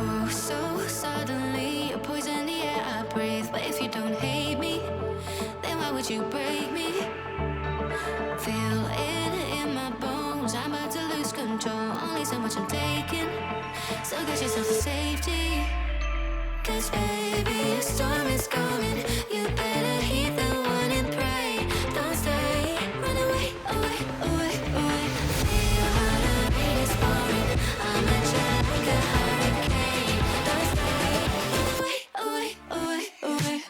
Oh, so suddenly you poison the air I breathe. But if you don't hate me, then why would you break me? Feel it in my bones, I'm about to lose control. Only so much I'm taking, so get yourself to safety. 'Cause baby, a storm is coming. You better heed the one and pray. Don't stay, run away, away, away, away. Feel how the rain is pouring. I'm a jet like a hurricane. Don't stay, run away, away, away, away.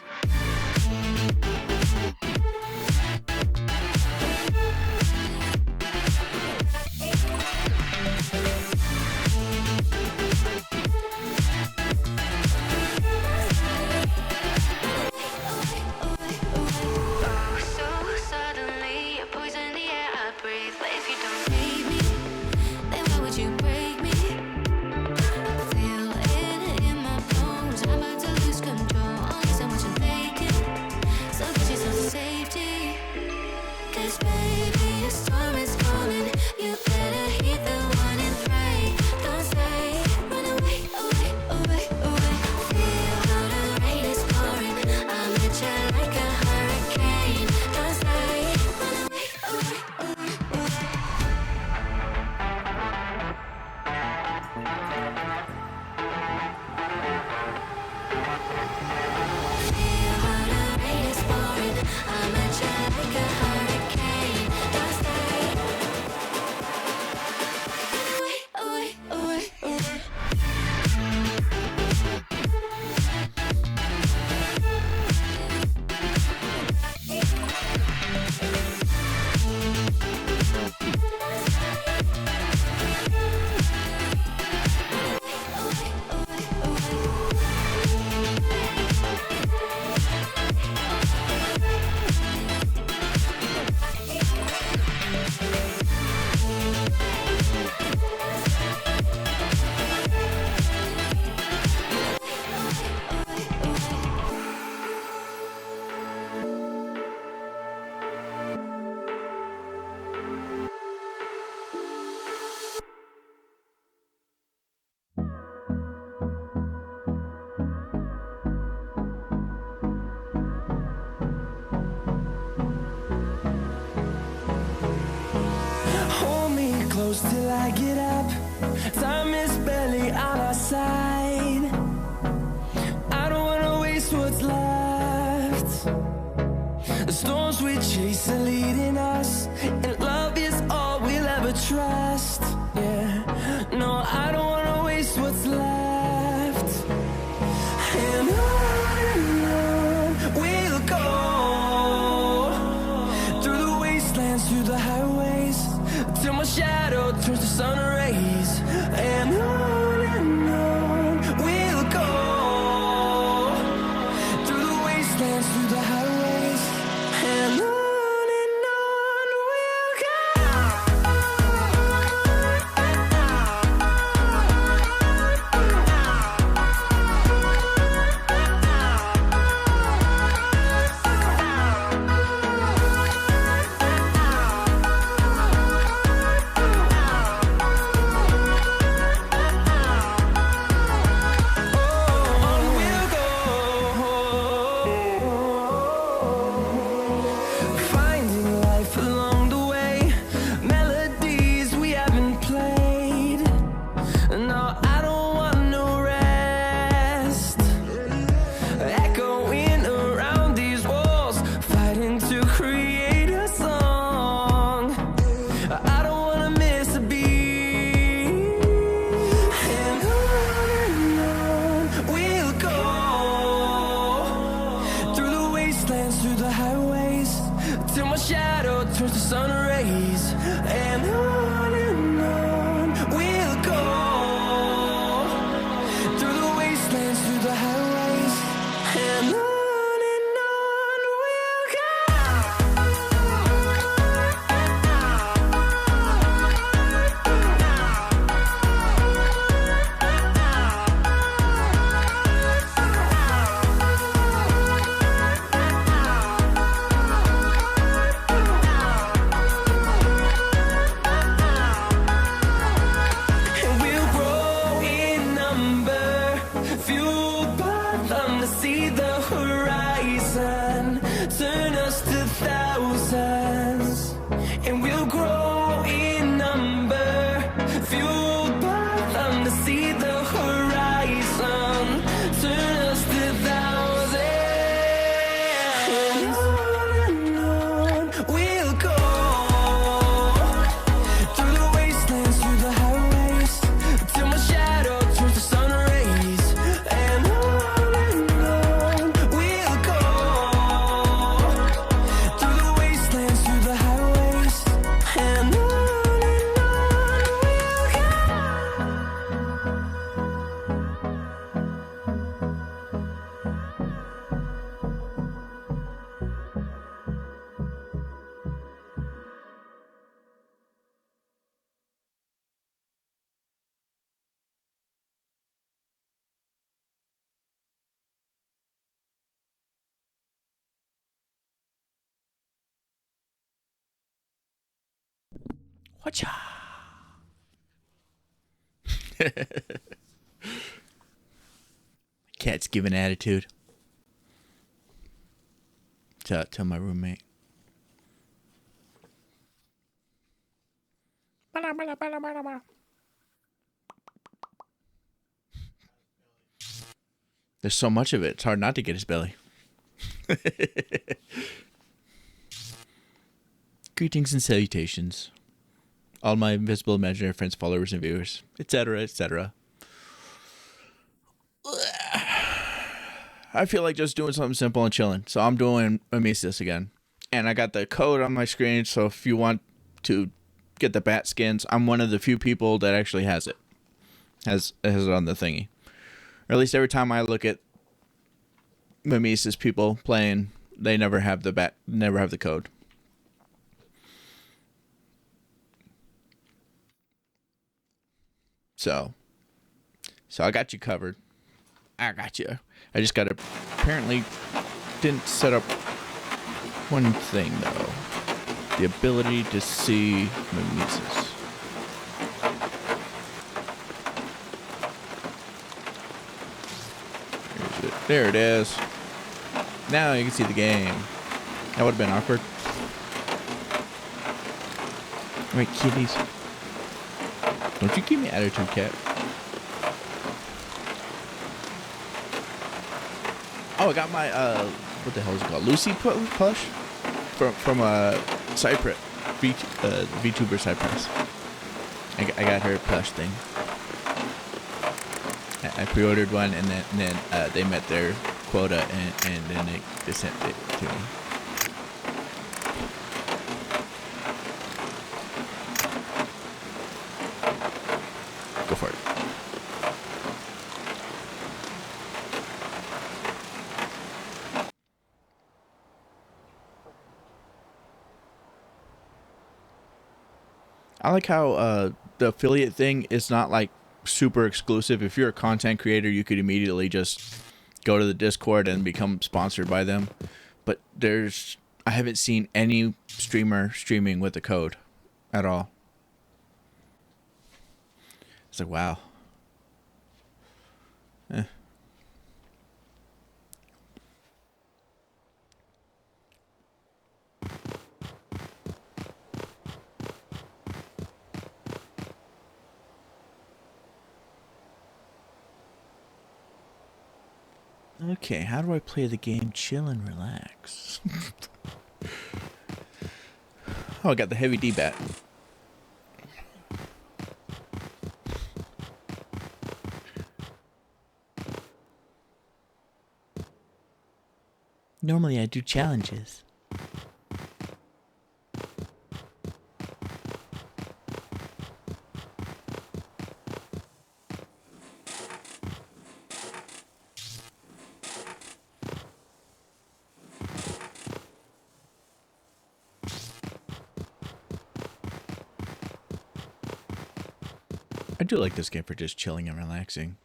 Till I get up, time is barely on our side. I don't wanna waste what's left. The storms we chase are leading us, and love is all we'll ever trust. Yeah, no, I don't wanna waste what's left. And on we'll go, through the wastelands, through the highways, till my shadow turns to sun rays. And on we'll go, through the wastelands, through the highways. And on we'll go. Through the highways, till my shadow turns to sun rays. And on we'll go, through the wastelands, through the highways. And on we'll go. Whatcha? Cat's giving attitude. Tell my roommate. There's so much of it, it's hard not to get his belly. Greetings and salutations. All my invisible imaginary friends, followers, and viewers, etc., etc. I feel like just doing something simple and chilling, so I'm doing MIMESIS again. And I got the code on my screen, so if you want to get the bat skins, I'm one of the few people that actually has it. Has it on the thingy. Or at least every time I look at MIMESIS people playing, they never have the code. So I got you covered. I got you. I just got to apparently didn't set up one thing though. The ability to see MIMESIS. There it is. Now you can see the game. That would have been awkward. Wait, kitties. Don't you give me attitude, cat. Oh, I got my, what the hell is it called? Lucy plush? From Cypress. VTuber Cypress. I got her plush thing. I pre-ordered one, and then they met their quota, and then they sent it to me. Go for it. I like how the affiliate thing is not like super exclusive. If you're a content creator, you could immediately just go to the Discord and become sponsored by them. But I haven't seen any streamer streaming with the code at all. It's like, wow. Okay, how do I play the game chill and relax? Oh, I got the heavy D-bat. Normally I do challenges. I do like this game for just chilling and relaxing.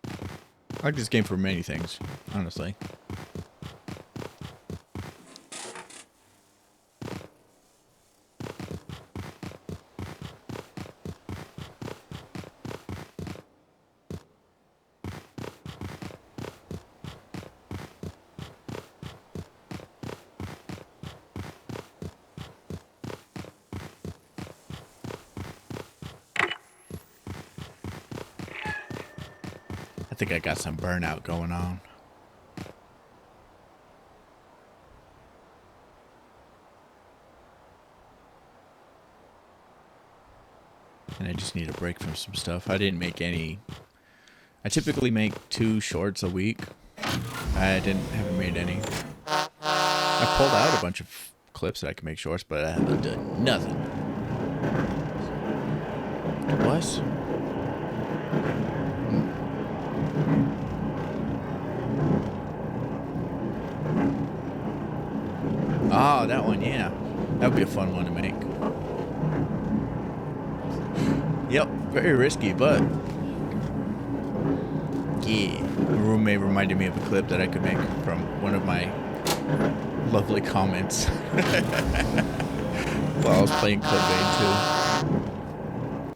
I like this game for many things, honestly. I think I got some burnout going on. And I just need a break from some stuff. I didn't make any. I typically make 2 shorts a week. I haven't made any. I pulled out a bunch of clips that I can make shorts, but I haven't done nothing. What? Oh, that one, yeah. That would be a fun one to make. Yep, very risky, but yeah. My roommate reminded me of a clip that I could make from one of my lovely comments. Well, I was playing Code Vein 2.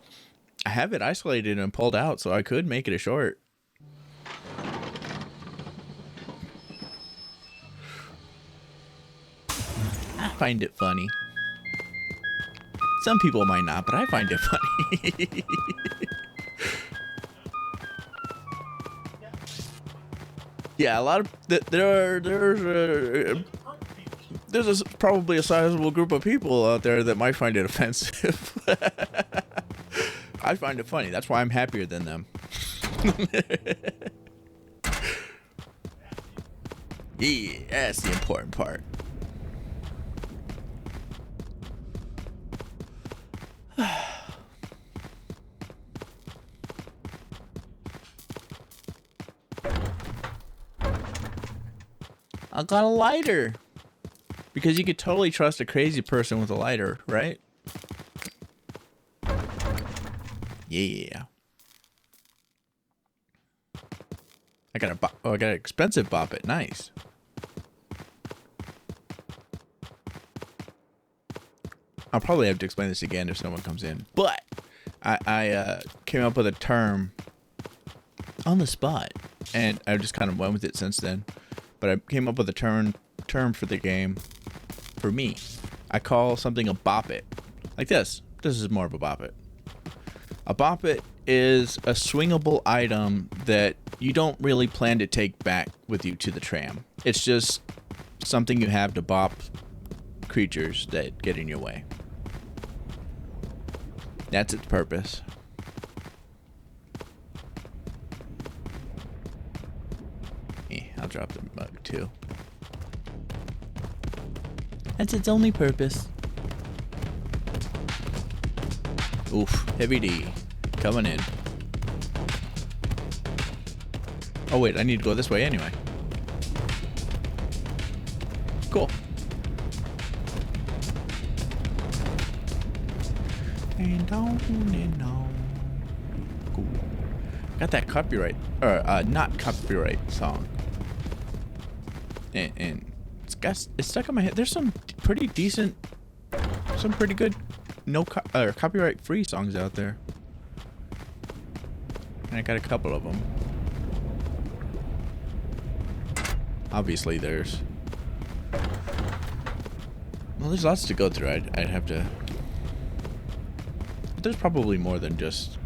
I have it isolated and pulled out, so I could make it a short. I find it funny. Some people might not, but I find it funny. Yeah, a lot of there's probably a sizable group of people out there that might find it offensive. I find it funny. That's why I'm happier than them. Yeah, that's the important part. I got a lighter. Because you could totally trust a crazy person with a lighter, right? Yeah. I got an expensive bop it. Nice. I'll probably have to explain this again if someone comes in. But I came up with a term on the spot, and I just kind of went with it since then. But I came up with a term for the game. For me, I call something a bop it. Like this. This is more of a bop it. A bop it is a swingable item that you don't really plan to take back with you to the tram. It's just something you have to bop creatures that get in your way. That's its purpose. I'll drop the mug too. That's its only purpose. Oof, heavy D. Coming in. Oh wait, I need to go this way anyway. Cool. And on. Cool. Got that copyright, or not copyright song. And it's stuck in my head. There's some pretty decent, some pretty good copyright free songs out there. And I got a couple of them. Obviously there's lots to go through. I'd have to, but there's probably more than just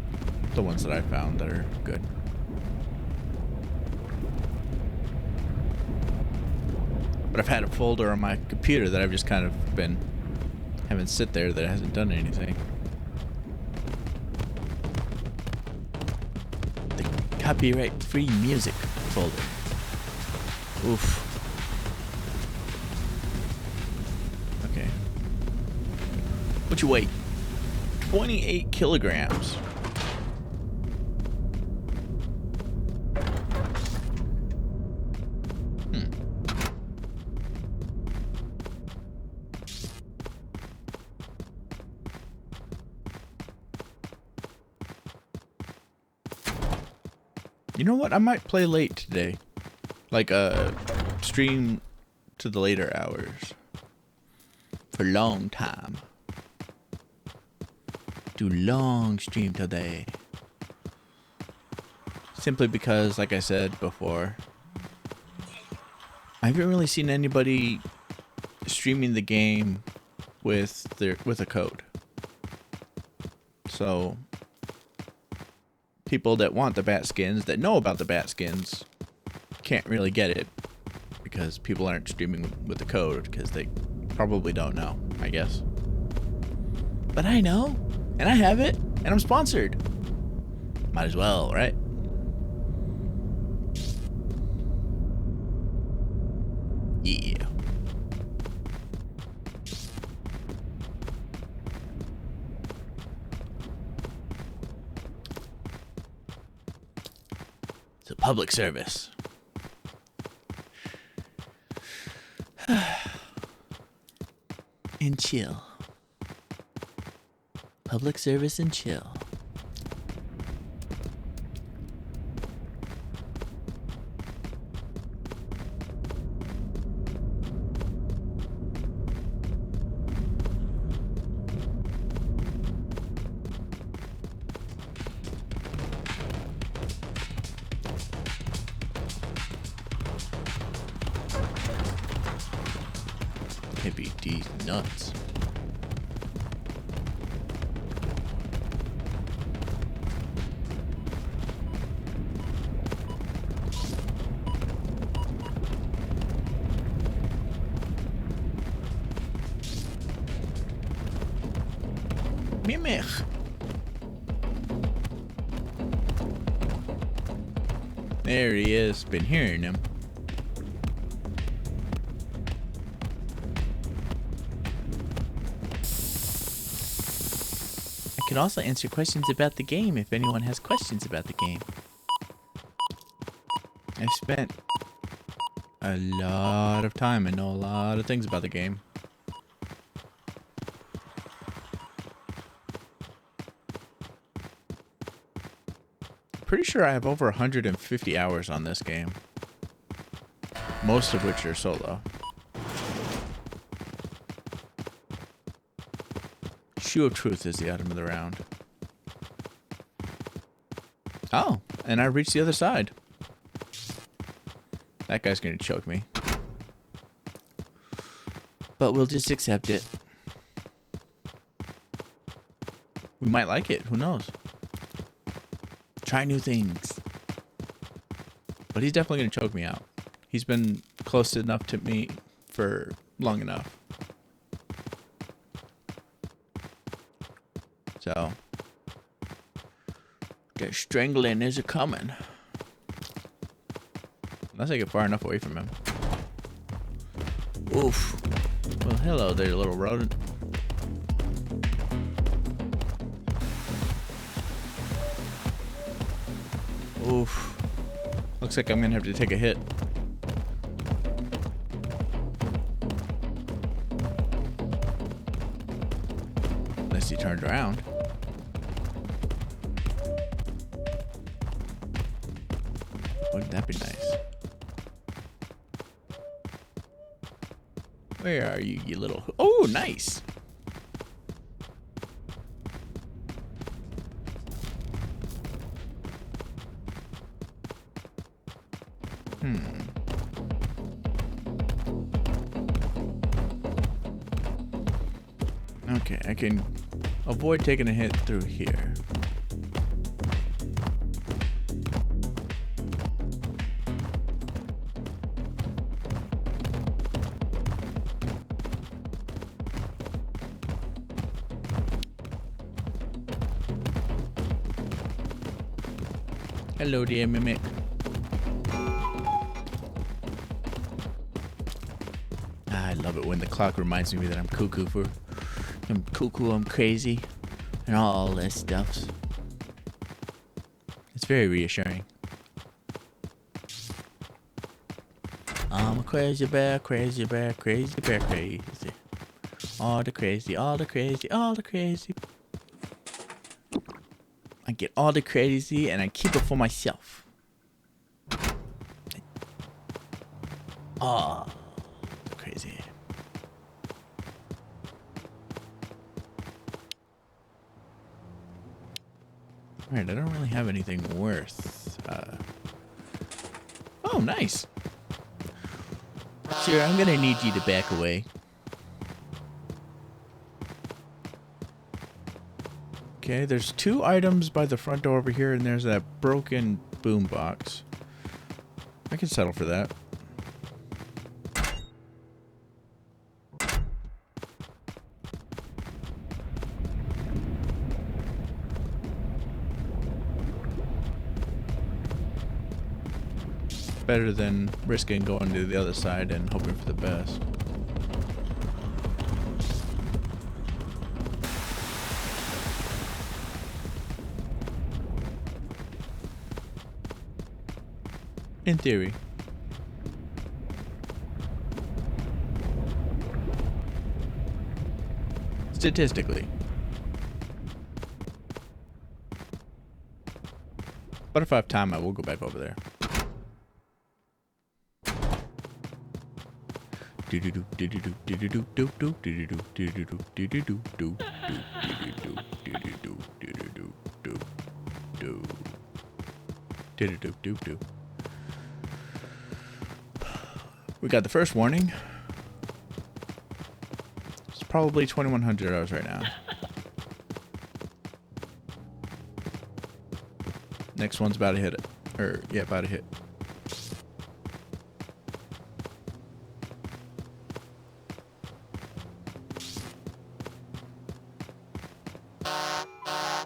the ones that I found that are good. But I've had a folder on my computer that I've just kind of been having sit there that hasn't done anything. The copyright free music folder. Oof. Okay. What you weigh? 28 kilograms. You know what? I might play late today. Like stream to the later hours. For long time. Do long stream today. Simply because, like I said before, I haven't really seen anybody streaming the game with a code. So people that want the bat skins, that know about the bat skins, can't really get it because people aren't streaming with the code because they probably don't know, I guess. But I know, and I have it, and I'm sponsored. Might as well, right? Yeah. It's a public service. And chill. Public service and chill. nuts. Mimich. There he is. Been hearing him. I can also answer questions about the game if anyone has questions about the game. I've spent a lot of time and know a lot of things about the game. Pretty sure I have over 150 hours on this game. Most of which are solo. Shoe of Truth is the item of the round. Oh, and I reached the other side. That guy's gonna choke me. But we'll just accept it. We might like it, who knows? Try new things. But he's definitely gonna choke me out. He's been close enough to me for long enough. So, the strangling is a-coming. Unless I get far enough away from him. Oof. Well, hello there, little rodent. Oof. Looks like I'm gonna have to take a hit. Unless he turned around. Wouldn't that be nice? Where are you, you little... Oh, nice! Okay, I can avoid taking a hit through here. Hello, dear Mimic. I love it when the clock reminds me that I'm cuckoo. I'm cuckoo, I'm crazy, and all this stuff. It's very reassuring. I'm a crazy bear, crazy bear, crazy bear, crazy. All the crazy, all the crazy, all the crazy. I get all the crazy and I keep it for myself. Oh, crazy. Alright, I don't really have anything worth. Oh, nice. Sir, I'm gonna need you to back away. Okay, there's 2 items by the front door over here, and there's that broken boombox. I can settle for that. Better than risking going to the other side and hoping for the best. In theory. Statistically. But if I have time, I will go back over there. We got the first warning. It's probably 2,100 hours right now. Next one's about to hit it. Or, yeah, about to hit.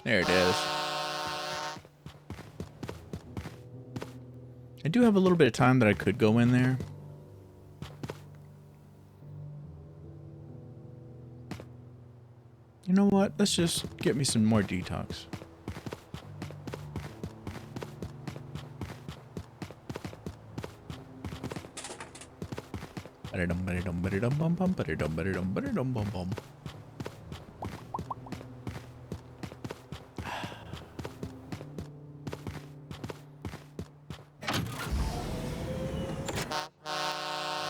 There it is. I do have a little bit of time that I could go in there. You know what? Let's just get me some more detox.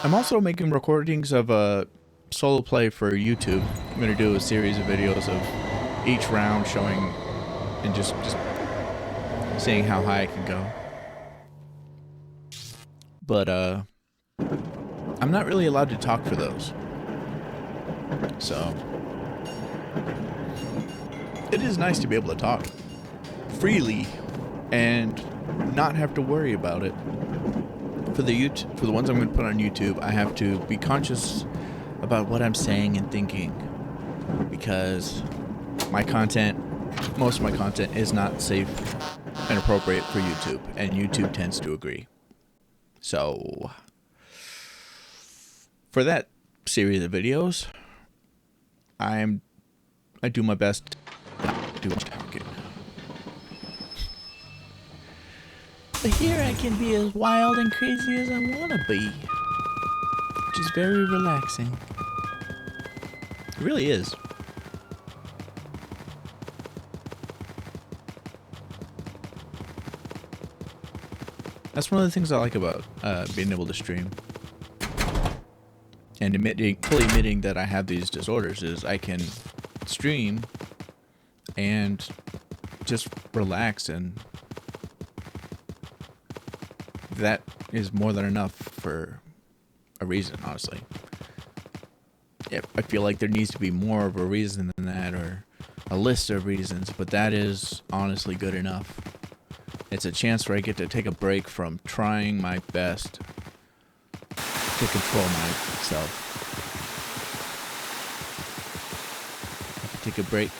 I'm also making recordings of a solo play for YouTube. I'm gonna do a series of videos of each round showing and just seeing how high I can go. But I'm not really allowed to talk for those. So it is nice to be able to talk freely and not have to worry about it. For the ones I'm going to put on YouTube, I have to be conscious about what I'm saying and thinking, because my content, most of my content, is not safe and appropriate for YouTube, and YouTube tends to agree. So for that series of videos, I do my best not to do much talking. But here I can be as wild and crazy as I want to be, which is very relaxing. It really is. That's one of the things I like about being able to stream. And fully admitting that I have these disorders is I can stream and just relax, and that is more than enough for a reason, honestly. I feel like there needs to be more of a reason than that, or a list of reasons, but that is honestly good enough. It's a chance where I get to take a break from trying my best to control myself. I can take a break,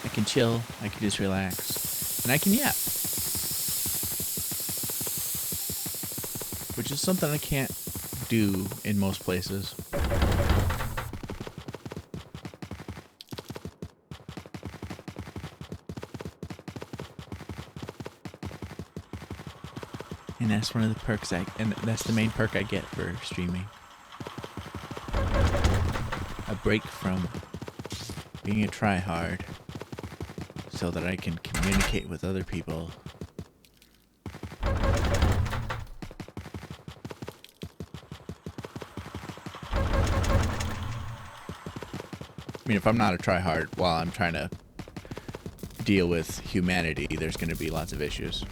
I can chill, I can just relax, and I can yap. Which is something I can't do in most places. And that's one of the perks and that's the main perk I get for streaming. A break from being a tryhard so that I can communicate with other people. I mean, if I'm not a tryhard while I'm trying to deal with humanity, there's going to be lots of issues.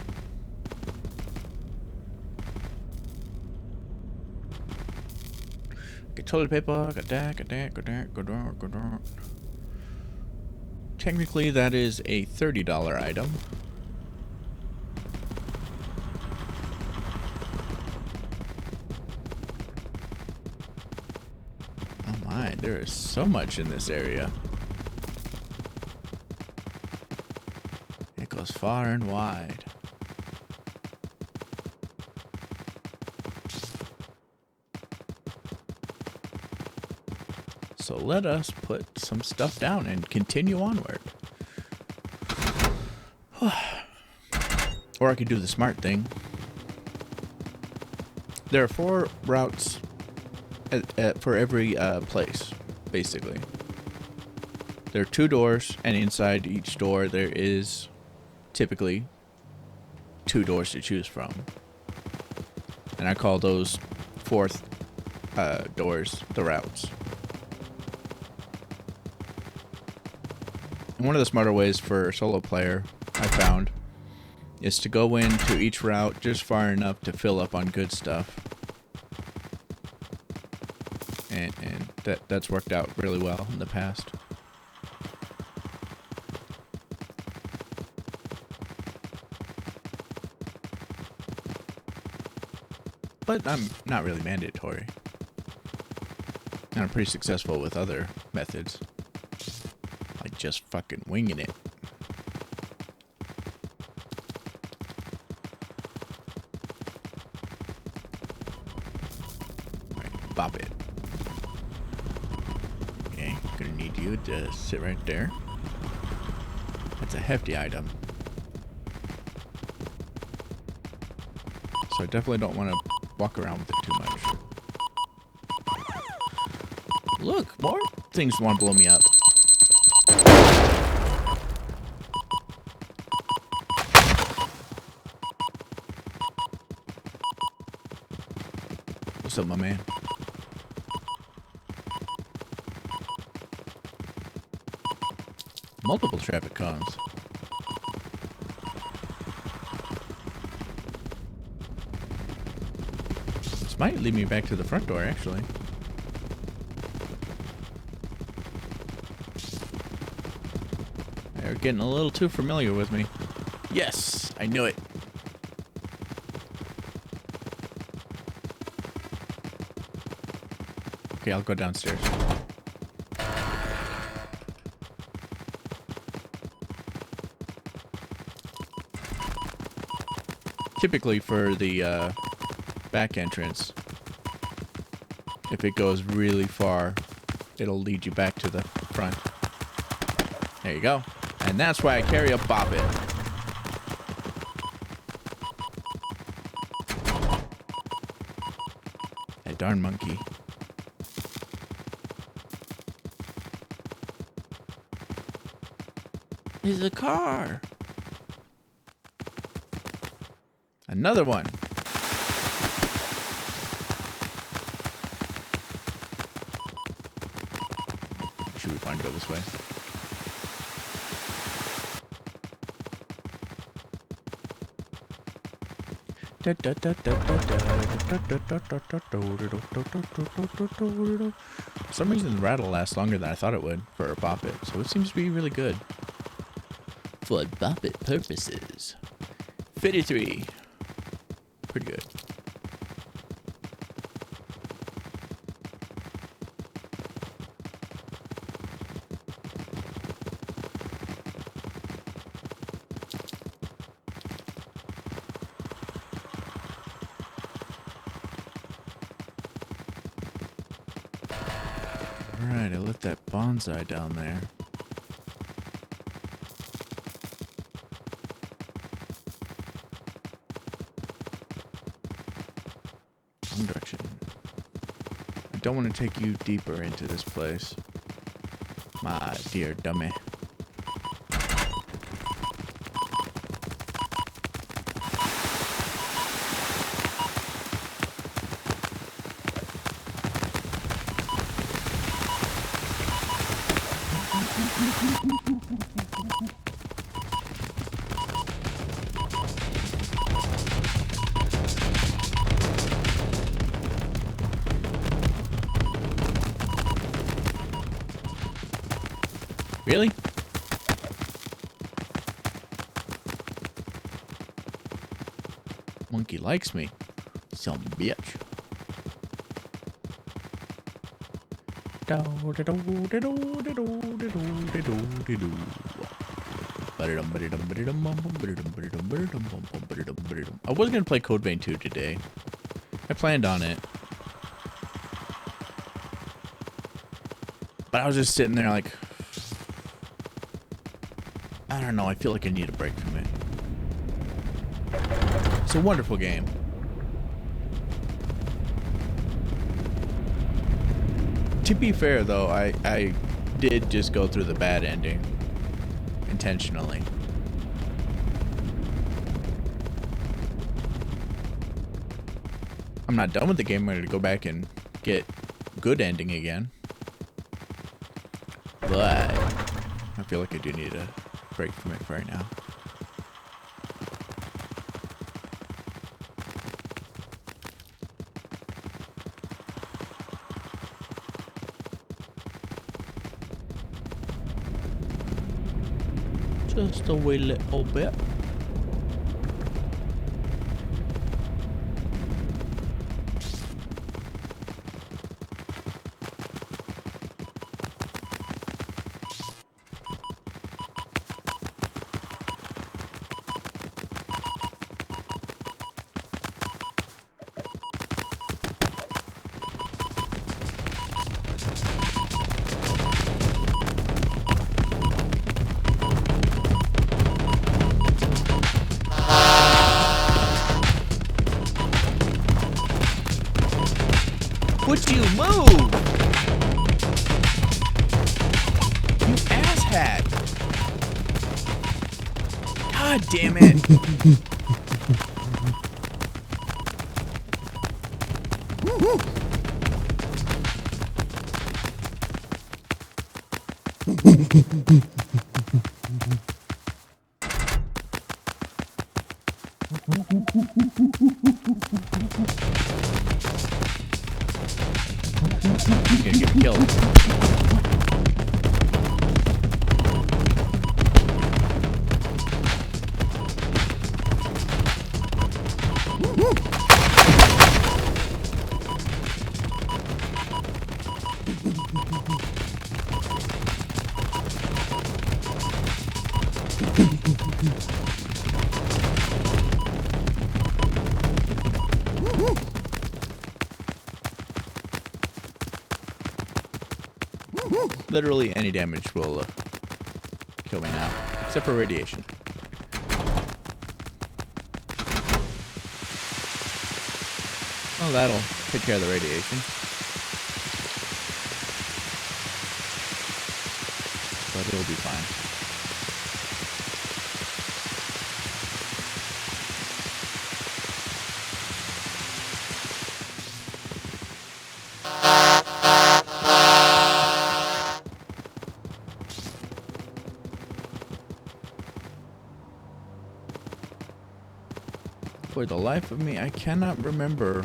Get toilet paper, got that. Technically, that is a $30 item. There is so much in this area. It goes far and wide. So let us put some stuff down and continue onward. Or I could do the smart thing. There are 4 routes for every place, basically. There are 2 doors, and inside each door there is typically 2 doors to choose from. And I call those 4th doors the routes. And one of the smarter ways for a solo player, I found, is to go into each route just far enough to fill up on good stuff. And That's worked out really well in the past. But I'm not really mandatory. And I'm pretty successful with other methods. Like just fucking winging it. Alright, bop it. Okay, gonna need you to sit right there. That's a hefty item. So I definitely don't want to walk around with it too much. Look, more things want to blow me up. What's up, my man? Multiple traffic cones. This might lead me back to the front door, actually. They're getting a little too familiar with me. Yes, I knew it. Okay, I'll go downstairs. Typically for the back entrance, if it goes really far, it'll lead you back to the front. There you go. And that's why I carry a bop it. That darn monkey. There's a car. Another one. Should we find go this way? For some reason the rattle lasts longer than I thought it would for a bop it, so it seems to be really good. For bop it purposes. 53. Pretty good. Alright, I left that bonsai down there. Wrong direction. I don't want to take you deeper into this place, my dear dummy. Really? Monkey likes me. Some bitch. I was gonna play Code Vein 2 today. I planned on it. But I was just sitting there like, I don't know, I feel like I need a break from it. It's a wonderful game. To be fair though, I did just go through the bad ending. Intentionally. I'm not done with the game, I'm gonna go back and get good ending again. But I feel like I do need a break from it right now. Just a wee little bit. Would you move? You asshat. God damn it. He's gonna get me killed. Literally any damage will kill me now, except for radiation. Well, that'll take care of the radiation. But it'll be fine. For the life of me, I cannot remember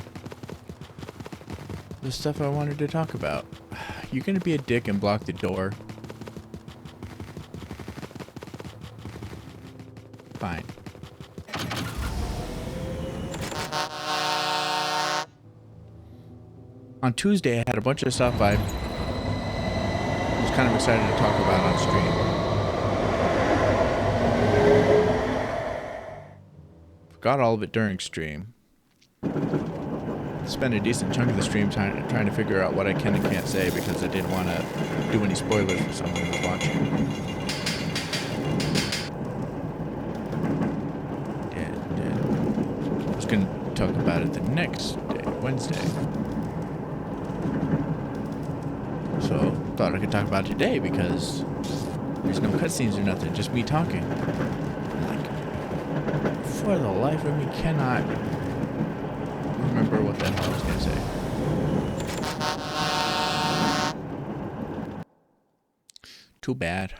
the stuff I wanted to talk about. You're gonna be a dick and block the door. Fine. On Tuesday, I had a bunch of stuff I was kind of excited to talk about on stream. Got all of it during stream. Spent a decent chunk of the stream trying to figure out what I can and can't say because I didn't want to do any spoilers for someone who's watching. And I was going to talk about it the next day, Wednesday. So thought I could talk about it today because there's no cutscenes or nothing, just me talking. For the life of me, cannot remember what the hell I was gonna say. Too bad.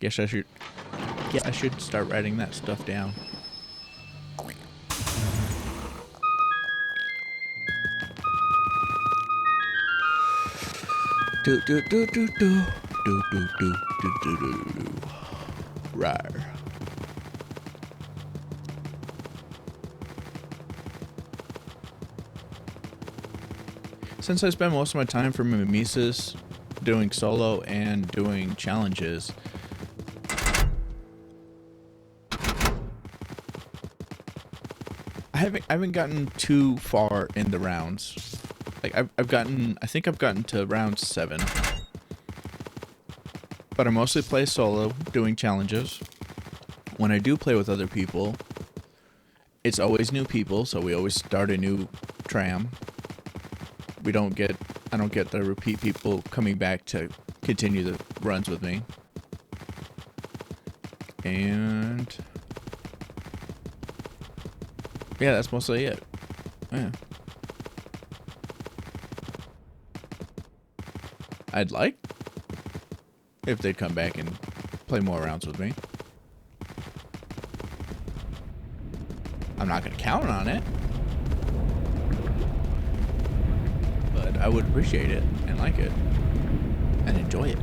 Guess I should start writing that stuff down. Rawr. Since I spend most of my time for MIMESIS doing solo and doing challenges, I haven't gotten too far in the rounds. Like I think I've gotten to round 7. But I mostly play solo doing challenges. When I do play with other people, it's always new people, so we always start a new tram. I don't get the repeat people coming back to continue the runs with me. And yeah, that's mostly it. Yeah. I'd like if they'd come back and play more rounds with me. I'm not gonna count on it. I would appreciate it and like it and enjoy it.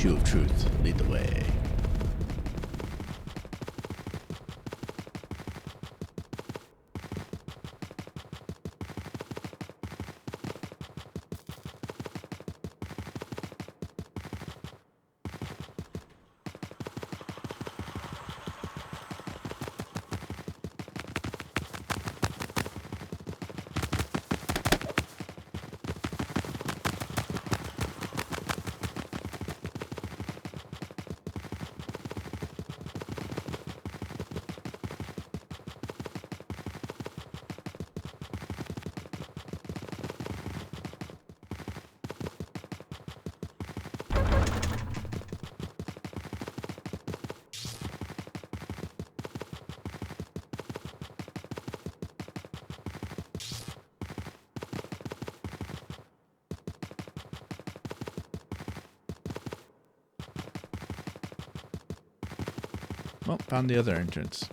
Shoe of truth, lead the way. Well, found the other entrance.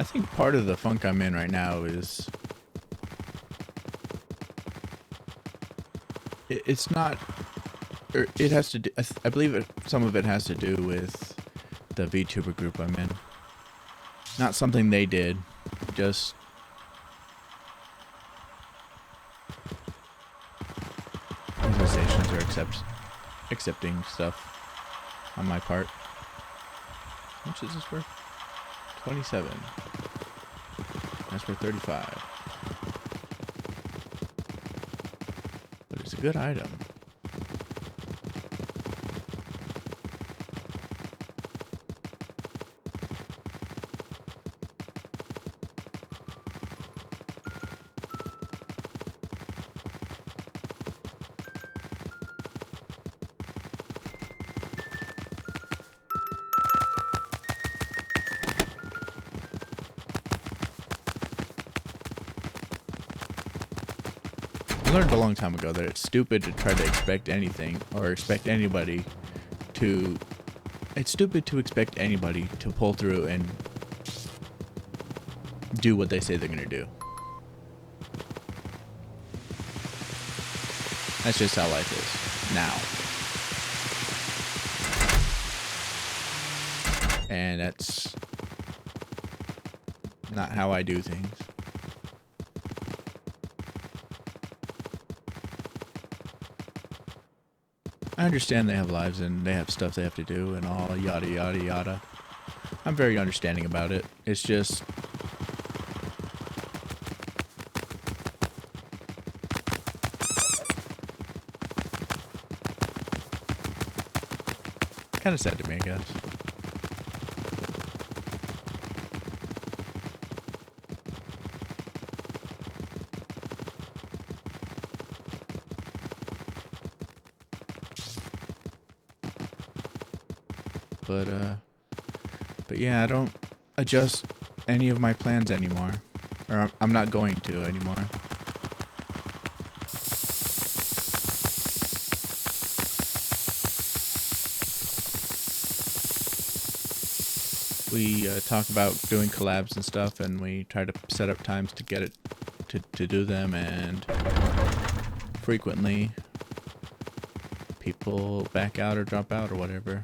I think part of the funk I'm in right now is it's not, or it has to do, I believe some of it has to do with the VTuber group I'm in. Not something they did, just organizations are accepting stuff on my part. How much is this worth? 27. That's for 35. But it's a good item. I learned a long time ago that it's stupid to try to expect anything or expect anybody to... It's stupid to expect anybody to pull through and do what they say they're going to do. That's just how life is now. And that's not how I do things. I understand they have lives and they have stuff they have to do and all yada yada yada. I'm very understanding about it. It's just... kind of sad to me, I guess. But yeah, I don't adjust any of my plans anymore. Or I'm not going to anymore. We talk about doing collabs and stuff, and we try to set up times to get it to do them, and frequently people back out or drop out or whatever.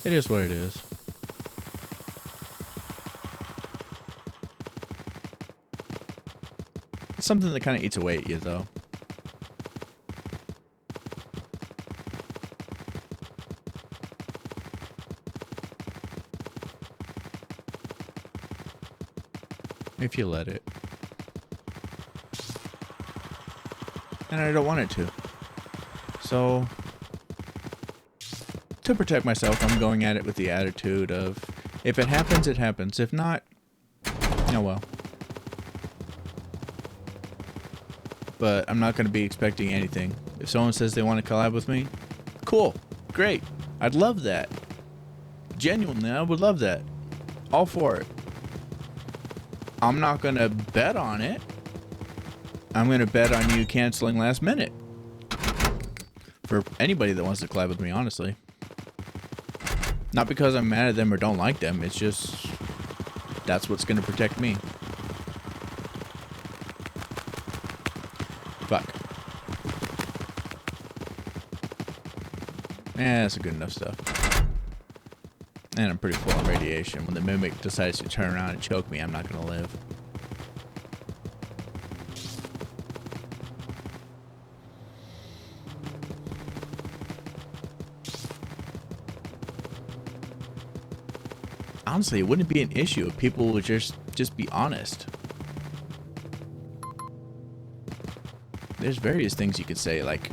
It is what it is. It's something that kind of eats away at you, though. If you let it. And I don't want it to. So... to protect myself, I'm going at it with the attitude of, if it happens, it happens. If not, oh well. but I'm not going to be expecting anything. If someone says they want to collab with me, cool, great. I'd love that. Genuinely, I would love that. All for it. I'm not going to bet on it. I'm going to bet on you canceling last minute. For anybody that wants to collab with me, honestly. Not because I'm mad at them or don't like them. It's just, that's what's going to protect me. Fuck. That's a good enough stuff. And I'm pretty full on radiation. When the mimic decides to turn around and choke me, I'm not gonna live. Honestly, it wouldn't be an issue if people would just be honest. There's various things you could say, like,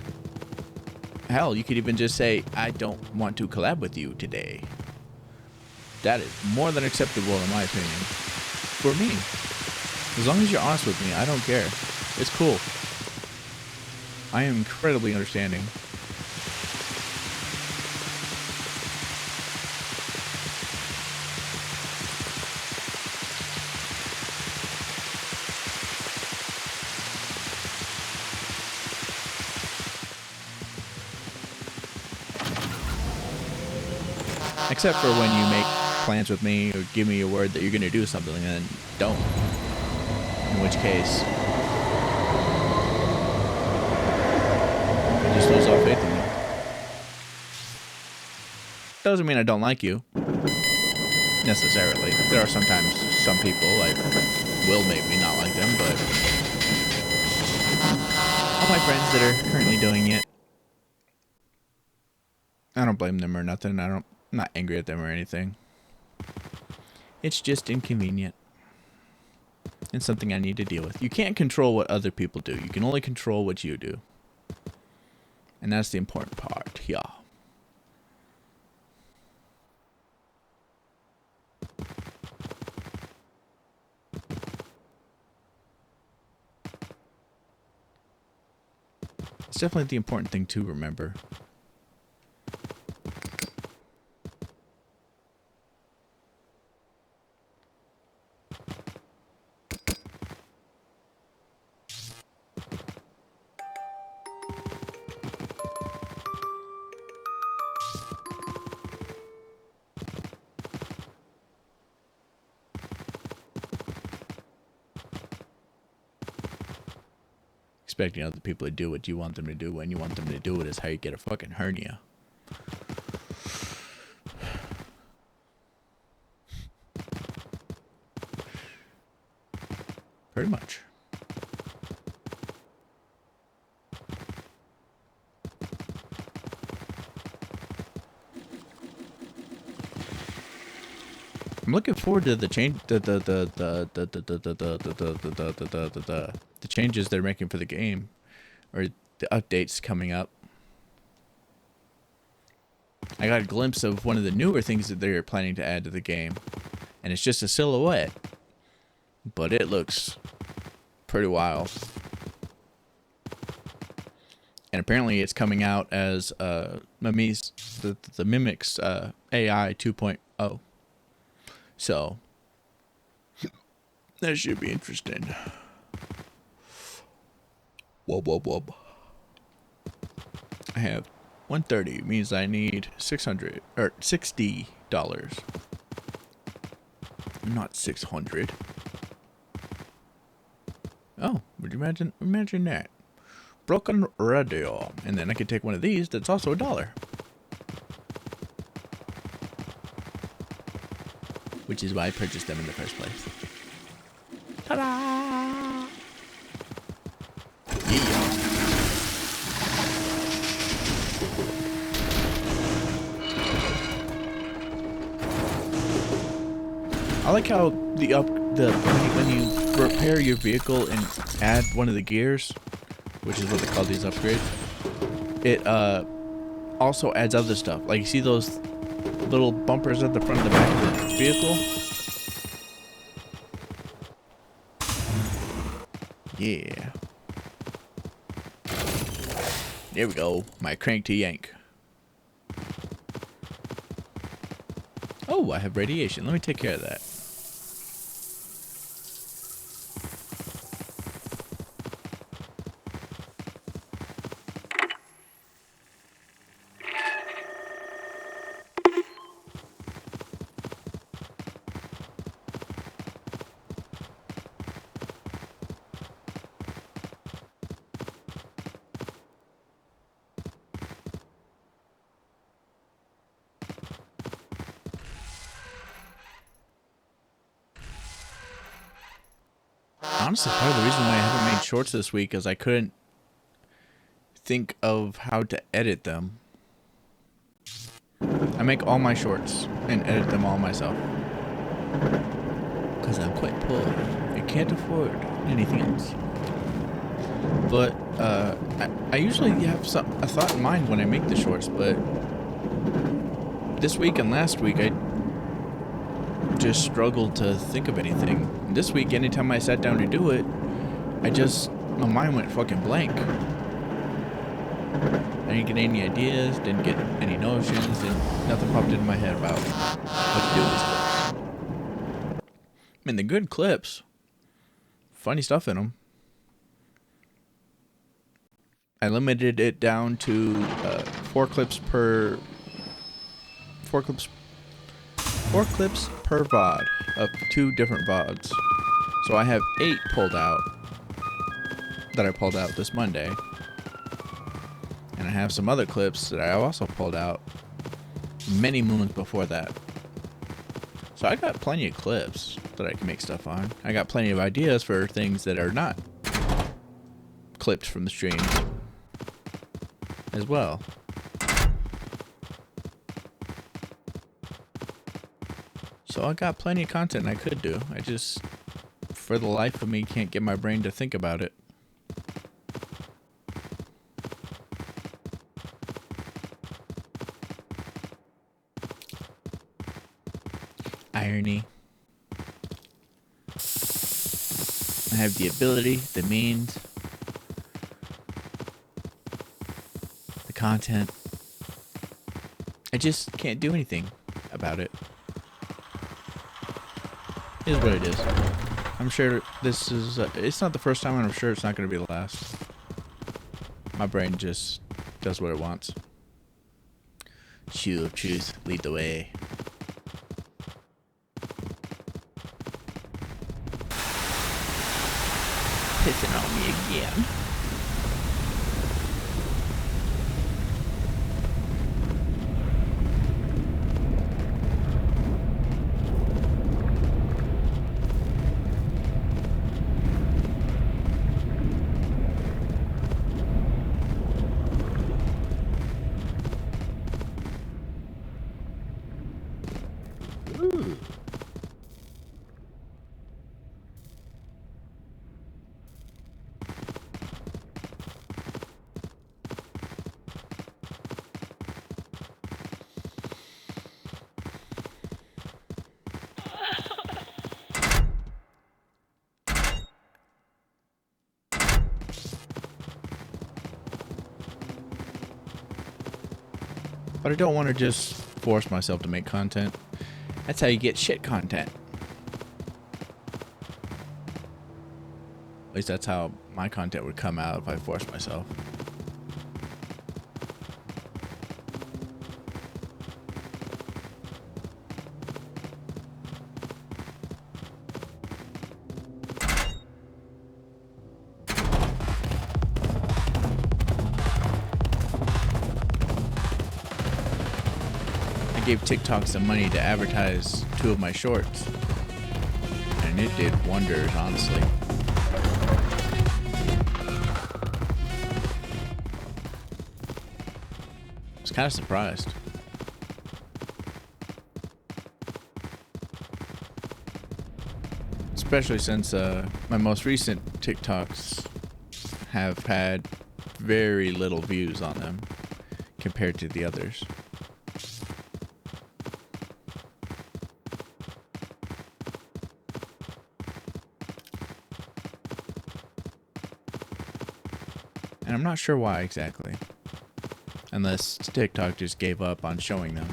hell, you could even just say, I don't want to collab with you today. That is more than acceptable in my opinion. For me. As long as you're honest with me, I don't care. It's cool. I am incredibly understanding. Except for when you make plans with me or give me your word that you're going to do something and then don't. In which case, I just lose all faith in you. Doesn't mean I don't like you. Necessarily. There are sometimes some people, like, will make me not like them, but all my friends that are currently doing it, I don't blame them or nothing. I'm not angry at them or anything. It's just inconvenient. It's something I need to deal with. You can't control what other people do. You can only control what you do. And that's the important part, yeah. It's definitely the important thing to remember. Expecting other people to do what you want them to do when you want them to do it is how you get a fucking hernia. Pretty much. I'm looking forward to the change, the changes they're making for the game, or the updates coming up. I got a glimpse of one of the newer things that they're planning to add to the game, and it's just a silhouette, but it looks pretty wild. And apparently, it's coming out as MIMESIS, the Mimics AI 2.0. So that should be interesting. Wub wub wub. I have 130, means I need $600 or $60. Not 600. Oh, would you imagine that? Broken radio. And then I could take one of these that's also $1. Which is why I purchased them in the first place. Ta-da! Yeah. I like how when you repair your vehicle and add one of the gears, which is what they call these upgrades, it also adds other stuff. Like, you see those little bumpers at the front and the back of the vehicle? Yeah. There we go. My crank to yank. Oh, I have radiation. Let me take care of that. Honestly, part of the reason why I haven't made shorts this week is I couldn't think of how to edit them. I make all my shorts and edit them all myself. Because I'm quite poor. I can't afford anything else. But I usually have a thought in mind when I make the shorts, but this week and last week I just struggled to think of anything. This week, anytime I sat down to do it, my mind went fucking blank. I didn't get any ideas, didn't get any notions, and nothing popped into my head about what to do with these clips. I mean, they're good clips. Funny stuff in them. I limited it down to 4 clips per VOD of 2 different VODs. So I have 8 pulled out that I pulled out this Monday. And I have some other clips that I also pulled out many moons before that. So I got plenty of clips that I can make stuff on. I got plenty of ideas for things that are not clipped from the streams as well. So I got plenty of content I could do. I just, for the life of me, can't get my brain to think about it. Irony. I have the ability, the means, the content. I just can't do anything about it. It is what it is. I'm sure this is, it's not the first time, and I'm sure it's not going to be the last. My brain just does what it wants. Shoe of truth, lead the way. Pissing on me again. But I don't want to just force myself to make content. That's how you get shit content. At least that's how my content would come out if I forced myself. I gave TikTok some money to advertise 2 of my shorts, and it did wonders, honestly. I was kind of surprised. Especially since my most recent TikToks have had very little views on them compared to the others. And I'm not sure why exactly. Unless TikTok just gave up on showing them.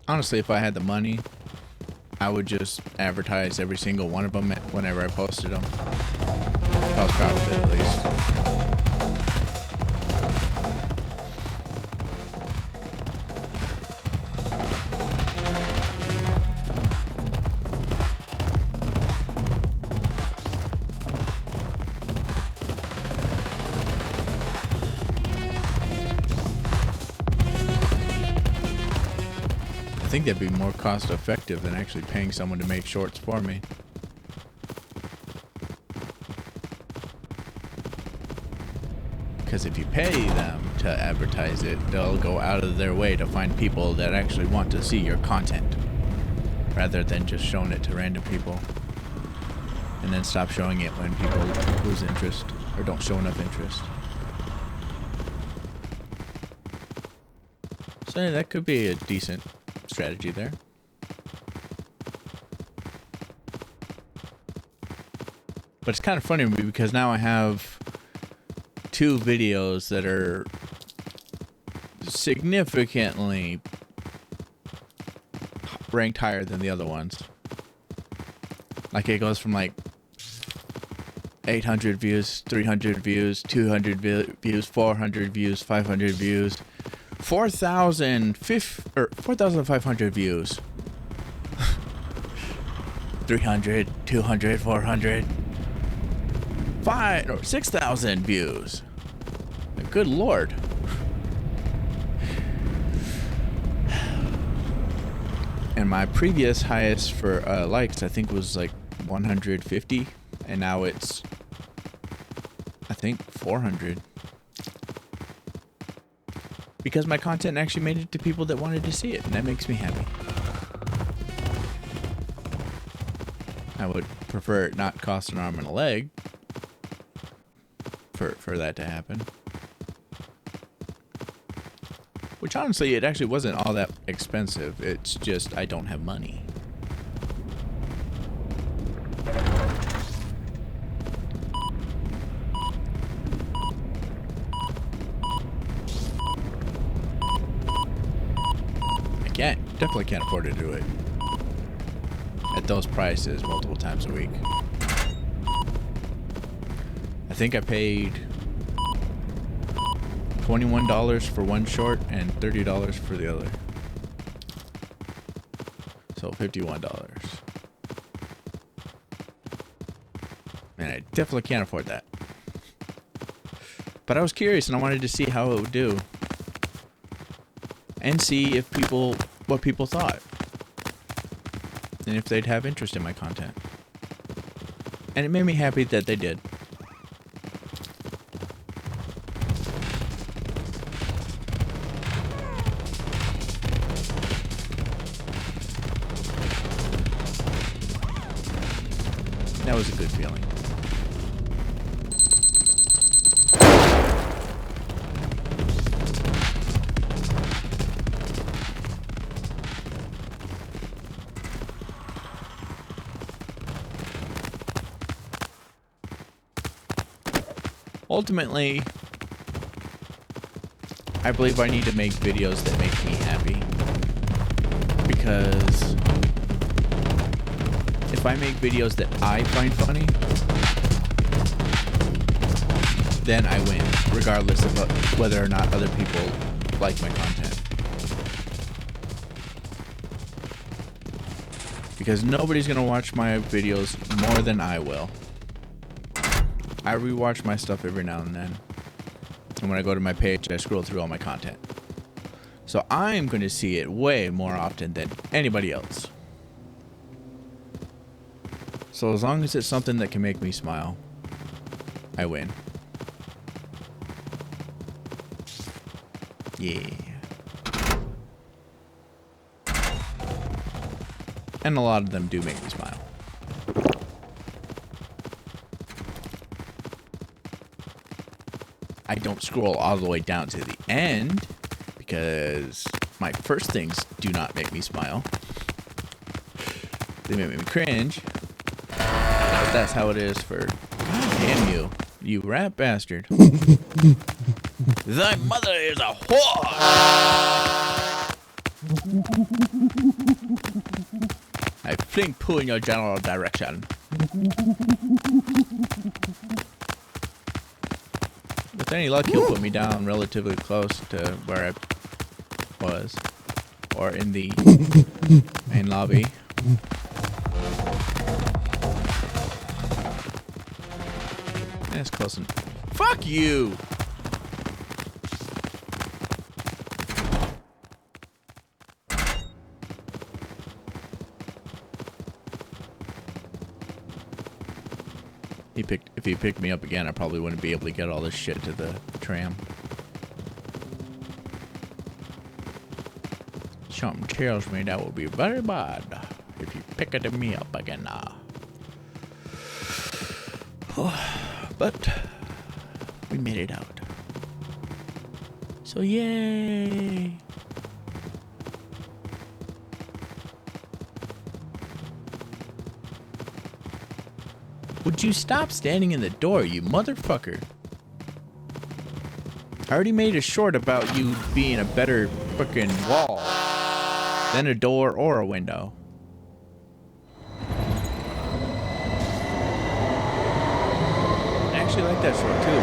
Honestly, if I had the money, I would just advertise every single one of them whenever I posted them. If I was proud of it, at least. I think that'd be more cost effective than actually paying someone to make shorts for me. Because if you pay them to advertise it, they'll go out of their way to find people that actually want to see your content, rather than just showing it to random people and then stop showing it when people lose interest or don't show enough interest. So yeah, that could be a decent strategy there. But it's kind of funny to me because now I have 2 videos that are significantly ranked higher than the other ones. Like it goes from like 800 views, 300 views, 200 views, 400 views, 500 views, 4,500 views. 300, 200, 400, 5 or 6,000 views. Good Lord. And my previous highest for likes, I think, was like 150, and now it's, I think, 400. Because my content actually made it to people that wanted to see it, and that makes me happy. I would prefer it not cost an arm and a leg for that to happen. Which honestly, it actually wasn't all that expensive. It's just I don't have money. Definitely can't afford to do it at those prices multiple times a week. I think I paid $21 for one short and $30 for the other. So $51. Man, I definitely can't afford that. But I was curious and I wanted to see how it would do. And see if what people thought. And if they'd have interest in my content. And it made me happy that they did. That was a good feeling. Ultimately, I believe I need to make videos that make me happy. Because if I make videos that I find funny, then I win, regardless of whether or not other people like my content. Because nobody's gonna watch my videos more than I will. I rewatch my stuff every now and then. And when I go to my page, I scroll through all my content. So I'm going to see it way more often than anybody else. So as long as it's something that can make me smile, I win. Yeah. And a lot of them do make me smile. I don't scroll all the way down to the end because my first things do not make me smile. They make me cringe. But that's how it is for... Damn you, you rat bastard. Thy mother is a whore! I fling poo in your general direction. With any luck, he'll put me down relatively close to where I was. Or in the main lobby. That's close enough. Fuck you! If he picked me up again, I probably wouldn't be able to get all this shit to the tram. Something tells me that would be very bad if you picked me up again. But we made it out. So yay! Would you stop standing in the door, you motherfucker? I already made a short about you being a better fucking wall than a door or a window. I actually like that short too.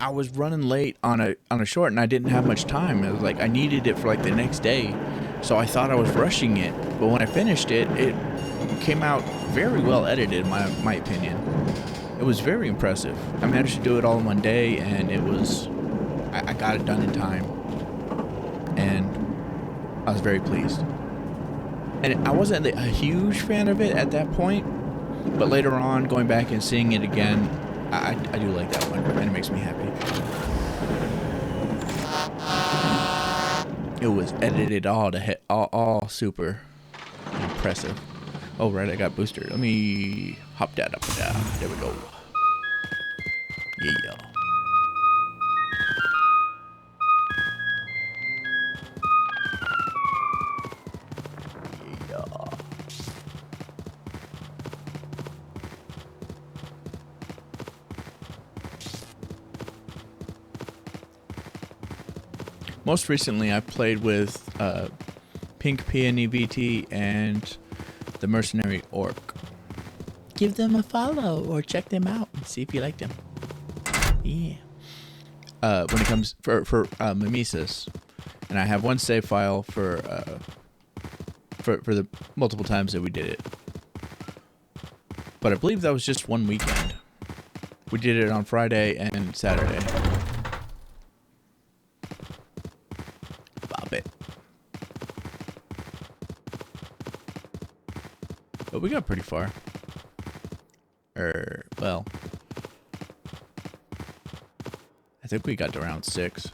I was running late on a short and I didn't have much time. It was like I needed it for like the next day, so I thought I was rushing it. But when I finished it, it came out very well edited, in my opinion. It was very impressive. I managed to do it all in one day, and it was... I got it done in time. And I was very pleased. And I wasn't a huge fan of it at that point, but later on, going back and seeing it again, I do like that one, and it makes me happy. It was edited all to hit, all super impressive. Oh, right, I got booster. Let me hop that up and down. There we go. Yeah. Most recently, I played with Pink PNEVT and the Mercenary Orc. Give them a follow or check them out and see if you like them. Yeah. When it comes for MIMESIS, and I have one save file for the multiple times that we did it. But I believe that was just one weekend. We did it on Friday and Saturday. Bop it. But we got pretty far. Well, I think we got to round 6.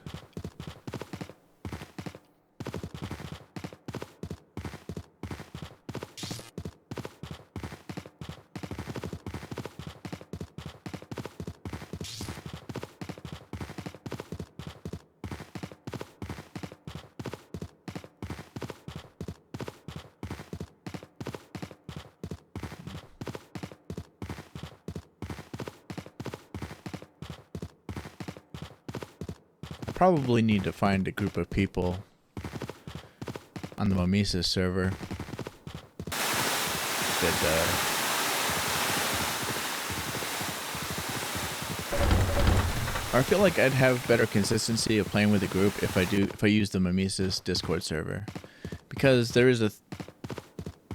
Probably need to find a group of people on the MIMESIS server that I feel like I'd have better consistency of playing with a group if I use the MIMESIS Discord server, because there is a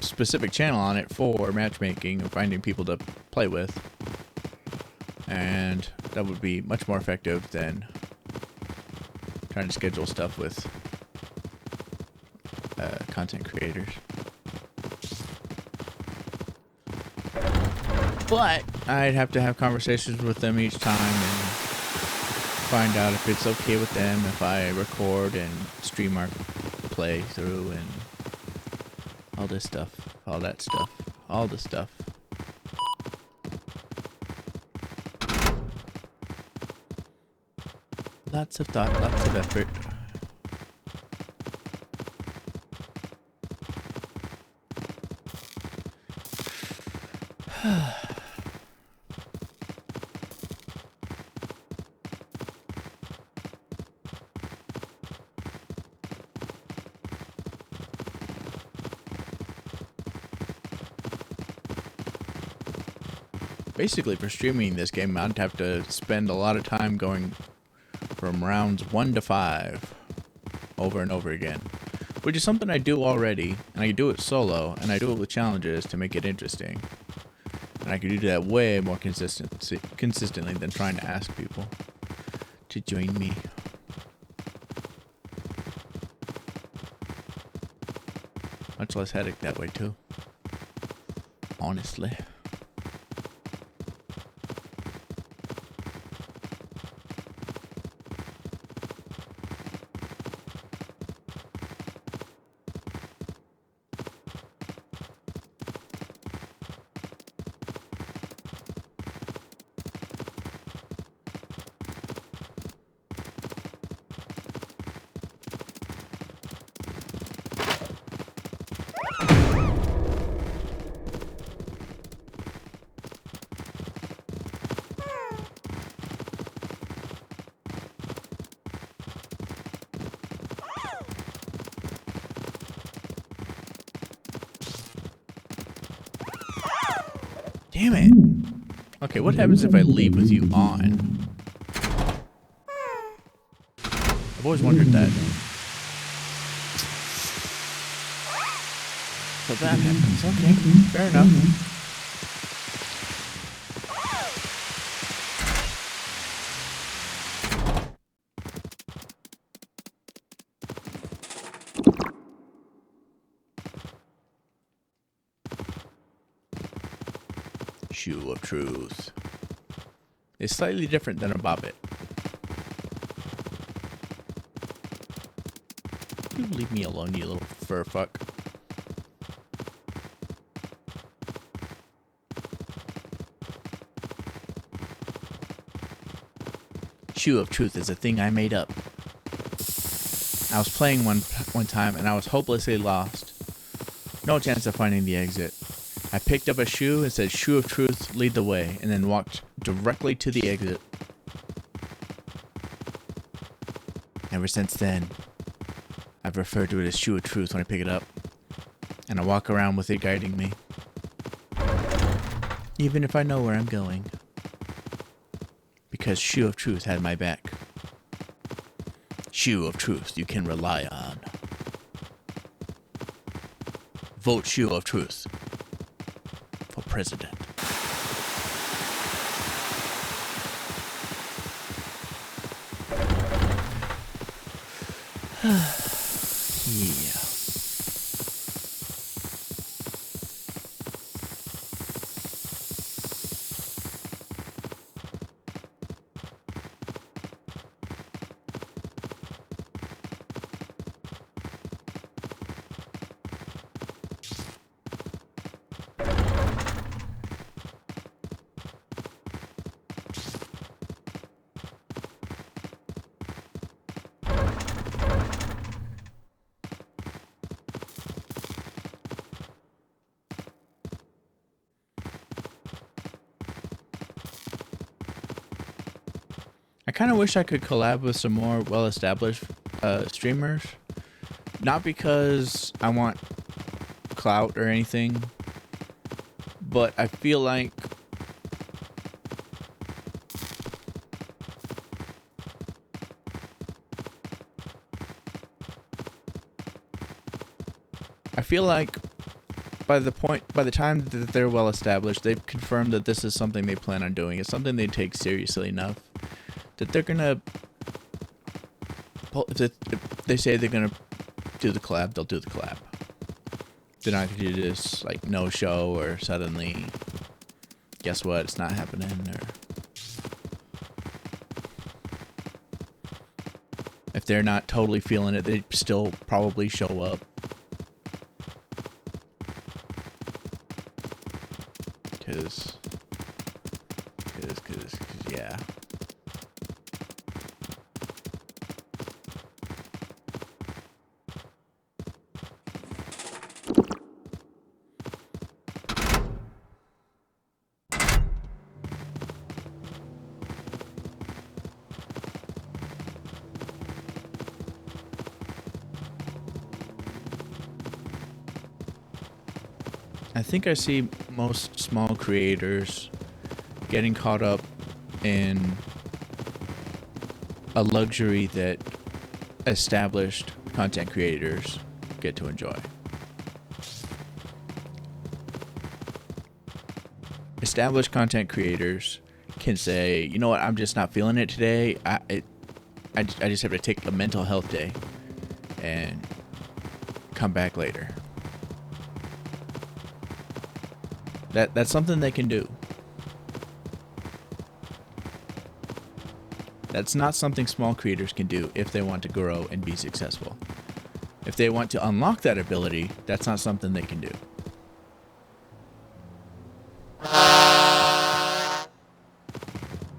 specific channel on it for matchmaking and finding people to play with, and that would be much more effective than trying to schedule stuff with content creators. But I'd have to have conversations with them each time and find out if it's okay with them if I record and stream our playthrough and all this stuff, all that stuff, all the stuff. Lots of thought, lots of effort. Basically, for streaming this game, I'd have to spend a lot of time going from rounds 1 to 5 over and over again, which is something I do already, and I do it solo, and I do it with challenges to make it interesting. And I can do that way more consistently than trying to ask people to join me. Much less headache that way too, honestly. Damn it. Okay, what happens if I leave with you on? I've always wondered that. So that happens. Okay, fair enough. Shoe of Truth. It's slightly different than a bobbit. You leave me alone, you little fur fuck. Shoe of Truth is a thing I made up. I was playing one time and I was hopelessly lost. No chance of finding the exit. I picked up a shoe and said, "Shoe of Truth, lead the way," and then walked directly to the exit. Ever since then, I've referred to it as Shoe of Truth when I pick it up, and I walk around with it guiding me, even if I know where I'm going, because Shoe of Truth had my back. Shoe of Truth you can rely on. Vote Shoe of Truth for president. Yeah. I kind of wish I could collab with some more well-established streamers. Not because I want clout or anything, but I feel like by the time that they're well established, they've confirmed that this is something they plan on doing. It's something they take seriously enough that they're gonna, if they say they're gonna do the collab, they'll do the collab. They're not gonna do this like no show or suddenly, guess what, it's not happening, or if they're not totally feeling it, they still probably show up. Cause yeah. I think I see most small creators getting caught up in a luxury that established content creators get to enjoy. Established content creators can say, you know what, I'm just not feeling it today. I just have to take a mental health day and come back later. That's something they can do. That's not something small creators can do if they want to grow and be successful. If they want to unlock that ability, that's not something they can do.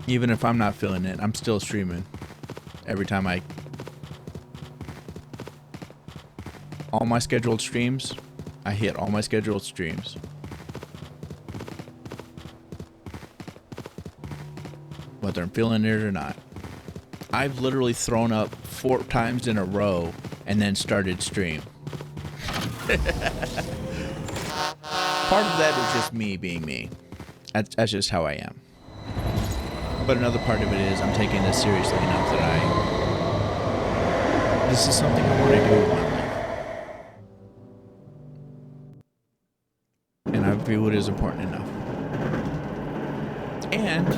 Even if I'm not feeling it, I'm still streaming. Every time all my scheduled streams, I hit all my scheduled streams. Whether I'm feeling it or not. I've literally thrown up 4 times in a row and then started stream. Part of that is just me being me. That's just how I am. But another part of it is I'm taking this seriously enough that this is something I want to do with my life. And I view it as important enough. And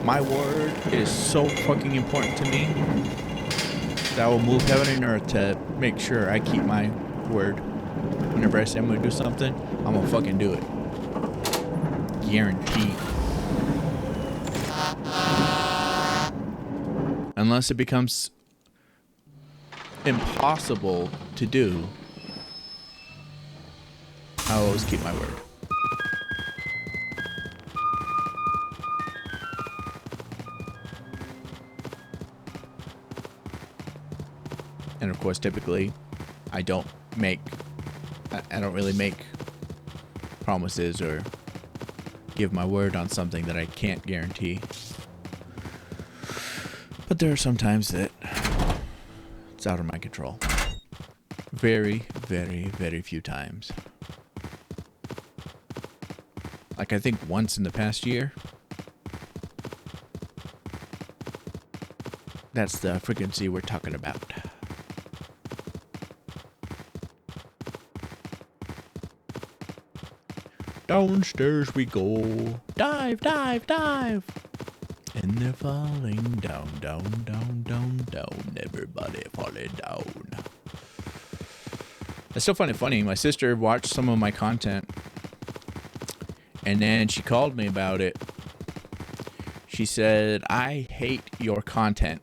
my word is so fucking important to me that I will move heaven and earth to make sure I keep my word. Whenever I say I'm going to do something, I'm going to fucking do it. Guaranteed. Unless it becomes impossible to do, I'll always keep my word. And of course, typically, I don't really make promises or give my word on something that I can't guarantee. But there are some times that it's out of my control. Very, very, very few times. Like I think once in the past year. That's the frequency we're talking about. Downstairs we go. Dive, dive, dive. And they're falling down, down, down, down, down. Everybody falling down. It's still funny. My sister watched some of my content. And then she called me about it. She said, I hate your content.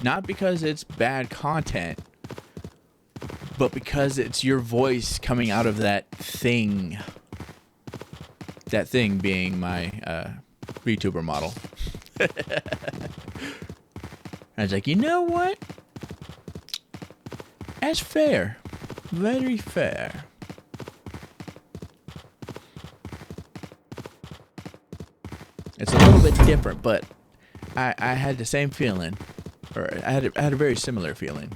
Not because it's bad content, but because it's your voice coming out of that thing. That thing being my VTuber model. I was like, you know what? That's fair. Very fair. It's a little bit different, but I had the same feeling, or I had a very similar feeling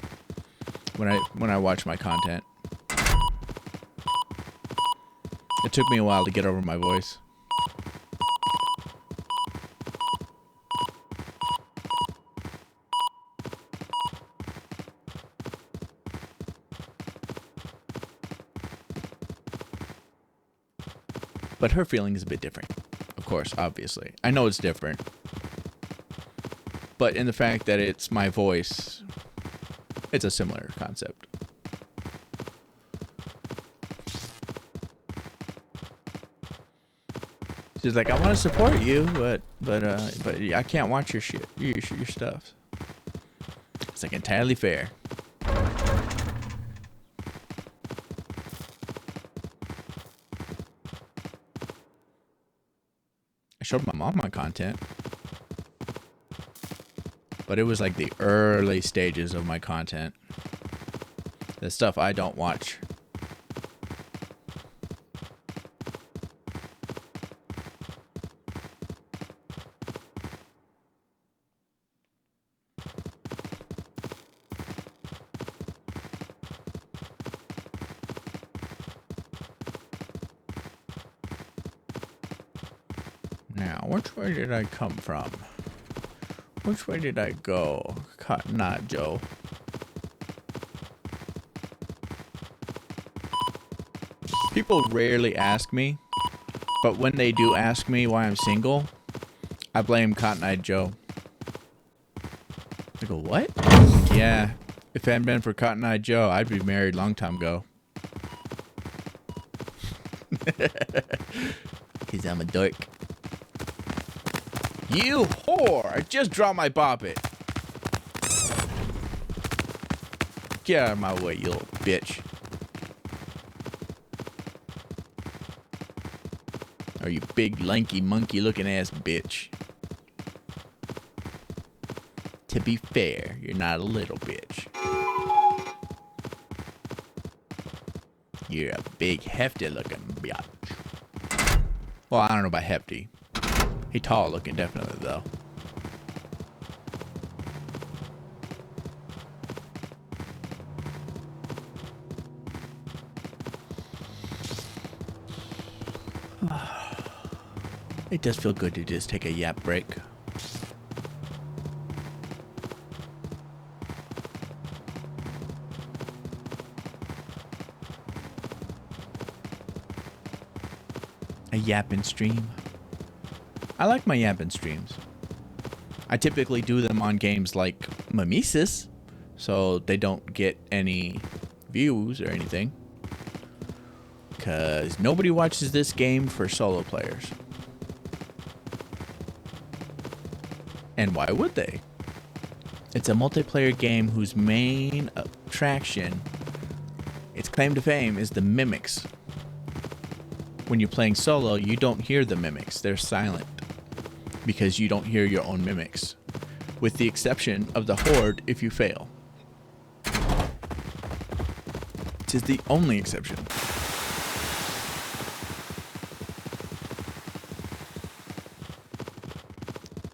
when I watched my content. It took me a while to get over my voice. But her feeling is a bit different. Of course, obviously. I know it's different. But in the fact that it's my voice, it's a similar concept. She's like, I want to support you, but I can't watch your shit, your stuff. It's like entirely fair. I showed my mom my content, but it was like the early stages of my content. The stuff I don't watch. which way did I come from? Which way did I go? Cotton Eye Joe. People rarely ask me, but when they do ask me why I'm single, I blame Cotton Eye Joe. I go, what? Yeah, if it hadn't been for Cotton Eye Joe, I'd be married a long time ago. Cause I'm a dork. You whore! I just dropped my bobbit. Get out of my way, you little bitch. Or you big, lanky, monkey-looking ass bitch. To be fair, you're not a little bitch. You're a big, hefty-looking bitch. Well, I don't know about hefty. He tall-looking, definitely, though. It does feel good to just take a yap break. A yapping stream. I like my yapping streams. I typically do them on games like MIMESIS, so they don't get any views or anything. Because nobody watches this game for solo players. And why would they? It's a multiplayer game whose main attraction, its claim to fame, is the mimics. When you're playing solo, you don't hear the mimics. They're silent. Because you don't hear your own mimics. With the exception of the horde if you fail. It is the only exception.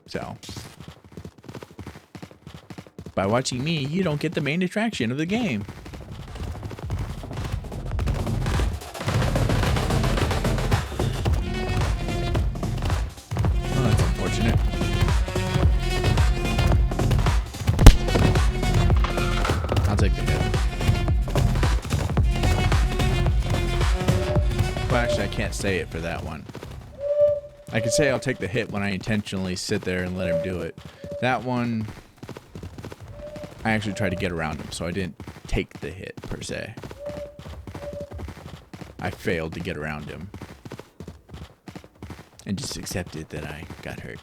So, by watching me, you don't get the main attraction of the game. Oh, that's unfortunate. I'll take the hit. Well, actually, I can't say it for that one. I could say I'll take the hit when I intentionally sit there and let him do it. That one, I actually tried to get around him, so I didn't take the hit, per se. I failed to get around him. And just accepted that I got hurt.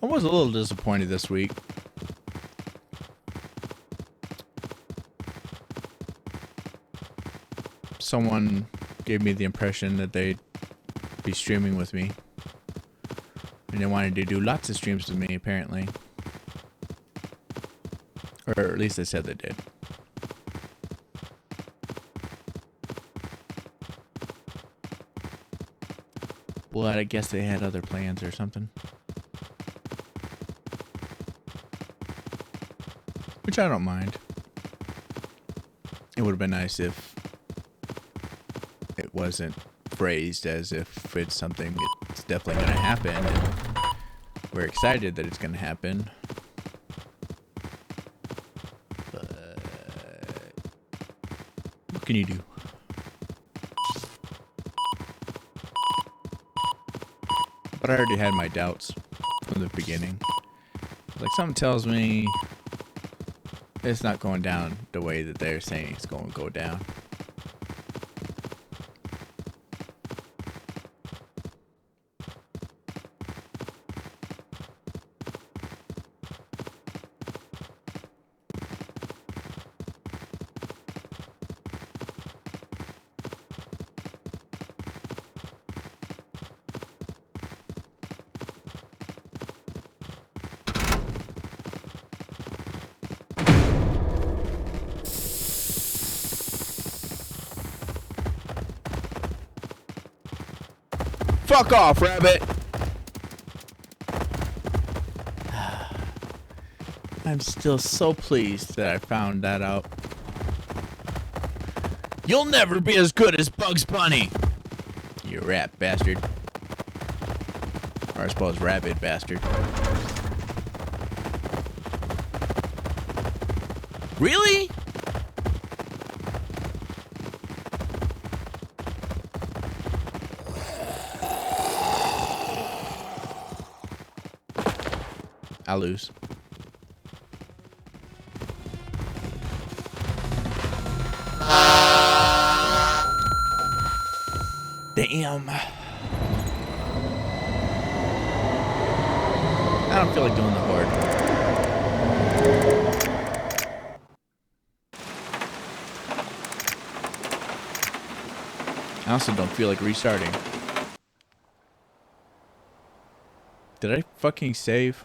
I was a little disappointed this week. Someone gave me the impression that they'd be streaming with me. And they wanted to do lots of streams with me, apparently. Or at least they said they did. But I guess they had other plans or something. Which I don't mind. It would have been nice if it wasn't phrased as if it's something that's definitely going to happen. And we're excited that it's going to happen. But what can you do? But I already had my doubts from the beginning. Like, something tells me it's not going down the way that they're saying it's going to go down. Fuck off, rabbit! I'm still so pleased that I found that out. You'll never be as good as Bugs Bunny! You rat bastard. Or I suppose rabid bastard. Really? I lose. Damn. I don't feel like doing the horde. I also don't feel like restarting. Did I fucking save?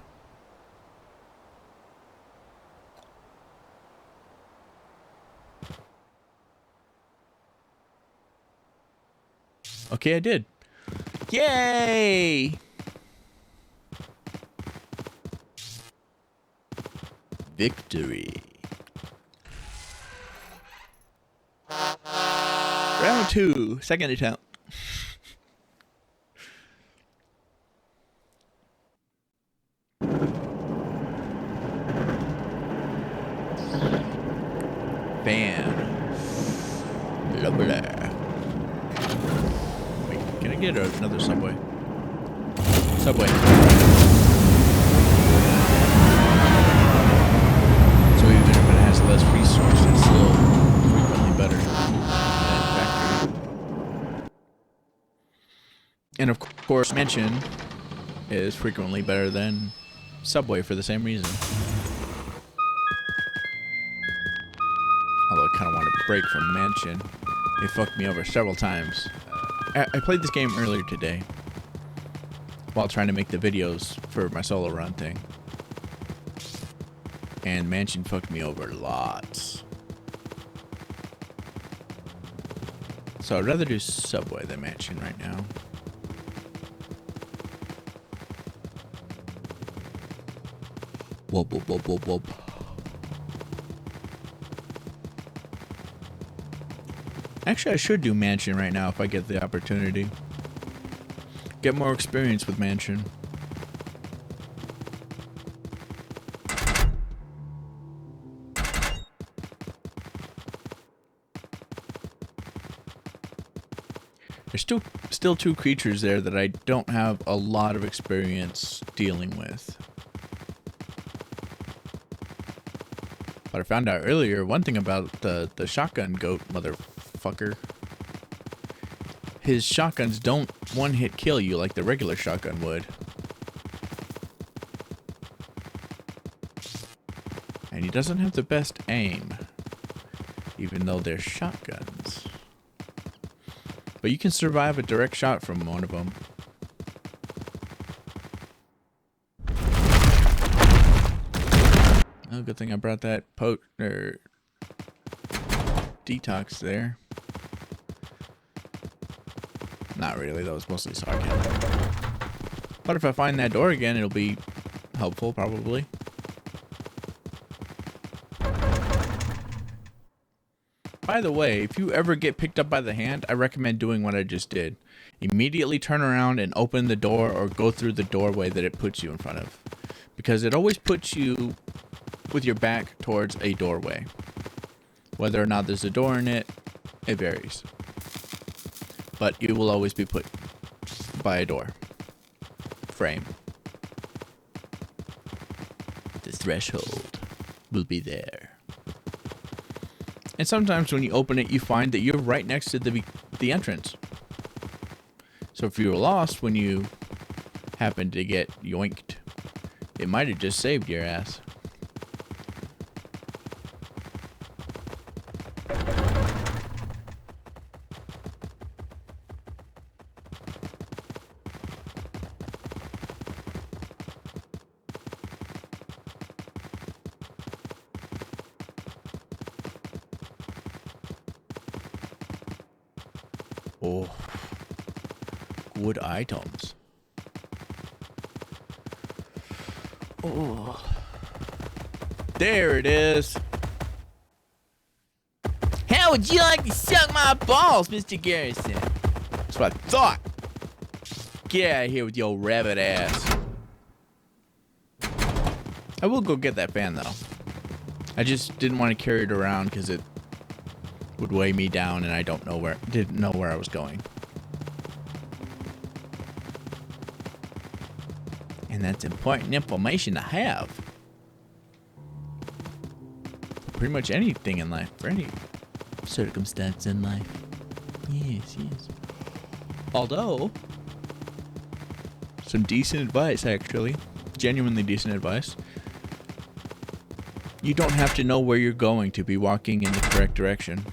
Okay, I did. Yay! Victory. Round 2, second attempt. Bam. Blah, blah. Wait, can I get another subway? Subway. So even if it has less resources, it's still frequently better than factory. And of course, Mansion is frequently better than Subway for the same reason. Although I kind of want to break from Mansion. They fucked me over several times. I played this game earlier today while trying to make the videos for my solo run thing. And Mansion fucked me over lots. So I'd rather do Subway than Mansion right now. Whoop, whoop, whoop, whoop, whoop. Actually, I should do Mansion right now if I get the opportunity. Get more experience with Mansion. There's still two creatures there that I don't have a lot of experience dealing with. But I found out earlier one thing about the shotgun goat motherfucker. His shotguns don't one-hit kill you like the regular shotgun would. And he doesn't have the best aim, even though they're shotguns. But you can survive a direct shot from one of them. Oh, good thing I brought that detox there. Not really, that was mostly sarcasm. But if I find that door again, it'll be helpful, probably. By the way, if you ever get picked up by the hand, I recommend doing what I just did. Immediately turn around and open the door or go through the doorway that it puts you in front of. Because it always puts you with your back towards a doorway. Whether or not there's a door in it, it varies. But you will always be put by a door frame. The threshold will be there. And sometimes when you open it, you find that you're right next to the entrance. So if you were lost when you happened to get yoinked, it might have just saved your ass. Oh, good items. Oh. There it is. How would you like to suck my balls, Mr. Garrison? That's what I thought. Get out of here with your rabbit ass. I will go get that fan though. I just didn't want to carry it around because it would weigh me down, and I didn't know where I was going. And that's important information to have. Pretty much anything in life, for any circumstance in life. Yes, yes. Although, some decent advice, actually. Genuinely decent advice. You don't have to know where you're going to be walking in the correct direction.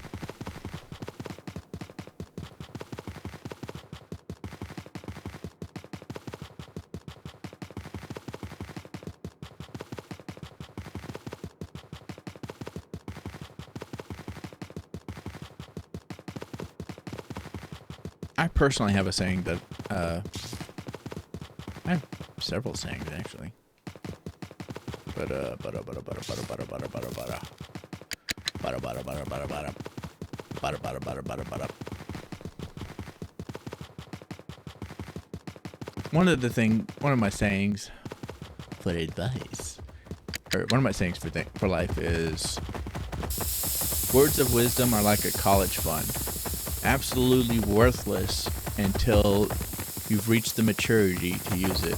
I personally have a saying that, I have several sayings actually. One of my sayings for advice, or one of my sayings for life is, words of wisdom are like a college fund. Absolutely worthless until you've reached the maturity to use it.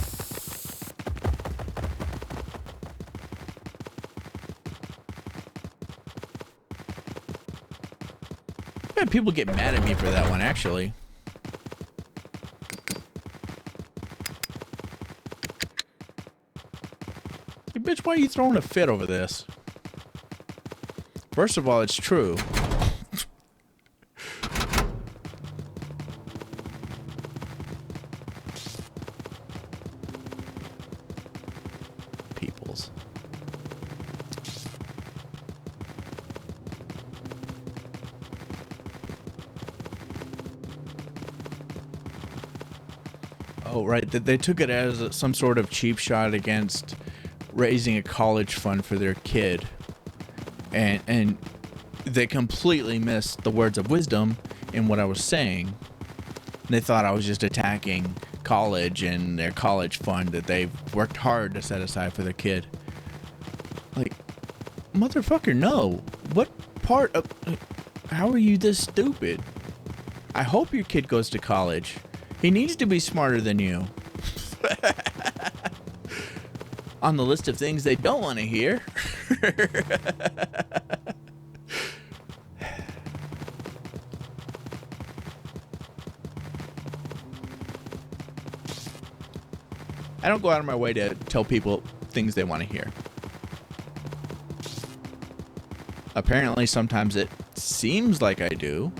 Yeah, people get mad at me for that one, actually. Hey, bitch, why are you throwing a fit over this? First of all, it's true. Peoples. Oh, right. They took it as some sort of cheap shot against raising a college fund for their kid. And they completely missed the words of wisdom in what I was saying. They thought I was just attacking college and their college fund that they've worked hard to set aside for their kid. Like, motherfucker, no. What part of... How are you this stupid? I hope your kid goes to college. He needs to be smarter than you. On the list of things they don't want to hear. I don't go out of my way to tell people things they want to hear. Apparently, sometimes it seems like I do.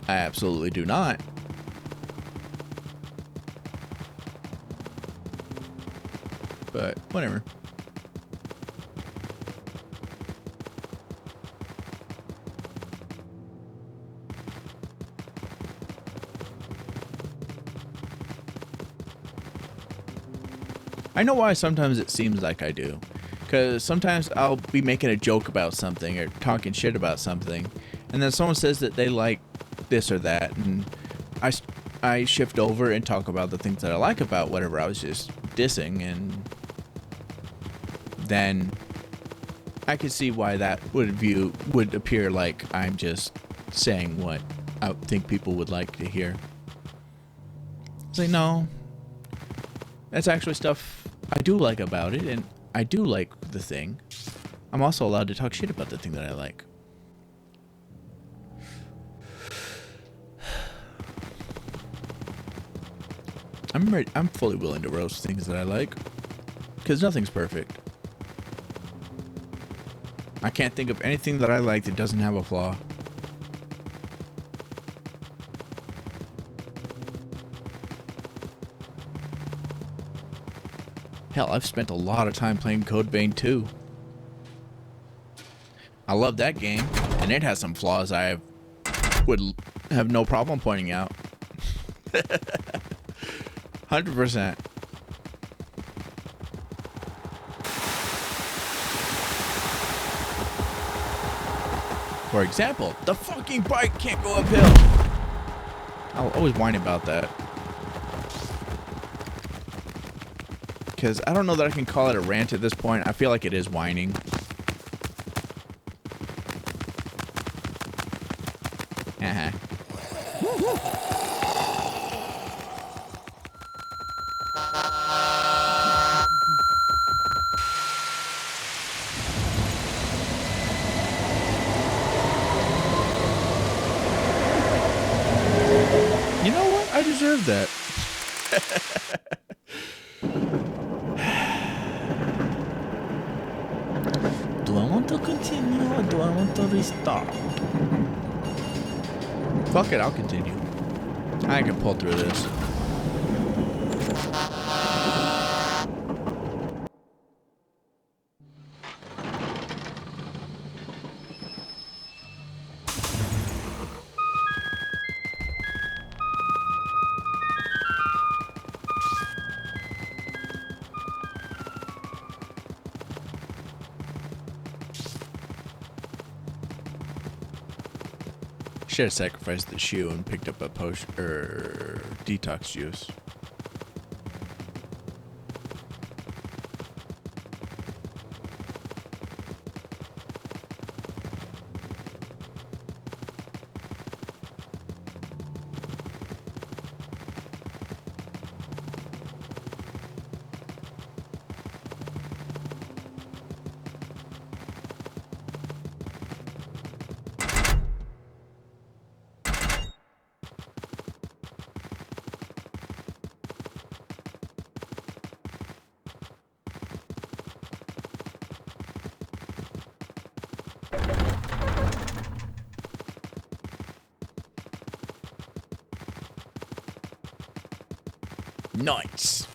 I absolutely do not. But whatever. I know why sometimes it seems like I do. Because sometimes I'll be making a joke about something or talking shit about something, and then someone says that they like this or that, and I shift over and talk about the things that I like about whatever I was just dissing, and then I could see why that would appear like I'm just saying what I think people would like to hear. It's like, no, that's actually stuff I do like about it, and I do like the thing. I'm also allowed to talk shit about the thing that I like. I'm fully willing to roast things that I like, because nothing's perfect. I can't think of anything that I like that doesn't have a flaw. Hell, I've spent a lot of time playing Code Vein 2. I love that game, and it has some flaws I would have no problem pointing out. 100%. For example, the fucking bike can't go uphill. I'll always whine about that. Because I don't know that I can call it a rant at this point. I feel like it is whining. Uh-huh. You know what? I deserve that. Do I want to continue or do I want to restart? Fuck it, I'll continue. I can pull through this. Should have sacrificed the shoe and picked up a potion or detox juice. Nice.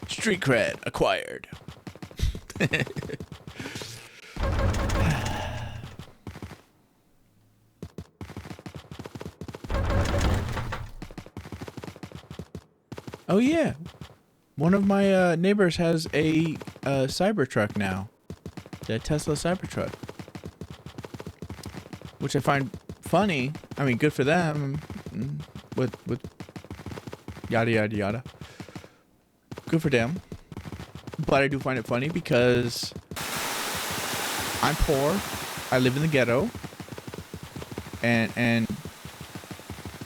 Street cred acquired. Oh yeah, one of my neighbors has a Cybertruck now, the Tesla Cybertruck, which I find funny. I mean, good for them. With yada yada yada. Good for them. But I do find it funny because I'm poor. I live in the ghetto. And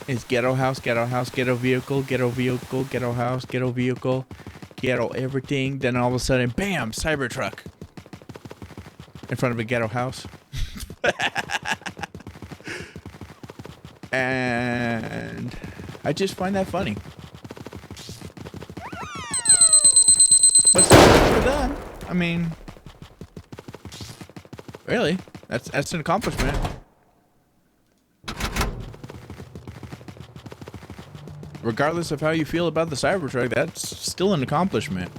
it's ghetto house, ghetto vehicle, ghetto vehicle, ghetto house, ghetto vehicle, ghetto everything. Then all of a sudden, bam, Cybertruck in front of a ghetto house. And I just find that funny. But good for them. I mean, really, that's an accomplishment. Regardless of how you feel about the Cybertruck, that's still an accomplishment.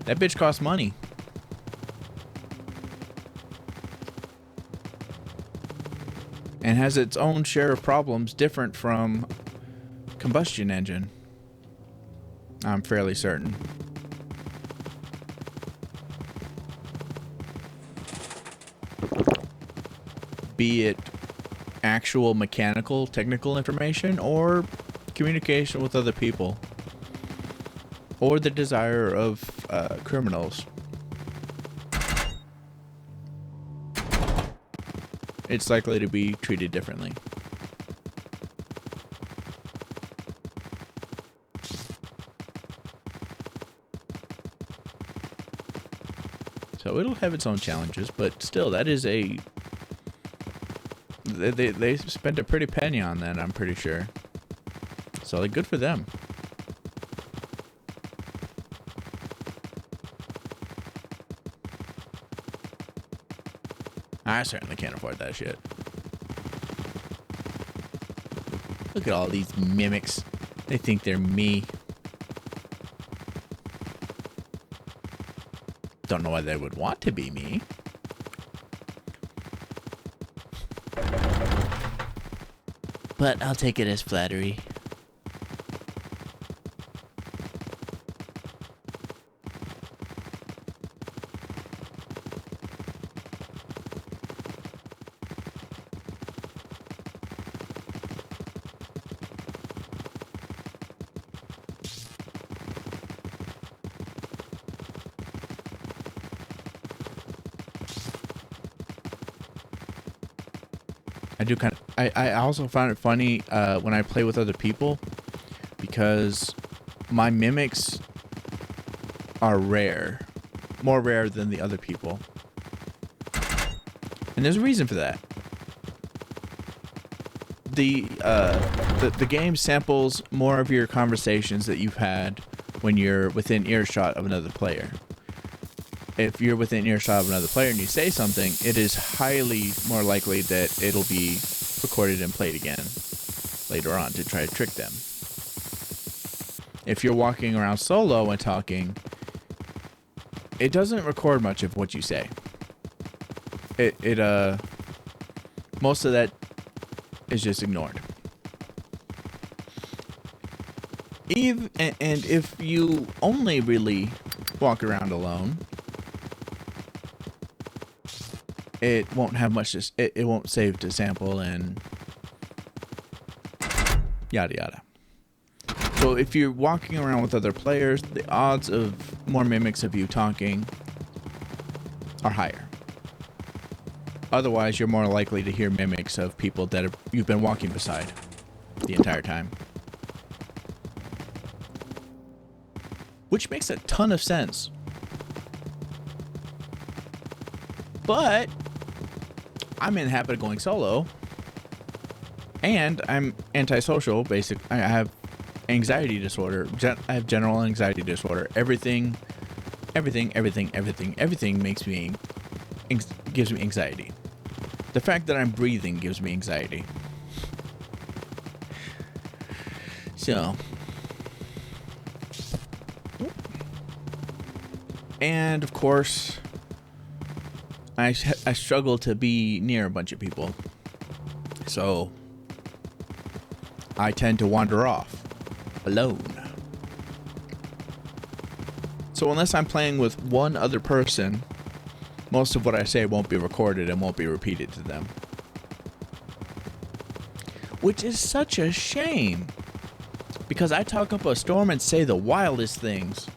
That bitch costs money. And has its own share of problems different from combustion engine. I'm fairly certain. Be it actual mechanical, technical information, or communication with other people, or the desire of criminals. It's likely to be treated differently. So it'll have its own challenges, but still, that is a... They spent a pretty penny on that, I'm pretty sure. So, like, good for them. I certainly can't afford that shit. Look at all these mimics. They think they're me. Don't know why they would want to be me. But I'll take it as flattery. I do kind of. I also find it funny when I play with other people because my mimics are rare, more rare than the other people, and there's a reason for that. The game samples more of your conversations that you've had when you're within earshot of another player. If you're within earshot of another player and you say something, it is highly more likely that it'll be recorded and played again later on to try to trick them. If you're walking around solo and talking, it doesn't record much of what you say. Most of that is just ignored. And if you only really walk around alone, it won't have much. It won't save to sample and yada yada. So if you're walking around with other players, the odds of more mimics of you talking are higher. Otherwise, you're more likely to hear mimics of people that you've been walking beside the entire time. Which makes a ton of sense. But I'm in the habit of going solo. And I'm antisocial, basically. I have anxiety disorder. I have general anxiety disorder. Everything makes me, gives me anxiety. The fact that I'm breathing gives me anxiety. So. And of course, I struggle to be near a bunch of people. So I tend to wander off alone. So unless I'm playing with one other person, most of what I say won't be recorded and won't be repeated to them. Which is such a shame. Because I talk up a storm and say the wildest things.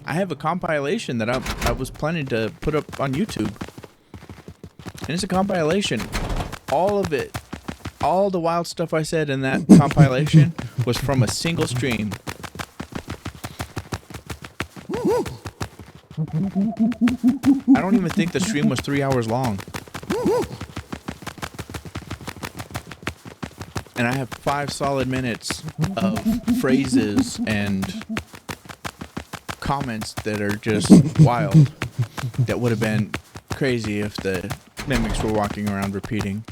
I have a compilation that I was planning to put up on YouTube. And it's a compilation. All of it, all the wild stuff I said in that compilation was from a single stream. I don't even think the stream was 3 hours long. And I have 5 solid minutes of phrases and comments that are just wild. That would have been crazy if the mimics were walking around repeating.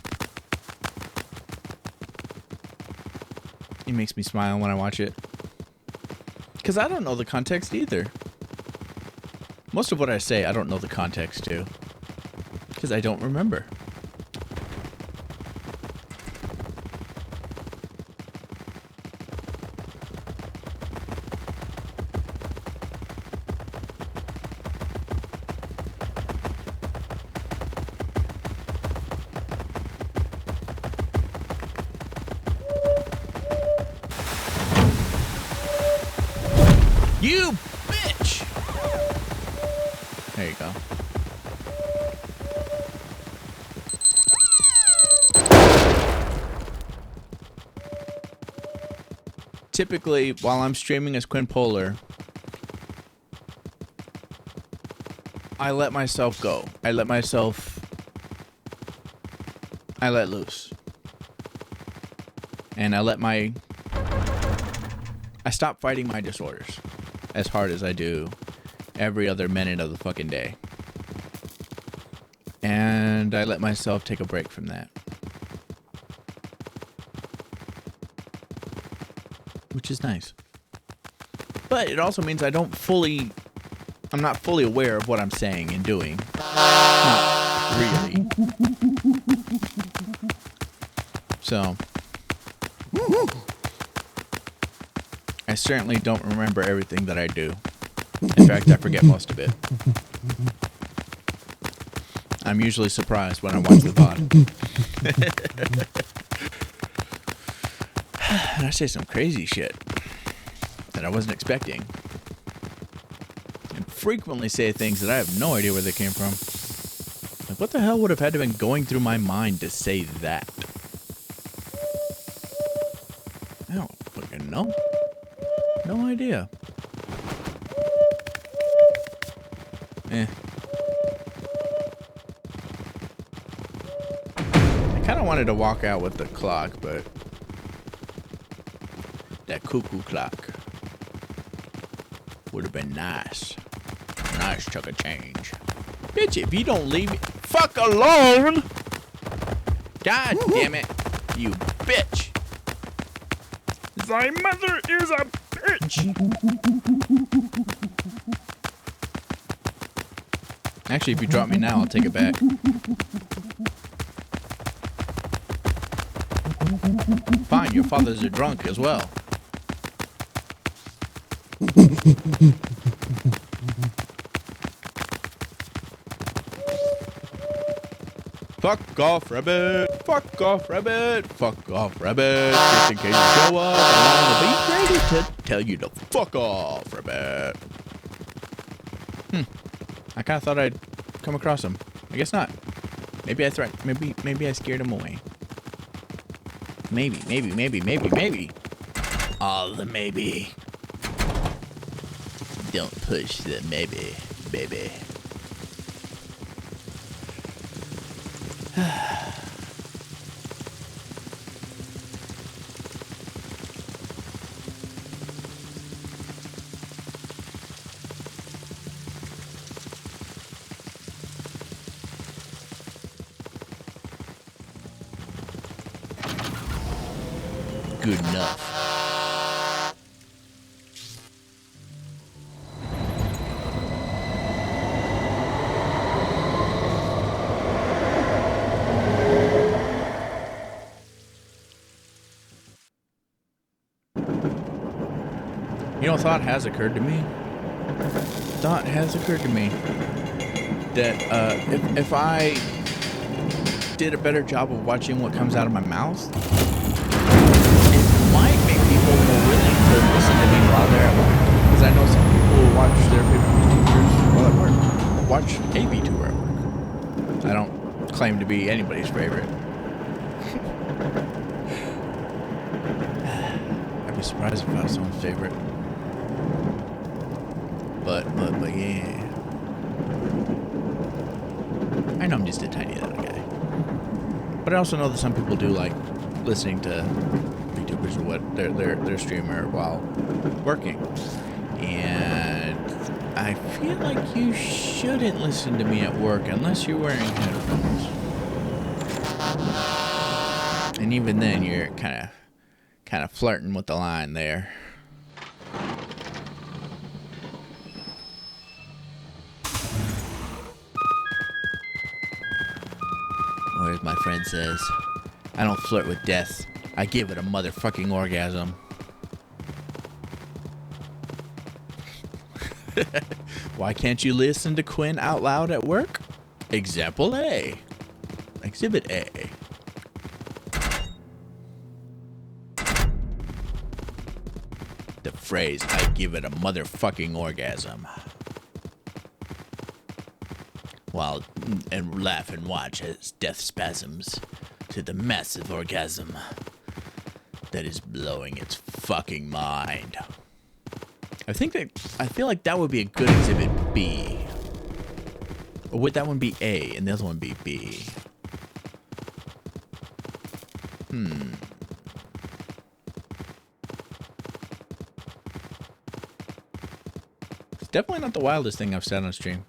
It makes me smile when I watch it. Because I don't know the context either. Most of what I say, I don't know the context to. Because I don't remember. You bitch! There you go. Typically, while I'm streaming as QuinPolar, I let myself go. I let loose. And I stop fighting my disorders as hard as I do every other minute of the fucking day. And I let myself take a break from that. Which is nice. But it also means I'm not fully aware of what I'm saying and doing. Not really. So, I certainly don't remember everything that I do. In fact, I forget most of it. I'm usually surprised when I watch the VOD. And I say some crazy shit that I wasn't expecting. And frequently say things that I have no idea where they came from. Like, what the hell would have had to been going through my mind to say that? I don't fucking know. No idea. Eh. I kind of wanted to walk out with the clock, but that cuckoo clock would have been nice. Nice chunk of change. Bitch, if you don't leave me fuck alone! God damn it, you bitch! Thy mother is a bitch! Actually, if you drop me now, I'll take it back. Fine, your father's a drunk as well. Fuck off, rabbit! Fuck off, rabbit! Fuck off, rabbit! Just in case you show up, I wanna be ready to tell you to fuck off, rabbit. I kind of thought I'd come across him. I guess not. Maybe I maybe I scared him away. Maybe. All the maybe. Don't push the maybe, baby. Good enough. You know, thought has occurred to me. Thought has occurred to me that if I did a better job of watching what comes out of my mouth, might make people more willing to listen to me while they're at work. Because I know some people who watch their favorite YouTubers while at work. Watch a VTuber at work. I don't claim to be anybody's favorite. I'd be surprised if I was someone's favorite. But yeah. I know I'm just a tiny little guy. But I also know that some people do like listening to VTubers or what their streamer while working, and I feel like you shouldn't listen to me at work unless you're wearing headphones. And even then, you're kind of flirting with the line there. Or as my friend says, I don't flirt with death. I give it a motherfucking orgasm. Why can't you listen to Quinn out loud at work? Example A. Exhibit A. The phrase, I give it a motherfucking orgasm. While and laugh and watch as death spasms to the massive orgasm that is blowing its fucking mind. I feel like that would be a good exhibit B. Or would that one be A and the other one be B? It's definitely not the wildest thing I've said on stream.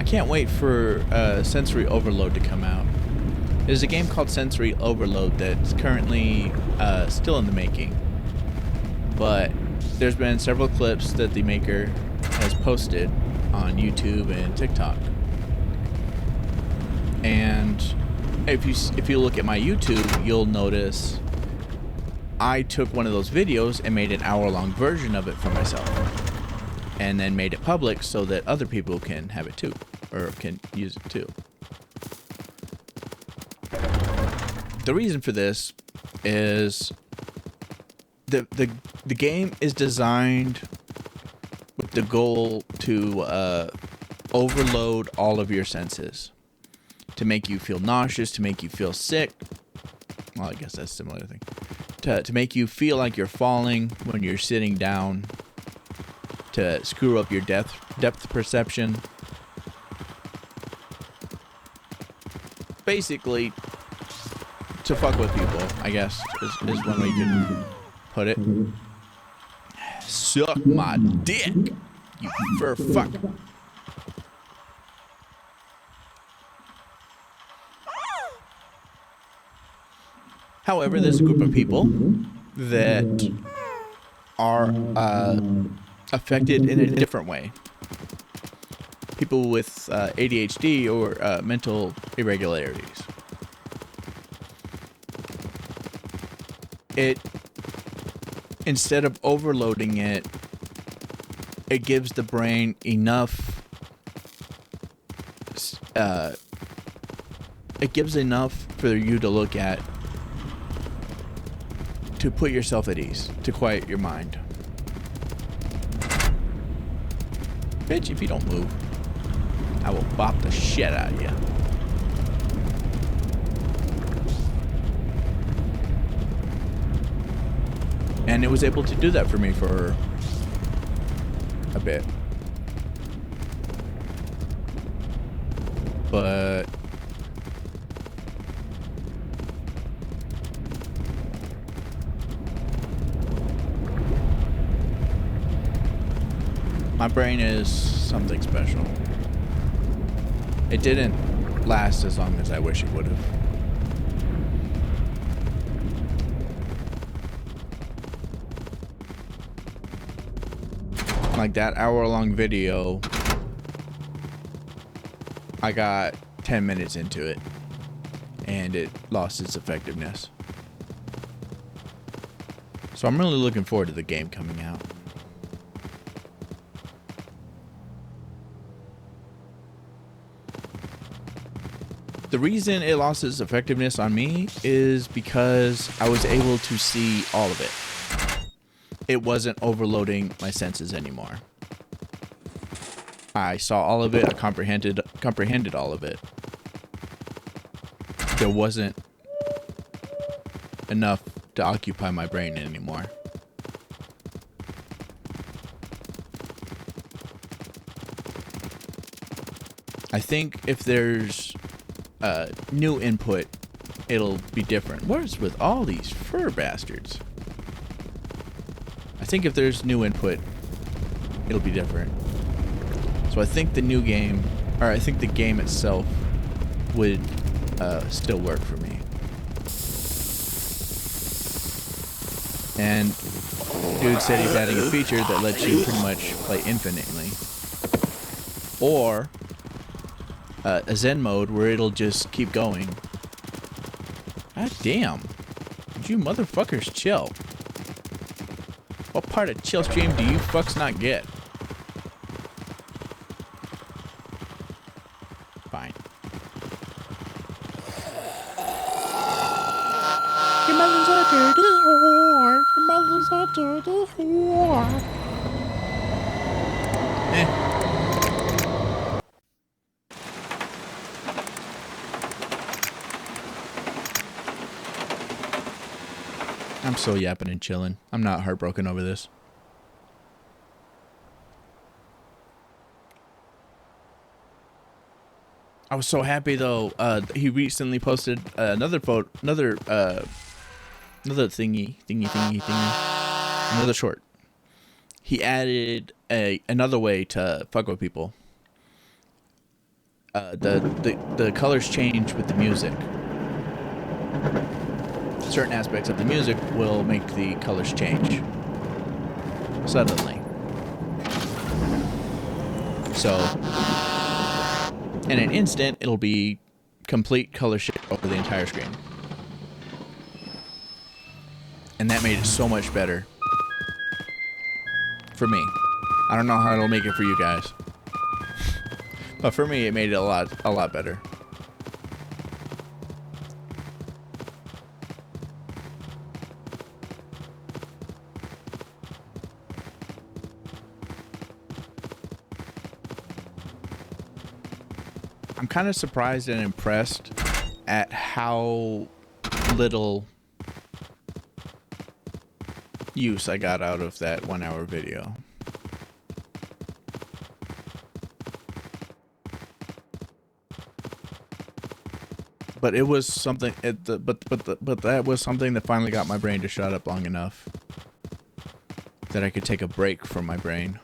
Can't wait for Sensory Overload to come out. There's a game called Sensory Overload that's currently still in the making. But there's been several clips that the maker has posted on YouTube and TikTok. And if you look at my YouTube, you'll notice I took one of those videos and made an hour-long version of it for myself, and then made it public so that other people can have it too, or can use it too. The reason for this is the game is designed with the goal to overload all of your senses, to make you feel nauseous, to make you feel sick. Well, I guess that's a similar thing. To make you feel like you're falling when you're sitting down, to screw up your depth perception. Basically, to fuck with people, I guess, is one way you could put it. Suck my dick, you fur fuck. However, there's a group of people that are affected in a different way. People with ADHD or mental irregularities. Instead of overloading it, it gives the brain enough. It gives enough for you to look at, to put yourself at ease, to quiet your mind. Bitch, if you don't move, I will bop the shit out of you. And it was able to do that for me for a bit. But my brain is something special. It didn't last as long as I wish it would have. Like that hour-long video, I got 10 minutes into it, and it lost its effectiveness. So I'm really looking forward to the game coming out. The reason it lost its effectiveness on me is because I was able to see all of it. It wasn't overloading my senses anymore. I saw all of it. I comprehended all of it. There wasn't enough to occupy my brain anymore. I think if there's new input, it'll be different. What is with all these fur bastards? I think if there's new input, it'll be different. So I think the new game, or I think the game itself would still work for me. And dude said he's adding a feature that lets you pretty much play infinitely. Or a Zen mode where it'll just keep going. God damn. Would you motherfuckers chill? What part of chill stream do you fucks not get? Fine. Your mother's a dirty whore. Your mother's a dirty whore. I'm so yapping and chilling. I'm not heartbroken over this. I was so happy though. He recently posted another photo, another thingy, another short. He added another way to fuck with people. The colors change with the music. Certain aspects of the music will make the colors change. suddenly. So, in an instant, it'll be complete color shift over the entire screen. And that made it so much better. For me. I don't know how it'll make it for you guys. But for me, it made it a lot better. I'm kind of surprised and impressed at how little use I got out of that 1 hour video. But it was something. But that was something that finally got my brain to shut up long enough that I could take a break from my brain.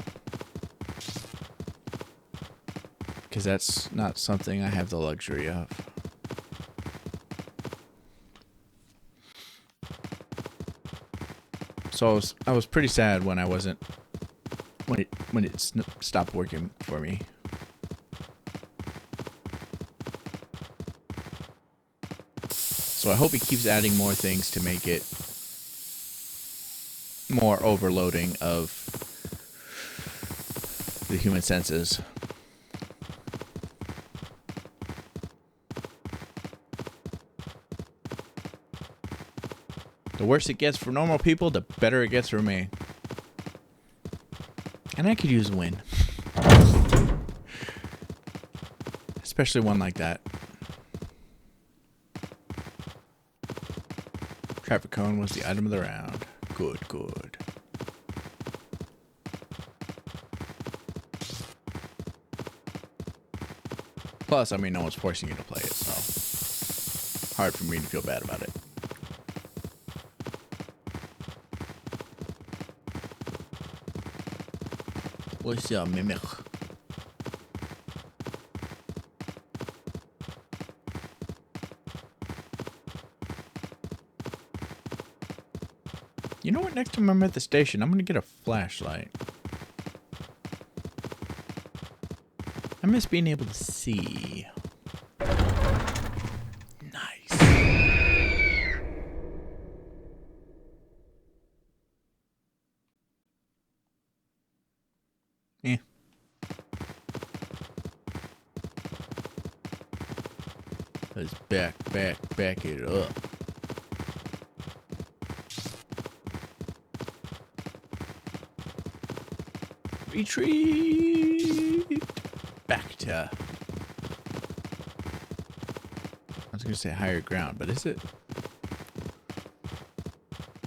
Because that's not something I have the luxury of. So I was pretty sad when I wasn't when it stopped working for me. So I hope he keeps adding more things to make it more overloading of the human senses. The worse it gets for normal people, the better it gets for me. And I could use a win. Especially one like that. Traffic cone was the item of the round. Good, good. Plus, I mean, no one's forcing you to play it, so hard for me to feel bad about it. What's your mimic? You know what? Next time I'm at the station, I'm gonna get a flashlight. I miss being able to see. Nice. Yeah. Let's back it up. Retreat back to. I was gonna say higher ground, but is it?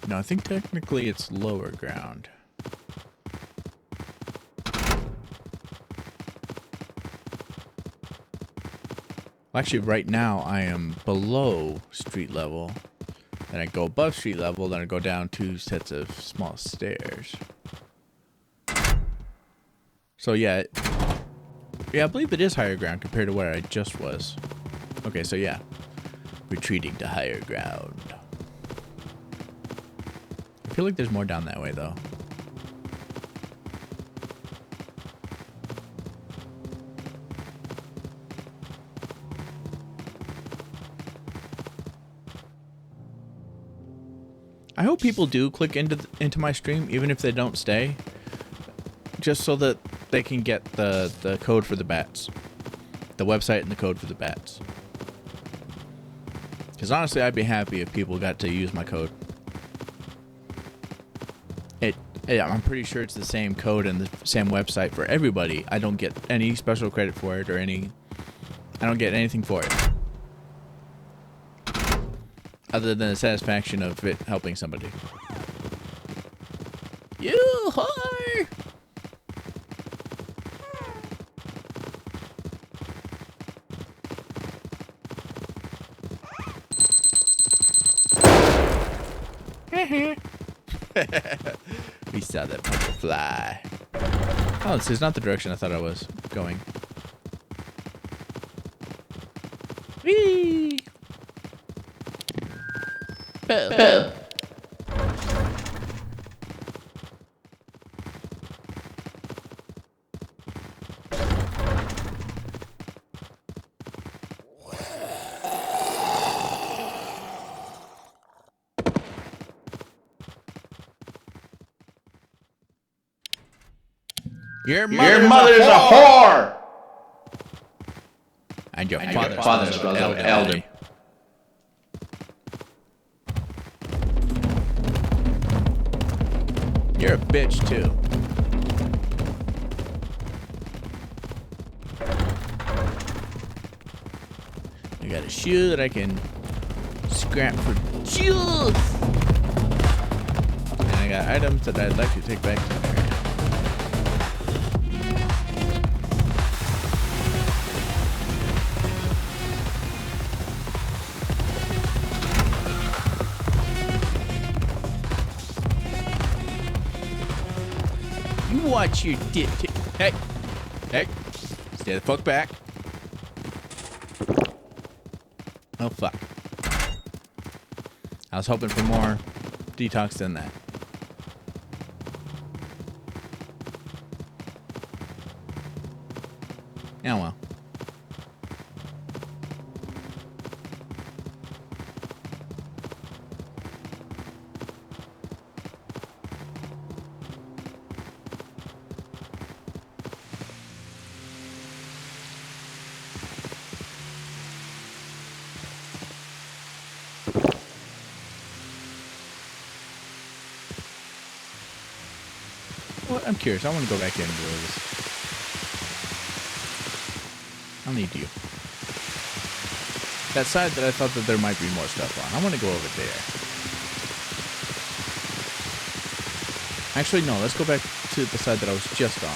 No, I think technically it's lower ground. Well, actually, right now I am below street level. Then I go above street level. Then I go down 2 sets of small stairs. So yeah, I believe it is higher ground compared to where I just was. Okay, so yeah, retreating to higher ground. I feel like there's more down that way though. I hope people do click into my stream, even if they don't stay, just so that they can get the code for the bats, the website and the code for the bats. Because honestly, I'd be happy if people got to use my code. I'm pretty sure it's the same code and the same website for everybody. I don't get any special credit for it or I don't get anything for it. Other than the satisfaction of it helping somebody. Yoo-hoo! We saw that butterfly. Oh, this is not the direction I thought I was going. Whee! Boo. Boo. Your mother's a whore! And your father's brother, elder. You're a bitch, too. I got a shoe that I can scrap for jewels. And I got items that I'd like to take back to the area. You watch your dick. Hey. Hey. Stay the fuck back. Oh, fuck. I was hoping for more detox than that. Yeah, well. Well, I'm curious. I want to go back in and do this. I'll need you. That side that I thought that there might be more stuff on. I want to go over there. Actually, no. Let's go back to the side that I was just on.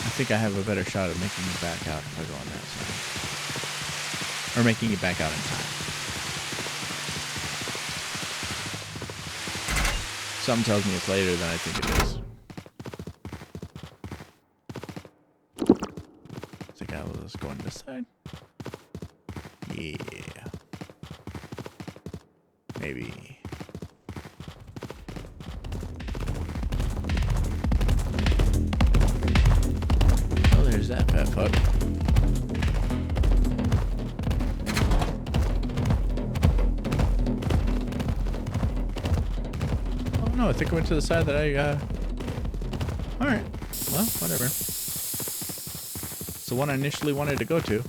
I think I have a better shot at making it back out if I go on that side. Or making it back out in time. Something tells me it's later than I think it is. I think I was going this side. Yeah. Maybe. Oh, there's that fat fuck. No, I think I went to the side that I, Alright. Well, whatever. It's the one I initially wanted to go to.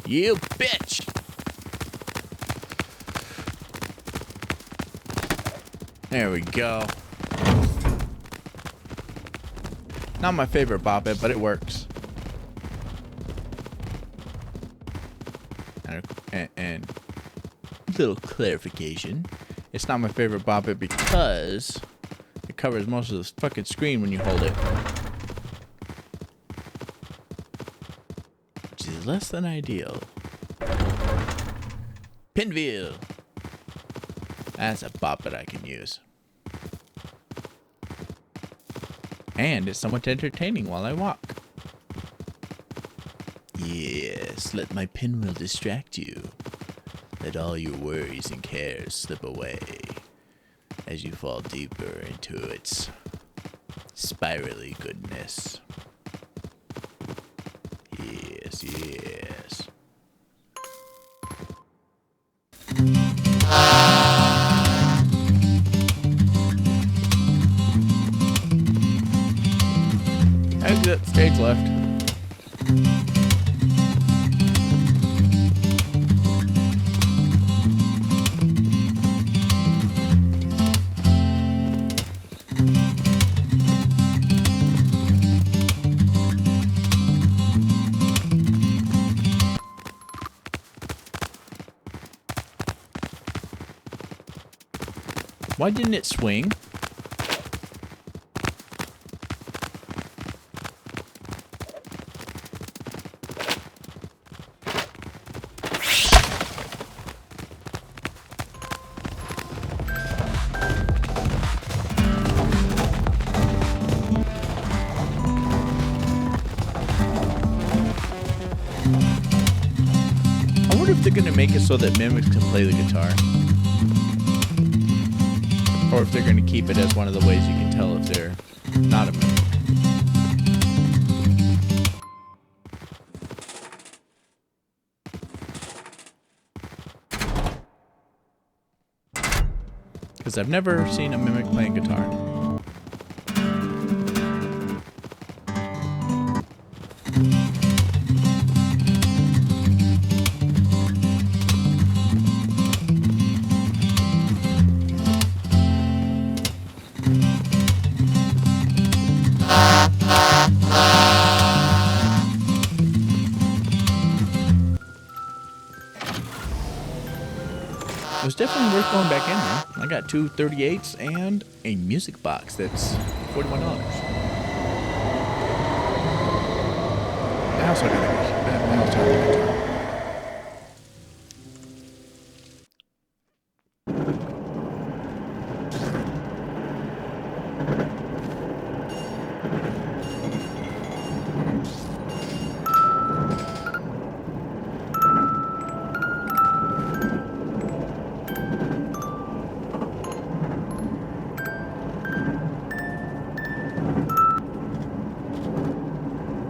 You bitch! There we go. Not my favorite bop it, but it works. And little clarification. It's not my favorite bop it because it covers most of the fucking screen when you hold it. Which is less than ideal. Pinwheel. That's a bop it I can use. And it's somewhat entertaining while I walk. Yes, let my pinwheel distract you. Let all your worries and cares slip away as you fall deeper into its spirally goodness. Yes, yes. Exit, stage left. Why didn't it swing? I wonder if they're gonna make it so that mimics can play the guitar. Or if they're going to keep it as one of the ways you can tell if they're not a mimic. Because I've never seen a mimic playing guitar. It was definitely worth going back in there. I got two 38s and a music box that's $41. I also got a guitar.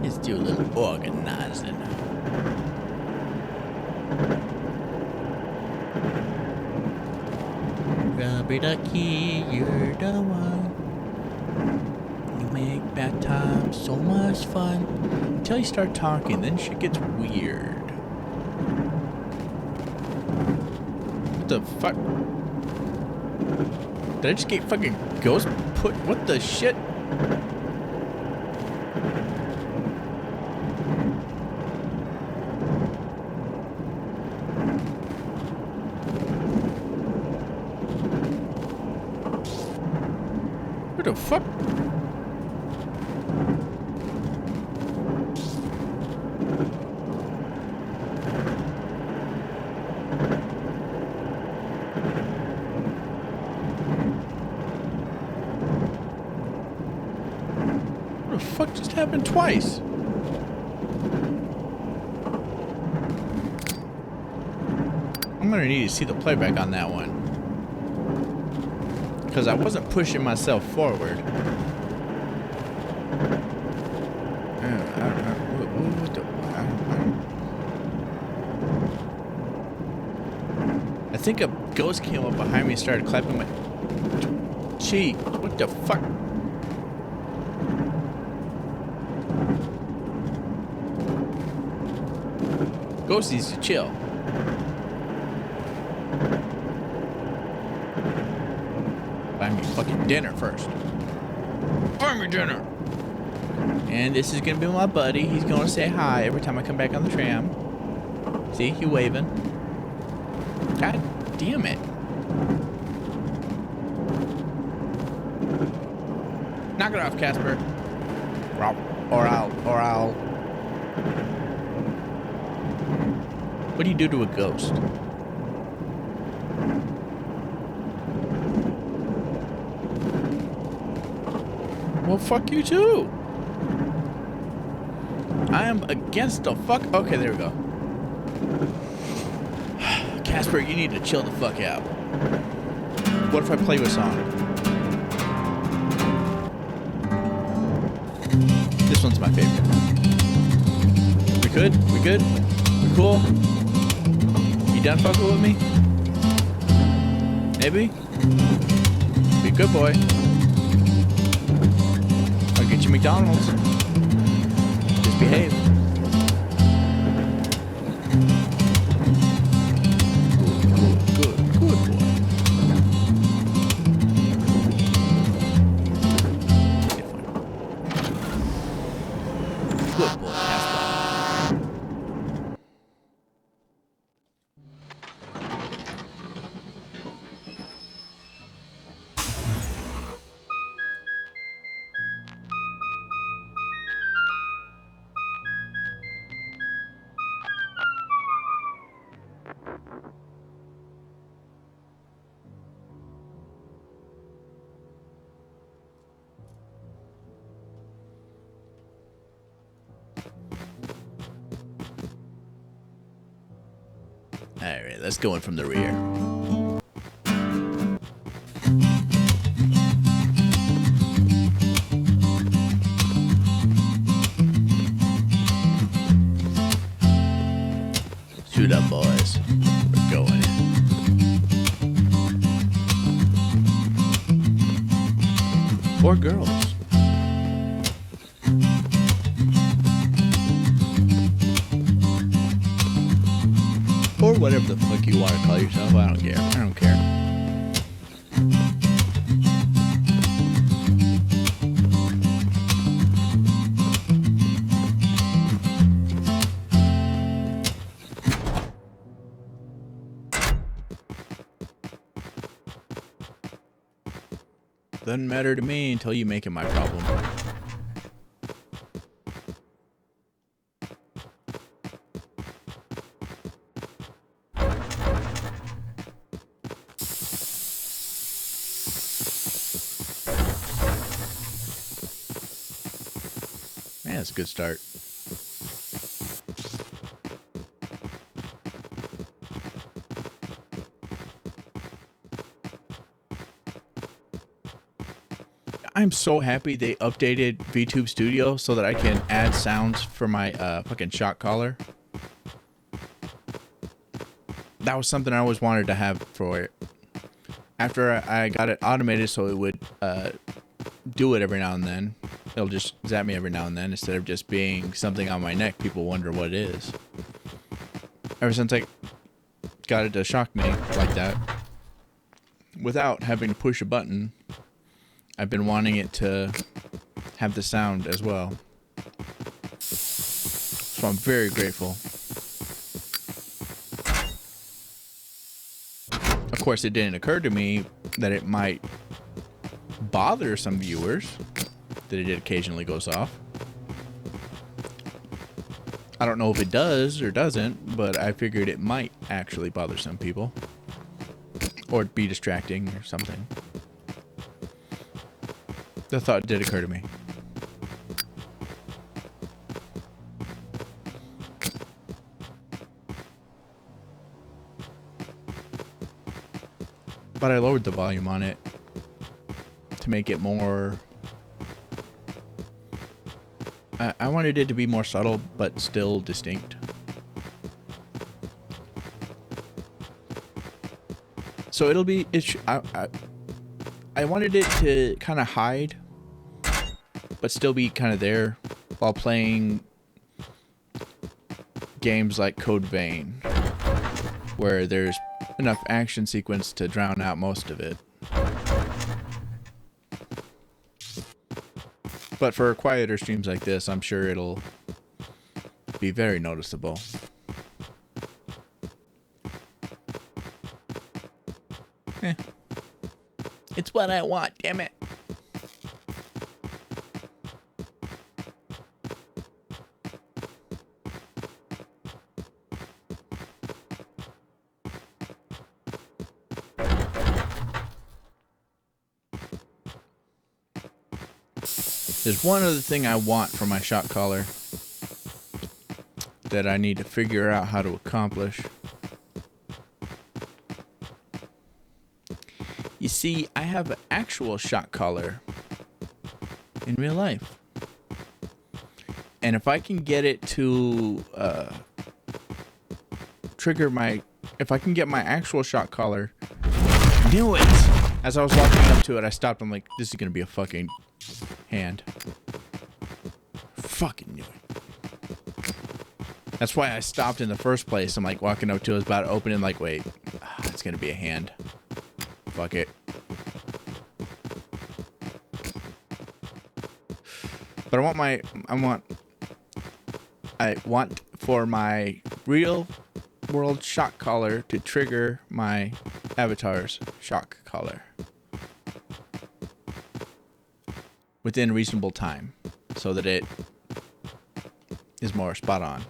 Let's do a little organizing. Rubber ducky, you're the one. You make bad times so much fun. Until you start talking, then shit gets weird. What the fuck? Did I just get fucking ghost put? What the shit? What the fuck? What the fuck just happened twice? I'm gonna need to see the playback on that one. Because I wasn't pushing myself forward. What the? I think a ghost came up behind me and started clapping my cheek. What the fuck? Ghost needs to chill. Buy me fucking dinner first. Buy me dinner. And this is gonna be my buddy. He's gonna say hi every time I come back on the tram. See, he waving. God damn it. Knock it off, Casper. Or I'll. What do you do to a ghost? Well, fuck you too. I am against the fuck. Okay, there we go. Casper, you need to chill the fuck out. What if I play you a song? This one's my favorite. We good? We good? We cool? You done fucking with me? Maybe? Be a good boy. I'll get you McDonald's. Just behave. Good boy. Good boy, Casper. Alright, let's go in from the rear. Shoot up, boys. We're going in. Or girls. Or whatever the fuck you want to call yourself. I don't care. I don't care. Doesn't matter to me until you make it my problem. Man, that's a good start. I'm so happy they updated VTube Studio so that I can add sounds for my fucking shock collar. That was something I always wanted to have for it. After I got it automated so it would do it every now and then. It'll just zap me every now and then instead of just being something on my neck. People wonder what it is. Ever since I got it to shock me like that, without having to push a button, I've been wanting it to have the sound as well. So I'm very grateful. Of course, it didn't occur to me that it might bother some viewers that it occasionally goes off. I don't know if it does or doesn't, but I figured it might actually bother some people. Or be distracting or something. The thought did occur to me. But I lowered the volume on it to make it more... I wanted it to be more subtle, but still distinct. So it'll be... I wanted it to kind of hide, but still be kind of there while playing games like Code Vein, where there's enough action sequence to drown out most of it. But for quieter streams like this, I'm sure it'll be very noticeable. It's what I want, damn it. There's one other thing I want for my shock collar that I need to figure out how to accomplish. You see, I have an actual shock collar in real life. And if I can get it to trigger my... If I can get my actual shock collar... Knew it! As I was walking up to it, I stopped. I'm like, this is going to be a fucking hand. Fucking knew it. That's why I stopped in the first place. I'm like walking up to it, I was about to open it, like, wait, it's going to be a hand. Fuck it. But I want for my real world shock collar to trigger my avatar's shock collar within reasonable time so that it is more spot on.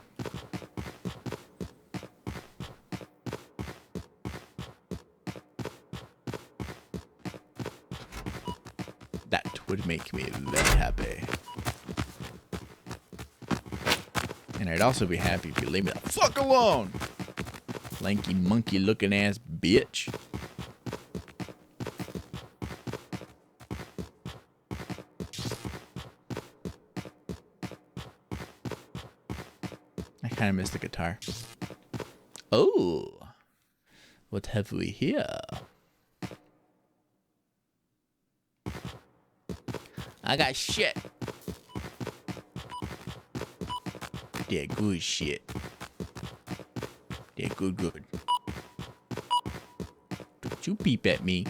That would make me very happy. And I'd also be happy if you leave me the fuck alone. Lanky monkey looking ass bitch. I kind of missed the guitar. Oh. What have we here? I got shit. Yeah, good shit. Yeah, good. Don't you peep at me.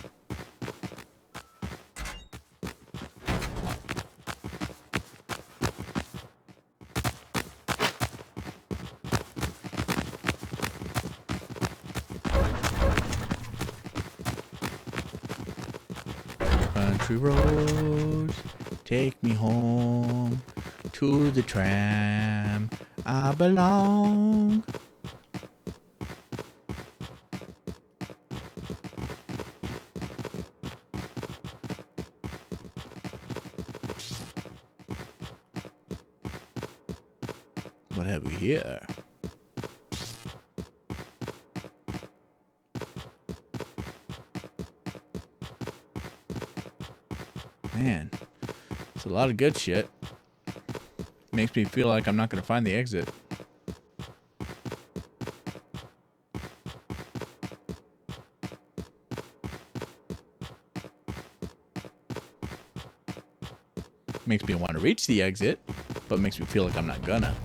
country roads take me home to the tram I belong. What have we here? Man, it's a lot of good shit. Makes me feel like I'm not going to find the exit. Makes me want to reach the exit, but makes me feel like I'm not gonna.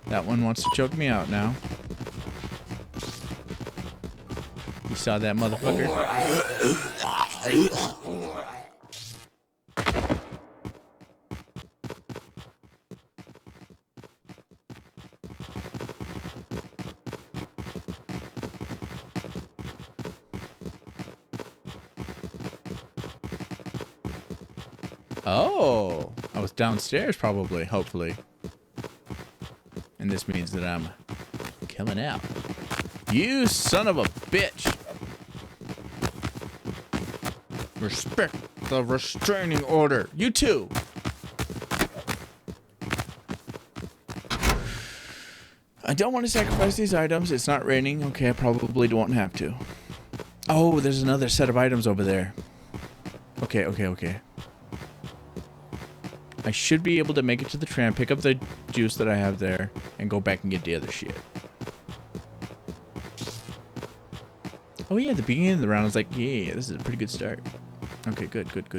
That one wants to choke me out now. You saw that motherfucker? Oh, I was downstairs probably, hopefully. And this means that I'm coming out. You son of a bitch! Respect the restraining order. You too! I don't want to sacrifice these items. It's not raining. Okay, I probably won't have to. Oh, there's another set of items over there. Okay. I should be able to make it to the tram, pick up the juice that I have there, and go back and get the other shit. Oh yeah, at the beginning of the round, I was like, yeah, this is a pretty good start. Okay, good. Drinky,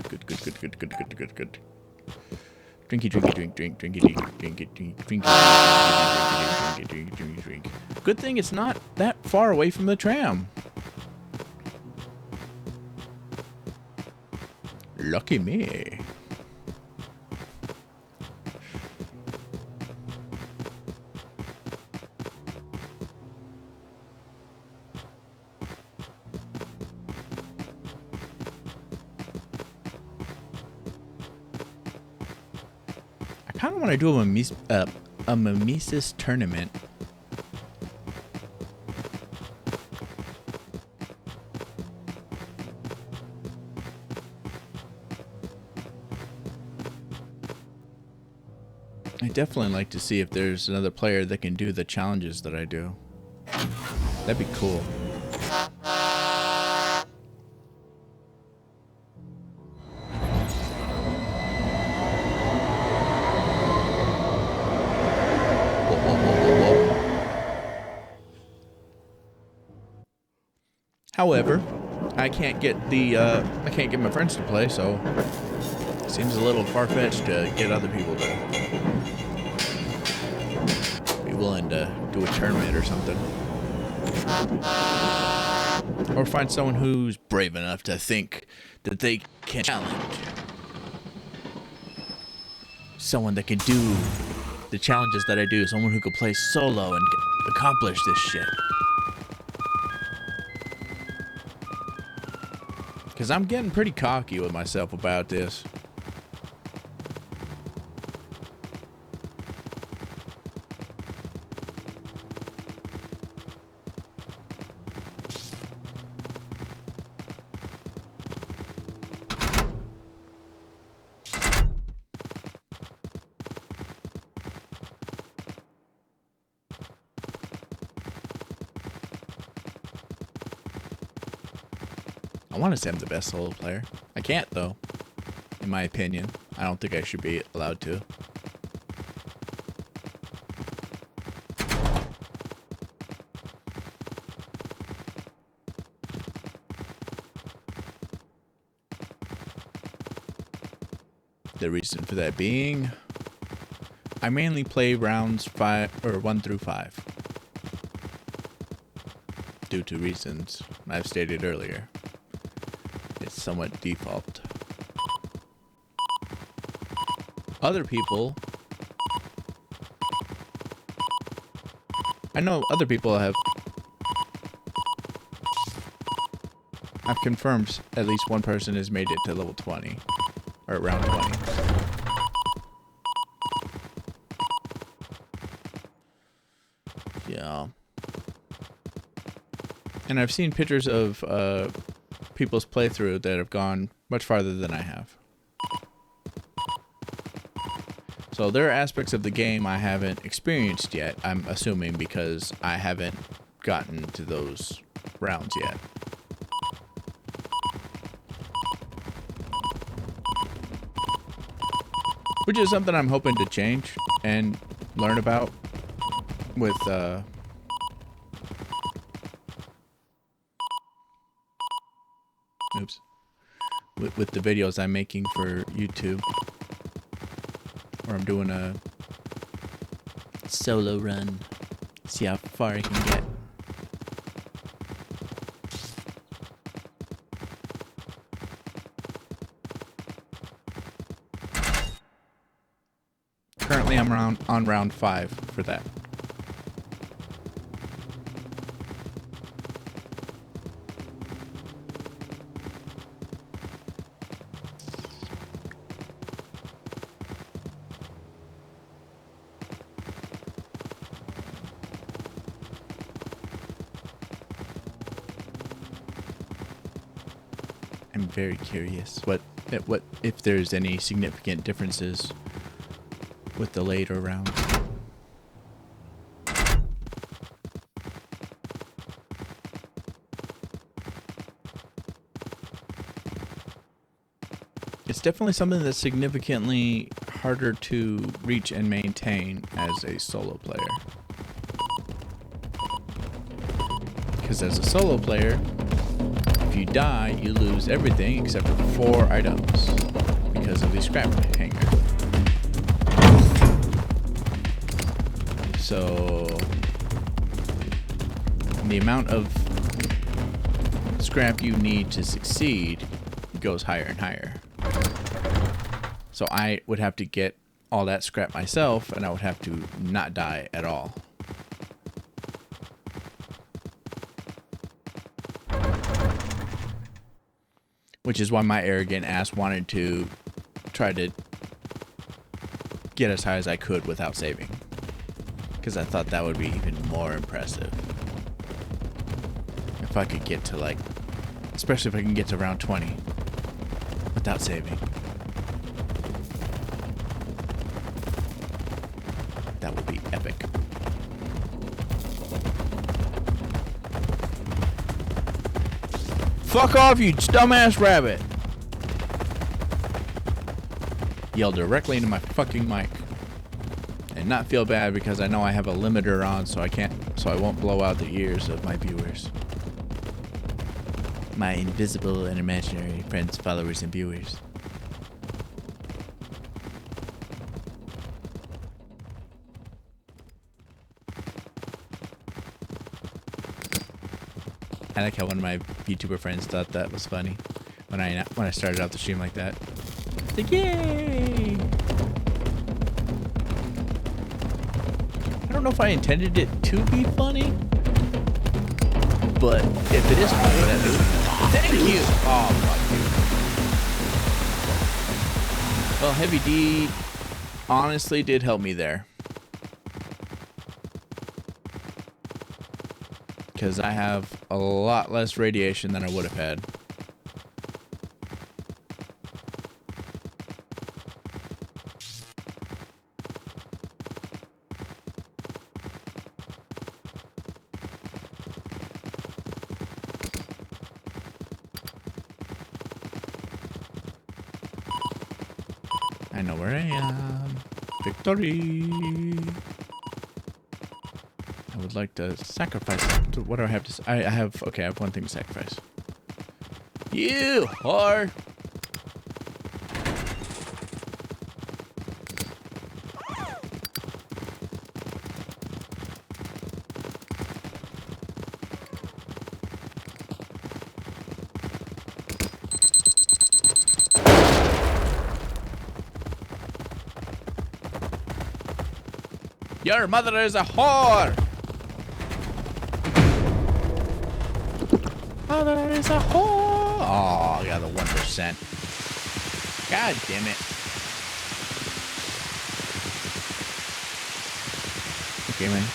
drink. Good thing it's not that far away from the tram. Lucky me. I kind of want to do a MIMESIS tournament. I definitely like to see if there's another player that can do the challenges that I do. That'd be cool. However, I can't get my friends to play, so it seems a little far-fetched to get other people to be willing to do a tournament or something. Or find someone who's brave enough to think that they can challenge. Someone that can do the challenges that I do. Someone who can play solo and accomplish this shit. Because I'm getting pretty cocky with myself about this. I want to say I'm the best solo player. I can't, though. In my opinion. I don't think I should be allowed to. The reason for that being, I mainly play rounds 1 through 5. Due to reasons I've stated earlier. It's somewhat default. Other people... I know other people have... I've confirmed at least one person has made it to level 20. Or around 20. Yeah. And I've seen pictures of people's playthrough that have gone much farther than I have. So there are aspects of the game I haven't experienced yet, I'm assuming, because I haven't gotten to those rounds yet. Which is something I'm hoping to change and learn about with with the videos I'm making for YouTube, where I'm doing a solo run, see how far I can get. Currently I'm on round 5 for that. I'm very curious what if there's any significant differences with the later rounds. It's definitely something that's significantly harder to reach and maintain as a solo player. Because as a solo player, if you die, you lose everything except for 4 items because of the scrap hanger. So the amount of scrap you need to succeed goes higher and higher. So I would have to get all that scrap myself, and I would have to not die at all. Which is why my arrogant ass wanted to try to get as high as I could without saving. Because I thought that would be even more impressive. If I could get to like, especially if I can get to round 20 without saving. That would be epic. Fuck off, you dumbass rabbit! Yell directly into my fucking mic. And not feel bad because I know I have a limiter on, so I won't blow out the ears of my viewers. My invisible and imaginary friends, followers, and viewers. I like how one of my YouTuber friends thought that was funny when I started out the stream like that. Like, yay! I don't know if I intended it to be funny, but if it is funny, that is thank you. Oh fuck you. Well, Heavy D honestly did help me there. Because I have a lot less radiation than I would have had. I know where I am. Victory! I would like to sacrifice. What do I have to say? I have one thing to sacrifice. You whore! Your mother is a whore. Mother is a whore. Oh, I got the 1%. God damn it. Okay, man.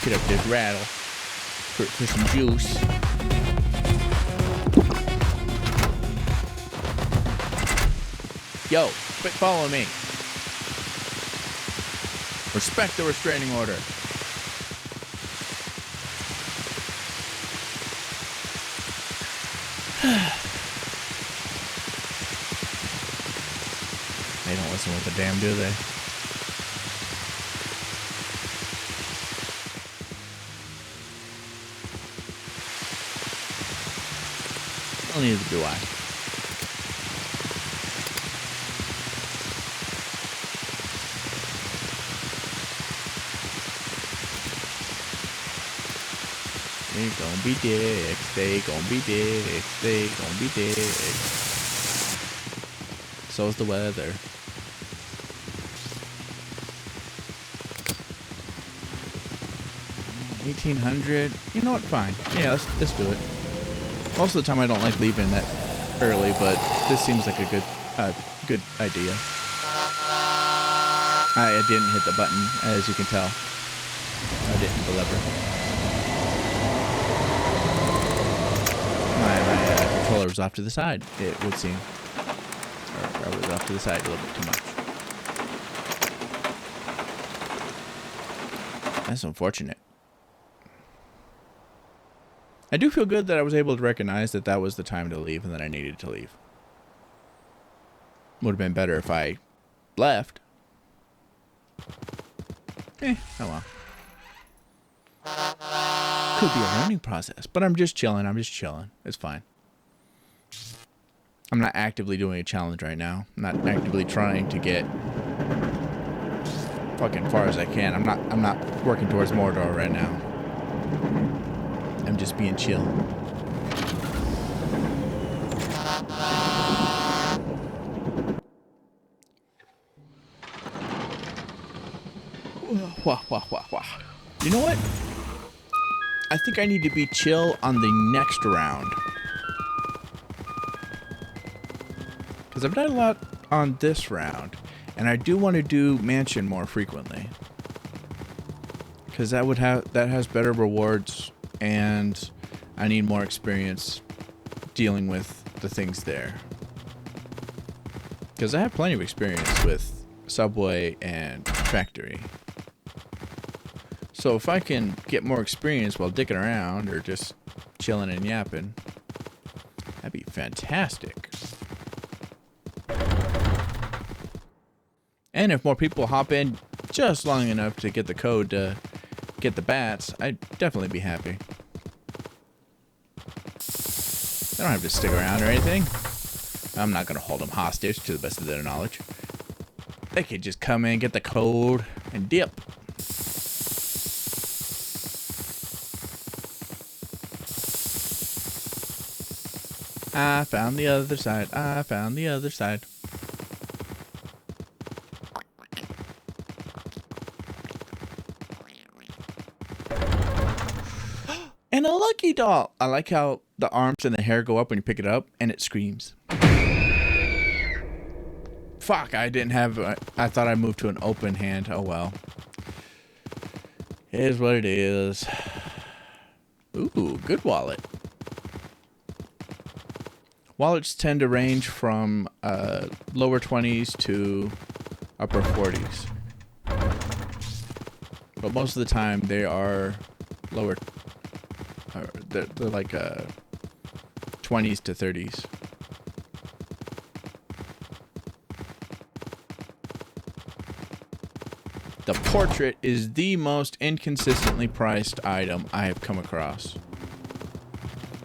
Get up this rattle for some juice. Yo, quit following me. Respect the restraining order. They don't listen with a damn, do they? Well, neither do I. They gon' be dicks, they gon' be dicks, they gon' be dicks. So's the weather. $1,800. You know what? Fine. Yeah, let's do it. Most of the time, I don't like leaving that early, but this seems like a good idea. I didn't hit the button, as you can tell. I didn't hit the lever. My controller was off to the side, it would seem. Or I was off to the side a little bit too much. That's unfortunate. I do feel good that I was able to recognize that that was the time to leave and that I needed to leave. Would have been better if I left. Oh well. Could be a learning process, but I'm just chilling. It's fine. I'm not actively doing a challenge right now. I'm not actively trying to get fucking far as I can. I'm not working towards Mordor right now. I'm just being chill. Wah, wah, wah, wah. You know what? I think I need to be chill on the next round. Because I've done a lot on this round. And I do want to do Mansion more frequently. Because that has better rewards. And I need more experience dealing with the things there. Because I have plenty of experience with Subway and Factory. So if I can get more experience while dicking around or just chilling and yapping, that'd be fantastic. And if more people hop in just long enough to get the code to get the bats, I'd definitely be happy. They don't have to stick around or anything. I'm not going to hold them hostage to the best of their knowledge. They could just come in, get the code, and dip. I found the other side. I found the other side. And a lucky doll. I like how the arms and the hair go up when you pick it up, and it screams. Fuck, I didn't have... I thought I moved to an open hand. Oh, well. It is what it is. Ooh, good wallet. Wallets tend to range from lower 20s to upper 40s. But most of the time, they are lower... They're like 20s to 30s. The portrait is the most inconsistently priced item I have come across.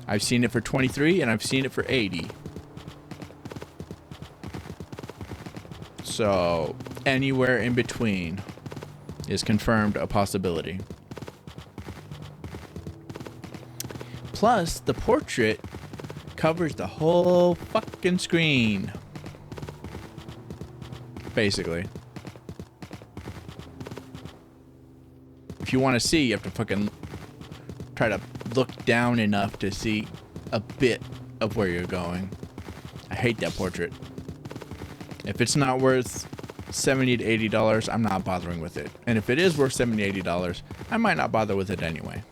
I've seen it for 23 and I've seen it for 80. So anywhere in between is confirmed a possibility. Plus, the portrait covers the whole fucking screen. Basically. If you want to see, you have to fucking try to look down enough to see a bit of where you're going. I hate that portrait. If it's not worth $70 to $80, I'm not bothering with it. And if it is worth $70 to $80, I might not bother with it anyway.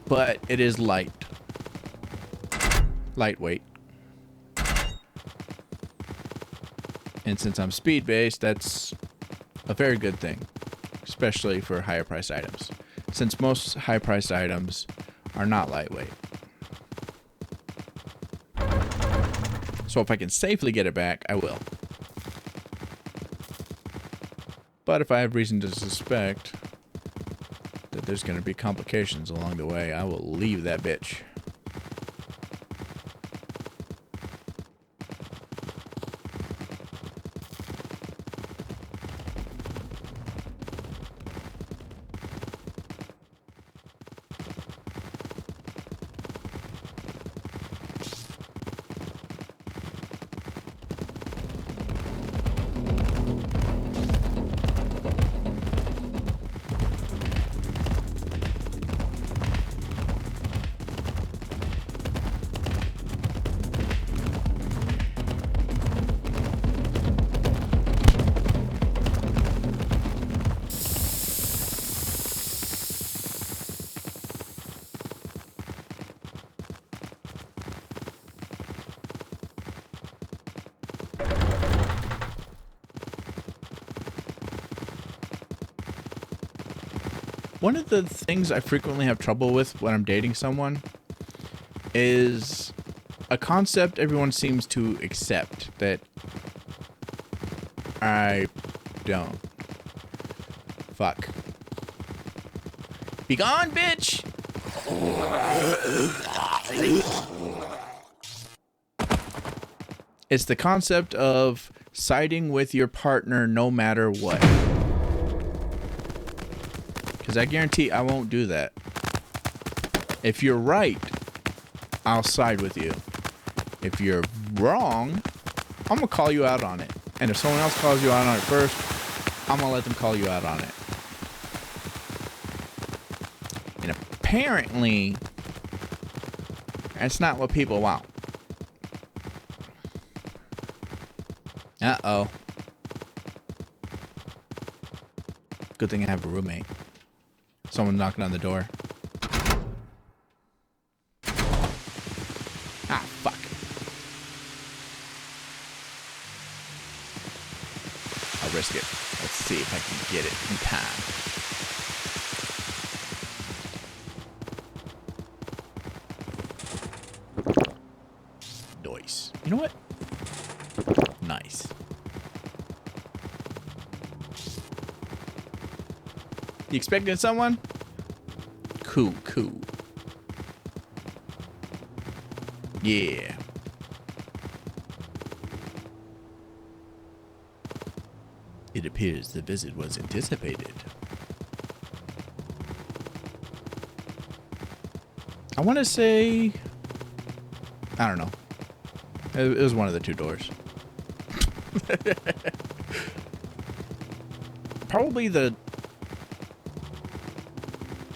But it is lightweight. And since I'm speed based, that's a very good thing, especially for higher priced items, since most high priced items are not lightweight. So if I can safely get it back, I will. But if I have reason to suspect that there's going to be complications along the way, I will leave that bitch. One of the things I frequently have trouble with when I'm dating someone is a concept everyone seems to accept that I don't. Fuck. Be gone, bitch! It's the concept of siding with your partner no matter what. Because I guarantee I won't do that. If you're right, I'll side with you. If you're wrong, I'm going to call you out on it. And if someone else calls you out on it first, I'm going to let them call you out on it. And apparently, that's not what people want. Uh-oh. Good thing I have a roommate. Someone knocking on the door. Ah, fuck. I'll risk it. Let's see if I can get it in time. Nice. You know what? Nice. You expecting someone? Cool. Yeah. It appears the visit was anticipated. I want to say... I don't know. It was one of the two doors. Probably the...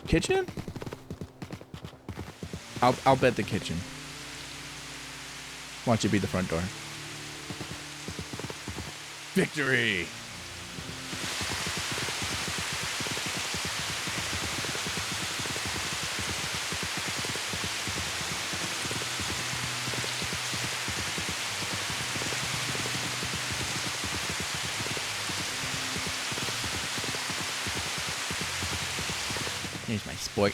kitchen? I'll bet the kitchen. Watch it be the front door. Victory! Here's my spork.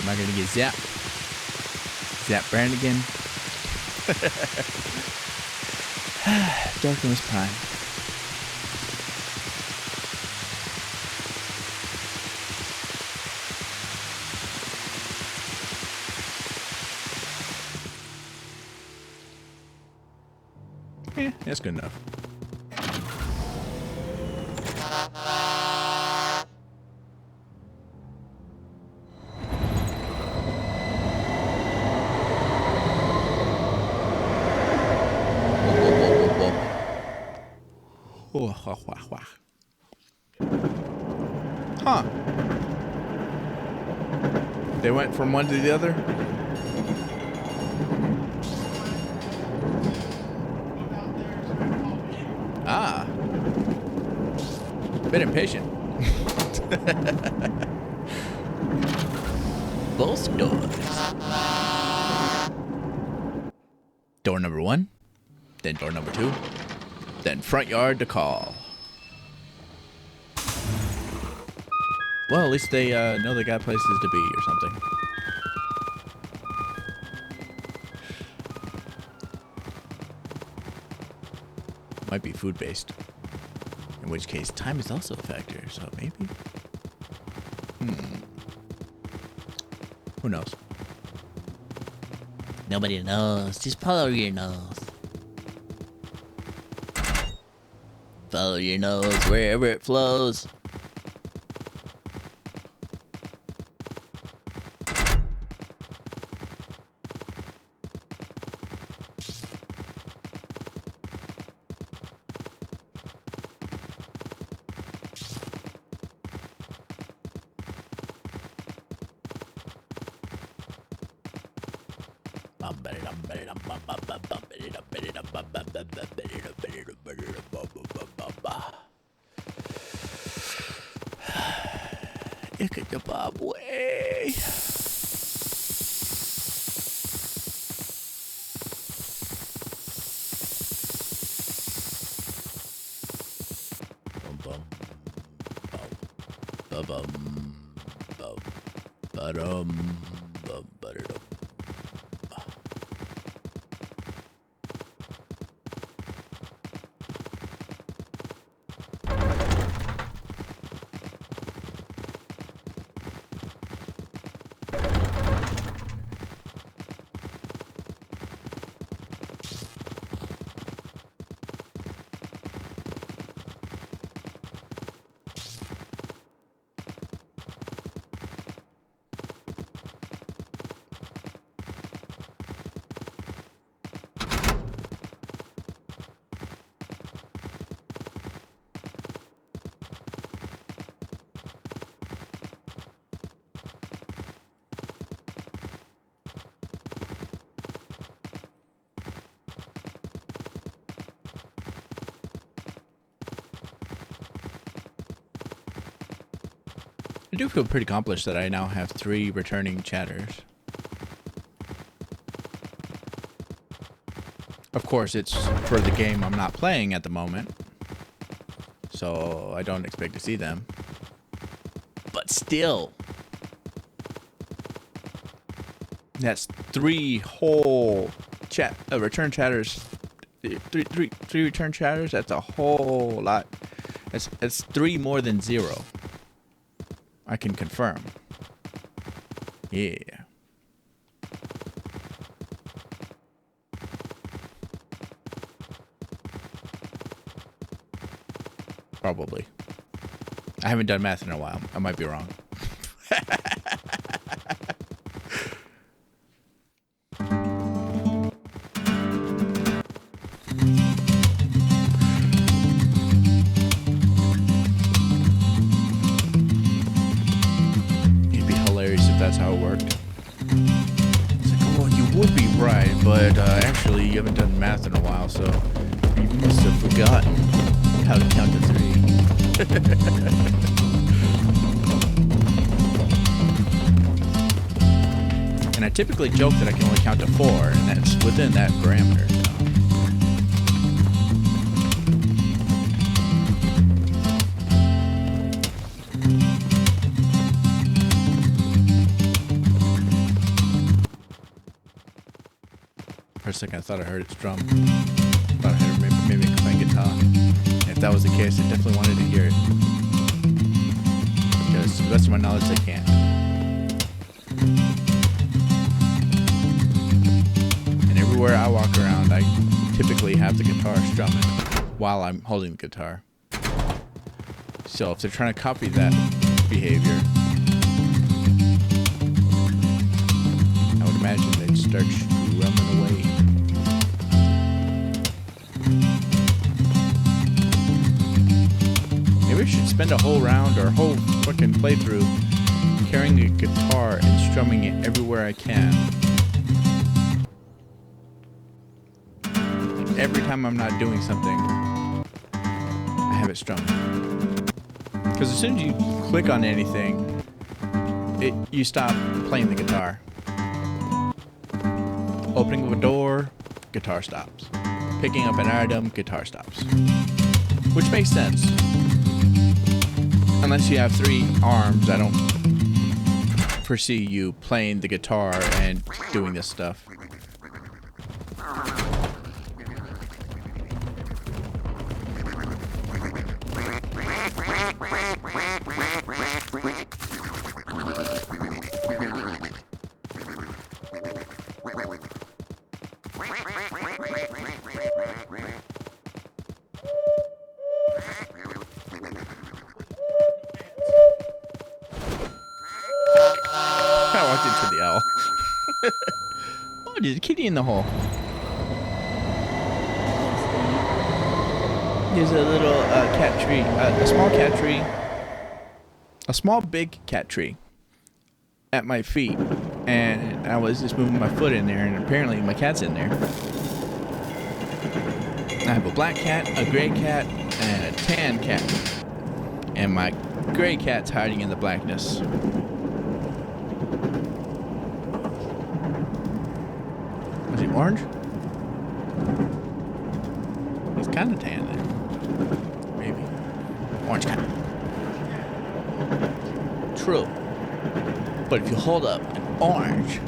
Am I gonna get zapped? Zap Brannigan. Darkness Prime. Yeah, that's good enough. Huh. They went from one to the other? Ah. Bit impatient. Both doors. Door number 1, then door number 2, then front yard to call. Well, at least they know they got places to be or something. Might be food-based. In which case, time is also a factor, so maybe? Who knows? Nobody knows. Just follow your nose. Follow your nose wherever it flows. Zimbabwe. Bum bum bum bum bum ba-dum bum ba-da-dum. I do feel pretty accomplished that I now have 3 returning chatters. Of course, it's for the game I'm not playing at the moment, so I don't expect to see them. But still, that's 3 whole return chatters. 3 return chatters. That's a whole lot. It's 3 more than 0. I can confirm. Yeah. Probably. I haven't done math in a while. I might be wrong. That's how it worked. It's like, oh, you would be right, but actually you haven't done math in a while, so you must have forgotten how to count to 3. And I typically joke that I can only count to 4, and that's within that parameter. For a second, I thought I heard its drum. Thought I heard maybe playing guitar. And if that was the case, I definitely wanted to hear it. Because to the best of my knowledge, they can't. And everywhere I walk around, I typically have the guitar strumming while I'm holding the guitar. So if they're trying to copy that behavior, I would imagine they'd start strumming away. Maybe probably should spend a whole round or a whole fucking playthrough carrying a guitar and strumming it everywhere I can. Every time I'm not doing something, I have it strummed. Because as soon as you click on anything, you stop playing the guitar. Opening of a door, guitar stops. Picking up an item, guitar stops. Which makes sense. Unless you have 3 arms, I don't foresee you playing the guitar and doing this stuff. I walked into the owl. Oh, there's a kitty in the hole. There's a little cat tree, a small cat tree, a small big cat tree at my feet, and I was just moving my foot in there, and apparently my cat's in there. I have a black cat, a gray cat, and a tan cat, and my gray cat's hiding in the blackness. Is he orange? He's kind of tan there. Maybe. Orange cat. True. But if you hold up an orange...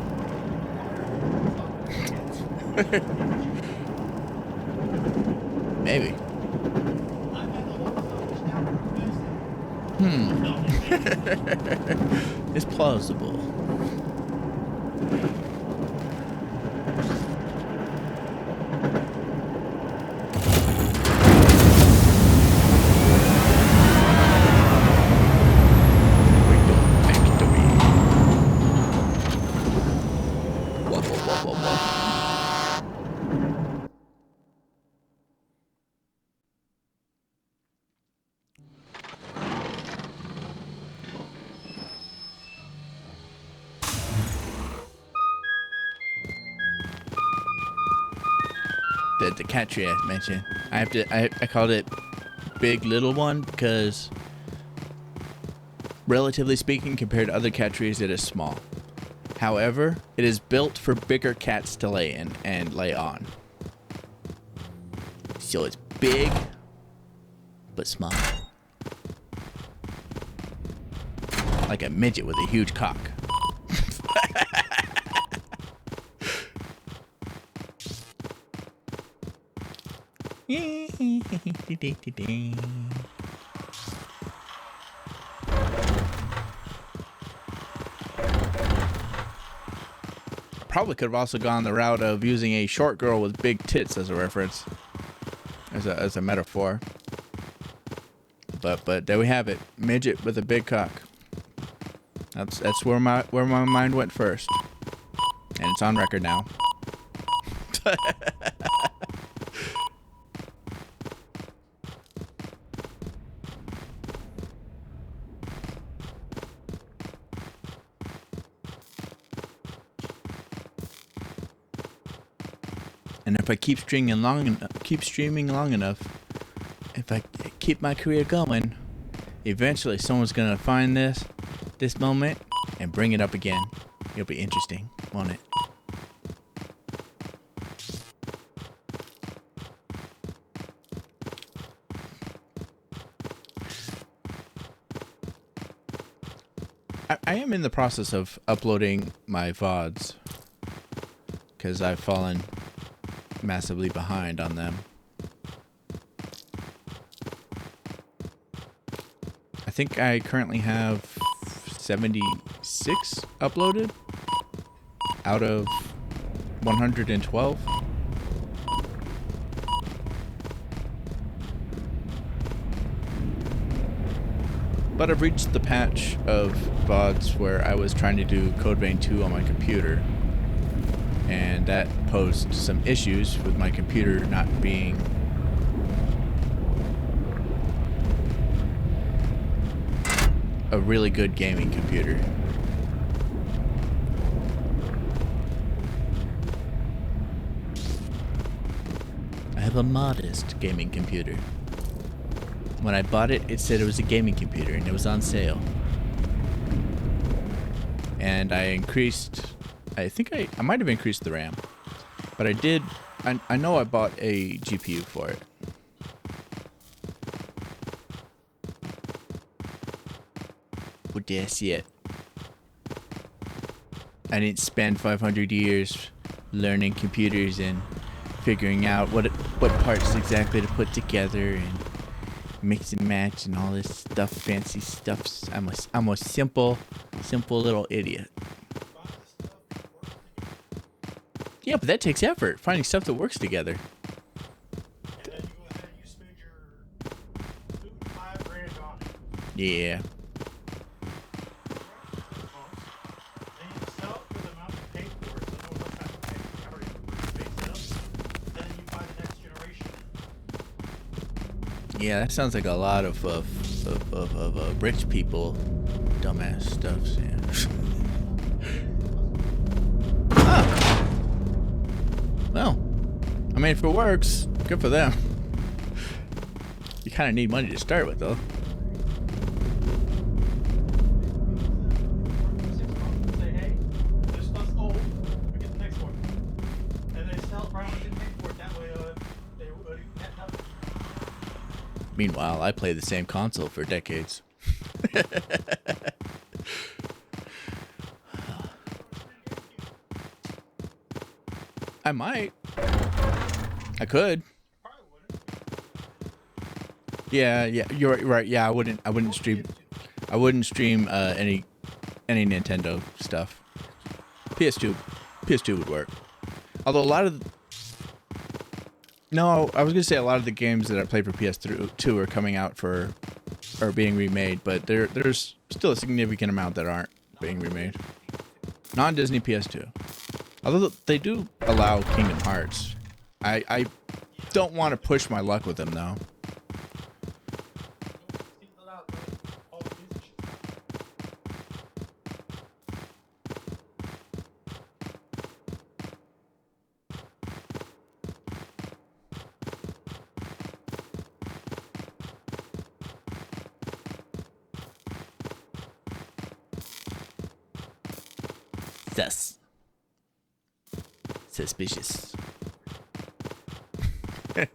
Maybe. It's plausible. The cat tree I mentioned. I called it Big Little One because, relatively speaking, compared to other cat trees, it is small. However, it is built for bigger cats to lay in and lay on. So it's big, but small. Like a midget with a huge cock. Probably could have also gone the route of using a short girl with big tits as a reference, as a metaphor. But there we have it, midget with a big cock. That's where my mind went first, and it's on record now. And if I keep streaming long enough, if I keep my career going, eventually someone's gonna find this moment and bring it up again. It'll be interesting, won't it? I am in the process of uploading my VODs because I've fallen massively behind on them. I think I currently have 76 uploaded out of 112. But I've reached the patch of VODs where I was trying to do Code Vein 2 on my computer, and that posed some issues with my computer not being a really good gaming computer. I have a modest gaming computer. When I bought it, it said it was a gaming computer and it was on sale. And I increased, I think I might have increased the RAM. But I know I bought a GPU for it. But that's it. I didn't spend 500 years learning computers and figuring out what parts exactly to put together and mix and match and all this stuff, fancy stuff. I'm a simple little idiot. Yeah, but that takes effort, finding stuff that works together. And then you go ahead and you spend your $5,000 on it. Yeah. Then you sell it for the amount you paid for it, so no one else has to pay. You already based it up. Then you buy the next generation. Yeah, that sounds like a lot of rich people, dumbass stuff. Yeah. Ah. Well, I mean, if it works, good for them. You kind of need money to start with, though. 6 months and say, hey, this stuff's old. We get the next one. And they sell it for how much you paid for it. That way, they would net nothing. Meanwhile, I play the same console for decades. I might. I could. Probably wouldn't. Yeah, you're right. Yeah, I wouldn't stream any Nintendo stuff. PS2 would work. Although a lot of No, I was gonna say a lot of the games that I played for PS2 are coming out or being remade, but there's still a significant amount that aren't being remade. Non-Disney PS2. Although they do allow Kingdom Hearts. I don't want to push my luck with them though. Single out all the music shit. Suspicious. I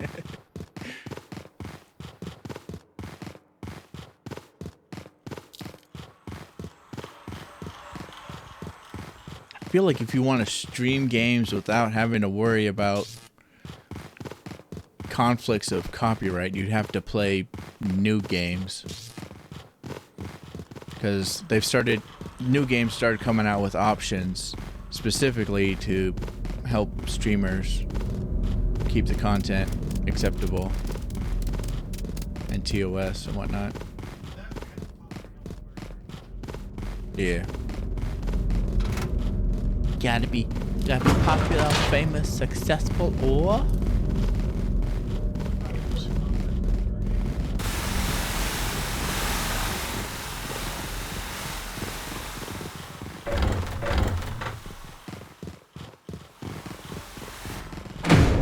feel like if you want to stream games without having to worry about conflicts of copyright, you'd have to play new games. Because new games started coming out with options specifically to help streamers keep the content acceptable and TOS and whatnot. Yeah. Gotta be popular, famous, successful, or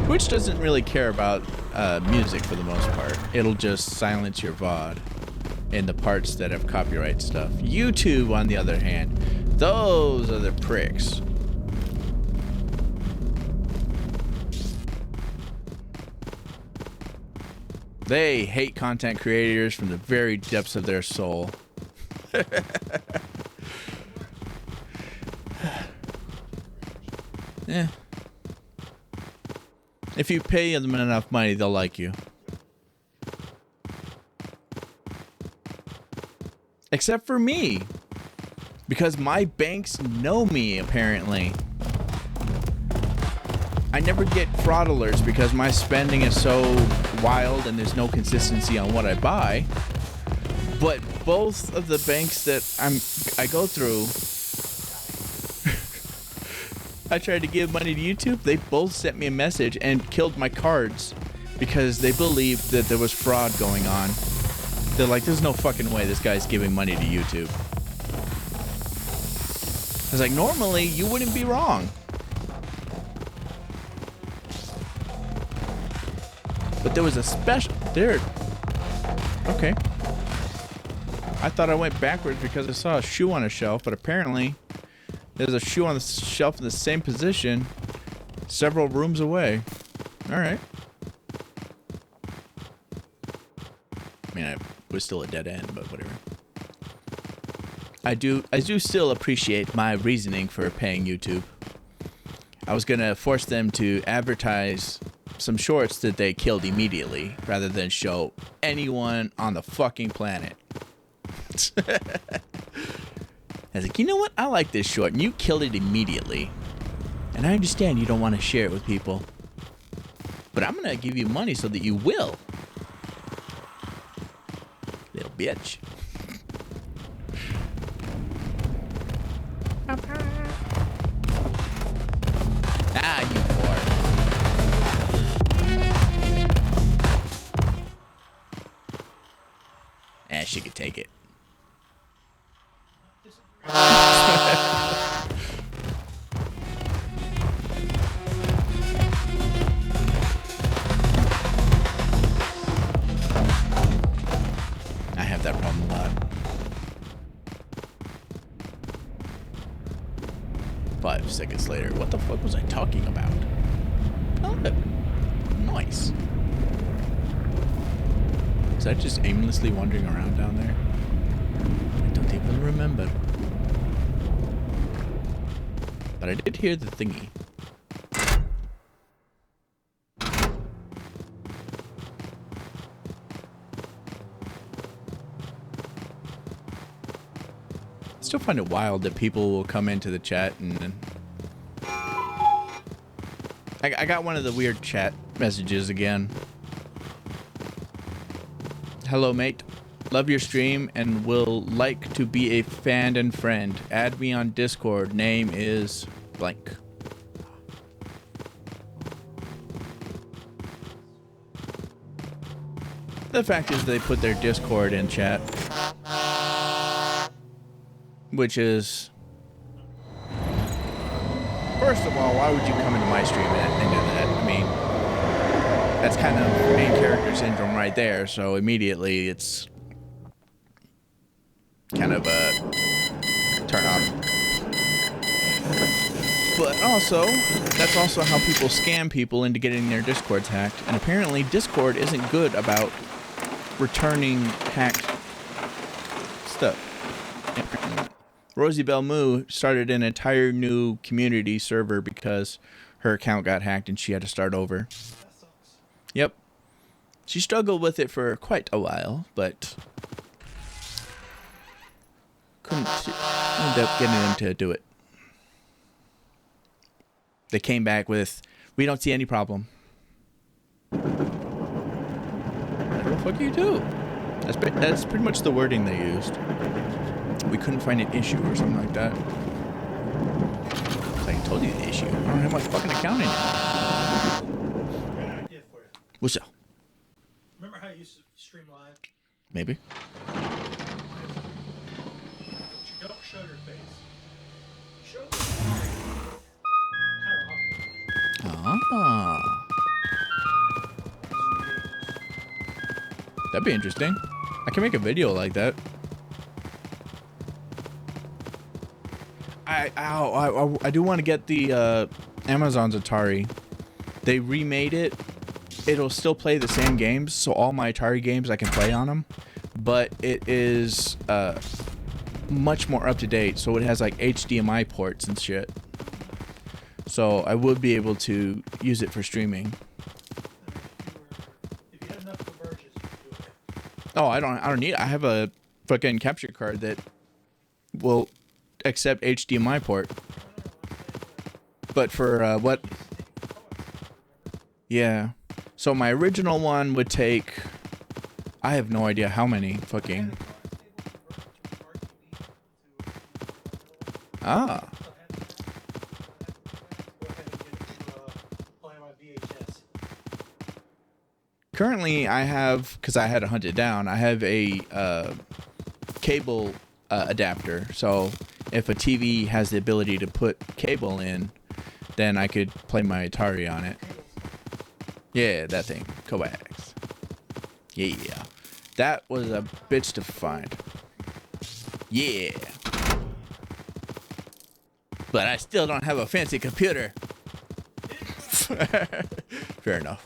Twitch doesn't really care about music for the most part. It'll just silence your VOD in the parts that have copyright stuff. YouTube, on the other hand, those are the pricks. They hate content creators from the very depths of their soul. Yeah. If you pay them enough money, they'll like you. Except for me. Because my banks know me, apparently. I never get fraud alerts because my spending is so wild and there's no consistency on what I buy. But both of the banks that I go through, I tried to give money to YouTube. They both sent me a message and killed my cards because they believed that there was fraud going on. They're like, there's no fucking way this guy's giving money to YouTube. I was like, normally you wouldn't be wrong. But there was a special... There. Okay. I thought I went backwards because I saw a shoe on a shelf, but apparently there's a shoe on the shelf in the same position several rooms away. Alright. I mean, it was still a dead end, but whatever. I do still appreciate my reasoning for paying YouTube. I was gonna force them to advertise some shorts that they killed immediately, rather than show anyone on the fucking planet. I was like, you know what? I like this short, and you killed it immediately. And I understand you don't want to share it with people, but I'm gonna give you money so that you will. Little bitch. Ah, you whore. Ah, she could take it. I have that problem a lot. 5 seconds later, what the fuck was I talking about? Oh, nice. Was I just aimlessly wandering around down there? I don't even remember. But I did hear the thingy. I still find it wild that people will come into the chat and I got one of the weird chat messages again. Hello, mate. Love your stream and will like to be a fan and friend. Add me on Discord. Name is blank. The fact is they put their Discord in chat. Which is... First of all, why would you come into my stream and do that? I mean, that's kind of main character syndrome right there, so immediately it's kind of a turn off. But also, that's also how people scam people into getting their Discords hacked. And apparently Discord isn't good about returning hacked stuff. Rosie Bell Moo started an entire new community server because her account got hacked and she had to start over. Yep. She struggled with it for quite a while, but couldn't end up getting them to do it. They came back with, we don't see any problem. What the fuck you do? That's pretty much the wording they used. We couldn't find an issue or something like that. I told you the issue. I don't have my fucking account anymore. I got an idea for you. What's up? Remember how you used to stream live? Maybe. But you don't show your face. Show the Ah. That'd be interesting. I can make a video like that. I do want to get the Amazon's Atari. They remade it. It'll still play the same games, so all my Atari games I can play on them. But it is much more up to date, so it has like HDMI ports and shit. So I would be able to use it for streaming. if you had enough conversions, you could do it. Oh, I don't need it. I have a fucking capture card that will accept HDMI port. But for what? Yeah. So my original one would take, I have no idea how many fucking. Ah. Currently, I have, because I had to hunt it down, I have a cable adapter. So if a TV has the ability to put cable in, then I could play my Atari on it. Yeah, that thing. Coax. Yeah. That was a bitch to find. Yeah. But I still don't have a fancy computer. Fair enough.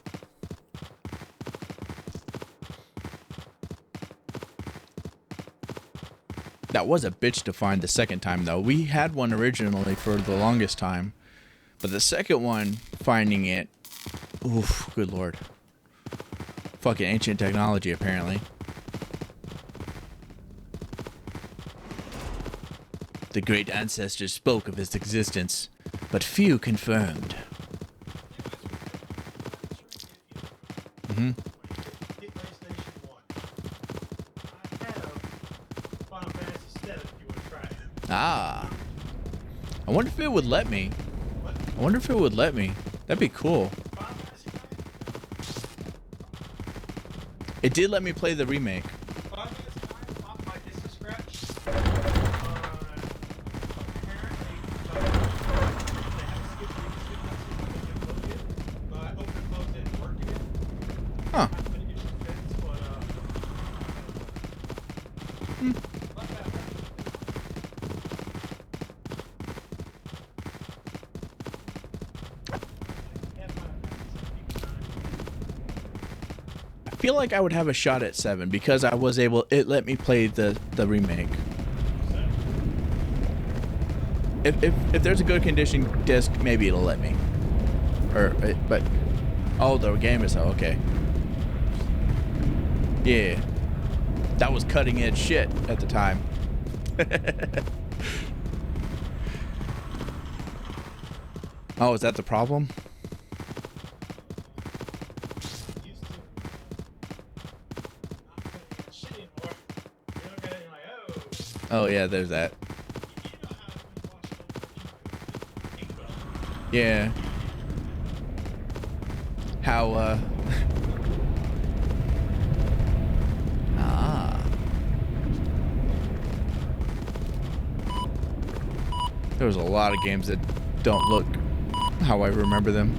That was a bitch to find the second time, though. We had one originally for the longest time. But the second one, finding it... Oof, good lord. Fucking ancient technology, apparently. The great ancestors spoke of its existence, but few confirmed. Mm-hmm. Get PlayStation 1. I have Final Fantasy 7 if you want to try it. Ah. I wonder if it would let me. What? I wonder if it would let me. That'd be cool. Final Fantasy 9? It did let me play the remake. Final Fantasy 9 off my disc to scratch. Apparently, they haven't skipped it, but I opened and closed it and worked again. Huh. I've been itching fits, but not bad. I feel like I would have a shot at 7 because I was able... It let me play the remake. If there's a good condition disc, maybe it'll let me. But... Oh, the game is... Okay. Yeah. That was cutting edge shit at the time. Oh, is that the problem? Used to not putting in shit anymore. You look at it and you're like, oh. Oh, yeah, there's that. You know how when you watch it over, you know, Yeah. How, Ah. There was a lot of games that don't look how I remember them.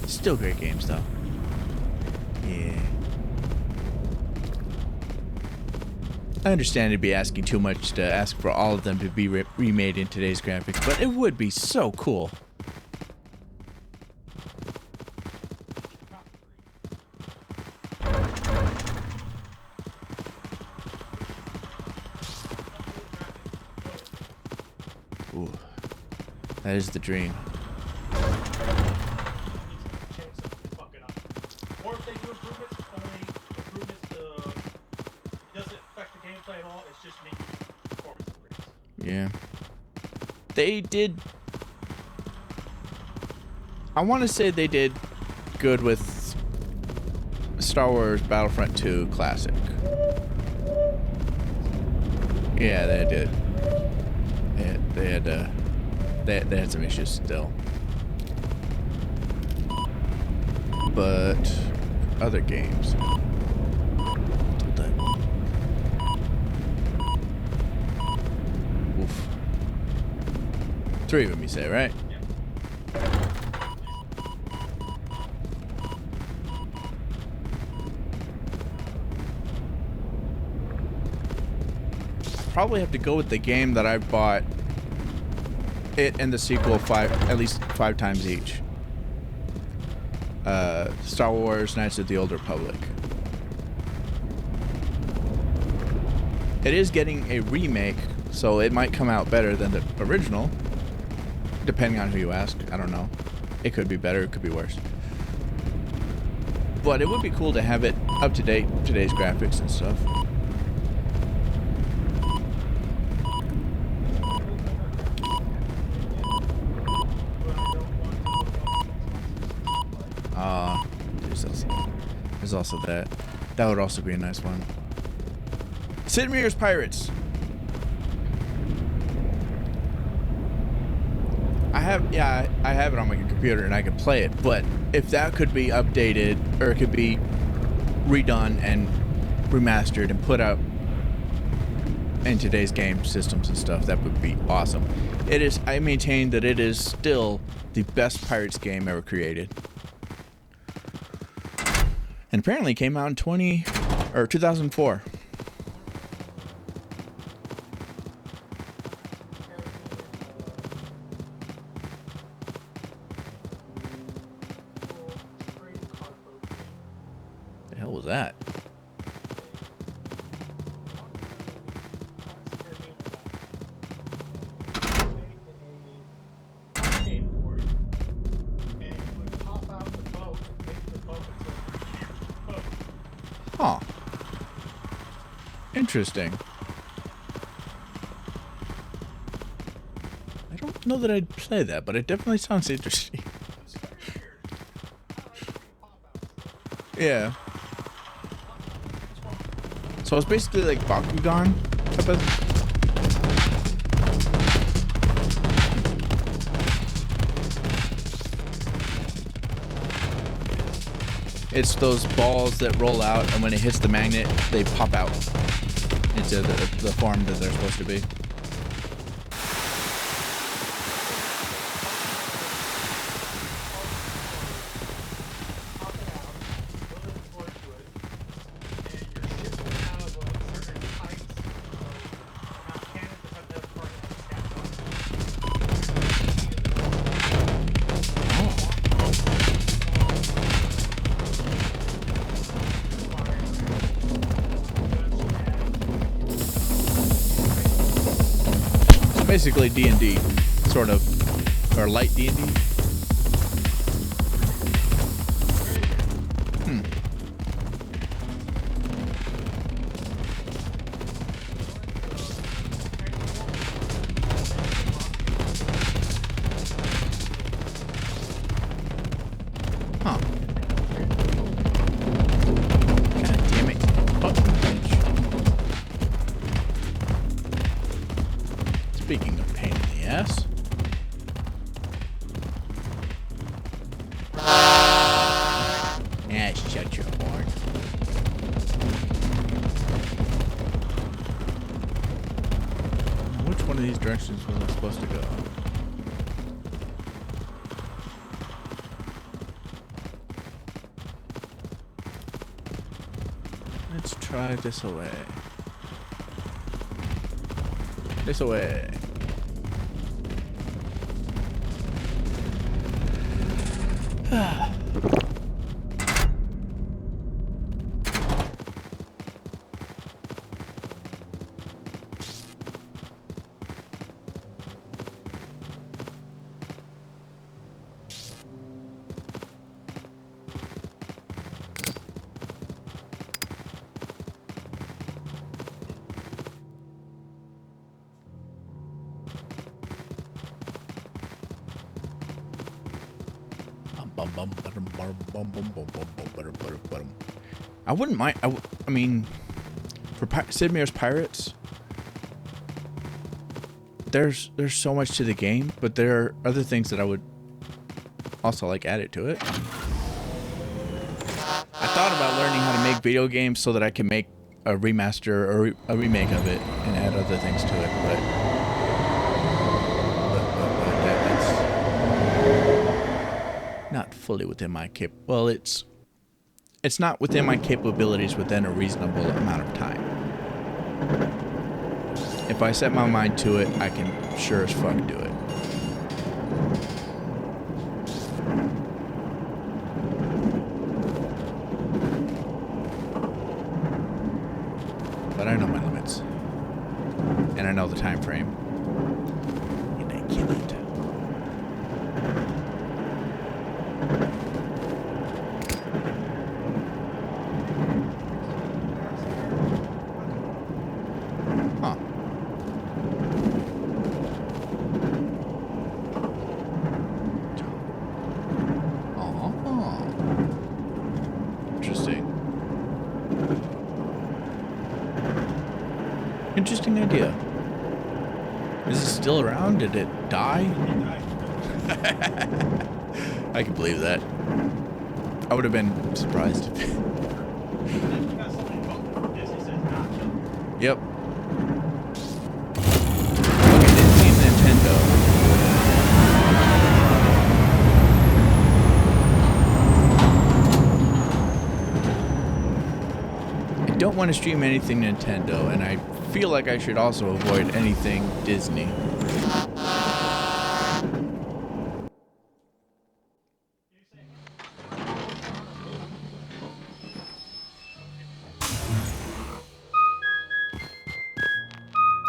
Still great games, though. Yeah. I understand it'd be asking too much to ask for all of them to be remade in today's graphics, but it would be so cool. Ooh, that is the dream. change something to fuck it up. Or if they do improvements, it's only improvements to... It doesn't affect the gameplay at all, it's just making performance upgrades. Yeah. They did... I want to say they did good with Star Wars Battlefront 2 Classic. Yeah, they did. They had some issues still. But other games. Oof. 3 of them, you say, right? Probably have to go with the game that I bought it and the sequel at least 5 times each. Star Wars Knights of the Old Republic. It is getting a remake, so it might come out better than the original, depending on who you ask. I don't know. It could be better, it could be worse. But it would be cool to have it up to date, today's graphics and stuff. There's also that. That would also be a nice one. Sid Meier's Pirates. I have it on my computer and I can play it, but if that could be updated or it could be redone and remastered and put out in today's game systems and stuff, that would be awesome. It is. I maintain that it is still the best Pirates game ever created, and apparently came out in 2004. The hell was that? Huh. Interesting. I don't know that I'd play that, but it definitely sounds interesting. Yeah. So it's basically like Bakugan type of... It's those balls that roll out, and when it hits the magnet, they pop out into the form that they're supposed to be. Basically D&D, sort of, or light D&D. Huh. God damn it. Fucking bitch. Speaking of pain in the ass. Yeah, shut your horn. Which one of these directions was I supposed to go? Let's try this away. This away. I wouldn't mind. I mean, for Sid Meier's Pirates, there's so much to the game, but there are other things that I would also like added to it. I thought about learning how to make video games so that I can make a remaster or a remake of it and add other things to it, but that's not fully within my well, it's not within my capabilities within a reasonable amount of time. If I set my mind to it, I can sure as fuck do it. But I know my limits. And I know the time frame. And I kill it. Interesting idea. Is it still around? Did it die? It died. I can believe that. I would have been surprised. That's because somebody voted. Disney says not to. Yep. Okay, Disney and Nintendo. I don't want to stream anything Nintendo, and I feel like I should also avoid anything Disney.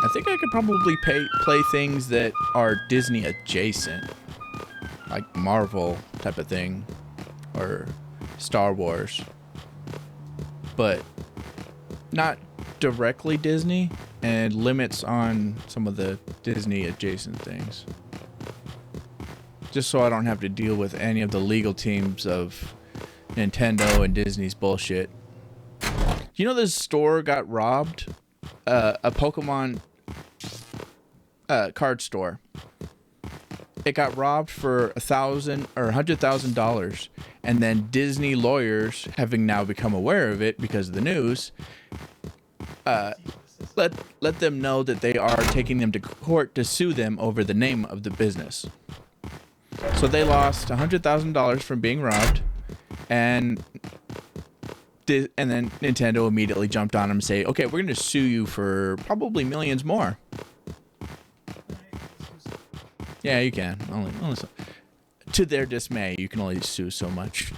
I think I could probably play things that are Disney adjacent, like Marvel type of thing, or Star Wars, but not directly Disney, and limits on some of the Disney adjacent things. Just so I don't have to deal with any of the legal teams of Nintendo and Disney's bullshit. You know this store got robbed? A Pokemon card store. It got robbed for $100,000, and then Disney lawyers, having now become aware of it because of the news, let them know that they are taking them to court to sue them over the name of the business. So they lost $100,000 from being robbed, and then Nintendo immediately jumped on them and say, okay, we're going to sue you for probably millions more. Yeah, you can. Only so. To their dismay, you can only sue so much.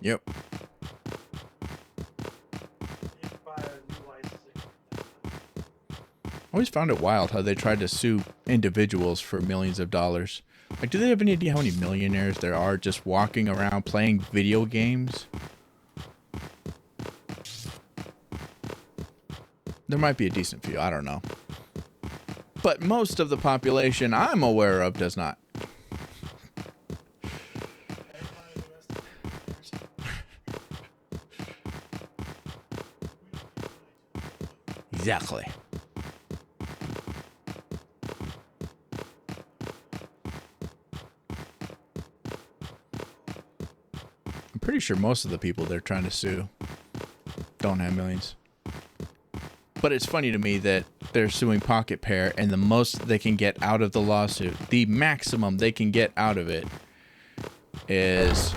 Yep. I always found it wild how they tried to sue individuals for millions of dollars. Like, do they have any idea how many millionaires there are just walking around playing video games? There might be a decent few, I don't know. But most of the population I'm aware of does not. Exactly. I'm pretty sure most of the people they're trying to sue don't have millions. But it's funny to me that they're suing Pocket Pair, and the most they can get out of the lawsuit, the maximum they can get out of it, is,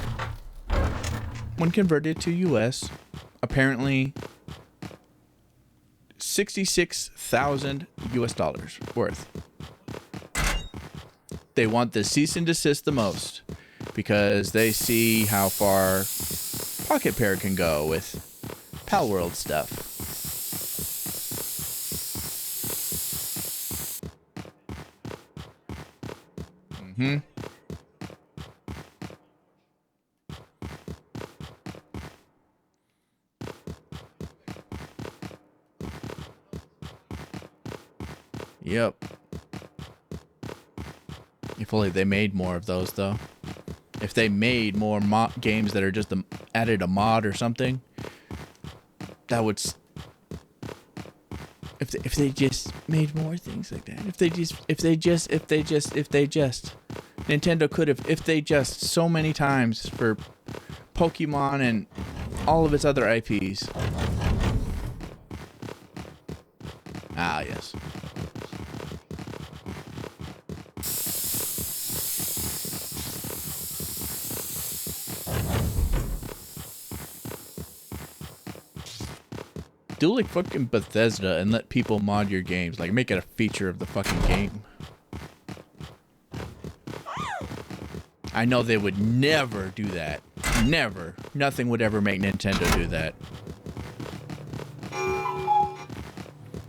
when converted to US, apparently $66,000 US worth. They want the cease and desist the most because they see how far Pocket Pair can go with Pal World stuff. Mm-hmm. Yep. If only they made more of those, though. If they made more games that are just added a mod or something, that would. If they just made more things like that. If they just. Nintendo could have, if they just, so many times for Pokemon and all of its other IPs. Ah, yes. Do like fucking Bethesda and let people mod your games. Like, make it a feature of the fucking game. I know they would never do that. Never. Nothing would ever make Nintendo do that.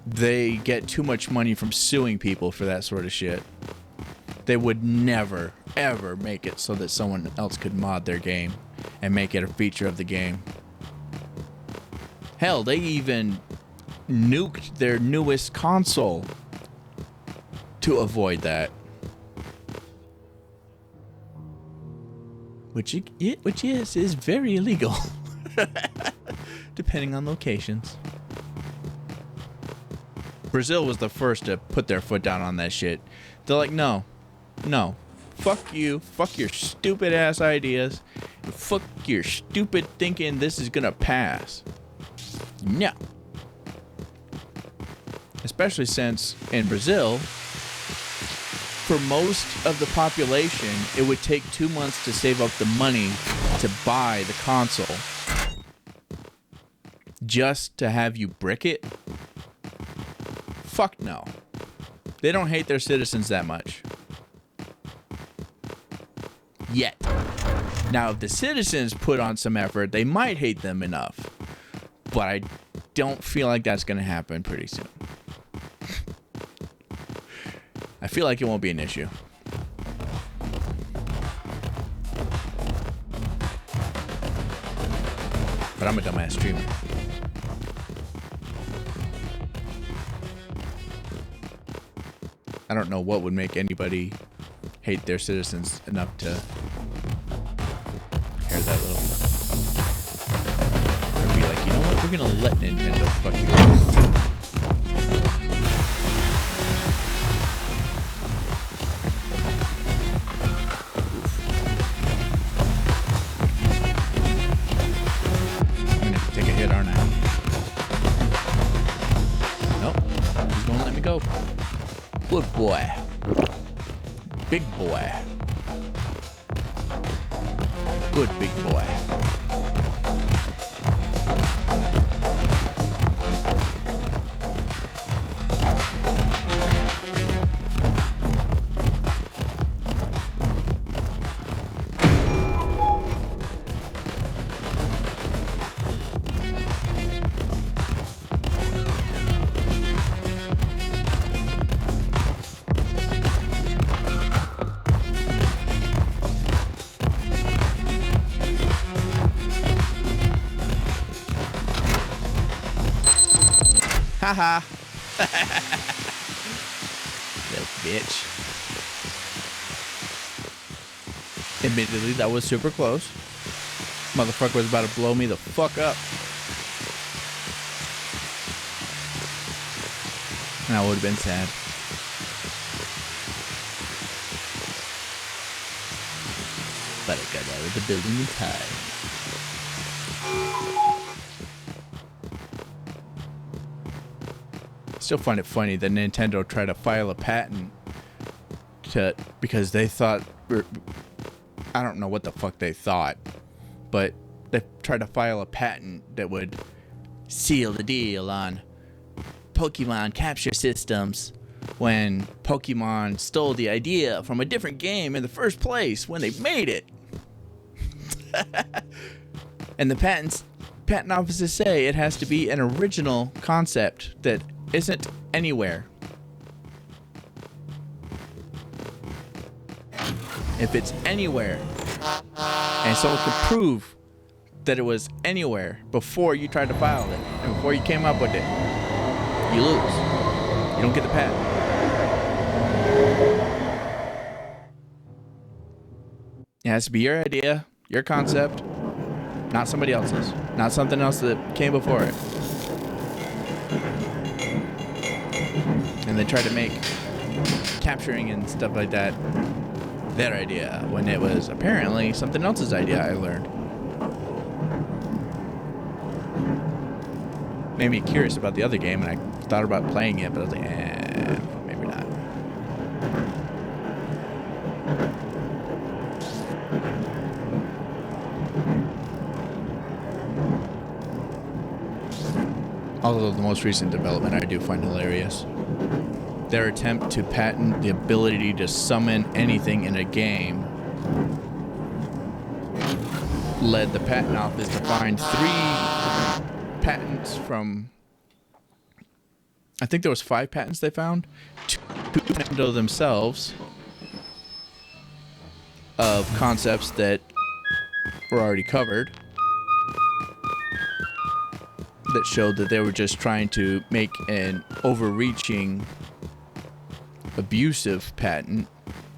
They get too much money from suing people for that sort of shit. They would never, ever make it so that someone else could mod their game and make it a feature of the game. Hell, they even nuked their newest console to avoid that. Which is very illegal. Depending on locations. Brazil was the first to put their foot down on that shit. They're like, no. Fuck you. Fuck your stupid ass ideas. Fuck your stupid thinking this is gonna pass. No. Especially since in Brazil, for most of the population, it would take 2 months to save up the money to buy the console. Just to have you brick it? Fuck no. They don't hate their citizens that much. Yet. Now, if the citizens put on some effort, they might hate them enough. But I don't feel like that's going to happen pretty soon. I feel like it won't be an issue. But I'm a dumbass streamer. I don't know what would make anybody hate their citizens enough to hear that little. Or be like, you know what? We're gonna let Nintendo fuck you. I'm gonna take a hit, aren't I? Nope. He's gonna let me go. Good boy. Big boy. Good big boy. Haha. Little bitch. Admittedly, that was super close. Motherfucker was about to blow me the fuck up. And I would have been sad. But I got out of the building in time. Still find it funny that Nintendo tried to file a patent because they thought, I don't know what the fuck they thought, but they tried to file a patent that would seal the deal on Pokemon capture systems when Pokemon stole the idea from a different game in the first place when they made it. And the patent offices say it has to be an original concept that isn't anywhere. If it's anywhere and someone can prove that it was anywhere before you tried to file it and before you came up with it, you lose. You don't get the patent. It has to be your idea, your concept, not somebody else's, not something else that came before it. And they tried to make capturing and stuff like that their idea when it was apparently something else's idea, I learned. Made me curious about the other game, and I thought about playing it, but I was like, maybe not. Although the most recent development I do find hilarious. Their attempt to patent the ability to summon anything in a game led the patent office to find 3 patents from, I think there was 5 patents they found, 2 Nintendo themselves of concepts that were already covered that showed that they were just trying to make an overreaching abusive patent,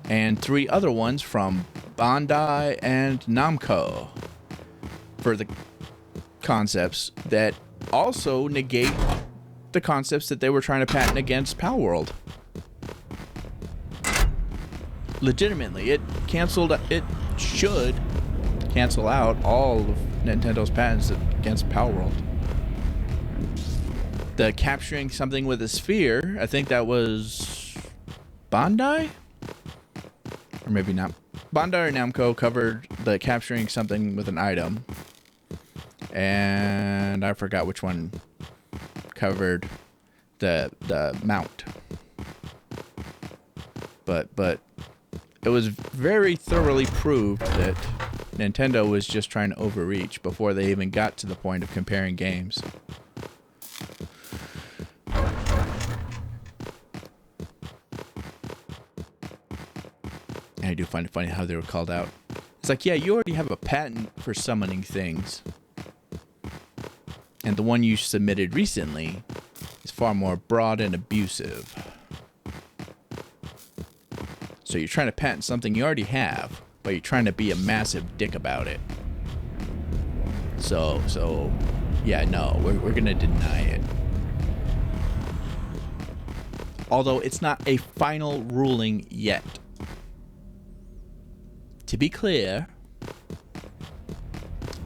and 3 other ones from Bandai and Namco for the concepts that also negate the concepts that they were trying to patent against Pal World. Legitimately, it should cancel out all of Nintendo's patents against Pal World. The capturing something with a sphere, I think that was Bandai? Or maybe not. Bandai or Namco covered the capturing something with an item. And I forgot which one covered the mount. But it was very thoroughly proved that Nintendo was just trying to overreach before they even got to the point of comparing games. And I do find it funny how they were called out. It's like, yeah, you already have a patent for summoning things. And the one you submitted recently is far more broad and abusive. So you're trying to patent something you already have, but you're trying to be a massive dick about it. So yeah, no, we're gonna deny it. Although it's not a final ruling yet. To be clear,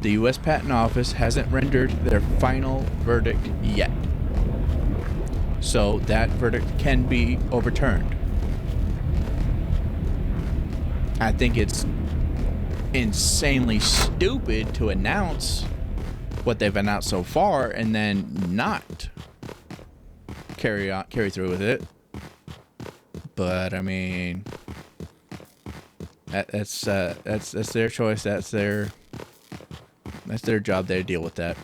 the U.S. Patent Office hasn't rendered their final verdict yet. So that verdict can be overturned. I think it's insanely stupid to announce what they've announced so far and then not carry through with it. But I mean, that's their choice. That's their job. They deal with that.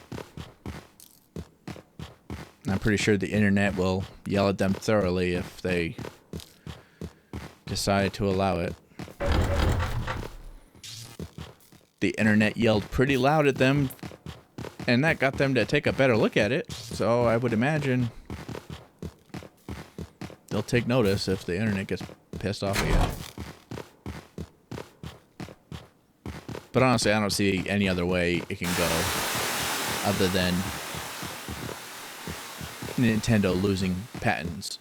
I'm pretty sure the internet will yell at them thoroughly if they decide to allow it. The internet yelled pretty loud at them, and that got them to take a better look at it. So I would imagine they'll take notice if the internet gets pissed off again. But honestly, I don't see any other way it can go other than Nintendo losing patents.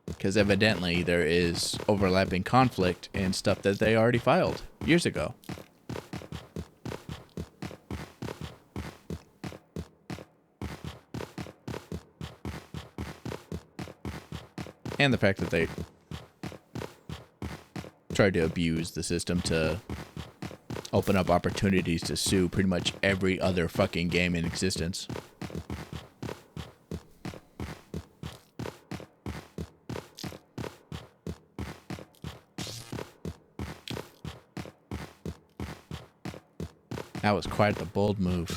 Because evidently there is overlapping conflict in stuff that they already filed years ago. And the fact that they tried to abuse the system to open up opportunities to sue pretty much every other fucking game in existence. That was quite the bold move.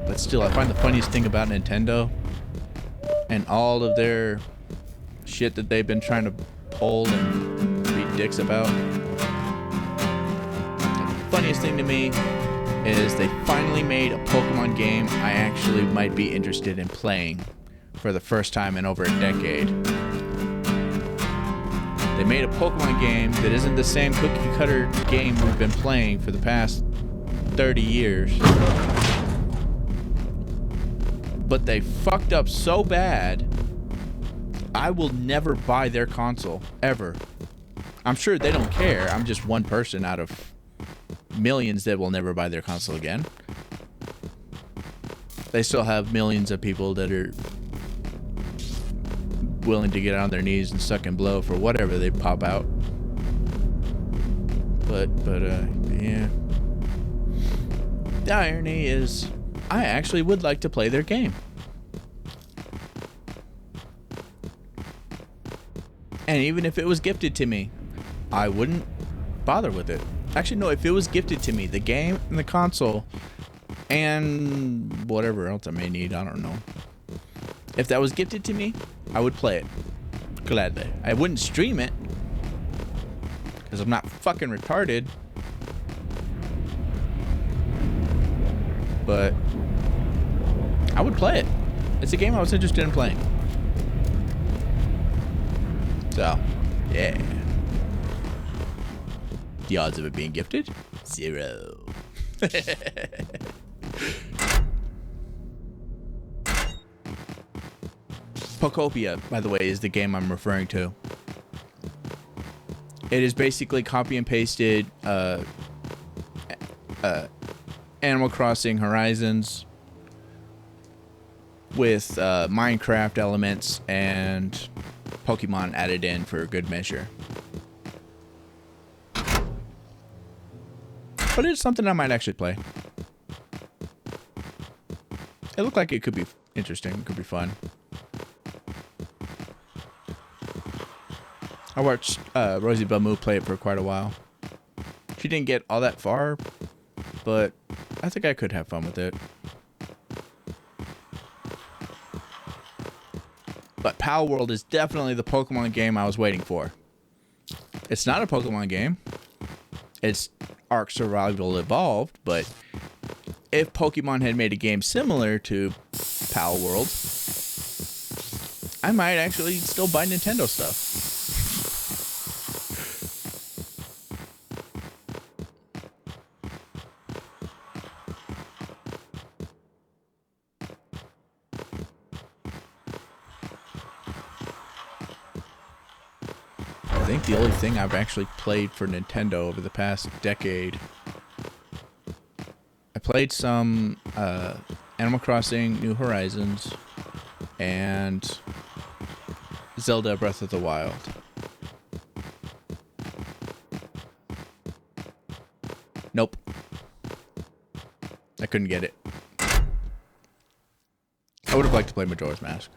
But still, I find the funniest thing about Nintendo and all of their shit that they've been trying to pull and be dicks about. The funniest thing to me is they finally made a Pokemon game I actually might be interested in playing for the first time in over a decade. They made a Pokemon game that isn't the same cookie cutter game we've been playing for the past 30 years. But they fucked up so bad, I will never buy their console, ever. I'm sure they don't care. I'm just one person out of millions that will never buy their console again. They still have millions of people that are willing to get on their knees and suck and blow for whatever they pop out. But yeah. The irony is, I actually would like to play their game. And even if it was gifted to me, I wouldn't bother with it. Actually, no, if it was gifted to me, the game and the console and whatever else I may need, I don't know. If that was gifted to me, I would play it. Gladly. I wouldn't stream it, because I'm not fucking retarded. But I would play it. it's a game I was interested in playing. So, yeah. The odds of it being gifted? 0. Pokopia, by the way, is the game I'm referring to. It is basically copy and pasted Animal Crossing Horizons with Minecraft elements and Pokemon added in for good measure. But it's something I might actually play. It looked like it could be interesting. It could be fun. I watched Rosie Bamu play it for quite a while. She didn't get all that far, but I think I could have fun with it. But Pal World is definitely the Pokemon game I was waiting for. It's not a Pokemon game. It's Ark Survival Evolved, but if Pokemon had made a game similar to Pal World, I might actually still buy Nintendo stuff. I think the only thing I've actually played for Nintendo over the past decade, I played some Animal Crossing New Horizons and Zelda Breath of the Wild. Nope. I couldn't get it. I would have liked to play Majora's Mask.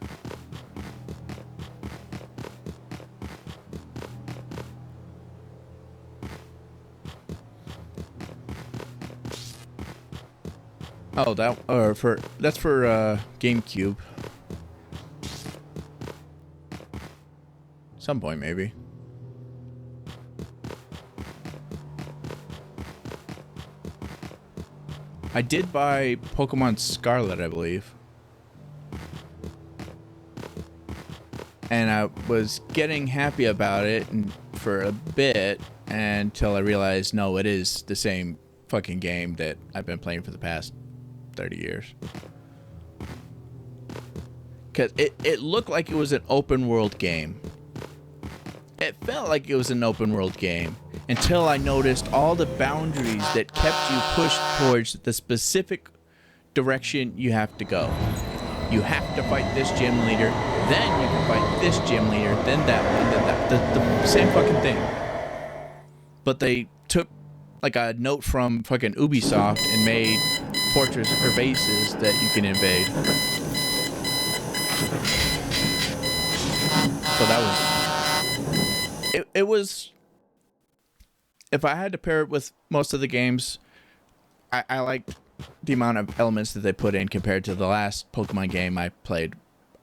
Oh, that's for GameCube. Some point maybe. I did buy Pokemon Scarlet, I believe. And I was getting happy about it for a bit until I realized, no, it is the same fucking game that I've been playing for the past 30 years. Because it looked like it was an open world game. It felt like it was an open world game until I noticed all the boundaries that kept you pushed towards the specific direction you have to go. You have to fight this gym leader, then you can fight this gym leader, then that one, then that. The same fucking thing. But they took like a note from fucking Ubisoft and made fortress or bases that you can invade. So that was it was, if I had to pair it with most of the games, I liked the amount of elements that they put in compared to the last Pokemon game I played.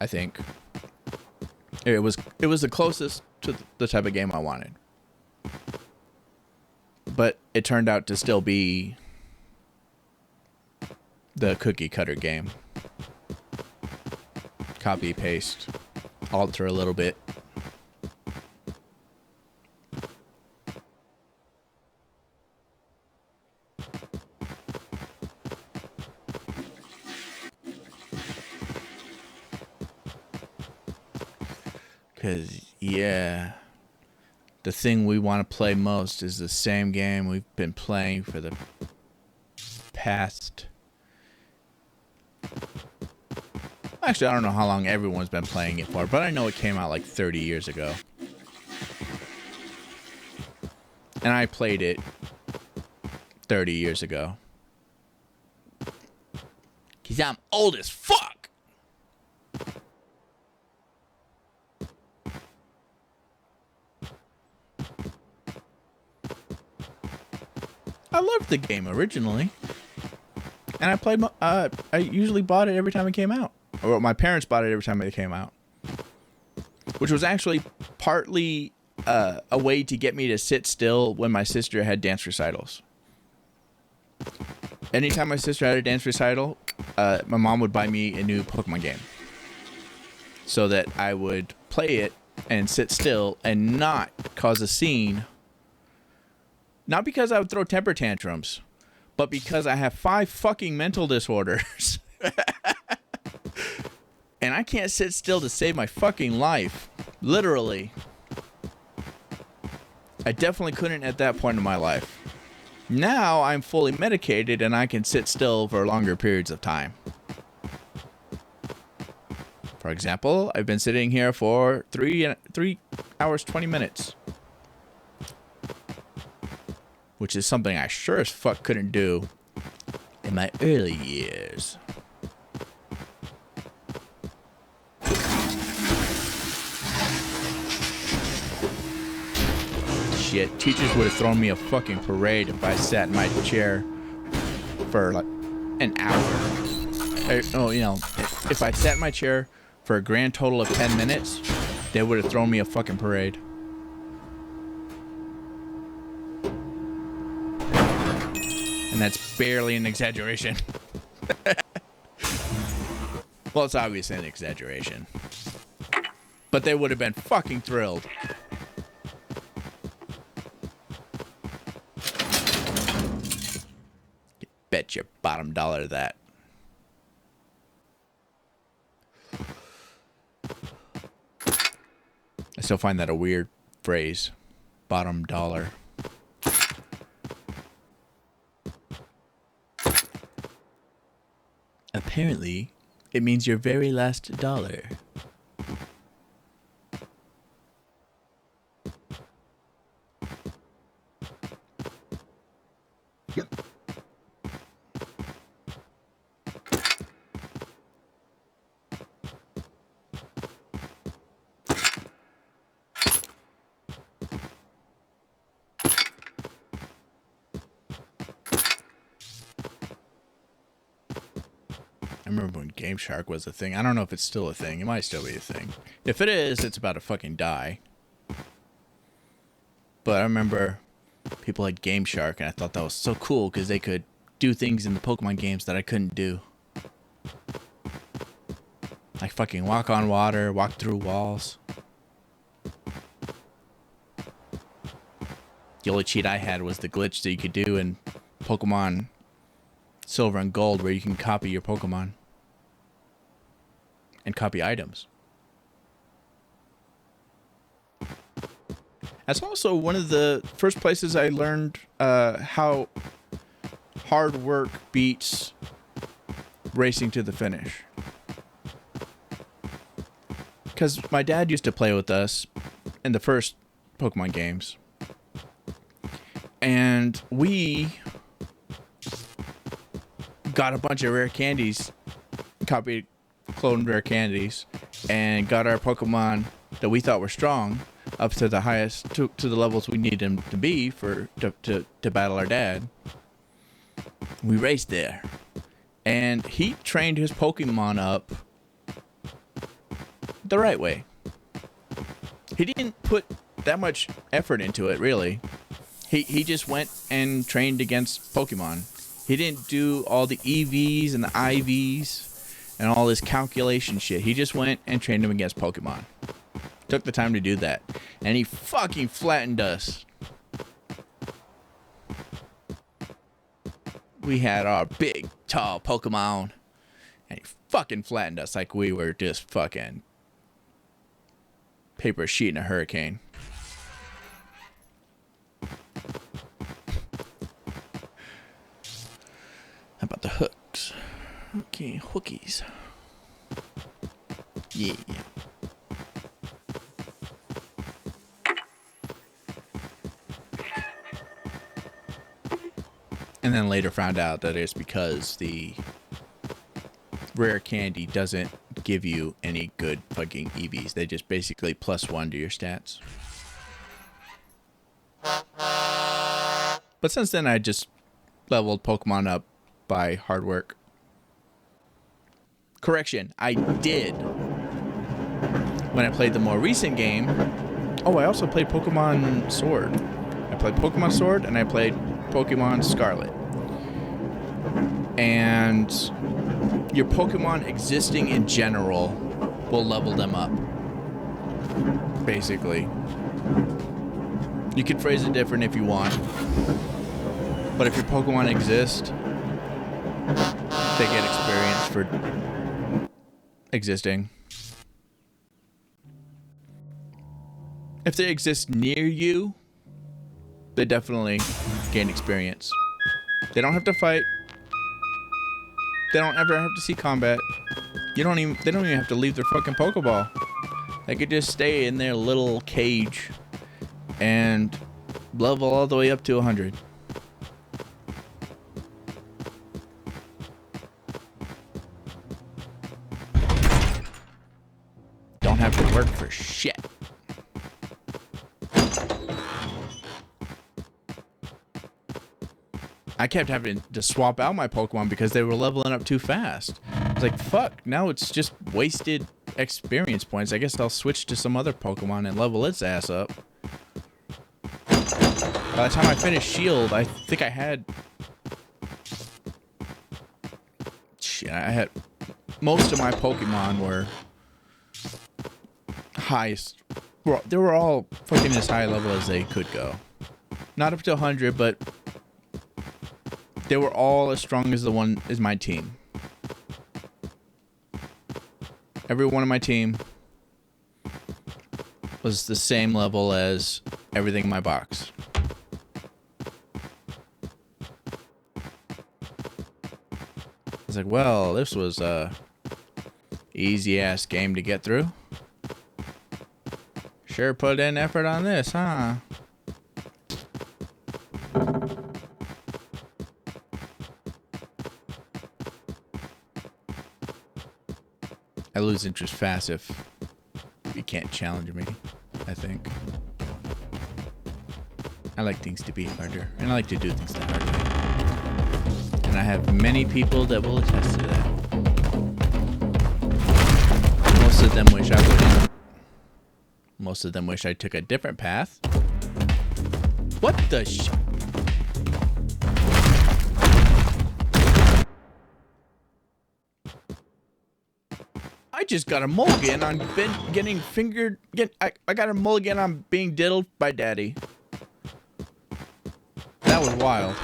I think it was the closest to the type of game I wanted. But it turned out to still be the cookie cutter game. Copy, paste, alter a little bit. Because, yeah, the thing we want to play most is the same game we've been playing for the past... Actually, I don't know how long everyone's been playing it for, but I know it came out like 30 years ago. And I played it 30 years ago. Because I'm old as fuck! I loved the game originally, and I played. I usually bought it every time it came out, or my parents bought it every time it came out, which was actually partly a way to get me to sit still when my sister had dance recitals. Anytime my sister had a dance recital, my mom would buy me a new Pokemon game. so that I would play it and sit still and not cause a scene. Not because I would throw temper tantrums, but because I have 5 fucking mental disorders. And I can't sit still to save my fucking life. Literally. I definitely couldn't at that point in my life. Now I'm fully medicated and I can sit still for longer periods of time. For example, I've been sitting here for 3 hours 20 minutes. Which is something I sure as fuck couldn't do in my early years. Shit, teachers would have thrown me a fucking parade if I sat in my chair for like an hour. Oh, you know, if I sat in my chair for a grand total of 10 minutes, they would have thrown me a fucking parade. And that's barely an exaggeration. Well, it's obviously an exaggeration. But they would have been fucking thrilled. Bet your bottom dollar that. I still find that a weird phrase. Bottom dollar. Apparently, it means your very last dollar. I remember when Game Shark was a thing. I don't know if it's still a thing. It might still be a thing. If it is, it's about to fucking die. But I remember people like Game Shark, and I thought that was so cool because they could do things in the Pokemon games that I couldn't do. Like fucking walk on water, walk through walls. The only cheat I had was the glitch that you could do in Pokemon Silver and Gold where you can copy your Pokemon. And copy items. That's also one of the first places I learned how hard work beats racing to the finish. Because my dad used to play with us in the first Pokemon games. And we got a bunch of rare candies, copied cloned rare candies, and got our Pokemon that we thought were strong up to the highest, to the levels we needed them to be to battle our dad. We raced there, and he trained his Pokemon up the right way. He didn't put that much effort into it, really. He just went and trained against Pokemon. He didn't do all the EVs and the IVs and all this calculation shit. He just went and trained him against Pokemon. Took the time to do that. And he fucking flattened us. We had our big, tall Pokemon. And he fucking flattened us like we were just fucking paper sheet in a hurricane. How about the hooks? Okay, hookies. Yeah. And then later found out that it's because the rare candy doesn't give you any good fucking EVs. They just basically +1 to your stats. But since then, I just leveled Pokemon up by hard work. Correction, I did. When I played the more recent game. Oh, I also played Pokemon Sword. I played Pokemon Sword and I played Pokemon Scarlet. And your Pokemon existing in general will level them up. Basically. You could phrase it different if you want. But if your Pokemon exist, they get experience for existing. If they exist near you, they definitely gain experience. They don't have to fight. They don't ever have to see combat. They don't even have to leave their fucking Pokeball. They could just stay in their little cage and level all the way up to 100. Don't have to work for shit. I kept having to swap out my Pokemon because they were leveling up too fast. I was like, fuck, now it's just wasted experience points. I guess I'll switch to some other Pokemon and level its ass up. By the time I finished Shield, I think I had... Shit, I had... Most of my Pokemon were... highest. They were all fucking as high level as they could go. Not up to 100, but... they were all as strong as my team. Every one of my team was the same level as everything in my box. I was like, well, this was a easy ass game to get through. Sure put in effort on this, huh? I lose interest fast if you can't challenge me, I think. I like things to be harder, and I like to do things the hard way. And I have many people that will attest to that. Most of them wish I wouldn't. Most of them wish I took a different path. What the sh... I just got a mulligan on getting fingered. I got a mulligan on being diddled by Daddy. That was wild.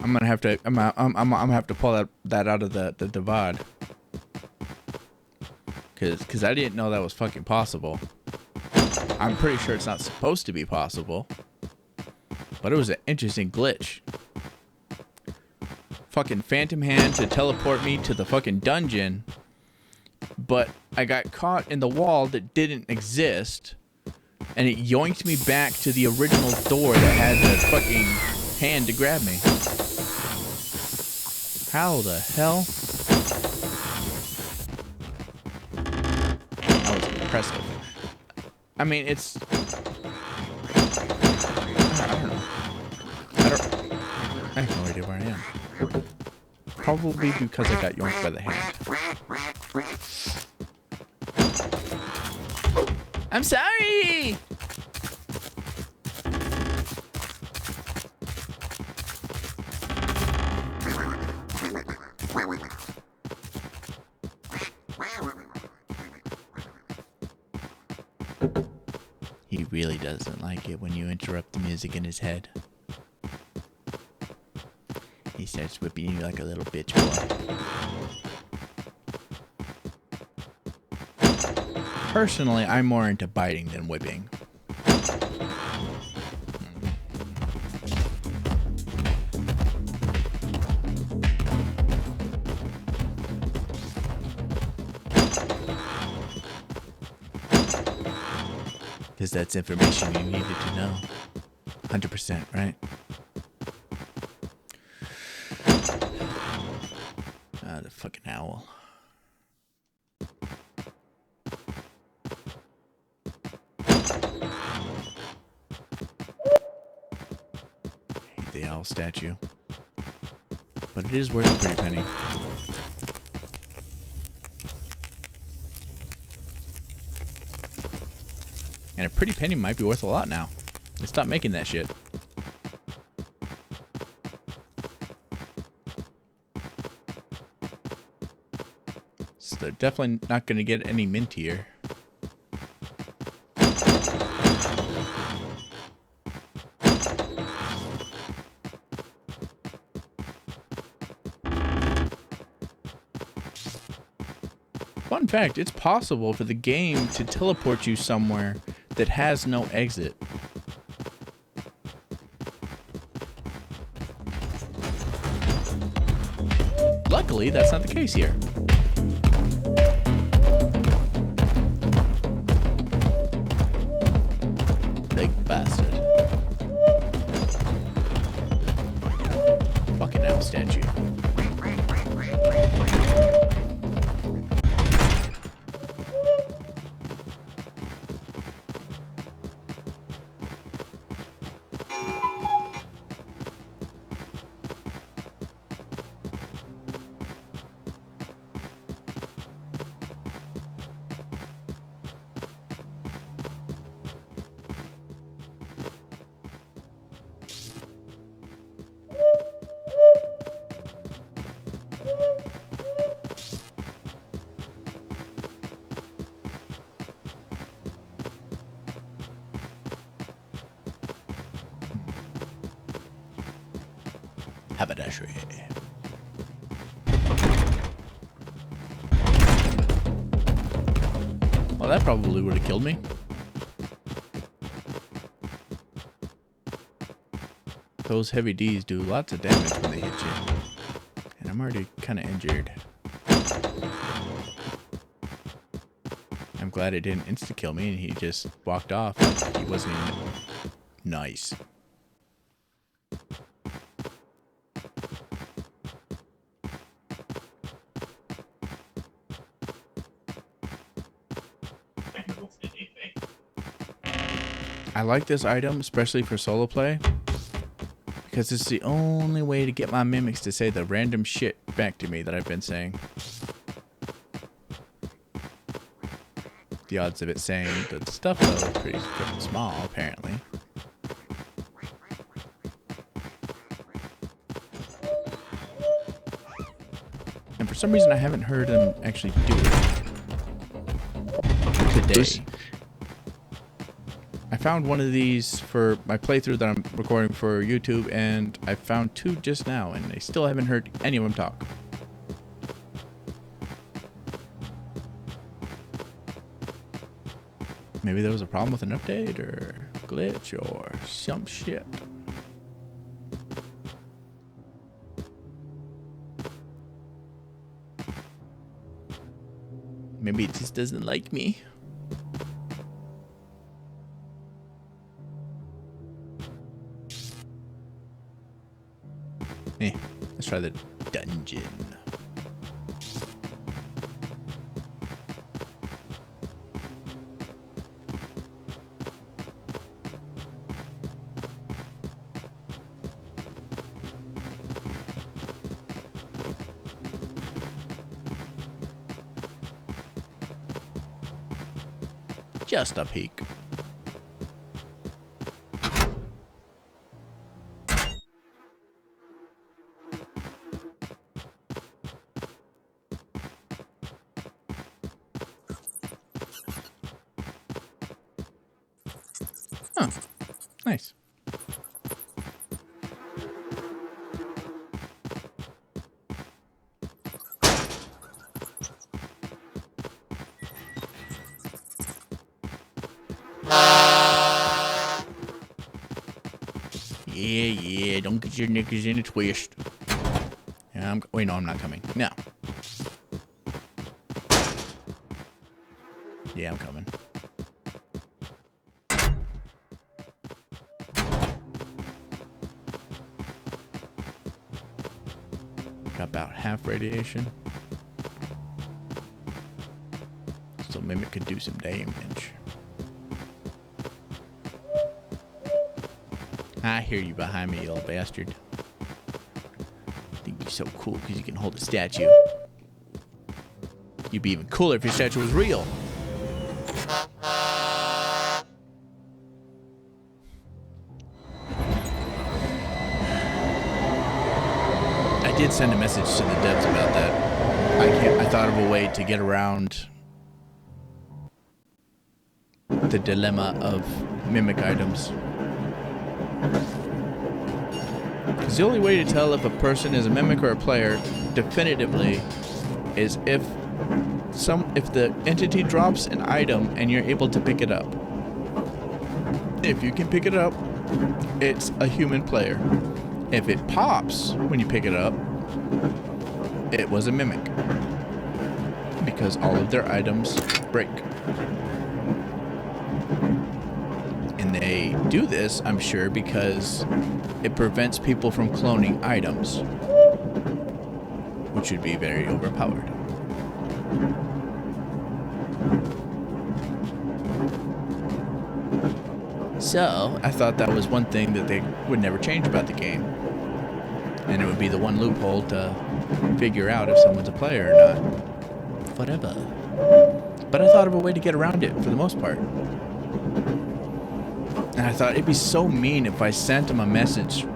I'm gonna have to. I'm gonna have to pull that out of the VOD. Cause I didn't know that was fucking possible. I'm pretty sure it's not supposed to be possible. But it was an interesting glitch. Fucking Phantom Hand to teleport me to the fucking dungeon, but I got caught in the wall that didn't exist, and it yoinked me back to the original door that had the fucking hand to grab me. How the hell? That was impressive. I mean, it's... I don't know. I have no idea where I am. Probably because I got yoinked by the hand. I'm sorry! He really doesn't like it when you interrupt the music in his head. He starts whipping you like a little bitch boy. Personally, I'm more into biting than whipping. Because that's information you needed to know. 100%, right? Ah, the fucking owl. Hate the owl statue. But it is worth a pretty penny. And a pretty penny might be worth a lot now. They stopped making that shit. So they're definitely not going to get any mintier. Fun fact, it's possible for the game to teleport you somewhere that has no exit. Luckily, that's not the case here. Big bastard. Fucking hell, statue. Haberdashery. Well, that probably would have killed me. Those heavy Ds do lots of damage when they hit you. And I'm already kind of injured. I'm glad it didn't insta-kill me and he just walked off like he wasn't even... Nice. I like this item, especially for solo play, because it's the only way to get my mimics to say the random shit back to me that I've been saying. The odds of it saying the stuff, though, is pretty fucking small, apparently. And for some reason, I haven't heard them actually do it today. I found one of these for my playthrough that I'm recording for YouTube, and I found two just now, and I still haven't heard any of them talk. Maybe there was a problem with an update, or glitch, or some shit. Maybe it just doesn't like me. Let's try the dungeon. Just a peek. Huh. Nice. Yeah, don't get your knickers in a twist. Yeah, wait, no, I'm not coming. No. Yeah, I'm coming. Got about half radiation. So Mimic could do some damage. I hear you behind me, you little bastard. I think you're so cool because you can hold a statue. You'd be even cooler if your statue was real. I did send a message to the devs about that. I thought of a way to get around the dilemma of mimic items. Because the only way to tell if a person is a mimic or a player definitively is if the entity drops an item and you're able to pick it up. If you can pick it up, it's a human player. If it pops when you pick it up, it was a mimic. Because all of their items break. And they do this, I'm sure, because it prevents people from cloning items, which would be very overpowered. So, I thought that was one thing that they would never change about the game. And it would be the one loophole to figure out if someone's a player or not. Whatever. But I thought of a way to get around it for the most part. And I thought it'd be so mean if I sent him a message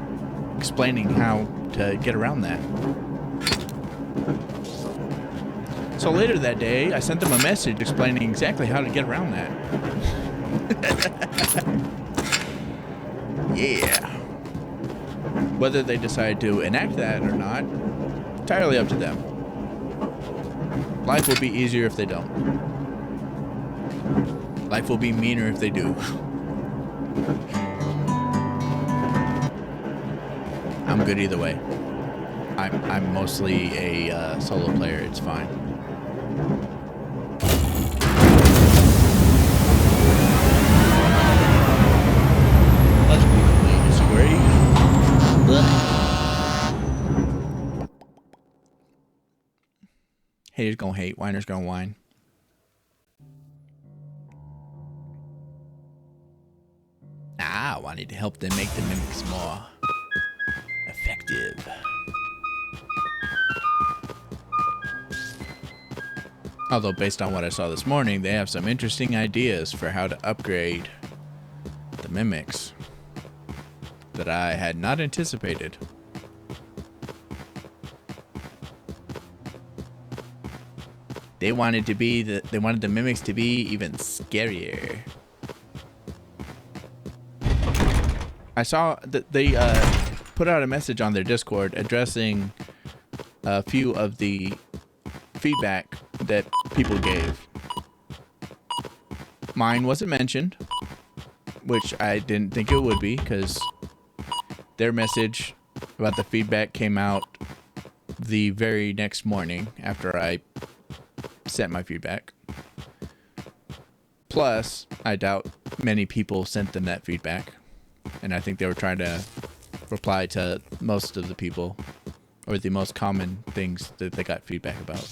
explaining how to get around that. So later that day, I sent them a message explaining exactly how to get around that. Yeah. Whether they decide to enact that or not, entirely up to them. Life will be easier if they don't. Life will be meaner if they do. I'm good either way. I'm mostly a solo player. It's fine. Let's be completely square. Haters gonna hate. Whiners gonna whine. I wanted to help them make the mimics more effective. Although, based on what I saw this morning, they have some interesting ideas for how to upgrade the mimics that I had not anticipated. They wanted the mimics to be even scarier. I saw that they put out a message on their Discord addressing a few of the feedback that people gave. Mine wasn't mentioned, which I didn't think it would be, because their message about the feedback came out the very next morning after I sent my feedback. Plus, I doubt many people sent them that feedback. And I think they were trying to reply to most of the people, or the most common things that they got feedback about.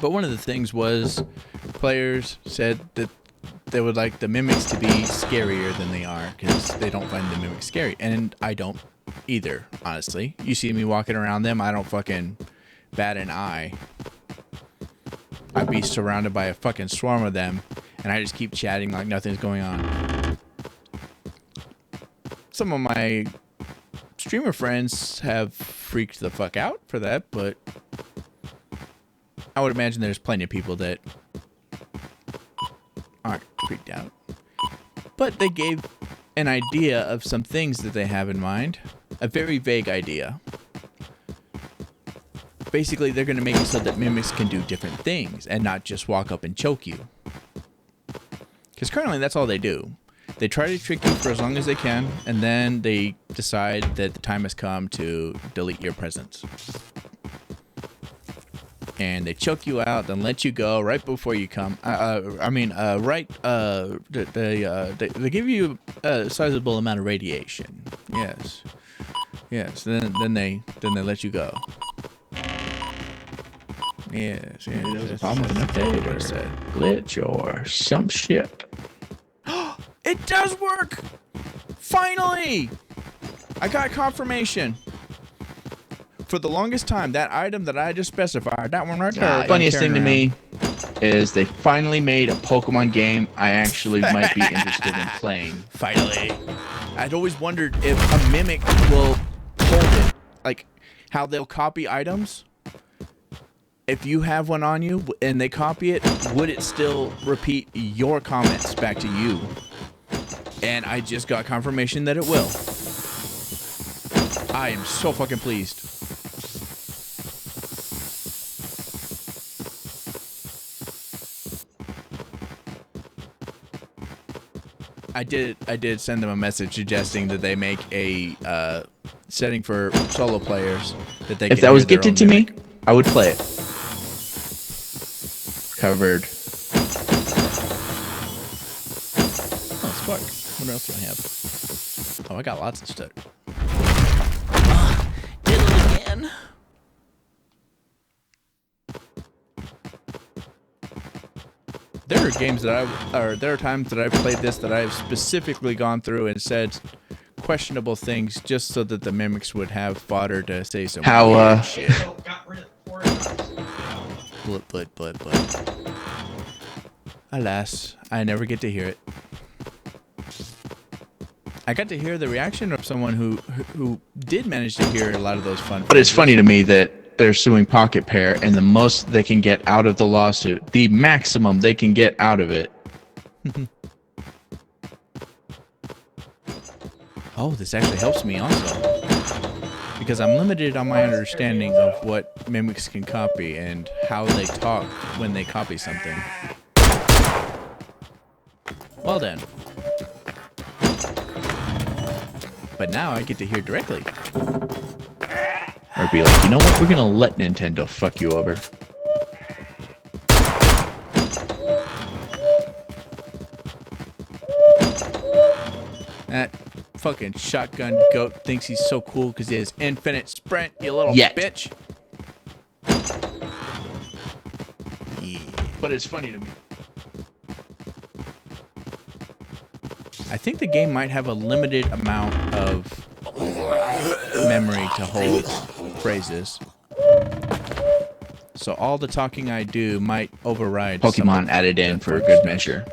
But one of the things was players said that they would like the mimics to be scarier than they are, because they don't find the mimics scary. And I don't either, honestly. You see me walking around them, I don't fucking bat an eye. I'd be surrounded by a fucking swarm of them, and I just keep chatting like nothing's going on. Some of my streamer friends have freaked the fuck out for that, but I would imagine there's plenty of people that aren't freaked out. But they gave an idea of some things that they have in mind. A very vague idea. Basically, they're going to make it so that mimics can do different things and not just walk up and choke you. Because currently, that's all they do. They try to trick you for as long as they can, and then they decide that the time has come to delete your presence. And they choke you out, then let you go right before you come. They give you a sizable amount of radiation. Yes. Then they let you go. Yes. There's a problem with an update or glitch or some shit. It does work! Finally! I got confirmation. For the longest time, that item that I just specified, that one right there. The funniest thing to me is they finally made a Pokemon game I actually might be interested in playing. Finally. I'd always wondered if a mimic will hold it like how they'll copy items. If you have one on you and they copy it, would it still repeat your comments back to you? And I just got confirmation that it will. I am so fucking pleased. I did send them a message suggesting that they make a setting for solo players that they. If that was gifted to me, I would play it. Covered. Oh, spark. What else do I have? Oh, I got lots of stuff. Did it again. There are games that there are times that I've played this that I've specifically gone through and said questionable things just so that the mimics would have fodder to say some weird shit. Got rid of 4 shots. But. Alas, I never get to hear it. I got to hear the reaction of someone who did manage to hear a lot of those fun. But it's funny to me that they're suing Pocket Pair, and the most they can get out of the lawsuit, the maximum they can get out of it. Oh, this actually helps me also. Because I'm limited on my understanding of what mimics can copy and how they talk when they copy something. Well then. But now I get to hear directly. Or be like, you know what? We're gonna let Nintendo fuck you over. That fucking shotgun goat thinks he's so cool because he has infinite sprint, you little Yet. bitch. Yeah. But it's funny to me. I think the game might have a limited amount of memory to hold phrases. So all the talking I do might override Pokemon added in for a good measure.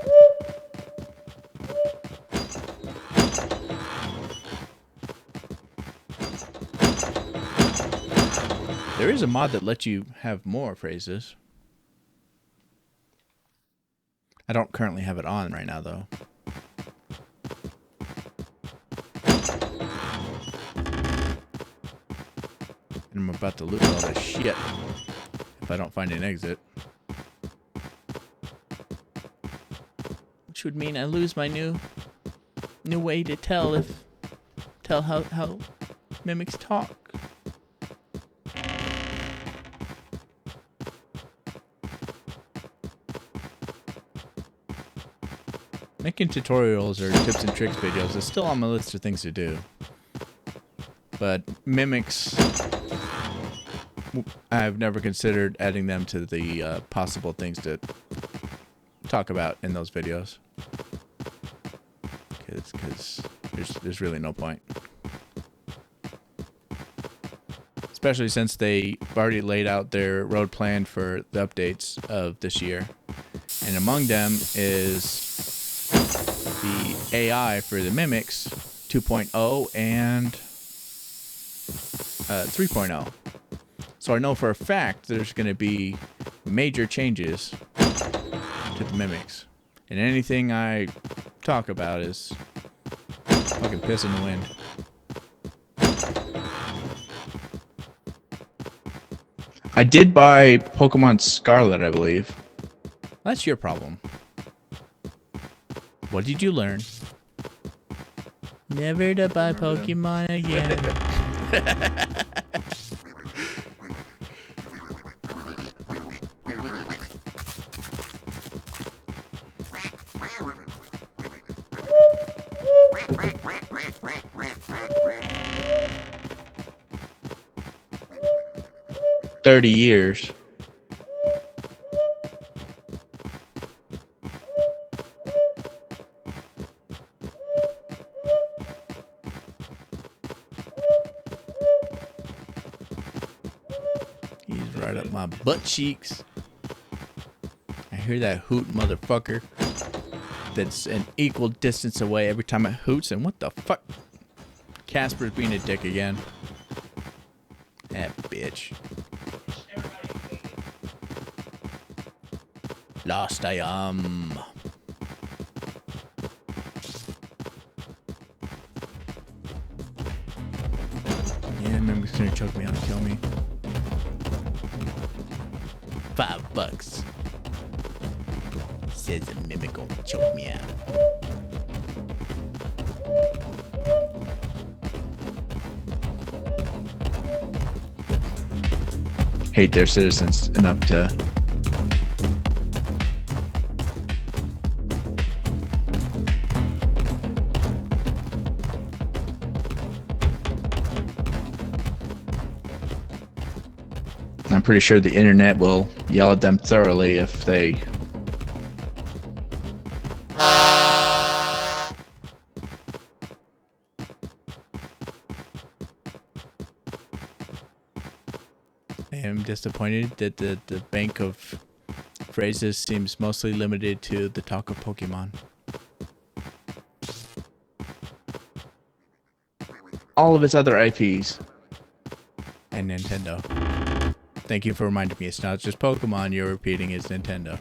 There is a mod that lets you have more phrases. I don't currently have it on right now, though. And I'm about to lose all this shit if I don't find an exit. Which would mean I lose my new way to tell how mimics talk. Making tutorials or tips and tricks videos is still on my list of things to do. But mimics, I've never considered adding them to the possible things to talk about in those videos. Because there's really no point. Especially since they've already laid out their road plan for the updates of this year. And among them is the AI for the mimics 2.0 and 3.0. So I know for a fact there's going to be major changes to the mimics. And anything I talk about is fucking piss in the wind. I did buy Pokemon Scarlet, I believe. That's your problem. What did you learn? Never to buy Pokemon again. $30 years. He's right up my butt cheeks. I hear that hoot motherfucker that's an equal distance away every time it hoots, and what the fuck? Casper's being a dick again. bitch. Everybody Lost I am. Yeah, Mimic's gonna choke me out and kill me. $5. Says the Mimic gonna choke me out. Hate their citizens enough to. I'm pretty sure the internet will yell at them thoroughly if they. I am disappointed that the bank of phrases seems mostly limited to the talk of Pokemon. All of its other IPs. And Nintendo. Thank you for reminding me. It's not just Pokemon you're repeating, it's Nintendo.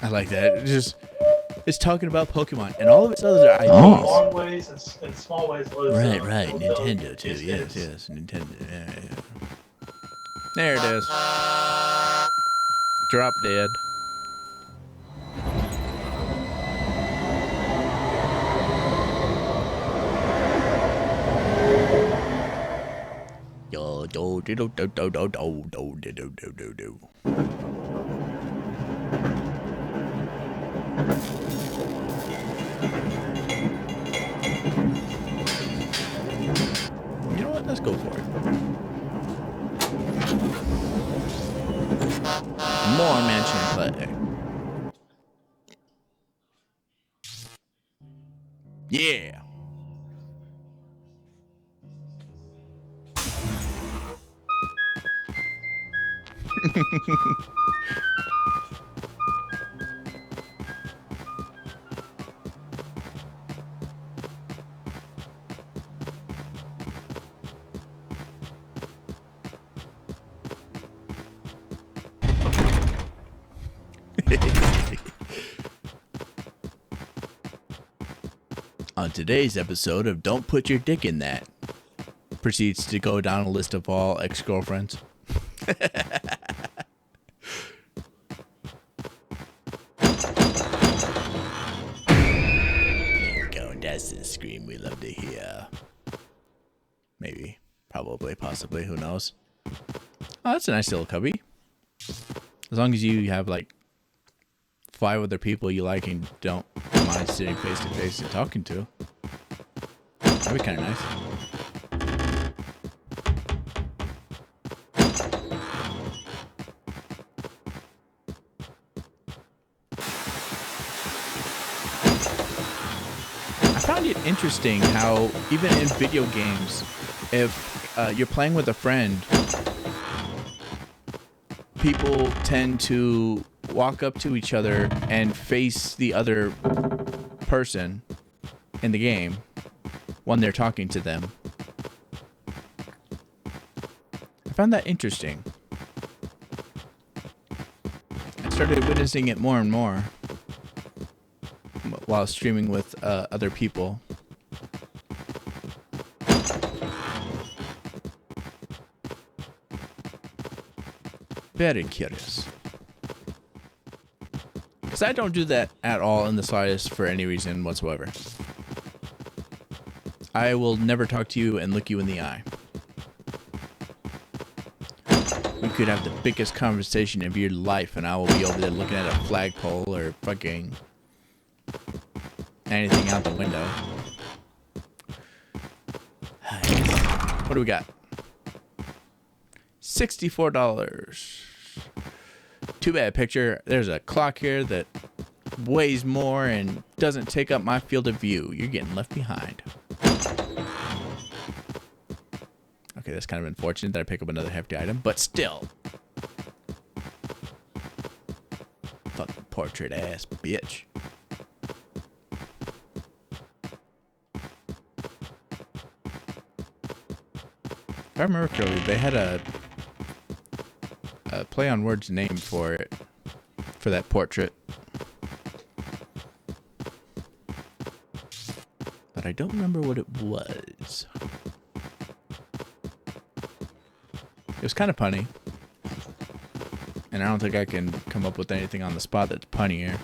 I like that. It's talking about Pokemon and all of its other IPs. Oh. long ways and small ways. Was, Right. Little Nintendo Dog too. is- Yes. Nintendo. Yeah. There it is. Drop dead. Yo, do. You know what? Let's go for it. More mansion play. Yeah. On today's episode of Don't Put Your Dick in That, proceeds to go down a list of all ex-girlfriends. There we go, that's the scream we love to hear. Maybe, probably, possibly, who knows? Oh, that's a nice little cubby. As long as you have like 5 other people you like and don't mind sitting face to face and talking to. That'd be kind of nice. I found it interesting how even in video games, if you're playing with a friend, people tend to walk up to each other and face the other person in the game when they're talking to them. I found that interesting. I started witnessing it more and more while streaming with other people. Very curious. Because I don't do that at all in the slightest for any reason whatsoever. I will never talk to you and look you in the eye. We could have the biggest conversation of your life and I will be over there looking at a flagpole or fucking anything out the window. What do we got? $64. Too bad picture. There's a clock here that weighs more and doesn't take up my field of view. You're getting left behind. Okay, that's kind of unfortunate that I pick up another hefty item, but still. Fucking portrait ass bitch. If I remember correctly, they had a play on words name for it, for that portrait. But I don't remember what it was. It was kind of punny. And I don't think I can come up with anything on the spot that's punnier.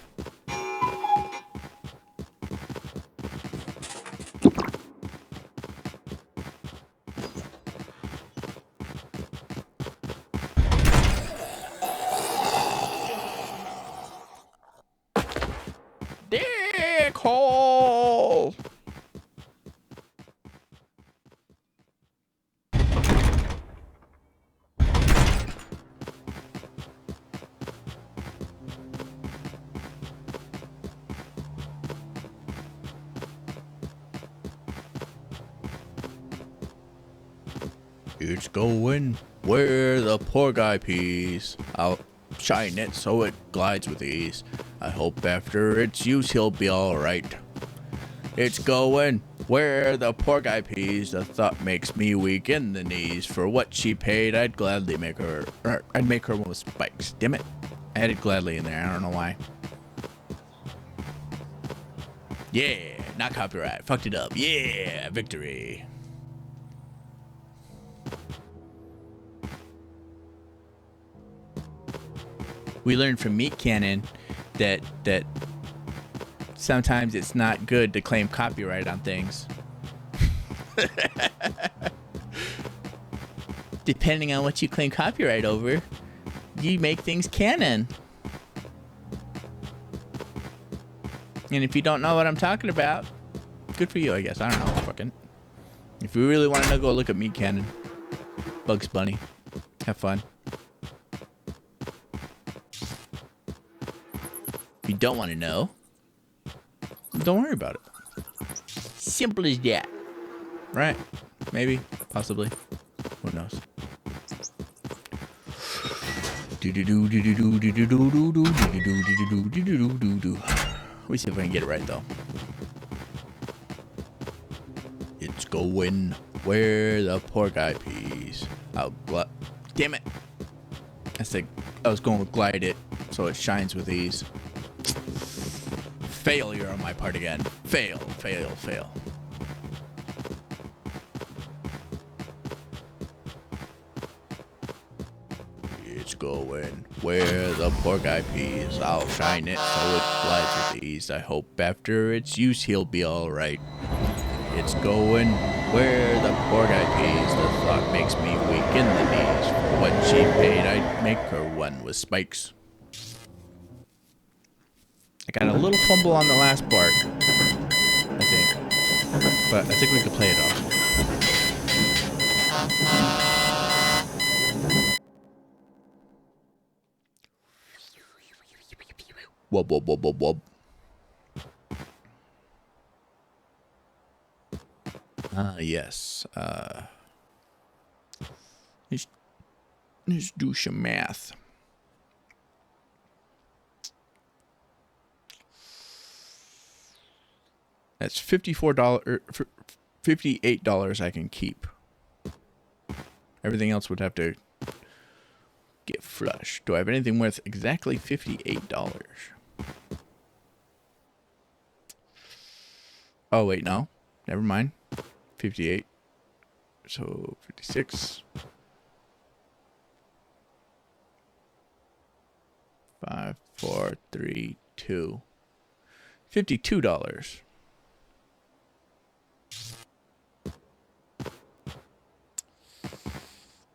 Dickhole! It's going where the poor guy pees. I'll shine it so it glides with ease. I hope after its use he'll be alright. It's going where the poor guy pees. The thought makes me weak in the knees. For what she paid, I'd gladly make her, or I'd make her one with spikes. Damn it. I added gladly in there. I don't know why. Yeah, not copyright. Fucked it up. Yeah, victory. We learned from Meat Cannon that sometimes it's not good to claim copyright on things. Depending on what you claim copyright over, you make things canon. And if you don't know what I'm talking about, good for you, I guess. I don't know. Fucking. If you really want to know, go look at Meat Cannon. Bugs Bunny. Have fun. If you don't want to know, don't worry about it. Simple as that. Right? Maybe. Possibly. Who knows? Let me see if I can get it right, though. It's going where the poor guy pees. Damn it. I was going with glide it, so it shines with ease. Failure on my part again. Fail. It's going where the poor guy pees. I'll shine it so it glides with ease. I hope after its use he'll be alright. It's going where the poor guy pees. The thought makes me weak in the knees. For what she paid, I'd make her one with spikes. I got a little fumble on the last part, I think. But I think we can play it off. Wub, wub, wub, wub, wub. Yes. Let's do some math. That's $54, $58 I can keep. Everything else would have to get flush. Do I have anything worth exactly $58? Oh, wait, no. Never mind. 58. So, 56. 5, 4, 3, 2. $52.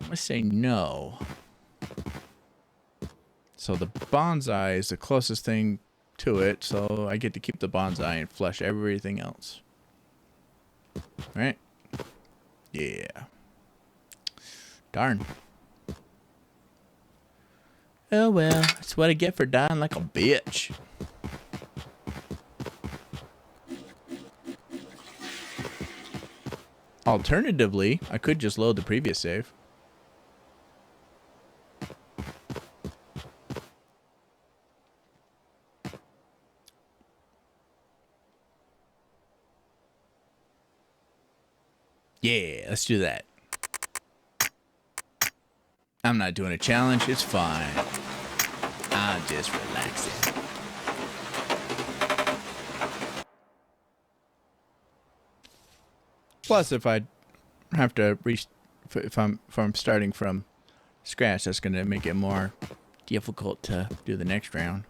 I'm going to say no. So the bonsai is the closest thing to it, so I get to keep the bonsai and flush everything else. Right? Yeah. Darn. Oh well, that's what I get for dying like a bitch. Alternatively, I could just load the previous save. Yeah, let's do that. I'm not doing a challenge. It's fine. I'm just relaxing. Plus, if I have to if I'm starting from scratch, that's going to make it more difficult to do the next round.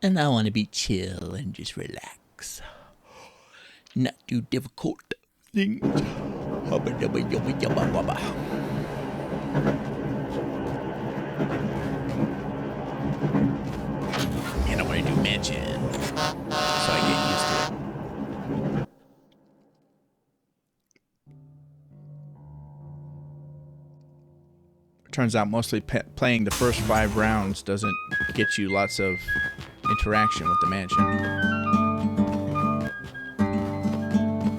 And I want to be chill and just relax. Not do difficult things. And I want to do mansion, so I get used to it. Turns out mostly playing the first 5 rounds doesn't get you lots of interaction with the mansion.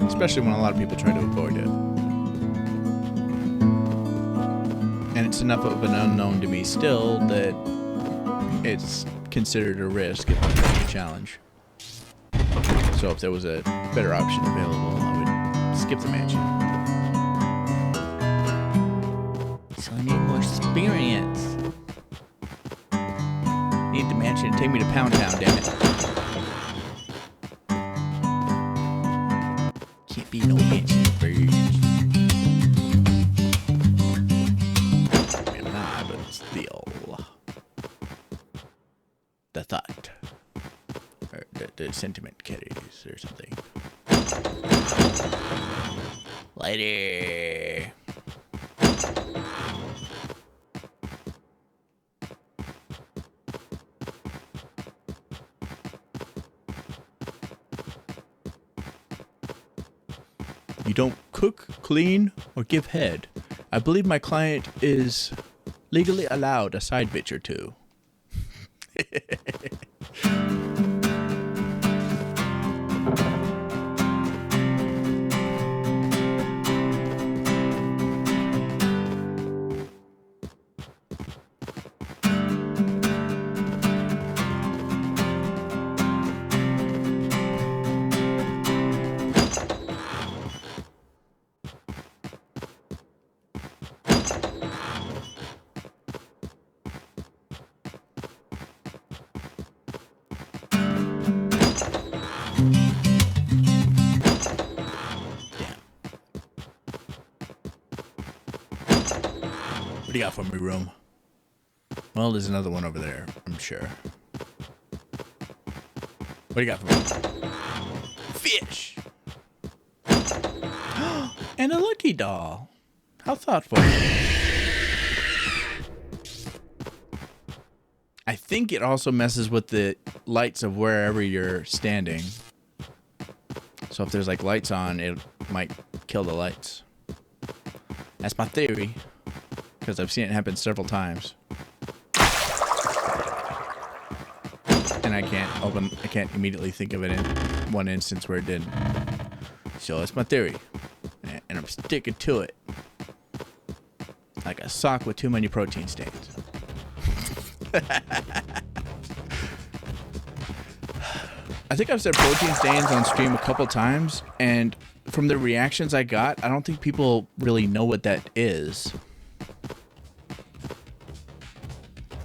Especially when a lot of people try to avoid it. And it's enough of an unknown to me still that it's considered a risk if I'm playing a challenge. So if there was a better option available, I would skip the mansion. So I need more experience. Need the mansion to take me to Pound Town, damn it. Can't be no mansion first. I'm not, but still. The thought. Or the sentiment carries or something. Later. You don't cook, clean, or give head. I believe my client is legally allowed a side bitch or two. What do you got for me, room? Well, there's another one over there, I'm sure. What do you got for me? Fish! And a lucky doll. How thoughtful. I think it also messes with the lights of wherever you're standing. So if there's like lights on, it might kill the lights. That's my theory. Because I've seen it happen several times. And I can't immediately think of it in one instance where it didn't. So that's my theory. And I'm sticking to it. Like a sock with too many protein stains. I think I've said protein stains on stream a couple times, and from the reactions I got, I don't think people really know what that is.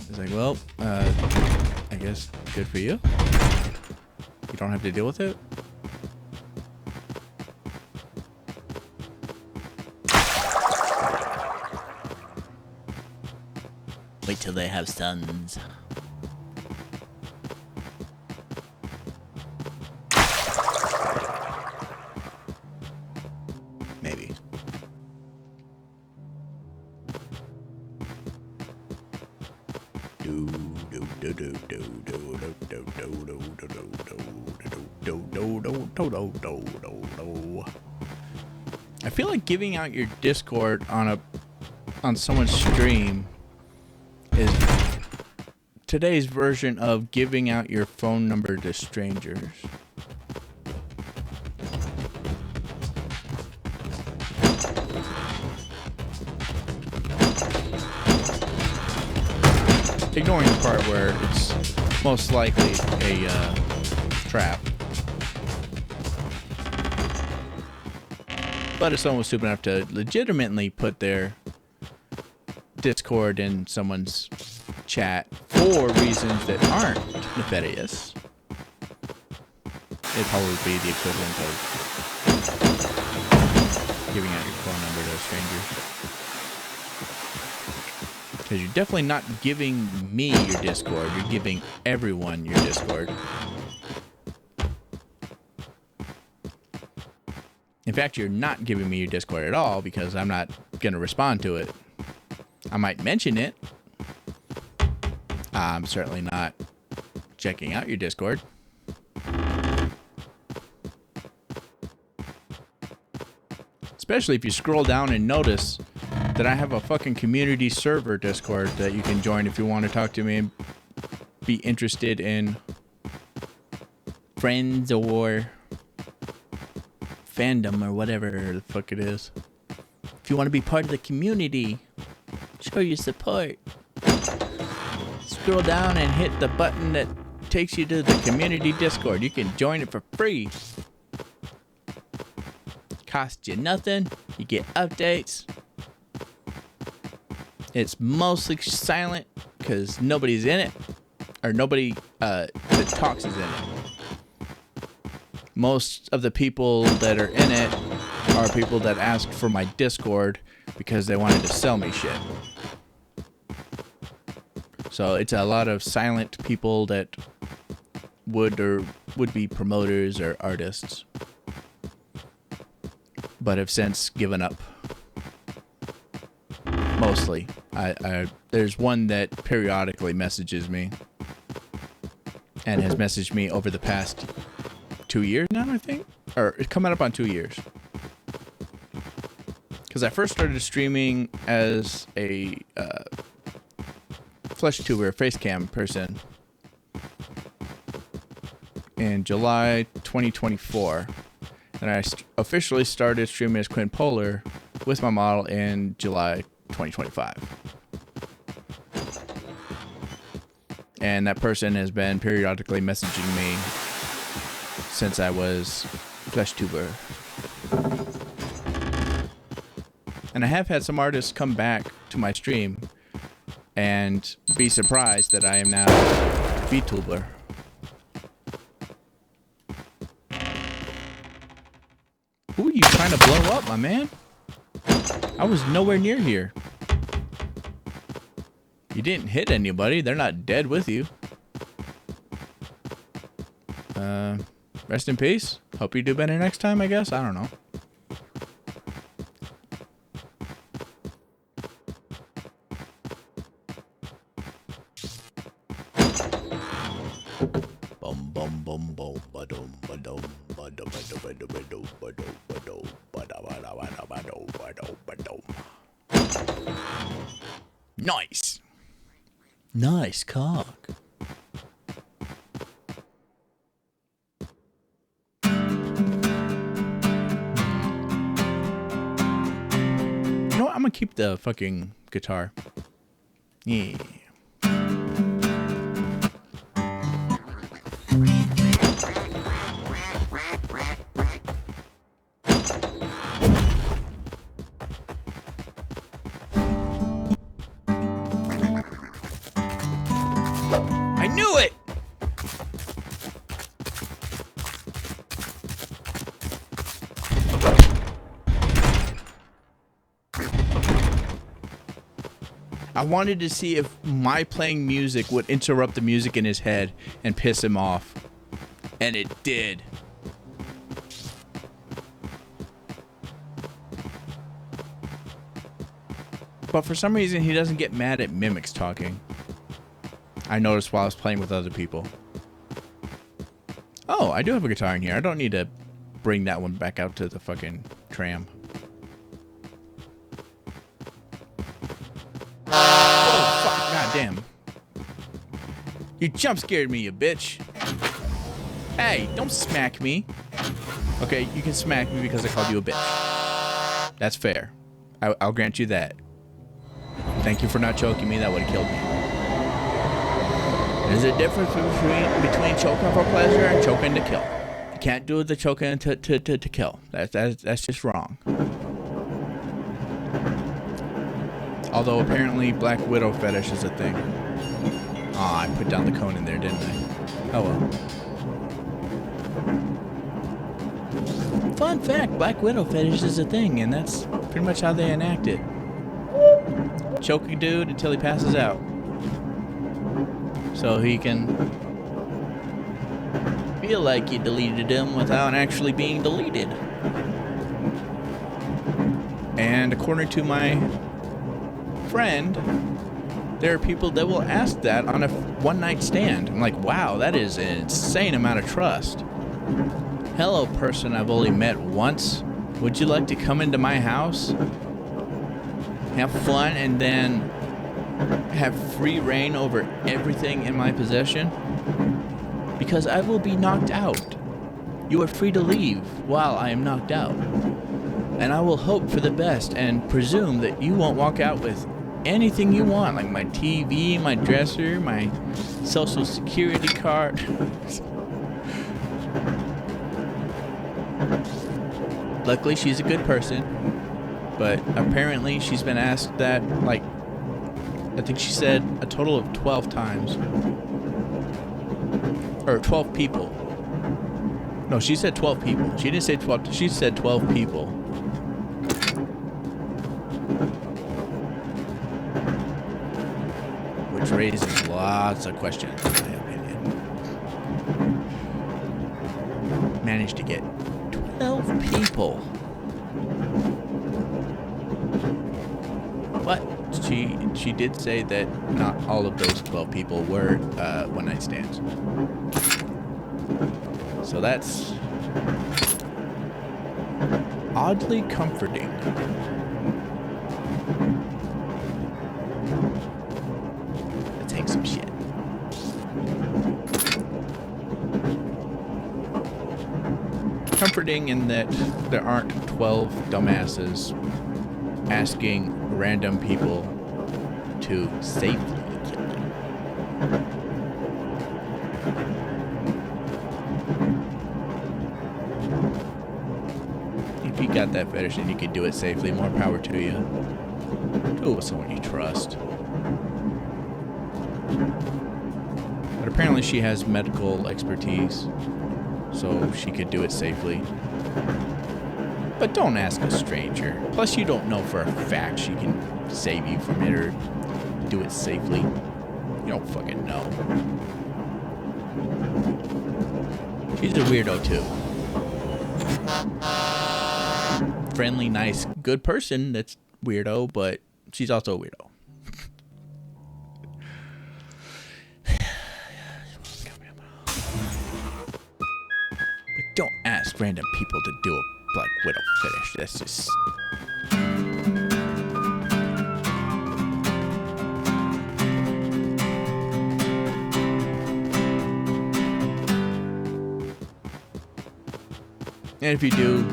It's like, well, I guess good for you. You don't have to deal with it. Wait till they have sons. Maybe. I feel like giving out your Discord on someone's stream is today's version of giving out your phone number to strangers. Ignoring the part where it's most likely a trap. But if someone was stupid enough to legitimately put their Discord in someone's chat for reasons that aren't nefarious, it'd probably be the equivalent of giving out your phone number to a stranger. Because you're definitely not giving me your Discord, you're giving everyone your Discord. In fact, you're not giving me your Discord at all because I'm not going to respond to it. I might mention it. I'm certainly not checking out your Discord. Especially if you scroll down and notice that I have a fucking community server Discord that you can join if you want to talk to me and be interested in friends or fandom or whatever the fuck it is. If you want to be part of the community, show your support. Scroll down and hit the button that takes you to the community Discord. You can join it for free. Cost you nothing. You get updates. It's mostly silent because nobody's in it, or nobody that talks is in it. Most of the people that are in it are people that asked for my Discord because they wanted to sell me shit. So it's a lot of silent people that would be promoters or artists, but have since given up. Mostly. There's one that periodically messages me and has messaged me over the past 2 years now, I think, or it's coming up on 2 years. Because I first started streaming as a flesh tuber, face cam person in July 2024, and I officially started streaming as QuinPolar with my model in July 2025. And that person has been periodically messaging me since I was flesh tuber. And I have had some artists come back to my stream and be surprised that I am now VTuber. Who are you trying to blow up, my man? I was nowhere near here. You didn't hit anybody. They're not dead with you. Rest in peace. Hope you do better next time, I guess. I don't know. Bum bum bum bum ba-dum ba-dum ba-dum ba-dum ba-dum ba-dum ba-dum ba-dum ba-dum ba-dum ba-dum. Nice. Nice cock. You know what? I'm gonna keep the fucking guitar. Yeah. I knew it! I wanted to see if my playing music would interrupt the music in his head and piss him off. And it did. But for some reason, he doesn't get mad at mimics talking. I noticed while I was playing with other people. Oh, I do have a guitar in here. I don't need to bring that one back out to the fucking tram. Oh, fuck. God damn. You jump scared me, you bitch. Hey, don't smack me. Okay, you can smack me because I called you a bitch. That's fair. I'll grant you that. Thank you for not choking me. That would have killed me. There's a difference between choking for pleasure and choking to kill. You can't do the choking to kill. That's just wrong. Although apparently Black Widow fetish is a thing. Aw, I put down the cone in there, didn't I? Oh well. Fun fact, Black Widow fetish is a thing, and that's pretty much how they enact it. Choke a dude until he passes out. So he can feel like you deleted him without actually being deleted. And according to my friend, there are people that will ask that on a one-night stand. I'm like, wow, that is an insane amount of trust. Hello, person I've only met once. Would you like to come into my house, have fun, and then have free reign over everything in my possession? Because I will be knocked out. You are free to leave while I am knocked out. And I will hope for the best and presume that you won't walk out with anything you want, like my TV, my dresser, my social security card. Luckily, she's a good person, but apparently she's been asked that, like, I think she said a total of 12 times. Or 12 people. No, she said 12 people. She didn't say 12, she said 12 people. Which raises lots of questions, in my opinion. Managed to get 12 people. But she did say that not all of those 12 people were one-night stands. So that's oddly comforting. Let's hang some shit. Comforting in that there aren't 12 dumbasses asking random people to safely kill them. If you got that fetish and you can do it safely, more power to you. Do it with someone you trust. But apparently she has medical expertise, so she could do it safely. But don't ask a stranger. Plus, you don't know for a fact she can save you from it or do it safely. You don't fucking know. She's a weirdo, too. Friendly, nice, good person that's weirdo, but she's also a weirdo. But don't ask random people to do a Black Widow fetish. That's just... And if you do,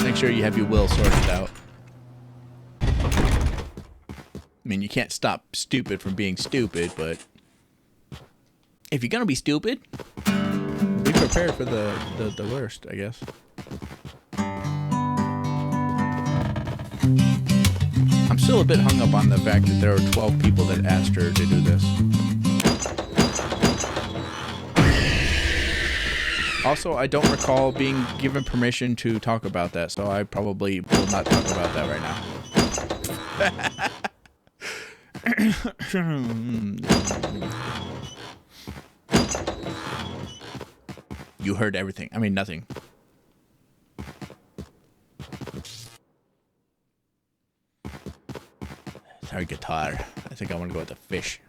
make sure you have your will sorted out. I mean, you can't stop stupid from being stupid, but if you're gonna be stupid, be prepared for the worst, I guess. I'm still a bit hung up on the fact that there are 12 people that asked her to do this. Also, I don't recall being given permission to talk about that, so I probably will not talk about that right now. You heard everything. I mean, nothing. Sorry, guitar. I think I want to go with the fish.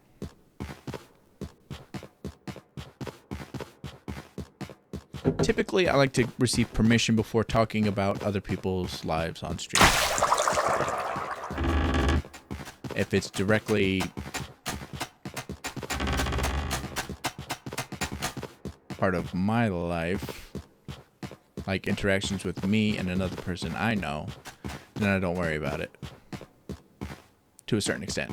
Typically, I like to receive permission before talking about other people's lives on stream. If it's directly part of my life, like interactions with me and another person I know, then I don't worry about it. To a certain extent.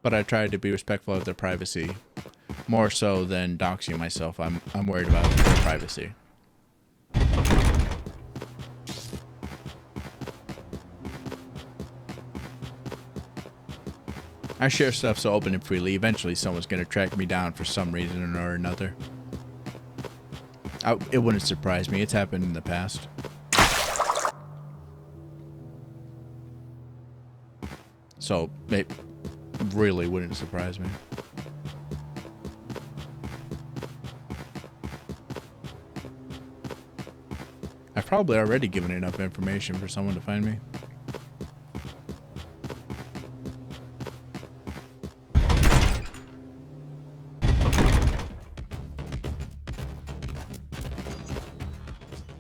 But I try to be respectful of their privacy More so than doxing myself. I'm worried about their privacy. I share stuff so open and freely. Eventually, someone's gonna track me down for some reason or another. It wouldn't surprise me. It's happened in the past. So it really wouldn't surprise me. I've probably already given enough information for someone to find me.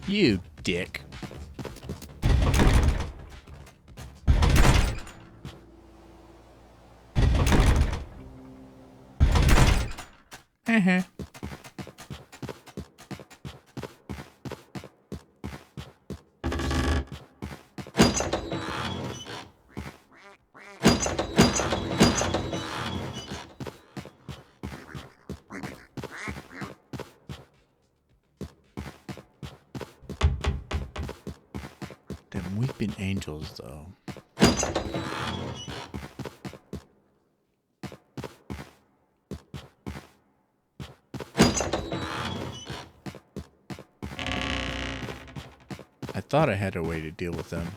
You dick. Them weeping angels, though. I thought I had a way to deal with them.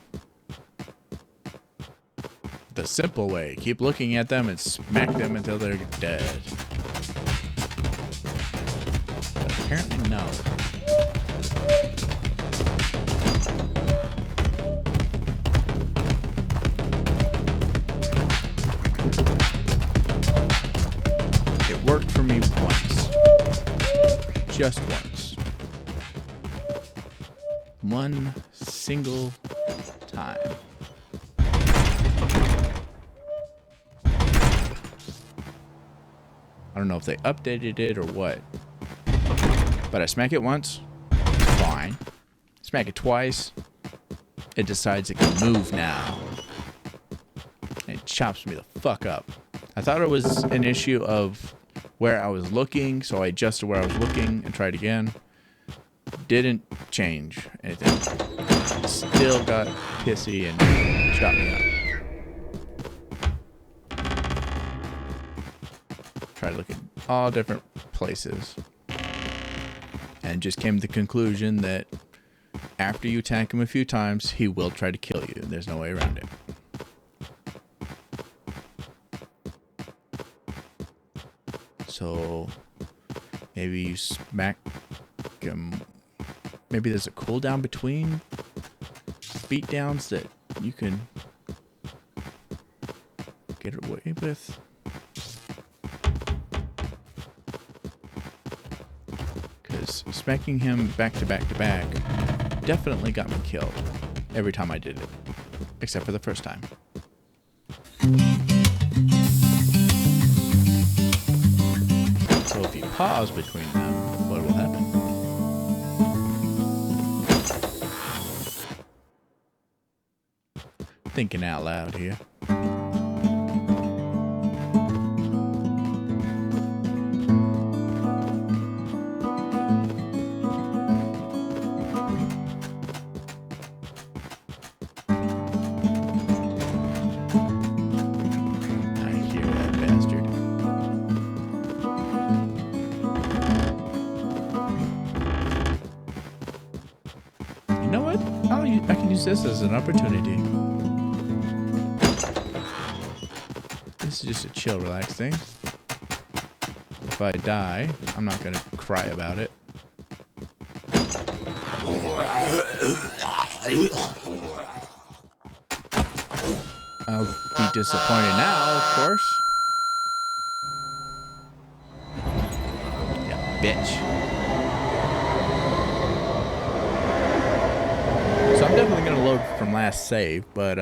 The simple way. Keep looking at them and smack them until they're dead. But apparently no. It worked for me once. Just once. One single time. I don't know if they updated it or what. But I smack it once, it's fine. Smack it twice, it decides it can move now. And it chops me the fuck up. I thought it was an issue of where I was looking, so I adjusted where I was looking and tried again. Didn't change anything. Still got pissy and chopped me up. Tried looking all different places. And just came to the conclusion that after you attack him a few times, he will try to kill you. There's no way around it. So maybe you smack him. Maybe there's a cooldown between beatdowns that you can get away with. Because smacking him back to back to back definitely got me killed every time I did it. Except for the first time. So if you pause between them, what will happen? Thinking out loud here. I can use this as an opportunity. This is just a chill, relax thing. If I die, I'm not gonna cry about it. I'll be disappointed now, of course. Yeah, bitch. So I'm definitely going to load from last save, but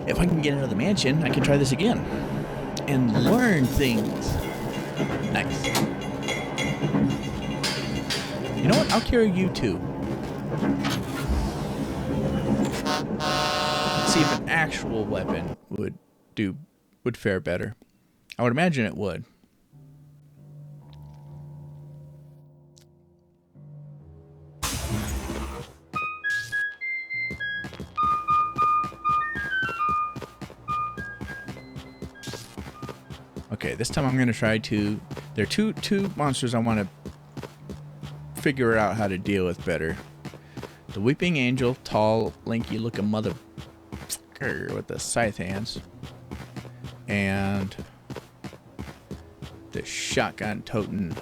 if I can get into the mansion, I can try this again and learn things. Nice. You know what? I'll carry you too. See if an actual weapon would fare better. I would imagine it would. Okay, this time I'm gonna try to. There are two monsters I want to figure out how to deal with better. The Weeping Angel, tall, lanky looking mother with the scythe hands, and the shotgun toting.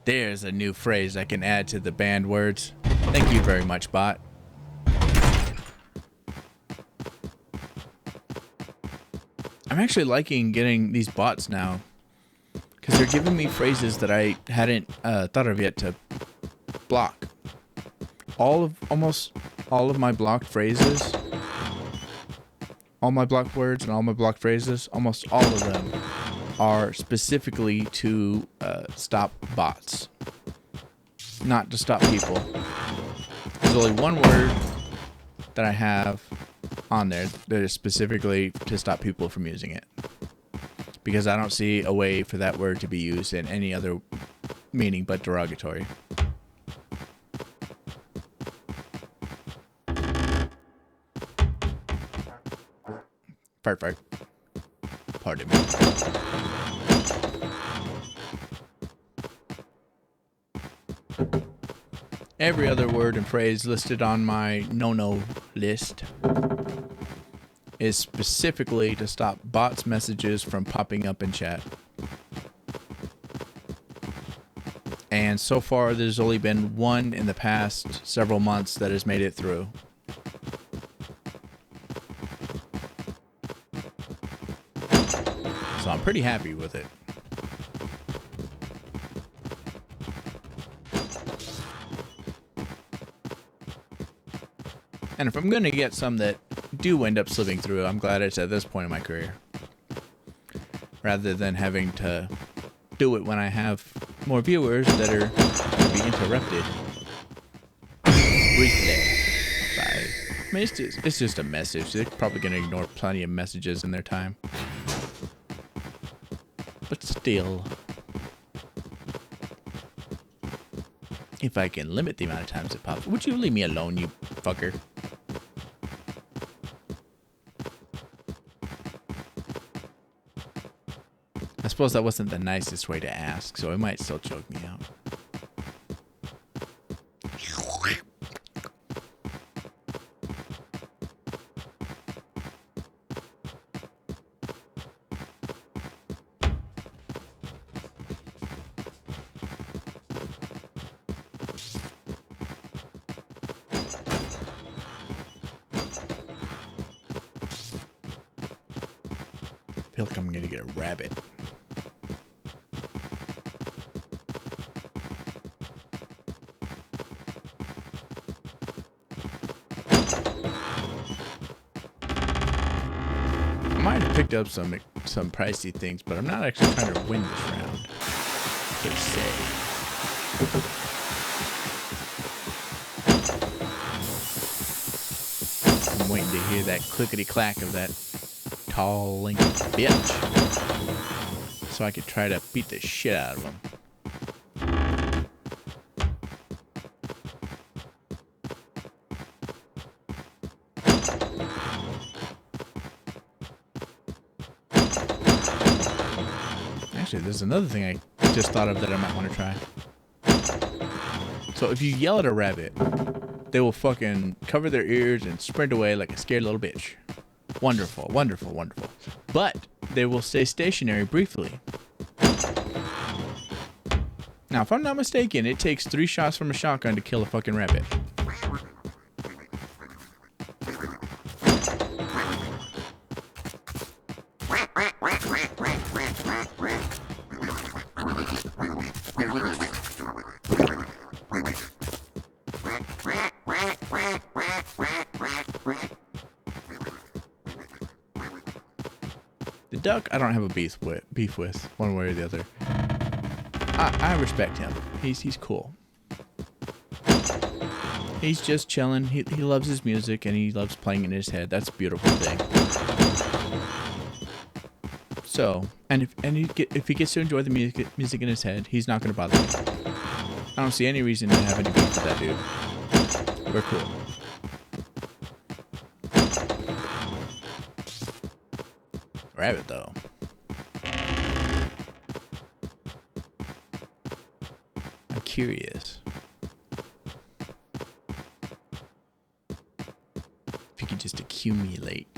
There's a new phrase I can add to the banned words. Thank you very much, bot. I'm actually liking getting these bots now, because they're giving me phrases that I hadn't thought of yet to block. Almost all of my blocked phrases, all my blocked words and all my blocked phrases, almost all of them are specifically to stop bots, not to stop people. There's only one word that I have on there that is specifically to stop people from using it, because I don't see a way for that word to be used in any other meaning but derogatory. Fart fart. Pardon me. Every other word and phrase listed on my no-no list is specifically to stop bots' messages from popping up in chat. And so far, there's only been one in the past several months that has made it through. So I'm pretty happy with it. And if I'm going to get some that do end up slipping through, I'm glad it's at this point in my career, rather than having to do it when I have more viewers that are going to be interrupted briefly. Bye. I mean, it's just a message. They're probably going to ignore plenty of messages in their time. But still, if I can limit the amount of times it pops, would you leave me alone, you fucker? I suppose that wasn't the nicest way to ask, so it might still choke me out. I feel like I'm gonna get a rabbit. I might have picked up some pricey things, but I'm not actually trying to win this round, per se. I'm waiting to hear that clickety clack of that tall, lanky bitch, so I could try to beat the shit out of him. Actually, there's another thing I just thought of that I might want to try. So if you yell at a rabbit, they will fucking cover their ears and sprint away like a scared little bitch. Wonderful, wonderful, wonderful. But they will stay stationary briefly. Now, if I'm not mistaken, it takes 3 shots from a shotgun to kill a fucking rabbit. The duck, I don't have a beef with, one way or the other. I respect him. He's cool. He's just chilling. He loves his music and he loves playing in his head. That's a beautiful thing. So, and if he gets to enjoy the music in his head, he's not gonna bother me. I don't see any reason to have any beef with that dude. We're cool. Rabbit though. I'm curious. If you could just accumulate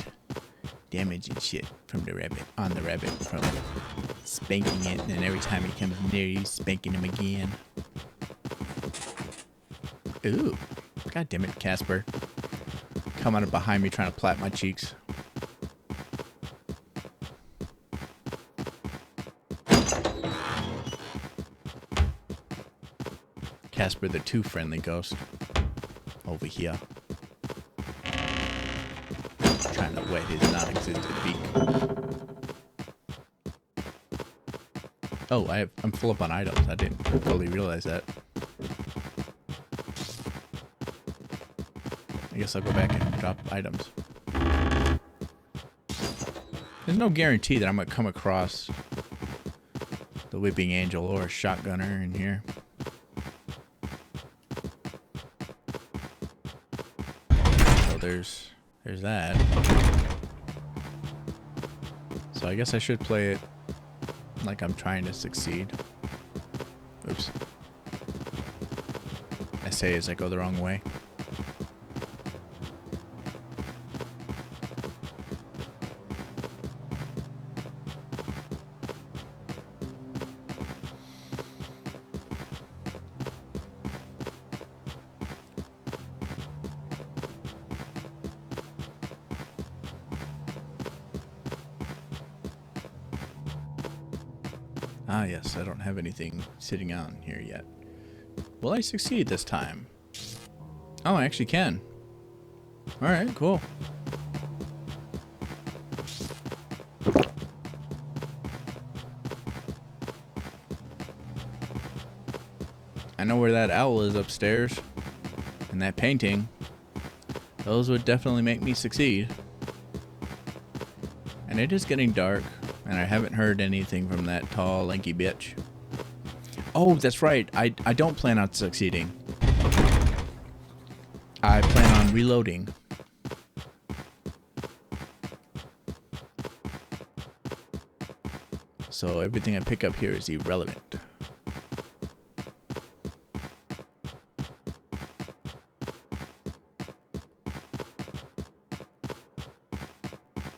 damage and shit from the rabbit, on the rabbit, from spanking it, and then every time he comes near you, spanking him again. Ooh. God damn it, Casper. Come out of behind me trying to plait my cheeks. Casper the too friendly ghost. Over here. Trying to wet his non-existent beak. Oh, I'm full up on items. I didn't fully realize that. I guess I'll go back and drop items. There's no guarantee that I'm going to come across the Whipping Angel or a Shotgunner in here. So there's that. So I guess I should play it like I'm trying to succeed. Oops. I say as I go the wrong way. Ah, yes, I don't have anything sitting on here yet. Will I succeed this time? Oh, I actually can. Alright, cool. I know where that owl is upstairs. And that painting. Those would definitely make me succeed. And it is getting dark. And I haven't heard anything from that tall, lanky bitch. Oh, that's right. I don't plan on succeeding. I plan on reloading. So everything I pick up here is irrelevant.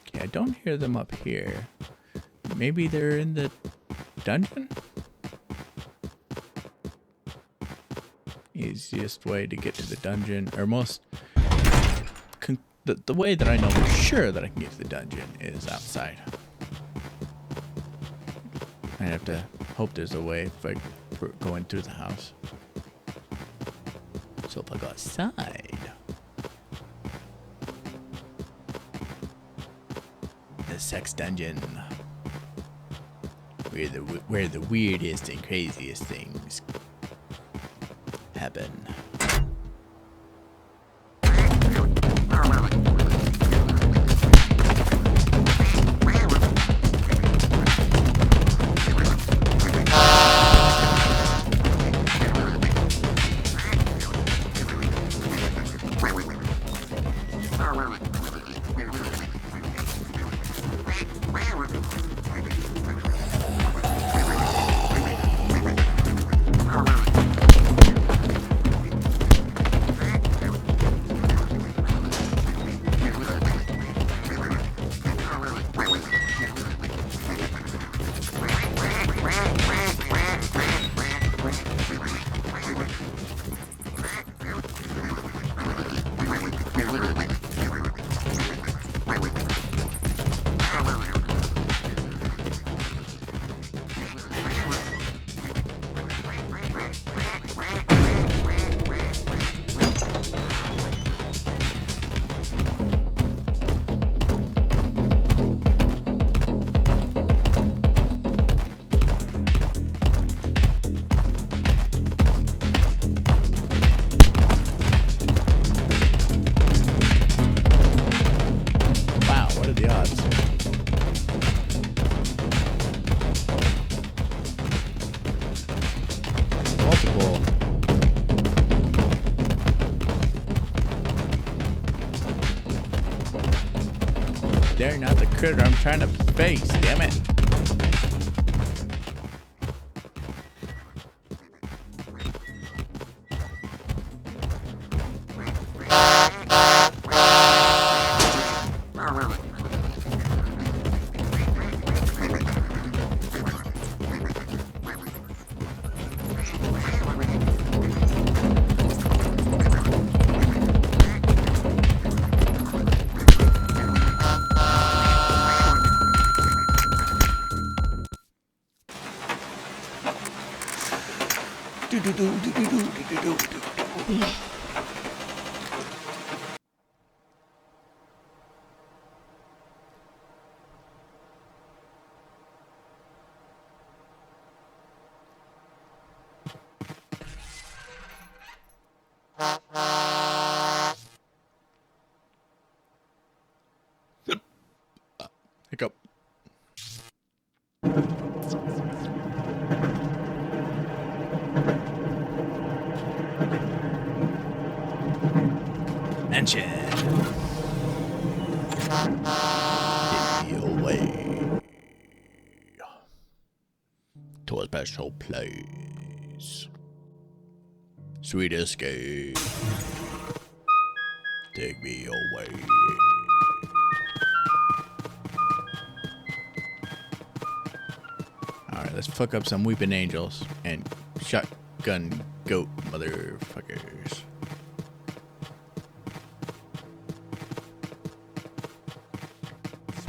Okay, I don't hear them up here. Maybe they're in the dungeon? Easiest way to get to the dungeon, or most... The way that I know for sure that I can get to the dungeon is outside. I have to hope there's a way if I go in through the house. So if I go outside... The sex dungeon. Where the weirdest and craziest things happen. critter I'm trying to face, damn it. Hiccup. Mansion. Take me away to a special place. Sweet escape. Take me away. Alright, let's fuck up some weeping angels and shotgun goat motherfuckers.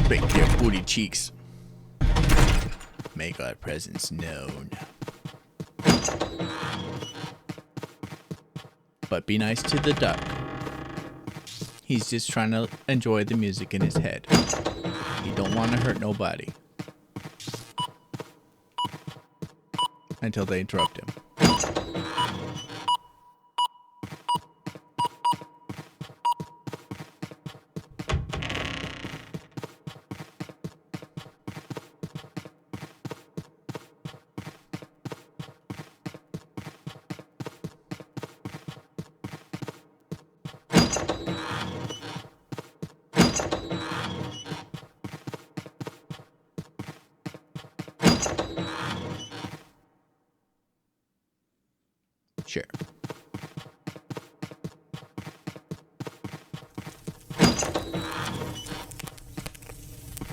Break their booty cheeks. Make our presence known. But be nice to the duck. He's just trying to enjoy the music in his head. He don't want to hurt nobody. Until they interrupt him. Sure.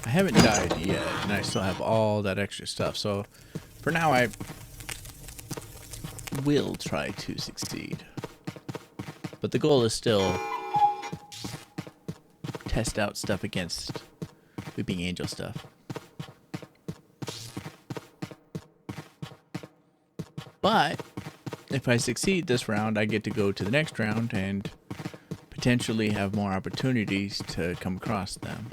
I haven't died yet, and I still have all that extra stuff, so for now I will try to succeed. But the goal is still test out stuff against Weeping Angel stuff. But if I succeed this round, I get to go to the next round and potentially have more opportunities to come across them.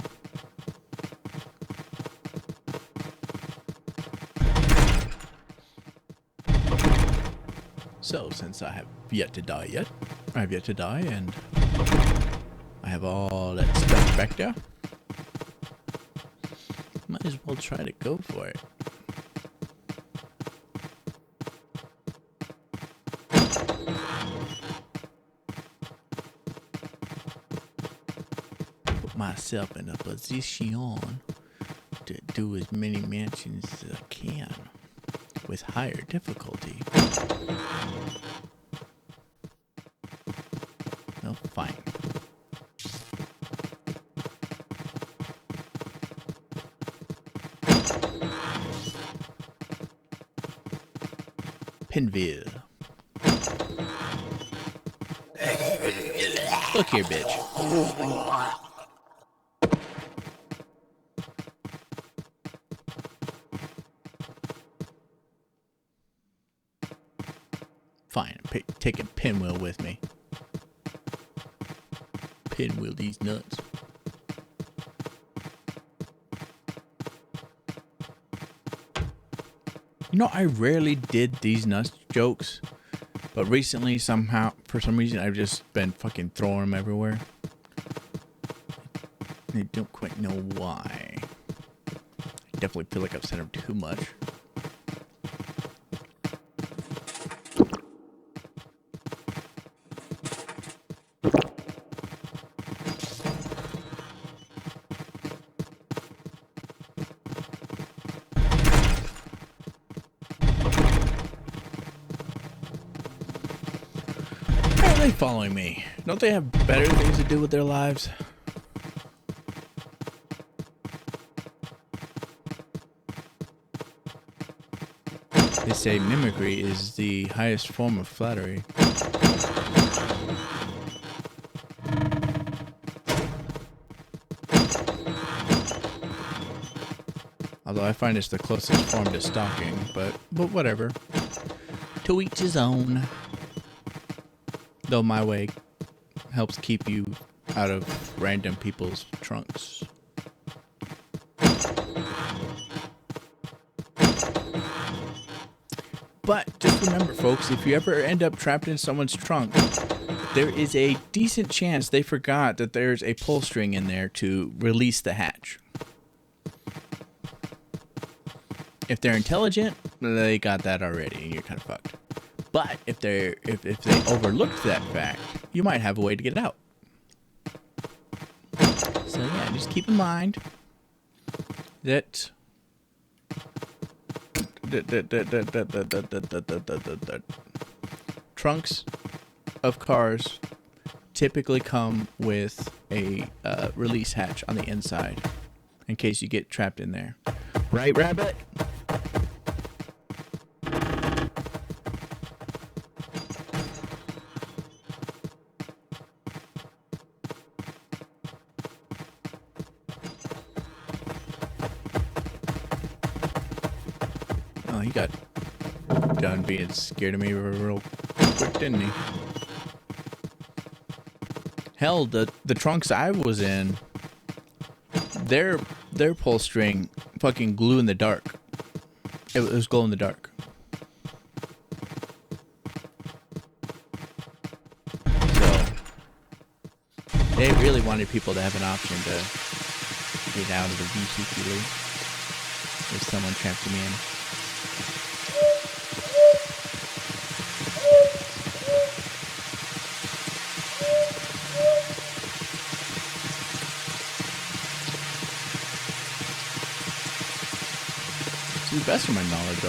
So, since I have yet to die yet, and I have all that stuff back there, might as well try to go for it. Myself in a position to do as many mansions as I can with higher difficulty. Well, fine. Pinville. Look here, bitch. Fine, I'm taking Pinwheel with me. Pinwheel these nuts. You know, I rarely did these nuts jokes, but recently somehow, for some reason, I've just been fucking throwing them everywhere. I don't quite know why. I definitely feel like I've said them too much. they following me? Don't they have better things to do with their lives? They say mimicry is the highest form of flattery. Although I find it's the closest form to stalking, but whatever. To each his own. Though my way helps keep you out of random people's trunks. But just remember, folks, if you ever end up trapped in someone's trunk, there is a decent chance they forgot that there's a pull string in there to release the hatch. If they're intelligent, they got that already, and you're kind of fucked. But if they overlooked that fact, you might have a way to get out. So yeah, just keep in mind that trunks of cars typically come with a release hatch on the inside in case you get trapped in there. Right, Rabbit? Oh, he got done being scared of me real quick, didn't he? Hell, the trunks I was in, their pull string fucking glue in the dark. It was glow in the dark. So they really wanted people to have an option to get out of the VCQ if someone trapped them in. To the best of my knowledge,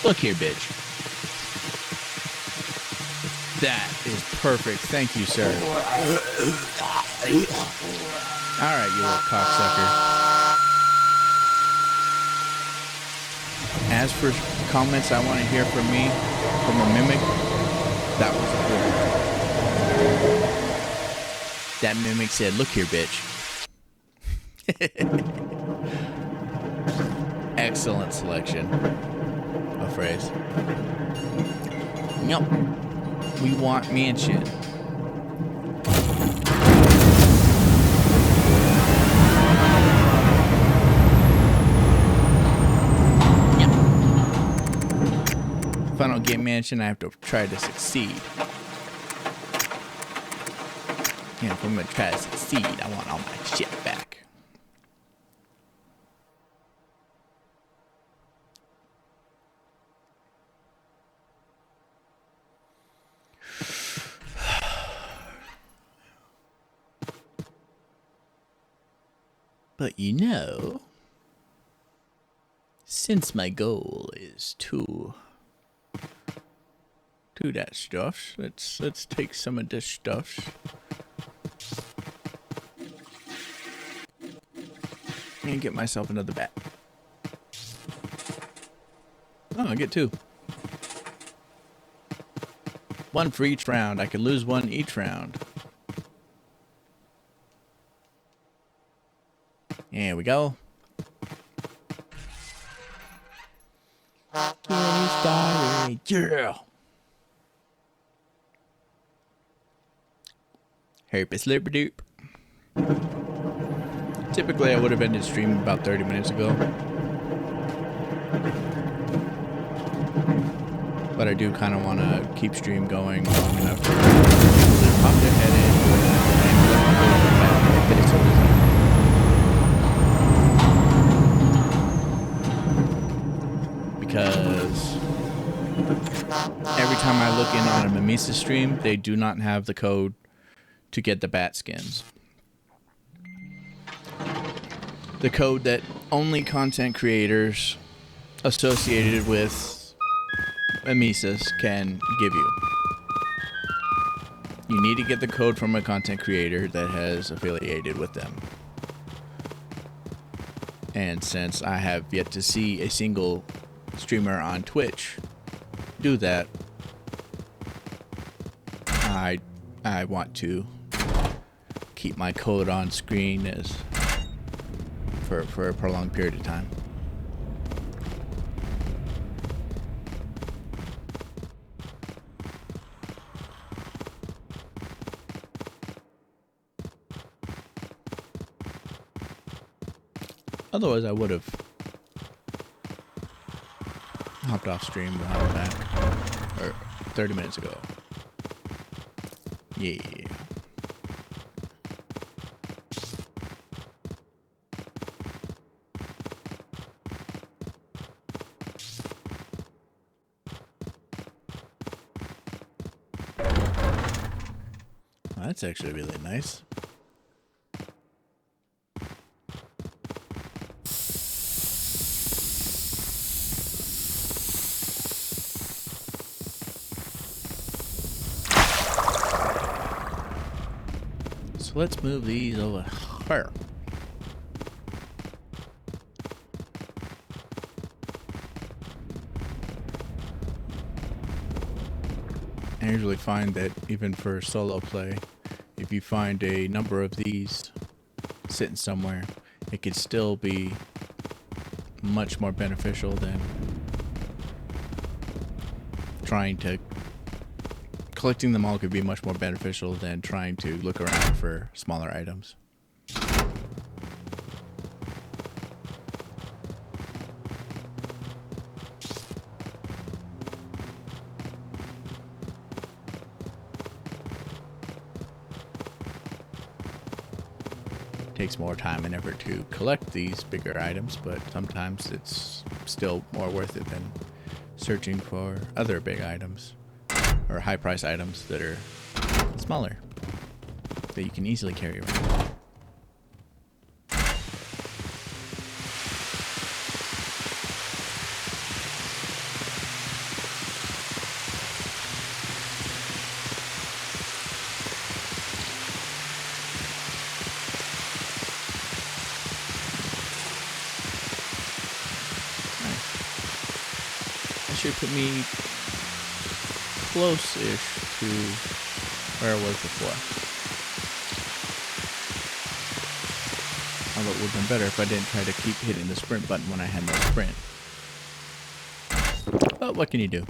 look here, bitch. That is perfect. Thank you, sir. Alright, you little cocksucker. As for comments I want to hear from me, from a mimic, that was a that mimic said, look here, bitch. Excellent selection of phrase. Nope. We want mansion. Yep. If I don't get mansion, I have to try to succeed. You know, if I'm gonna try to succeed, I want all my shit back. But you know, since my goal is to do that stuff, let's take some of this stuff and get myself another bat. Oh, I get two. One for each round. I could lose one each round. There we go. Getting started. Yeah. Herpes Liberdoop. Typically, I would have ended stream about 30 minutes ago. But I do kind of want to keep stream going long enough to pop their head in and let me go back if they so desire. Because every time I look in on a MIMESIS stream, they do not have the code to get the bat skins. The code that only content creators associated with MIMESIS can give you. You need to get the code from a content creator that has affiliated with them. And since I have yet to see a single streamer on Twitch do that, I want to keep my code on screen as for a prolonged period of time. Otherwise, I would have hopped off stream a while back, or 30 minutes ago. Yeah. Well, that's actually really nice. So let's move these over here. I usually find that even for solo play, if you find a number of these sitting somewhere, it could still be much more beneficial than trying to collecting them all could be much more beneficial than trying to look around for smaller items. Takes more time and effort to collect these bigger items, but sometimes it's still more worth it than searching for other big items or high price items that are smaller that you can easily carry around. That should put me close-ish to where I was before. Although it would have been better if I didn't try to keep hitting the sprint button when I had no sprint. But what can you do?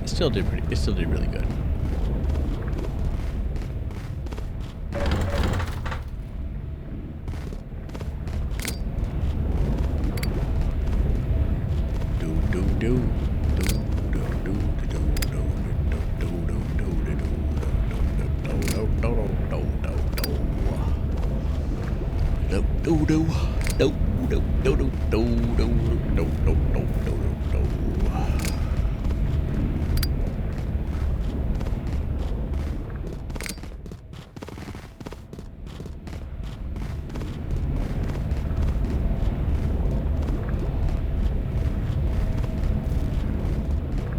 It still did really good.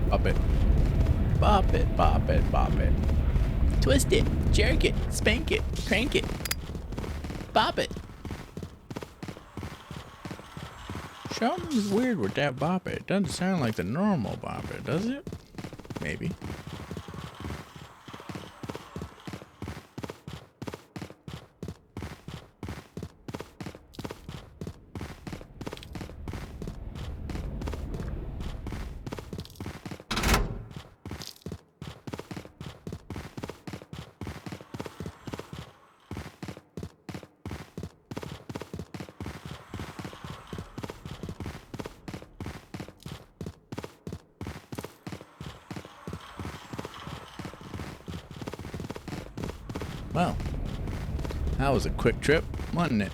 Bop it. Bop it, bop it, bop it. Twist it, jerk it, spank it, crank it. Bop it. Something's weird with that bop it. Doesn't sound like the normal bop it, does it? Maybe. Well, that was a quick trip, wasn't it?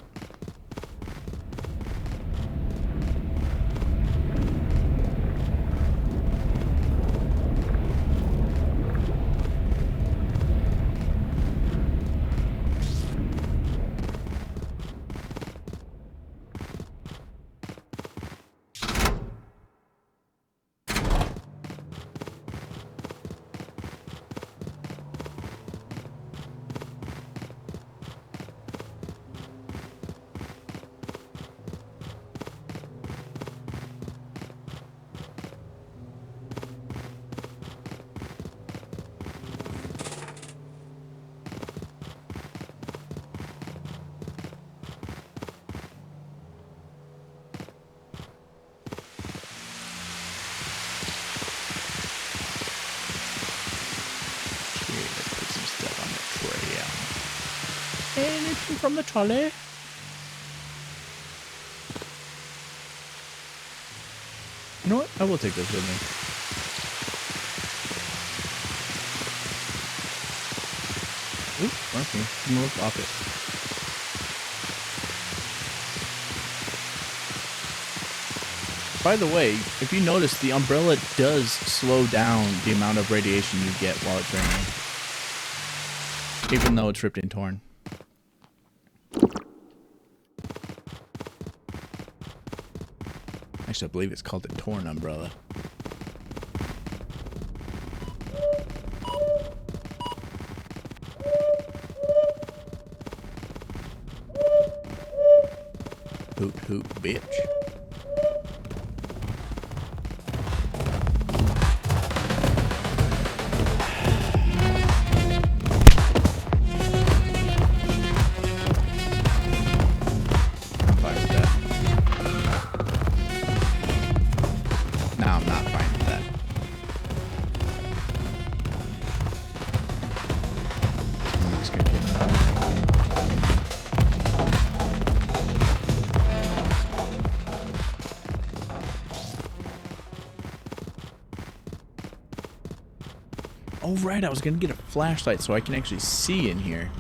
from the trolley. You know what? I will take this with me. Oop, okay. Move off it. By the way, if you notice, the umbrella does slow down the amount of radiation you get while it's raining. Even though it's ripped and torn. Actually, I believe it's called the torn umbrella. Hoot hoot, bitch. Oh, right, I was gonna get a flashlight so I can actually see in here.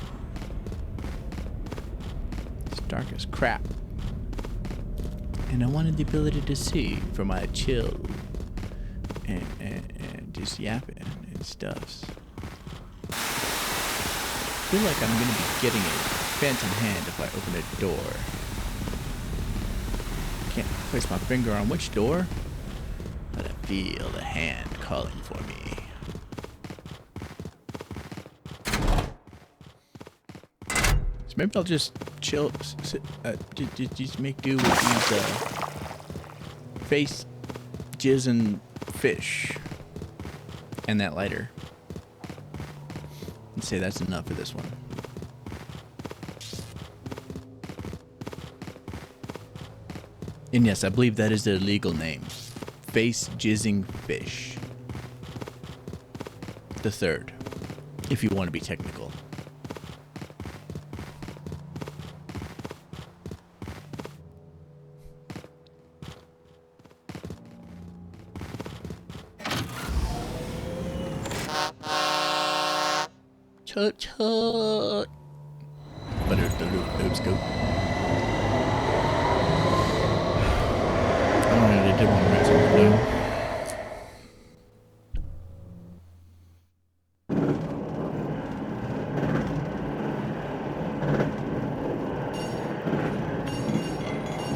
It's dark as crap. And I wanted the ability to see for my chill and just yapping and stuffs. I feel like I'm gonna be getting a phantom hand if I open a door. Can't place my finger on which door, but I feel the hand calling for me. Maybe I'll just chill, just make do with these face jizzing fish and that lighter. And say that's enough for this one. And yes, I believe that is their legal name. Face jizzing fish. The third, if you want to be technical. Chut chut. But it's the oops go. I don't know, they did want to write something down.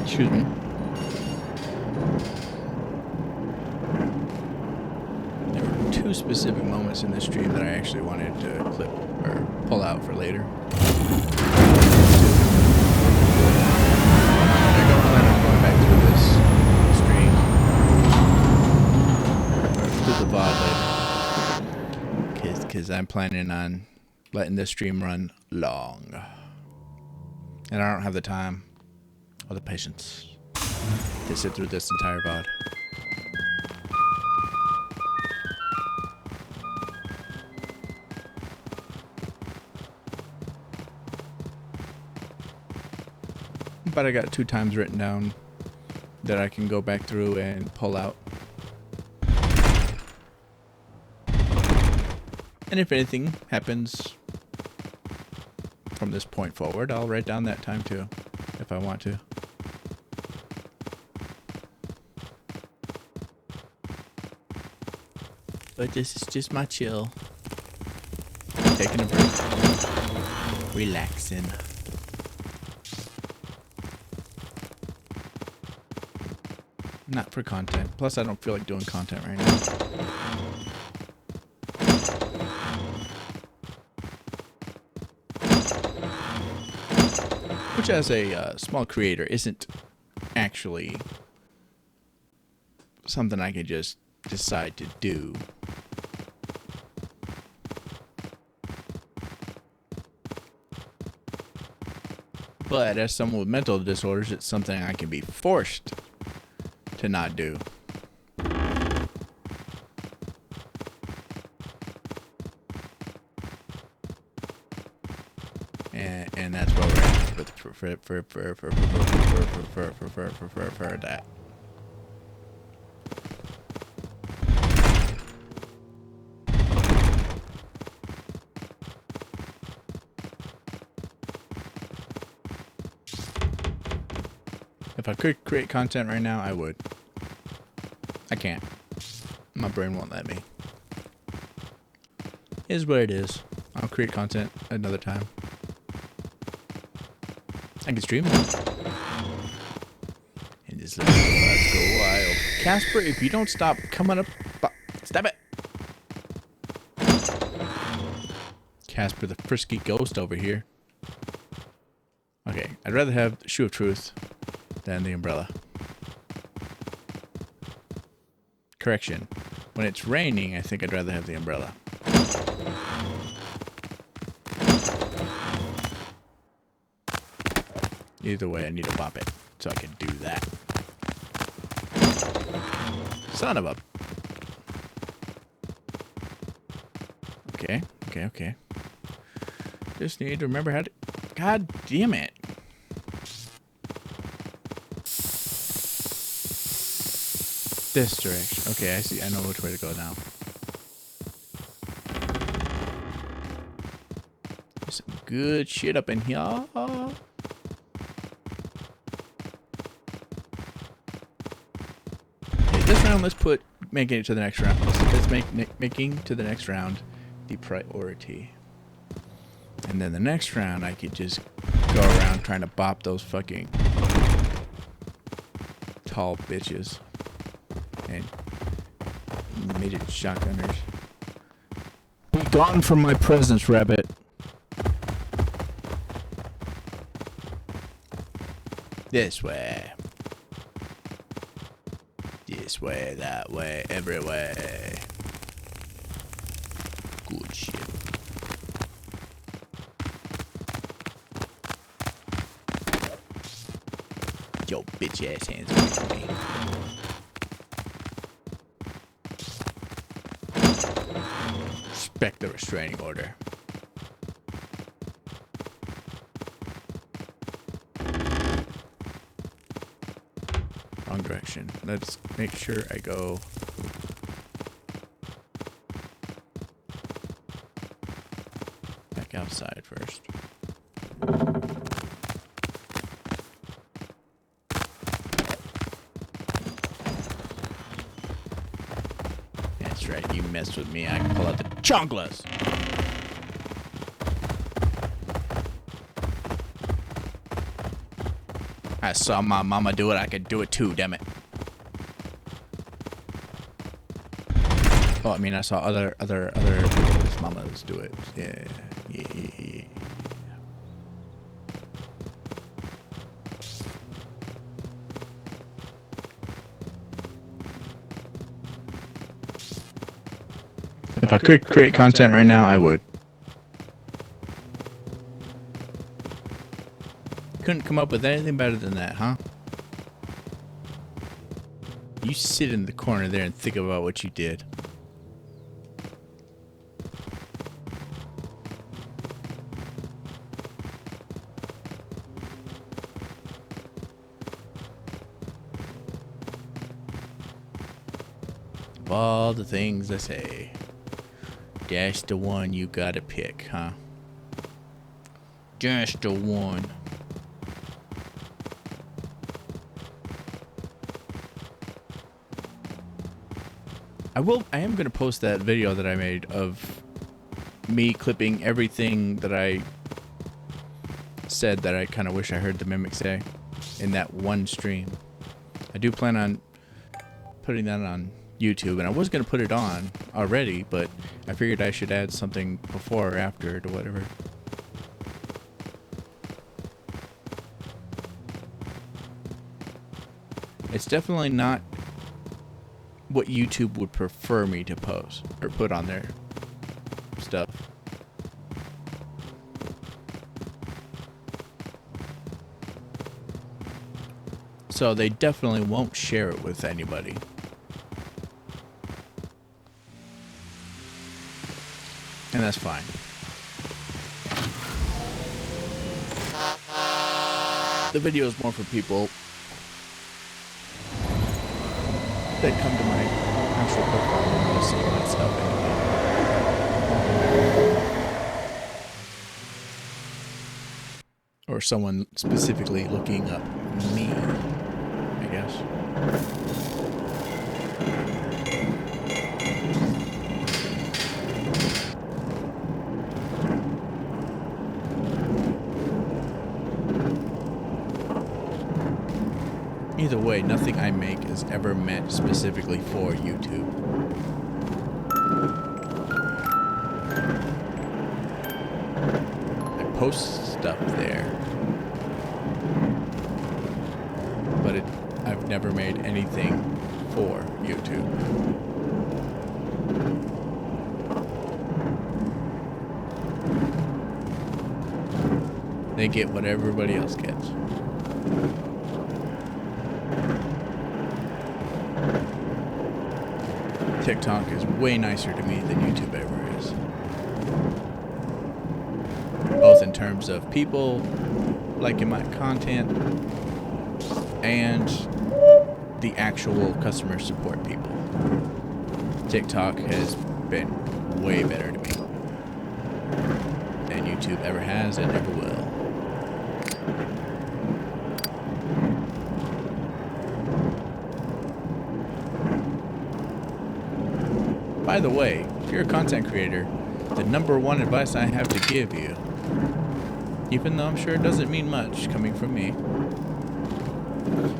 Excuse me. There were two specific moments in this stream that I actually wanted to clip or pull out for later. I don't plan on going back through this stream or through the VOD later, because I'm planning on letting this stream run long, and I don't have the time or the patience to sit through this entire VOD. But I got 2 times written down that I can go back through and pull out. And if anything happens from this point forward, I'll write down that time too, if I want to. But this is just my chill. Taking a break. Relaxing. Not for content. Plus, I don't feel like doing content right now. Which, as a small creator, isn't actually something I could just decide to do. But as someone with mental disorders, it's something I can be forced to not do. And that's where we're that. If I could create content right now, I would. I can't. My brain won't let me. It is what it is. I'll create content another time. I can stream it. And just let us go wild. Casper, if you don't stop coming up... Stop it! Casper the frisky ghost over here. Okay, I'd rather have the Shoe of Truth than the umbrella. Correction. When it's raining, I think I'd rather have the umbrella. Either way, I need to pop it so I can do that. Son of a... Okay. Just need to remember how to... God damn it. This direction. Okay, I see. I know which way to go now. There's some good shit up in here. Okay, this round, let's put making it to the next round. Let's make making to the next round the priority. And then the next round, I could just go around trying to bop those fucking tall bitches. And midget shotgunners. Be gone from my presence, rabbit. This way. This way, that way, every way. Good shit. Yo, bitch ass hands away from me. Respect the restraining order. Wrong direction. Let's make sure I go. Back outside first. That's right, you mess with me, I can pull out the chonkless. I saw my mama do it, I could do it too, damn it. Oh, I mean, I saw other people's mamas do it. Yeah. If I could create content right now, I would. Couldn't come up with anything better than that, huh? You sit in the corner there and think about what you did. Of all the things I say, that's the one you gotta pick, huh? Just the one. I am going to post that video that I made of me clipping everything that I said that I kind of wish I heard the Mimic say in that one stream. I do plan on putting that on YouTube, and I was going to put it on already, but I figured I should add something before or after it or whatever. It's definitely not what YouTube would prefer me to post or put on their stuff. So they definitely won't share it with anybody. And that's fine. The video is more for people that come to my actual profile and want to see my stuff anyway. Or someone specifically looking up me, I guess. Either way, nothing I make is ever meant specifically for YouTube. I post stuff there, but I've never made anything for YouTube. They get what everybody else gets. TikTok is way nicer to me than YouTube ever is. Both in terms of people liking my content and the actual customer support people. TikTok has been way better to me than YouTube ever has and ever will. By the way, if you're a content creator, the number one advice I have to give you, even though I'm sure it doesn't mean much coming from me,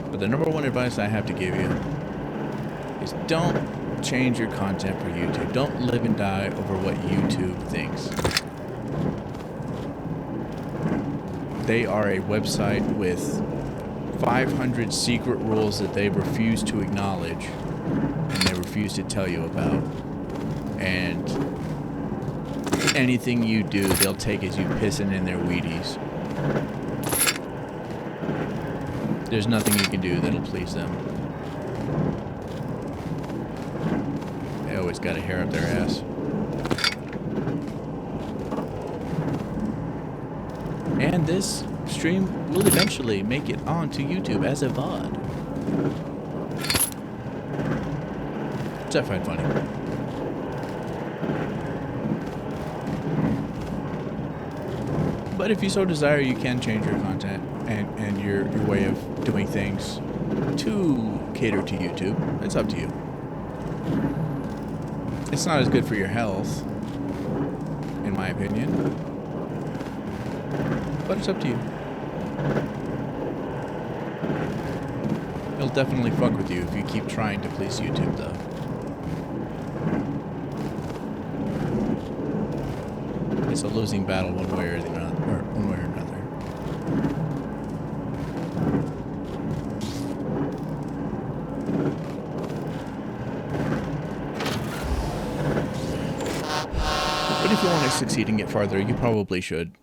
but the number one advice I have to give you is don't change your content for YouTube. Don't live and die over what YouTube thinks. They are a website with 500 secret rules that they refuse to acknowledge and they refuse to tell you about. And anything you do, they'll take as you pissing in their Wheaties. There's nothing you can do that'll please them. They always got a hair up their ass. And this stream will eventually make it onto YouTube as a VOD. Which I find funny. But if you so desire, you can change your content and your way of doing things to cater to YouTube. It's up to you. It's not as good for your health, in my opinion. But it's up to you. It'll definitely fuck with you if you keep trying to please YouTube, though. It's a losing battle one way or another. But if you want to succeed and get farther, you probably should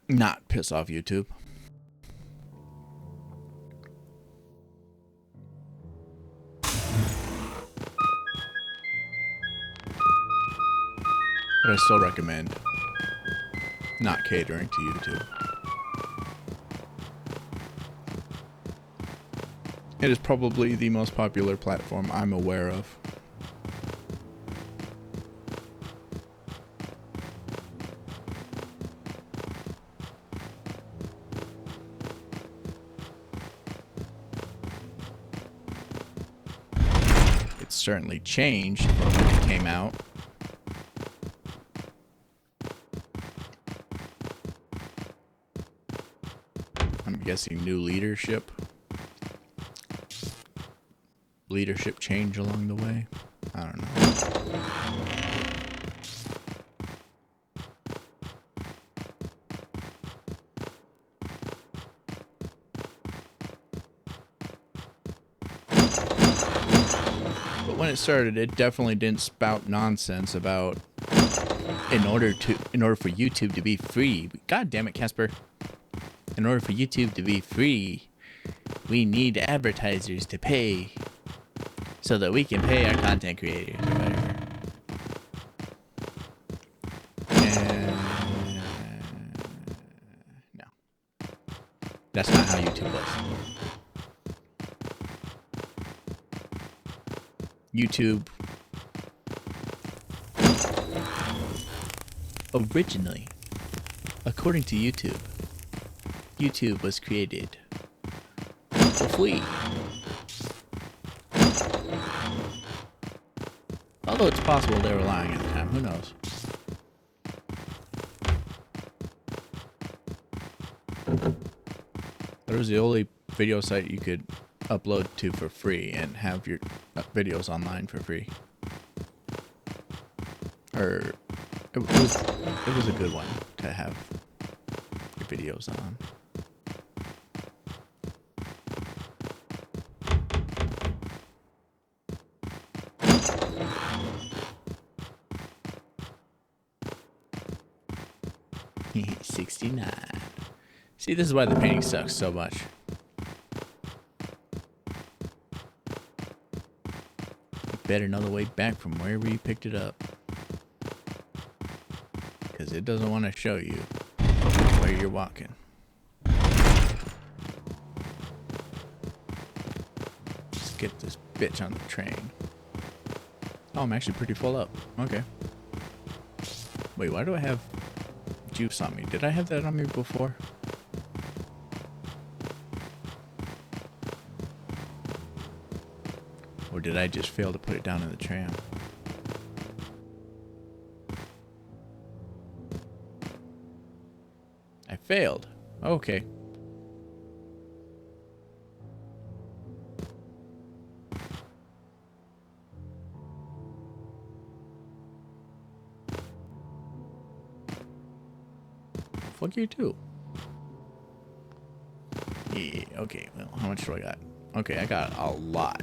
not piss off YouTube. But I still recommend not catering to YouTube. It is probably the most popular platform I'm aware of. It's certainly changed from when it came out. I'm guessing new leadership change along the way. I don't know. But when it started, it definitely didn't spout nonsense about in order for YouTube to be free. God damn it, Casper. In order for YouTube to be free, we need advertisers to pay so that we can pay our content creators or whatever. And no. That's not how YouTube was. YouTube originally, according to YouTube, YouTube was created for free. Although it's possible they were lying at the time, who knows? But it was the only video site you could upload to for free and have your videos online for free. Or it was a good one to have your videos on. He's 69. See, this is why the painting sucks so much. You better know the way back from wherever you picked it up. Because it doesn't want to show you where you're walking. Let's get this bitch on the train. Oh, I'm actually pretty full up. Okay. Wait, why do I have juice on me? Did I have that on me before? Or did I just fail to put it down in the tram? I failed. Okay. Fuck you too. Yeah, okay. Well, how much do I got? Okay, I got a lot.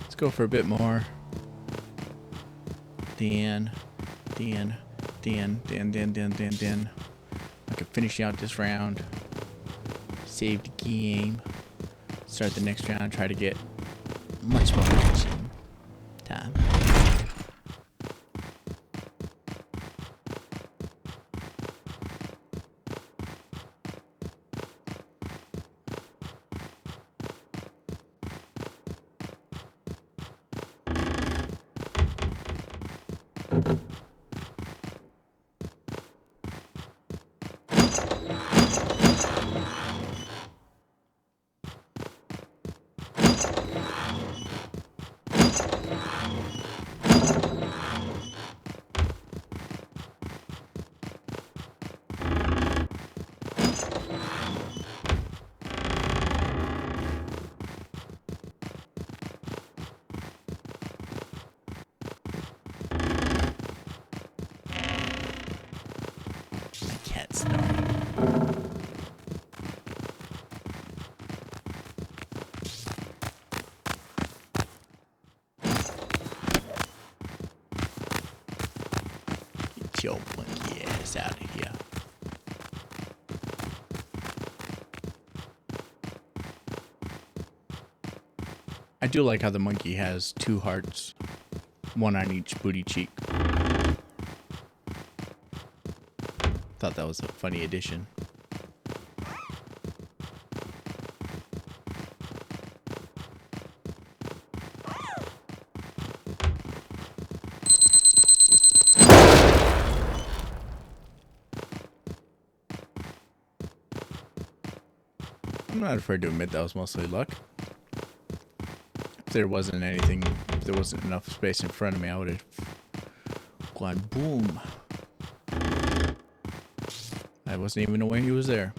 Let's go for a bit more. Dan. I can finish out this round. Save the game. Start the next round. Try to get much more action time. Your monkey ass out of here. I do like how the monkey has 2 hearts, 1 on each booty cheek. Thought that was a funny addition. I'm not afraid to admit that was mostly luck. If there wasn't enough space in front of me, I would have gone boom. I wasn't even aware he was there.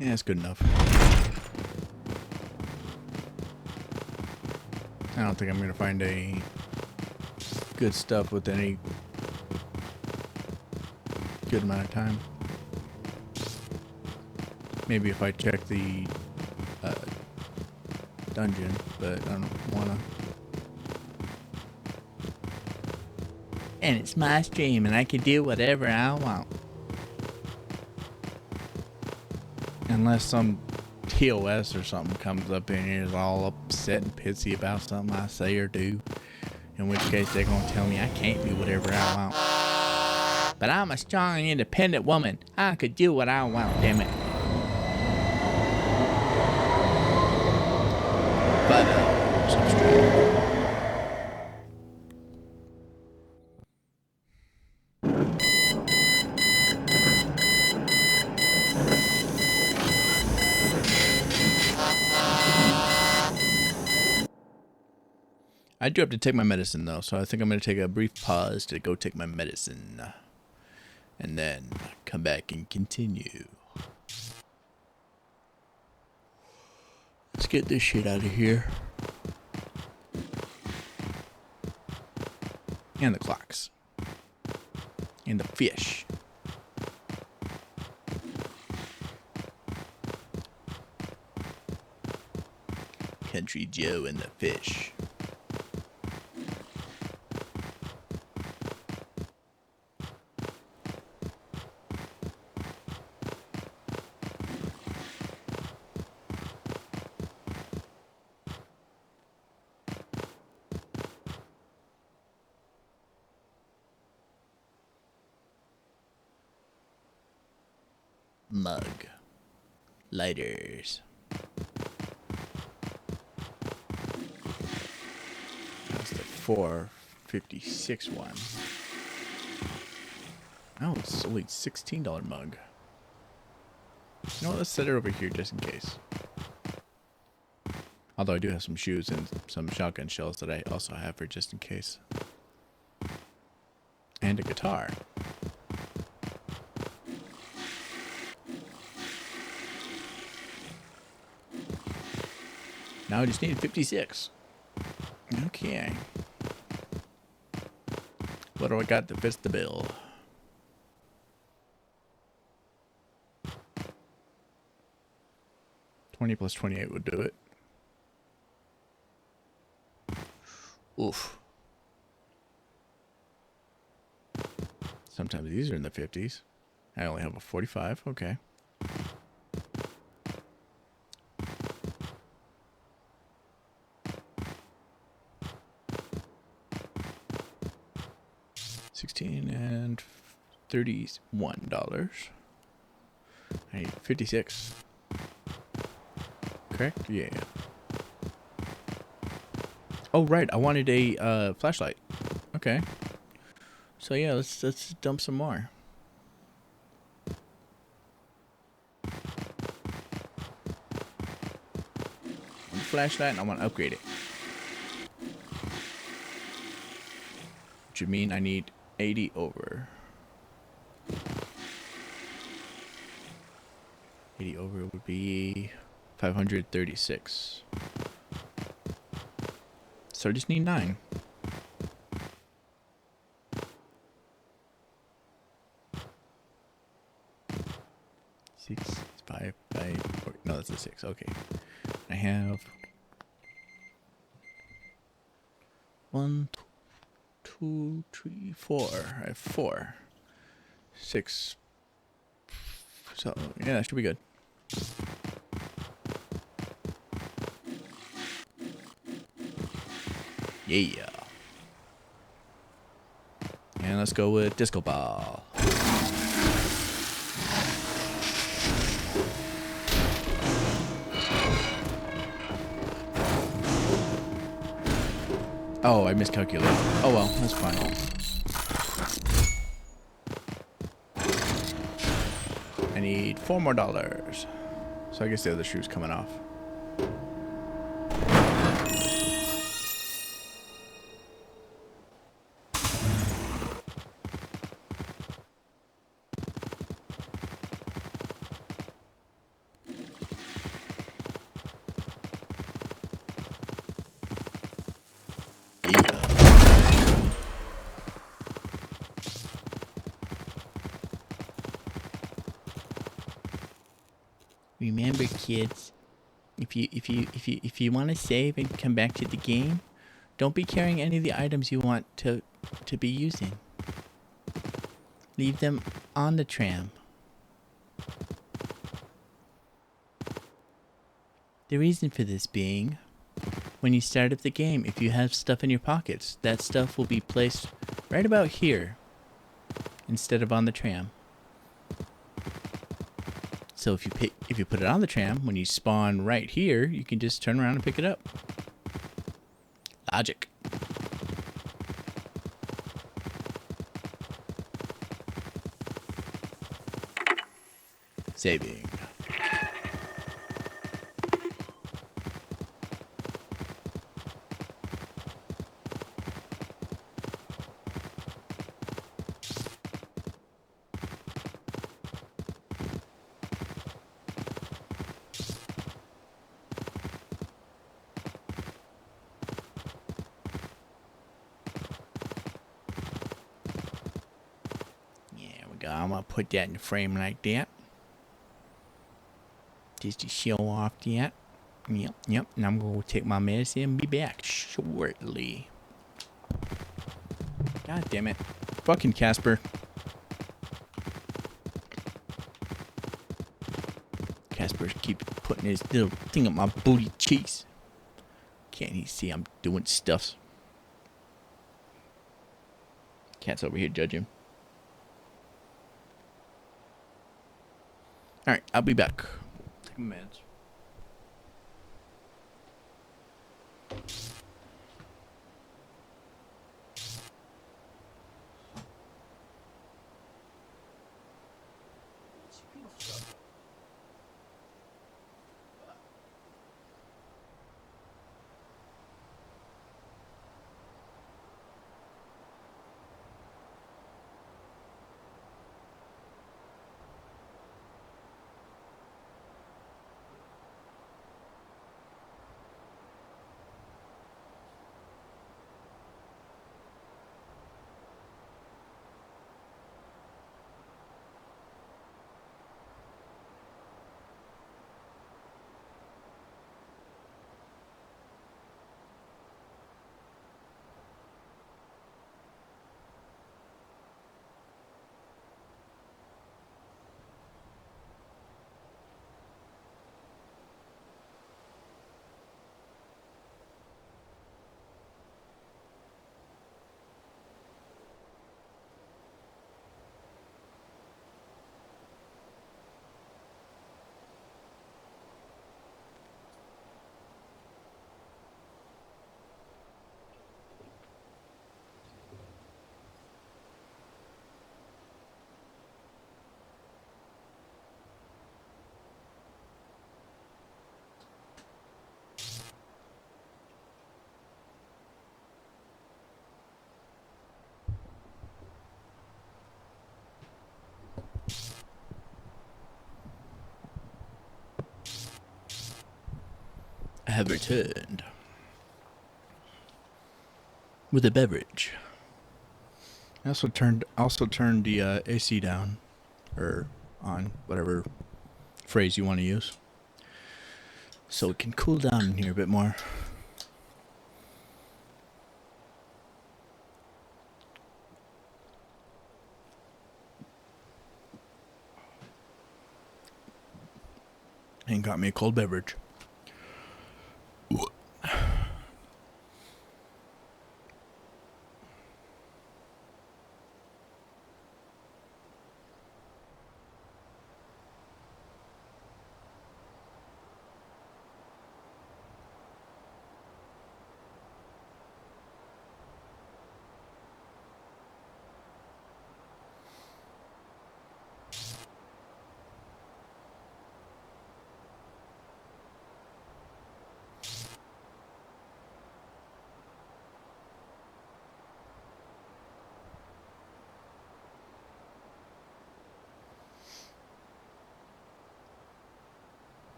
Yeah, it's good enough. I don't think I'm gonna find any good stuff with any good amount of time. Maybe if I check the dungeon, but I don't wanna. And it's my stream, and I can do whatever I want. Unless some TOS or something comes up in here is all upset and pissy about something I say or do. In which case they're gonna tell me I can't do whatever I want. But I'm a strong and independent woman. I could do what I want, damn it. But subscribe. I do have to take my medicine though, so I think I'm going to take a brief pause to go take my medicine. And then come back and continue. Let's get this shit out of here. And the clocks. And the fish. Country Joe and the fish. Mug. Lighters. That's the 456 one. Oh, it's only $16 mug. You know what, let's set it over here just in case. Although I do have some shoes and some shotgun shells that I also have for just in case. And a guitar. Now I just need 56. Okay. What do I got that fits the bill? $20 plus 28 would do it. Oof. Sometimes these are in the 50s. I only have a 45. Okay. $16 and $31. I need 56. Correct? Yeah. Oh right, I wanted a flashlight. Okay. So yeah, let's dump some more. One flashlight, and I want to upgrade it. Which would mean I need 80 over. 80 over would be 536. So I just need 9. Six, 5, 5, 4. No, that's a 6. Okay. I have 1, 2, 3, 4. I have 4. 6. So, yeah, that should be good. Yeah. And let's go with Disco Ball. Oh, I miscalculated. Oh well, that's fine. I need $4 more. So I guess the other shoe's coming off. remember, kids, if you want to save and come back to the game, don't be carrying any of the items you want to be using. Leave them on the tram. The reason for this being, when you start up the game, if you have stuff in your pockets, that stuff will be placed right about here instead of on the tram. So if you put it on the tram, when you spawn right here, you can just turn around and pick it up. Logic. Saving. I'm gonna put that in the frame like that. Just to show off that. Yep. And I'm gonna take my medicine and be back shortly. God damn it. Fucking Casper. Casper keeps putting his little thing up my booty cheeks. Can't he see I'm doing stuff? Cat's over here judging. Alright, I'll be back. Take a minute. I have returned with a beverage. I also turned the AC down, or on, whatever phrase you want to use, so it can cool down in here a bit more. And got me a cold beverage.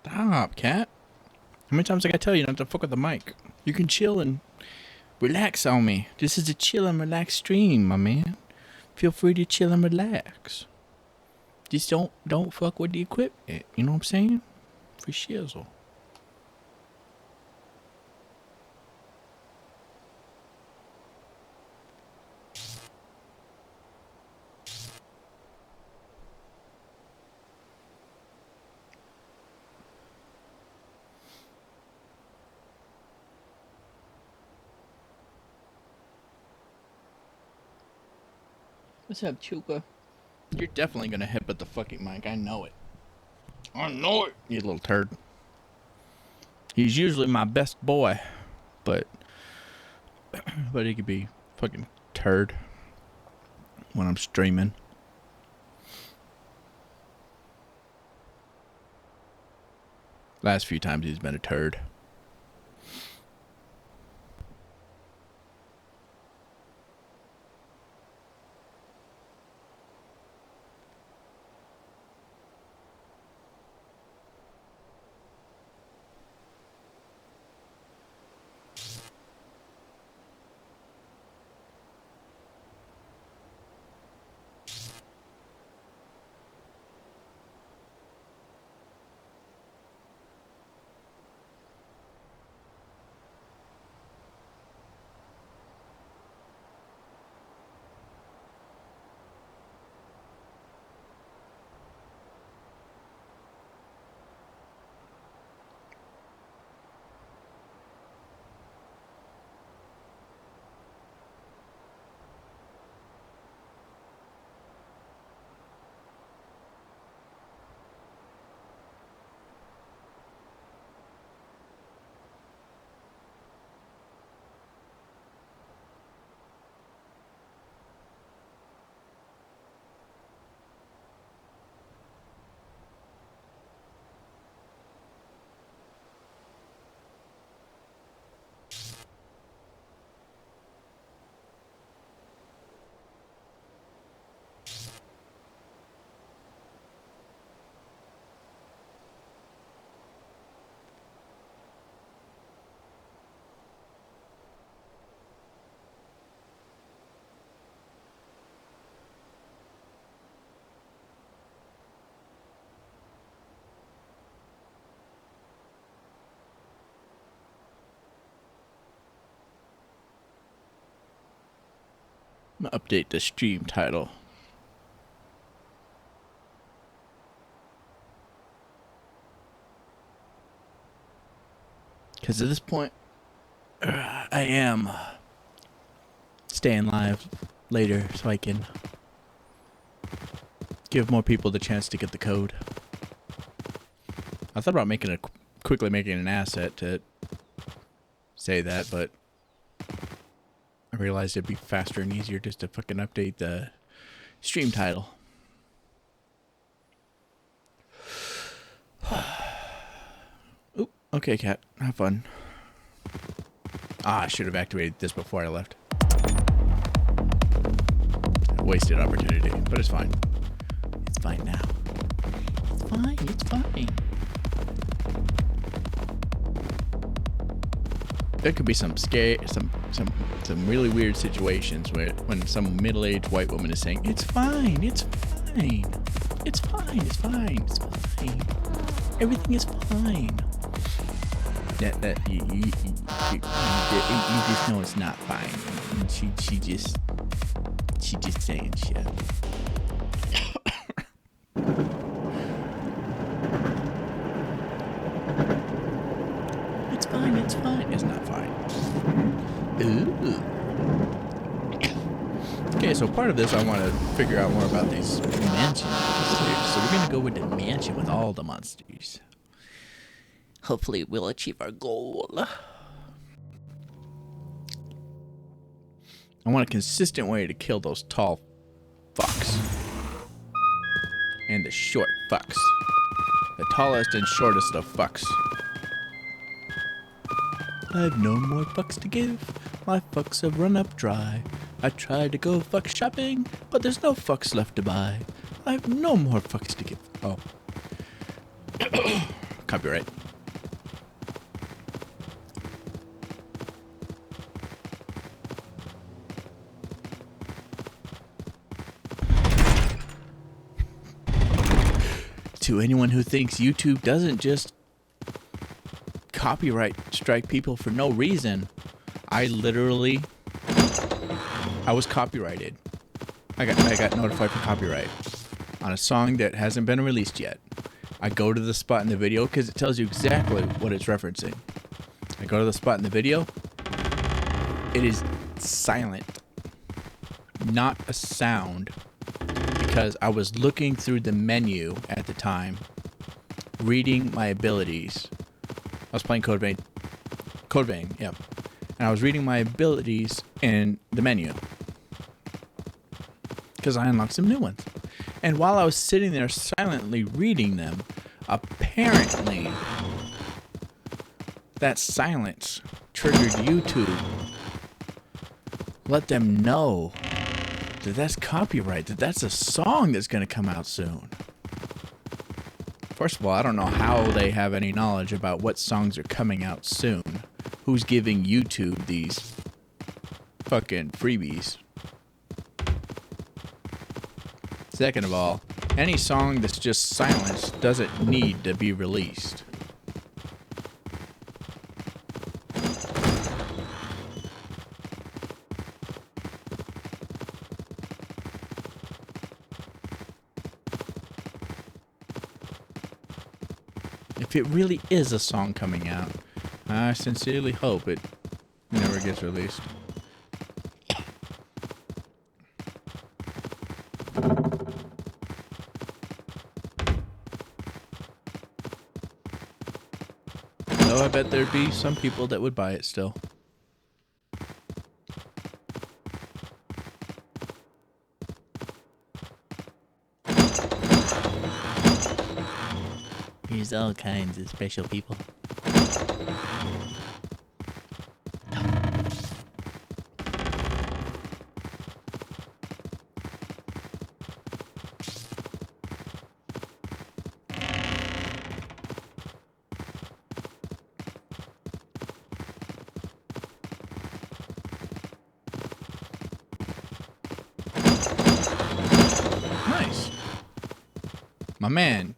Stop, cat. How many times I gotta tell you not to fuck with the mic? You can chill and relax on me. This is a chill and relax stream, my man. Feel free to chill and relax. Just don't fuck with the equipment. You know what I'm saying? For shizzle. What's up, Chuka? You're definitely gonna hit at the fucking mic. I know it. I know it. You little turd. He's usually my best boy, but he could be fucking turd when I'm streaming. Last few times he's been a turd. I'm gonna update the stream title. Because at this point, I am staying live later so I can give more people the chance to get the code. I thought about quickly making an asset to say that, but I realized it'd be faster and easier just to fucking update the stream title. Oop, okay, cat. Have fun. I should have activated this before I left. Wasted opportunity, but it's fine. It's fine now. It's fine, it's fine. There could be some really weird situations where when some middle-aged white woman is saying, "It's fine, it's fine, it's fine, it's fine, it's fine, everything is fine." That you just know it's not fine. And she just saying shit. It's fine, it's fine. It's not fine. Ooh. Okay, so part of this I want to figure out more about these mansion monsters. So we're going to go with the mansion with all the monsters. Hopefully we'll achieve our goal. I want a consistent way to kill those tall fucks. And the short fucks. The tallest and shortest of fucks. I've no more fucks to give. My fucks have run up dry. I tried to go fuck shopping, but there's no fucks left to buy. I've no more fucks to give. Oh. Copyright. to anyone who thinks YouTube doesn't just copyright strike people for no reason, I was copyrighted. I got notified for copyright on a song that hasn't been released yet. I go to the spot in the video because it tells you exactly what it's referencing. I go to the spot in the video. It is silent. Not a sound. Because I was looking through the menu at the time, reading my abilities. I was playing Code Vein, yep. And I was reading my abilities in the menu. Because I unlocked some new ones. And while I was sitting there silently reading them, apparently that silence triggered YouTube. Let them know that that's copyright, that that's a song that's going to come out soon. First of all, I don't know how they have any knowledge about what songs are coming out soon. Who's giving YouTube these fucking freebies? Second of all, any song that's just silenced doesn't need to be released. If it really is a song coming out, I sincerely hope it never gets released. Though I bet there'd be some people that would buy it still. There's all kinds of special people. Nice. My man.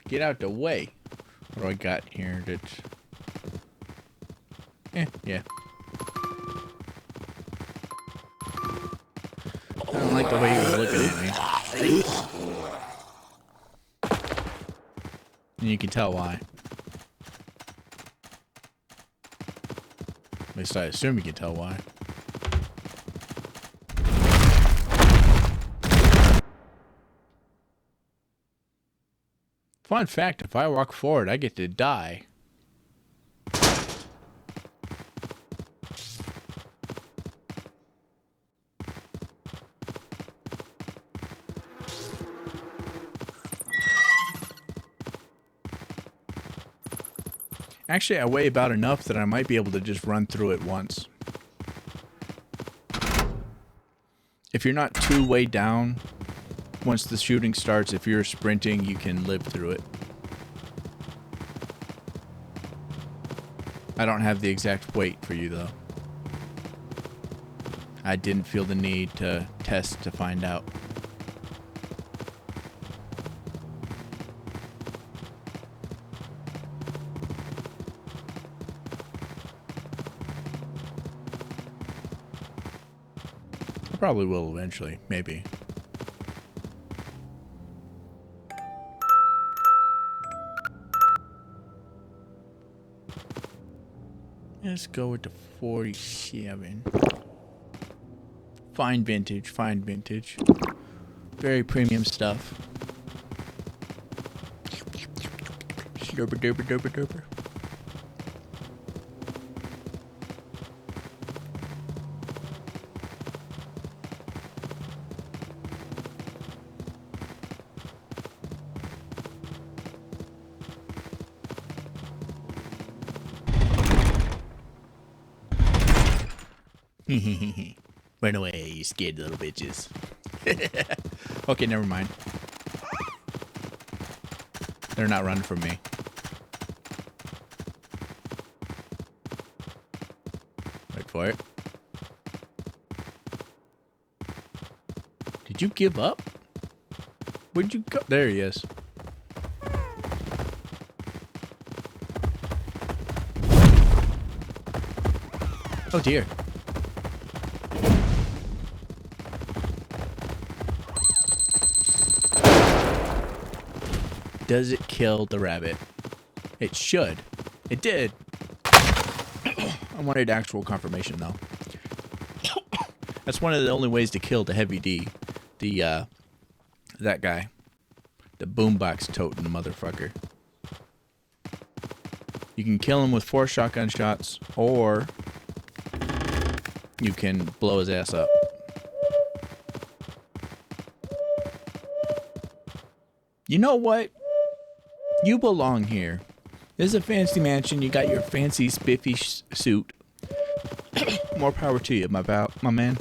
Get out the way. What do I got here? That's... yeah. I don't like the way he was looking at me. And you can tell why. At least I assume you can tell why. Fun fact, if I walk forward, I get to die. Actually, I weigh about enough that I might be able to just run through it once. If you're not too weighed down, once the shooting starts, if you're sprinting, you can live through it. I don't have the exact weight for you, though. I didn't feel the need to test to find out. I probably will eventually, maybe. Let's go with the 47. Fine vintage, fine vintage. Very premium stuff. Slurper derper derper derper. Run away, you scared little bitches. Okay, never mind. They're not running from me. Wait for it. Did you give up? Where'd you go? There he is. Oh dear. Does it kill the rabbit? It should. It did. I wanted actual confirmation though. That's one of the only ways to kill the heavy D. That guy. The boombox toting motherfucker. You can kill him with 4 shotgun shots, or you can blow his ass up. You know what? You belong here. This is a fancy mansion. You got your fancy spiffy suit. More power to you, my man.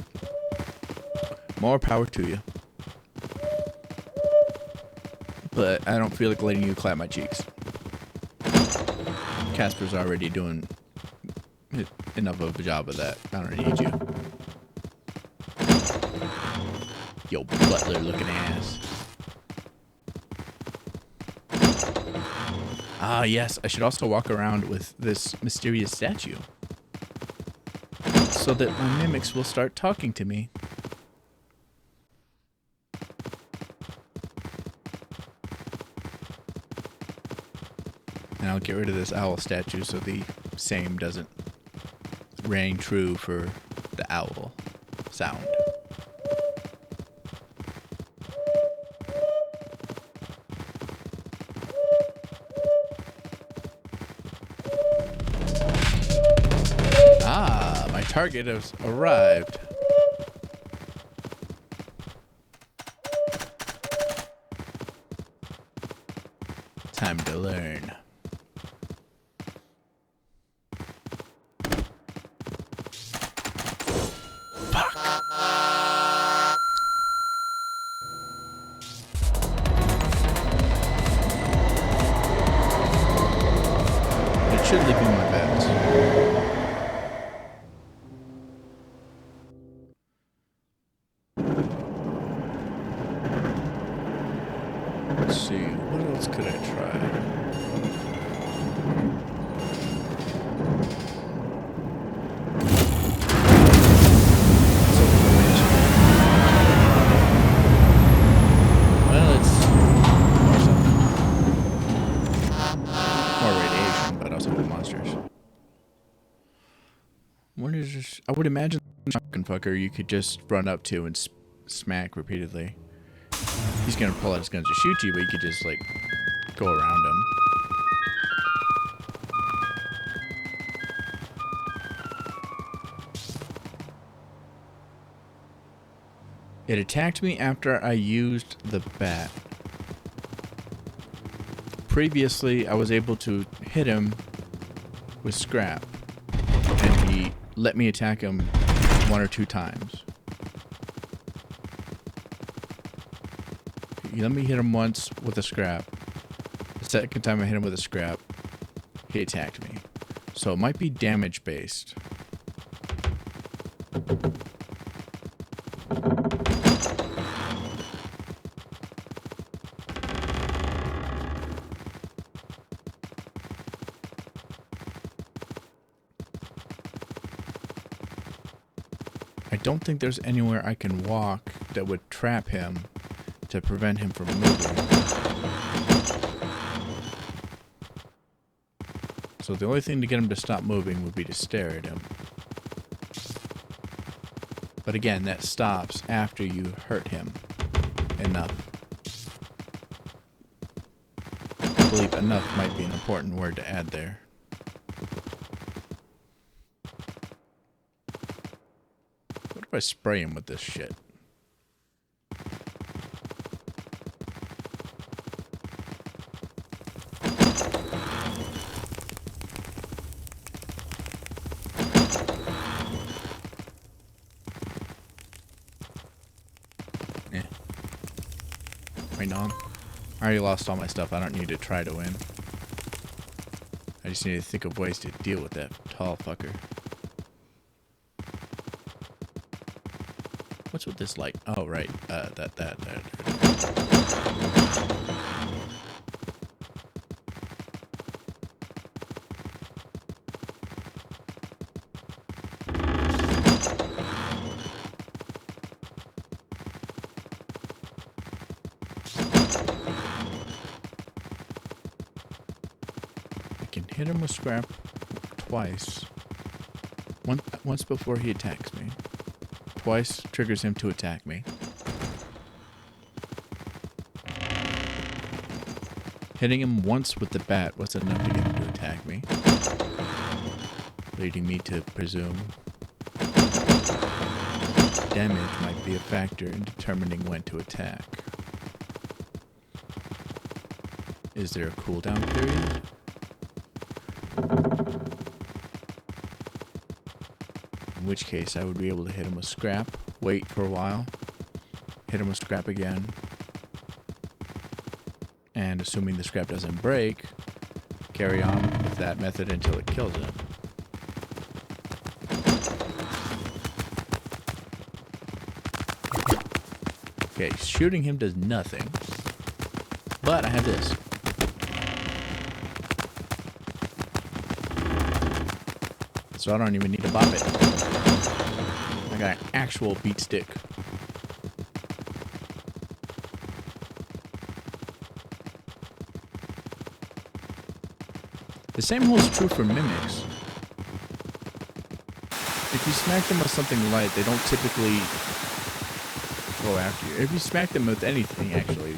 More power to you. But I don't feel like letting you clap my cheeks. Casper's already doing enough of a job of that. I don't need you. Yo, butler looking ass. Ah, yes, I should also walk around with this mysterious statue. So that my mimics will start talking to me. And I'll get rid of this owl statue so the same doesn't ring true for the owl sound. Ah, my target has arrived. Time to learn. It should leave me my bets. Let's see, what else could I try? Well, it's more something. More radiation, but also with monsters. What is this? I would imagine shotgun fucker you could just run up to and smack repeatedly. He's gonna pull out his guns to shoot you, but you could just like go around him. It attacked me after I used the bat. Previously, I was able to hit him with scrap, and he let me attack him 1 or 2 times. He let me hit him once with a scrap. The second time I hit him with a scrap, he attacked me. So it might be damage based. I don't think there's anywhere I can walk that would trap him to prevent him from moving. So the only thing to get him to stop moving would be to stare at him. But again, that stops after you hurt him enough. I believe enough might be an important word to add there. What if I spray him with this shit? Yeah. Right on. I already lost all my stuff. I don't need to try to win. I just need to think of ways to deal with that tall fucker. What's with this light? Oh, right. That. him with scrap twice. Once before he attacks me. Twice triggers him to attack me. Hitting him once with the bat was enough to get him to attack me. Leading me to presume damage might be a factor in determining when to attack. Is there a cooldown period? In which case I would be able to hit him with scrap, wait for a while, hit him with scrap again, and assuming the scrap doesn't break, carry on with that method until it kills him. Okay, shooting him does nothing. But I have this. So I don't even need to bop it. I got an actual beat stick. The same holds true for mimics. If you smack them with something light, they don't typically go after you. If you smack them with anything, actually,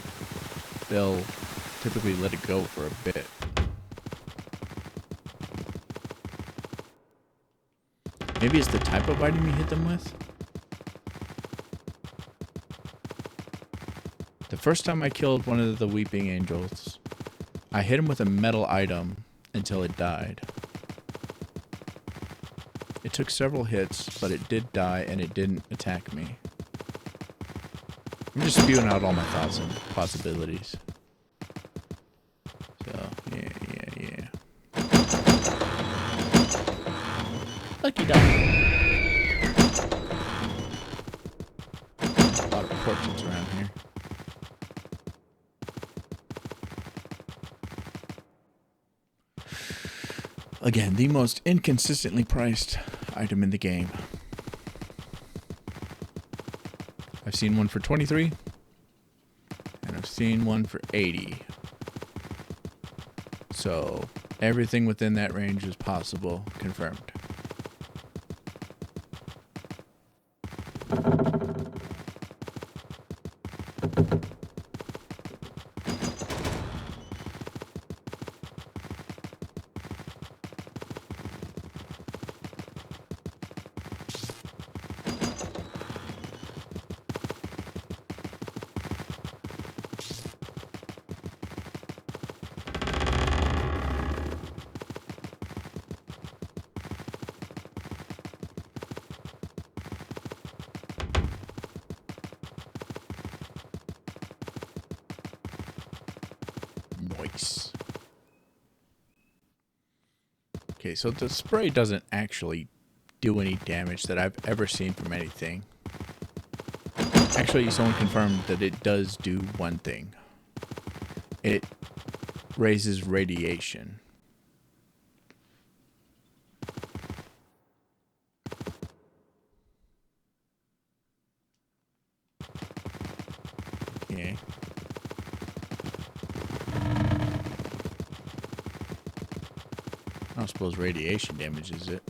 they'll typically let it go for a bit. Maybe it's the type of item you hit them with. The first time I killed one of the weeping angels, I hit him with a metal item until it died. It took several hits, but it did die and it didn't attack me. I'm just spewing out all my thoughts and possibilities. So, yeah. Lucky dog. A lot of portraits around here. Again, the most inconsistently priced item in the game. I've seen one for 23, and I've seen one for 80. So, everything within that range is possible, confirmed. Nice. Okay, so the spray doesn't actually do any damage that I've ever seen from anything. Actually, someone confirmed that it does do one thing. It raises radiation. Okay. I don't suppose radiation damages it.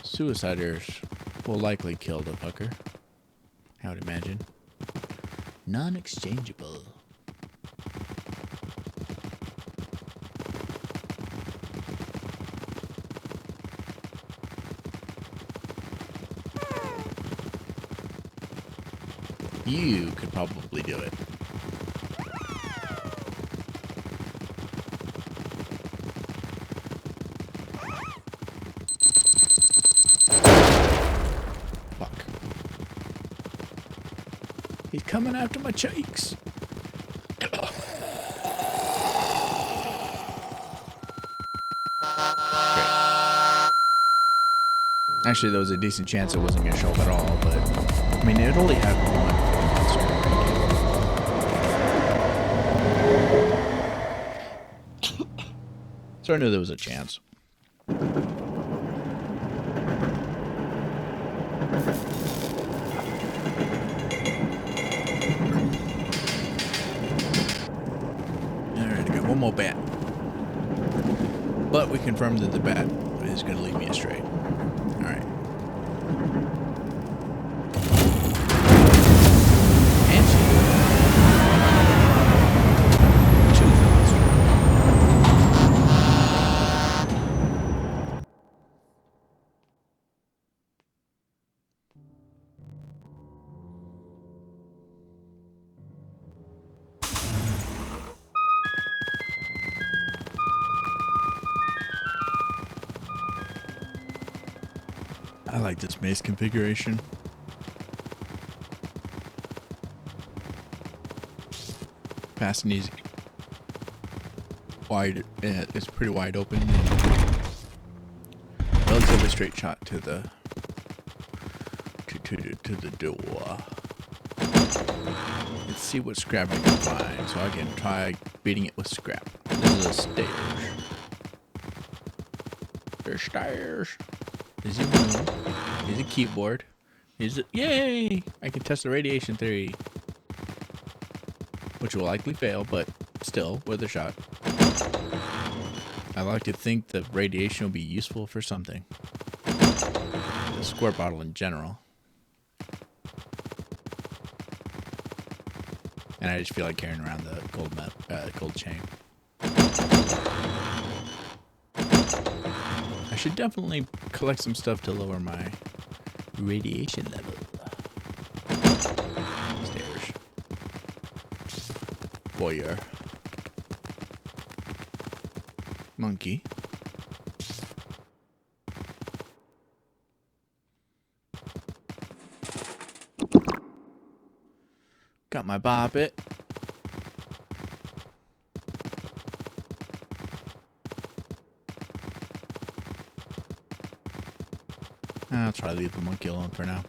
Suiciders will likely kill the fucker. I would imagine. Non-exchangeable. You could probably do it. Fuck. He's coming after my cheeks. Actually, there was a decent chance it wasn't going to show up at all, but I mean, it only had one monster. So I knew there was a chance. one more bat. But we confirmed that the bat is going to lead me astray. Alright. I like this maze configuration. Fast and easy. Wide, it's pretty wide open. Relatively straight shot to the to the door. Let's see what scrap I can find, so I can try beating it with scrap. This is a stairs. There's stairs. Is it room? Is it keyboard? Is it? Yay! I can test the radiation theory. Which will likely fail, but still, worth a shot. I like to think that radiation will be useful for something. The squirt bottle in general. And I just feel like carrying around the gold chain. I should definitely collect some stuff to lower my radiation level. Stairs. Foyer. Monkey. Got my bobbit. I'll try to leave the monkey alone for now.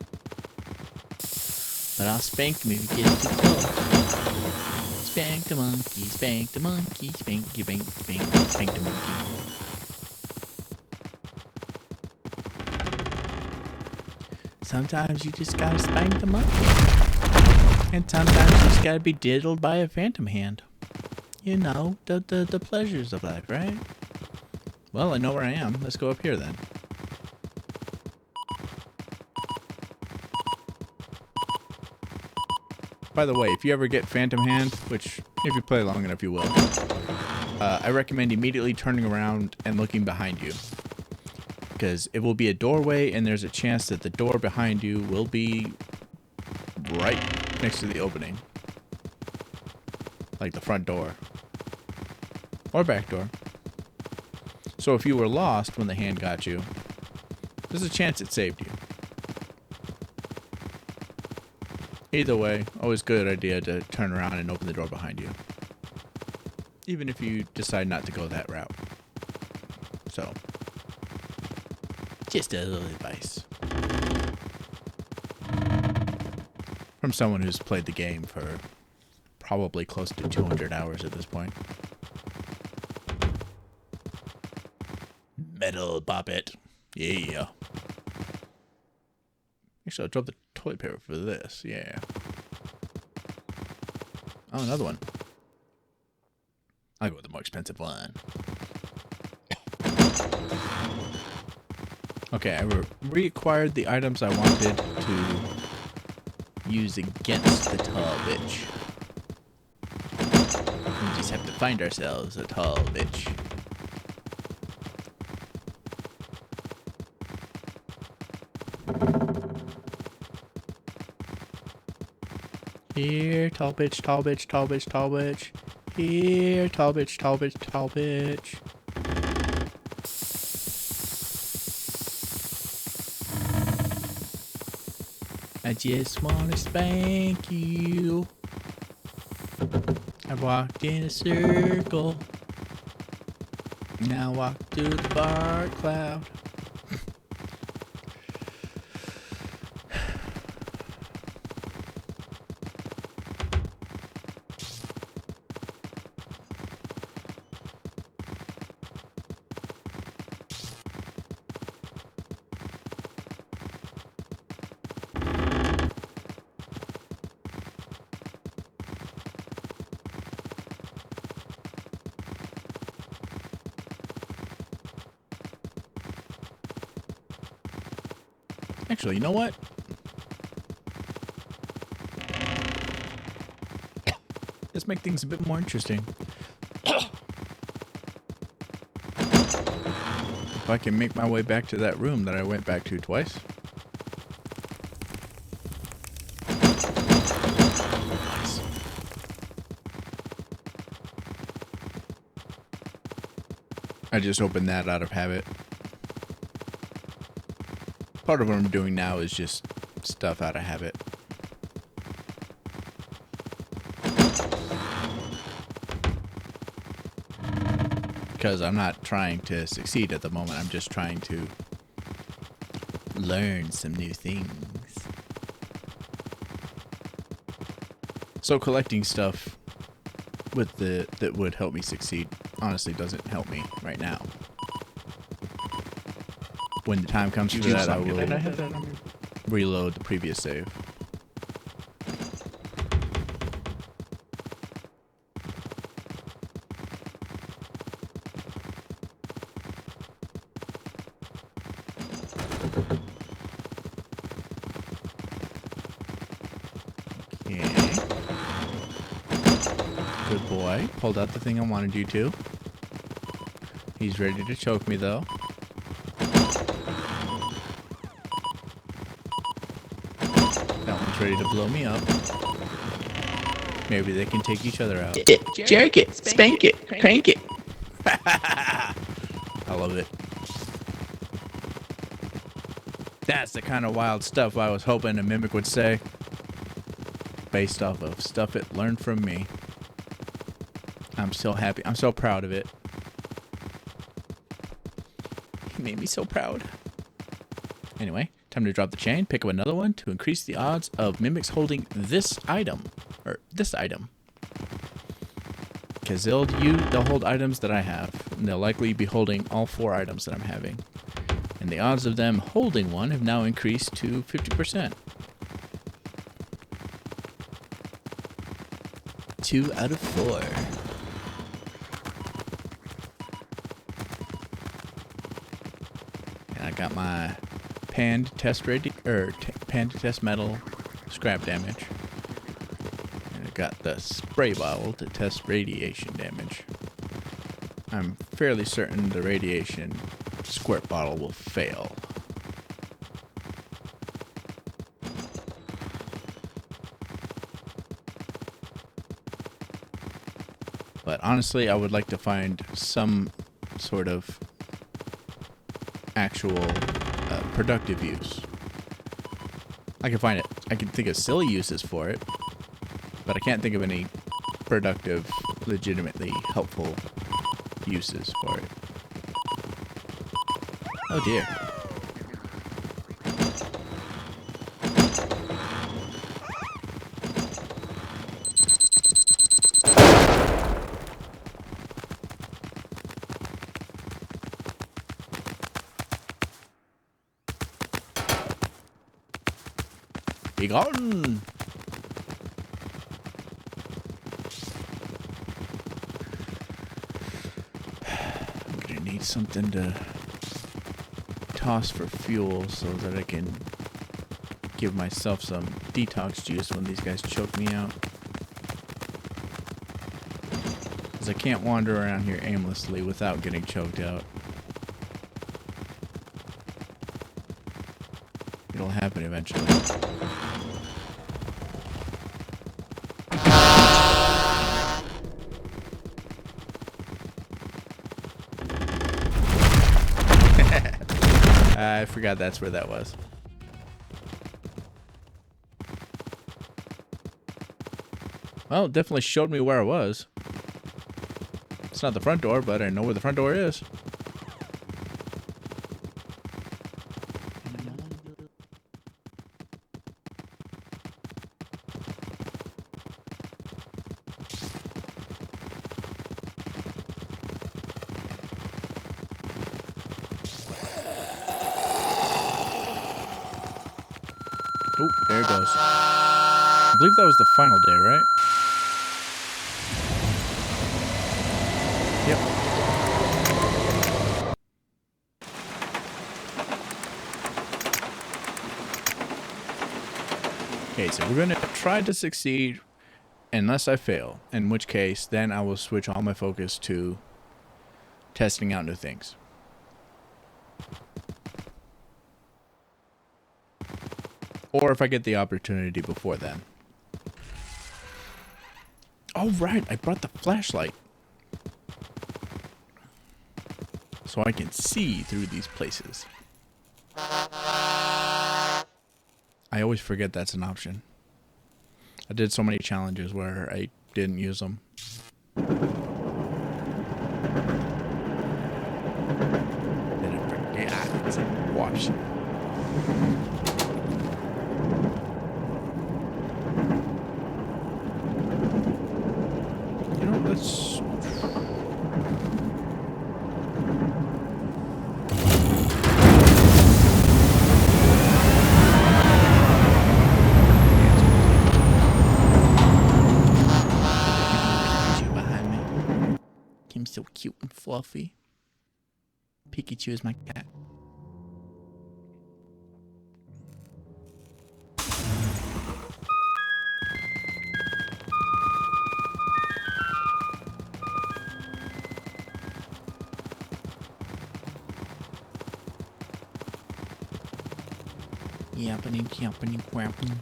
But I'll spank him if he gets too close. Spank the monkey, spank the monkey, spank the monkey. Sometimes you just gotta spank the monkey. And sometimes you just gotta be diddled by a phantom hand. You know, the pleasures of life, right? Well, I know where I am. Let's go up here then. By the way, if you ever get Phantom Hand, which if you play long enough you will, I recommend immediately turning around and looking behind you. Because it will be a doorway and there's a chance that the door behind you will be right next to the opening. Like the front door. Or back door. So if you were lost when the hand got you, there's a chance it saved you. Either way, always good idea to turn around and open the door behind you. Even if you decide not to go that route. So, just a little advice. From someone who's played the game for probably close to 200 hours at this point. Metal bobbit. Yeah. Actually, I'll drop the toilet paper for this. Yeah. Oh, another one. I'll go with the more expensive one. Okay, I reacquired the items I wanted to use against the tall bitch. We just have to find ourselves a tall bitch. Here, tall bitch, tall bitch, tall bitch, tall bitch. Here, tall bitch, tall bitch, tall bitch. I just wanna spank you. I walked in a circle. Now walk through the far cloud. Actually, you know what? Let's make things a bit more interesting. If I can make my way back to that room that I went back to twice. I just opened that out of habit. Part of what I'm doing now is just stuff out of habit. Because I'm not trying to succeed at the moment. I'm just trying to learn some new things. So collecting stuff with that would help me succeed honestly doesn't help me right now. When the time comes for that, I will reload the previous save. Okay. Good boy. Pulled out the thing I wanted you to. He's ready to choke me, though. That one's ready to blow me up. Maybe they can take each other out. Jerk it, spank it, crank it. I love it. That's the kind of wild stuff I was hoping a Mimic would say. Based off of stuff it learned from me. I'm so happy. I'm so proud of it. He made me so proud. Anyway, time to drop the chain, pick up another one to increase the odds of Mimics holding this item. Or this item. Because they'll hold items that I have. And they'll likely be holding all 4 items that I'm having. And the odds of them holding one have now increased to 50%. 2 out of 4. And I got my pan to test metal scrap damage. And I got the spray bottle to test radiation damage. I'm fairly certain the radiation squirt bottle will fail. But honestly, I would like to find some sort of actual productive use. I can find it. I can think of silly uses for it, but I can't think of any productive, legitimately helpful uses for it. Oh dear. Be gone! I'm gonna need something to toss for fuel so that I can give myself some detox juice when these guys choke me out. Because I can't wander around here aimlessly without getting choked out. It'll happen eventually. I forgot that's where that was. Well, it definitely showed me where I was. It's not the front door, but I know where the front door is. Oh, there it goes. I believe that was the final day, right? Yep. Okay, so we're gonna try to succeed unless I fail, in which case then I will switch all my focus to testing out new things. Or if I get the opportunity before then. Oh right, I brought the flashlight. So I can see through these places. I always forget that's an option. I did so many challenges where I didn't use them. Then I forget it's an option. You know, let's... Kim's so cute and fluffy. Pikachu is my cat. Yapping, yapping, yapping.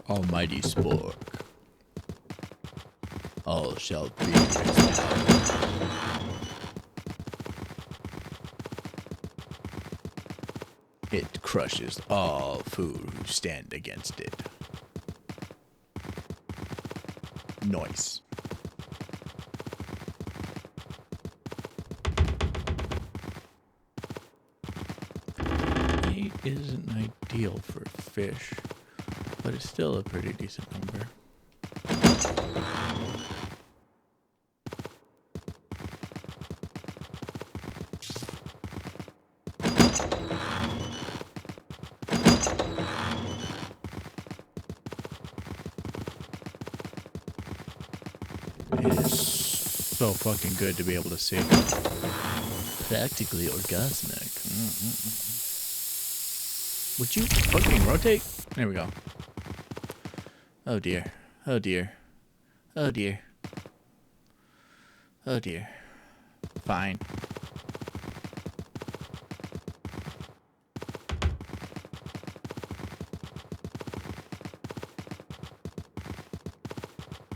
Almighty Spork. All shall be his power. It crushes all food who stand against it. Nice. Eight isn't ideal for fish, but it's still a pretty decent number. It is so fucking good to be able to see. Practically orgasmic. Would you fucking rotate? There we go. Oh dear. Oh dear. Oh dear. Oh dear. Fine.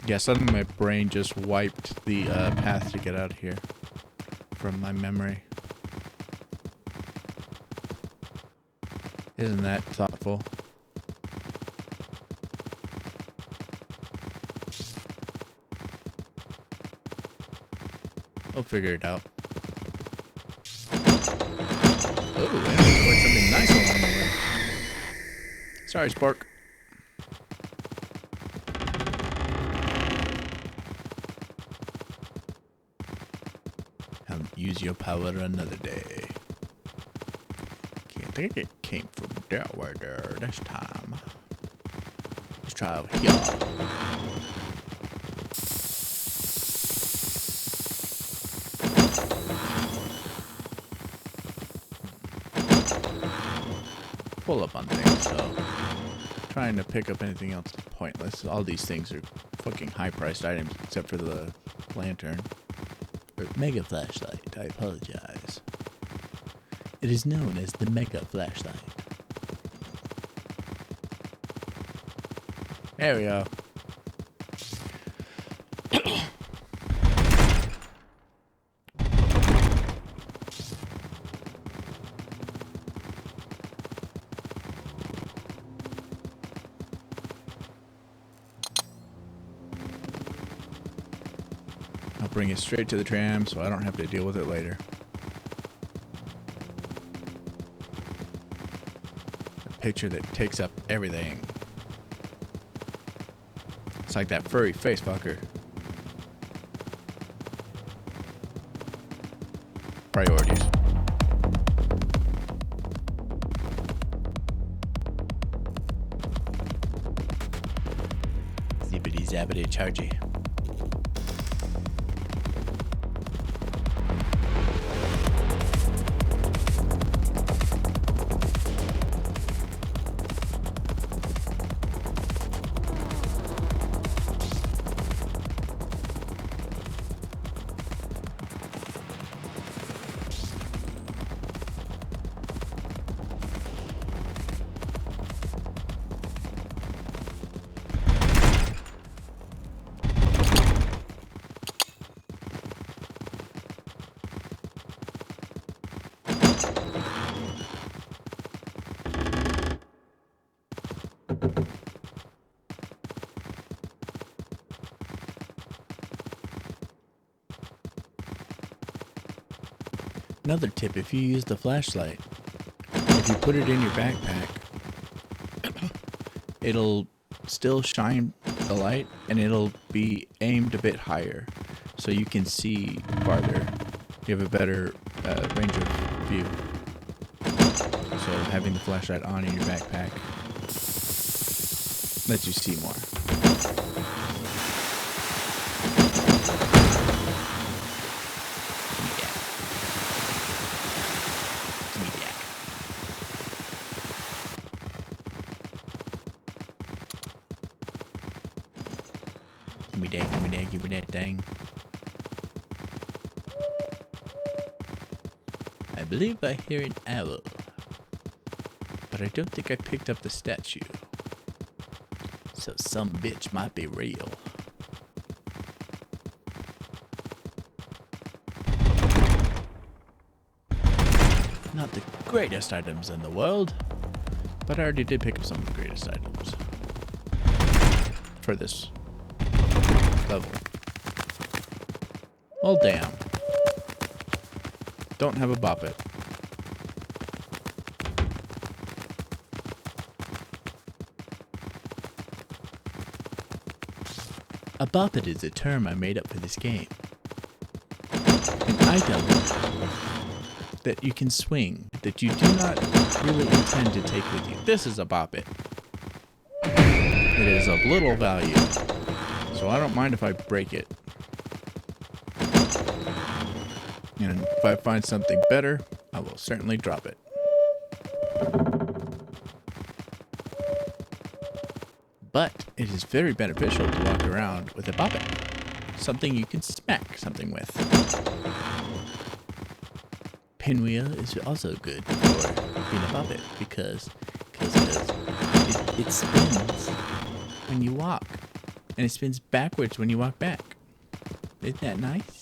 Yeah, suddenly my brain just wiped the path to get out of here from my memory. Isn't that thoughtful? I'll figure it out. Oh, and there's something nice along the way. Sorry, Spark. Use your power another day. Okay, I think it came from that way there this time. Let's try over here. Pull up on things, so trying to pick up anything else is pointless. All these things are fucking high-priced items except for the lantern. Mega flashlight, I apologize. It is known as the mega flashlight. There we go. I'll bring it straight to the tram so I don't have to deal with it later. picture that takes up everything. It's like that furry face fucker. Priorities. Zippity zappity chargy. Another tip, if you use the flashlight, if you put it in your backpack, it'll still shine the light and it'll be aimed a bit higher so you can see farther. You have a better range of view. So having the flashlight on in your backpack lets you see more. Give me that thing. I believe I hear an owl, but I don't think I picked up the statue. So some bitch might be real. Not the greatest items in the world, but I already did pick up some of the greatest items for this level. Well, damn. Don't have a bop it. A bop it is a term I made up for this game. An item that you can swing, that you do not really intend to take with you. This is a bop it. It is of little value, so I don't mind if I break it. And if I find something better, I will certainly drop it. But it is very beneficial to walk around with a bop it. Something you can smack something with. Pinwheel is also good for being a bop it because it spins when you walk. And it spins backwards when you walk back. Isn't that nice?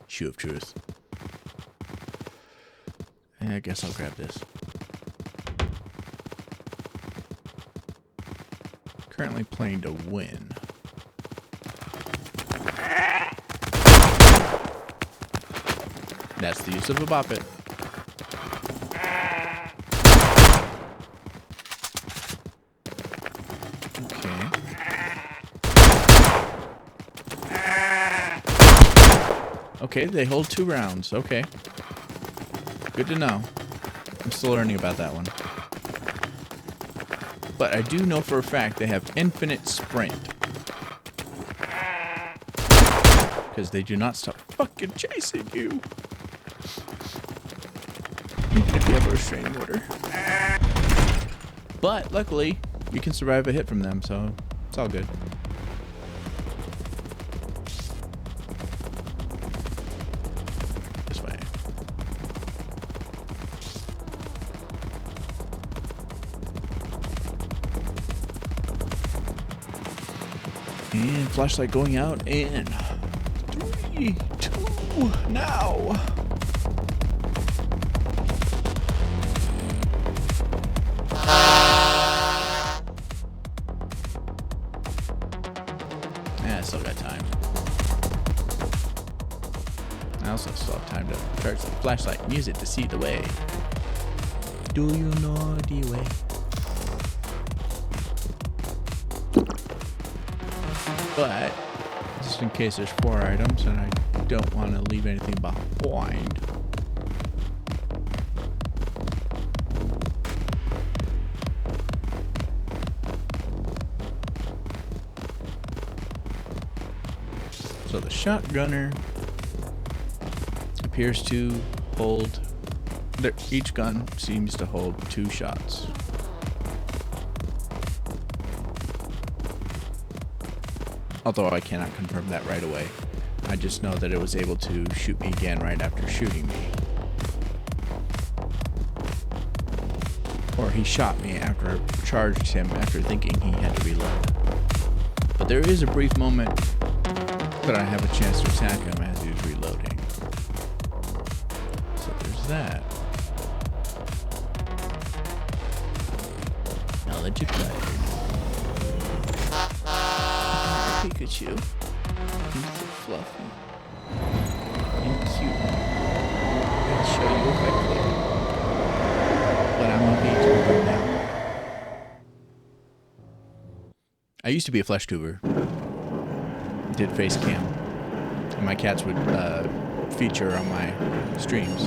Shoe of truth. I guess I'll grab this. Currently playing to win. That's the use of a bop it. Okay, they hold 2 rounds. Okay. Good to know. I'm still learning about that one. But I do know for a fact they have infinite sprint. Because they do not stop fucking chasing you. Even if you have a restraining order. But luckily, you can survive a hit from them, so it's all good. And flashlight going out in 3, 2, now. I still got time. I also still have time to charge the flashlight and use it to see the way. Do you know the way? But, just in case there's 4 items and I don't want to leave anything behind. So the shotgunner appears to hold, each gun seems to hold 2 shots. Although I cannot confirm that right away. I just know that it was able to shoot me again right after shooting me. Or he shot me after I charged him after thinking he had to reload. But there is a brief moment that I have a chance to attack him as he's reloading. So there's that. Knowledge acquired. Pikachu. He's so fluffy and cute. I'll show you if I click. But I'm on page 1 now. I used to be a flesh tuber. Did face cam. And my cats would feature on my streams.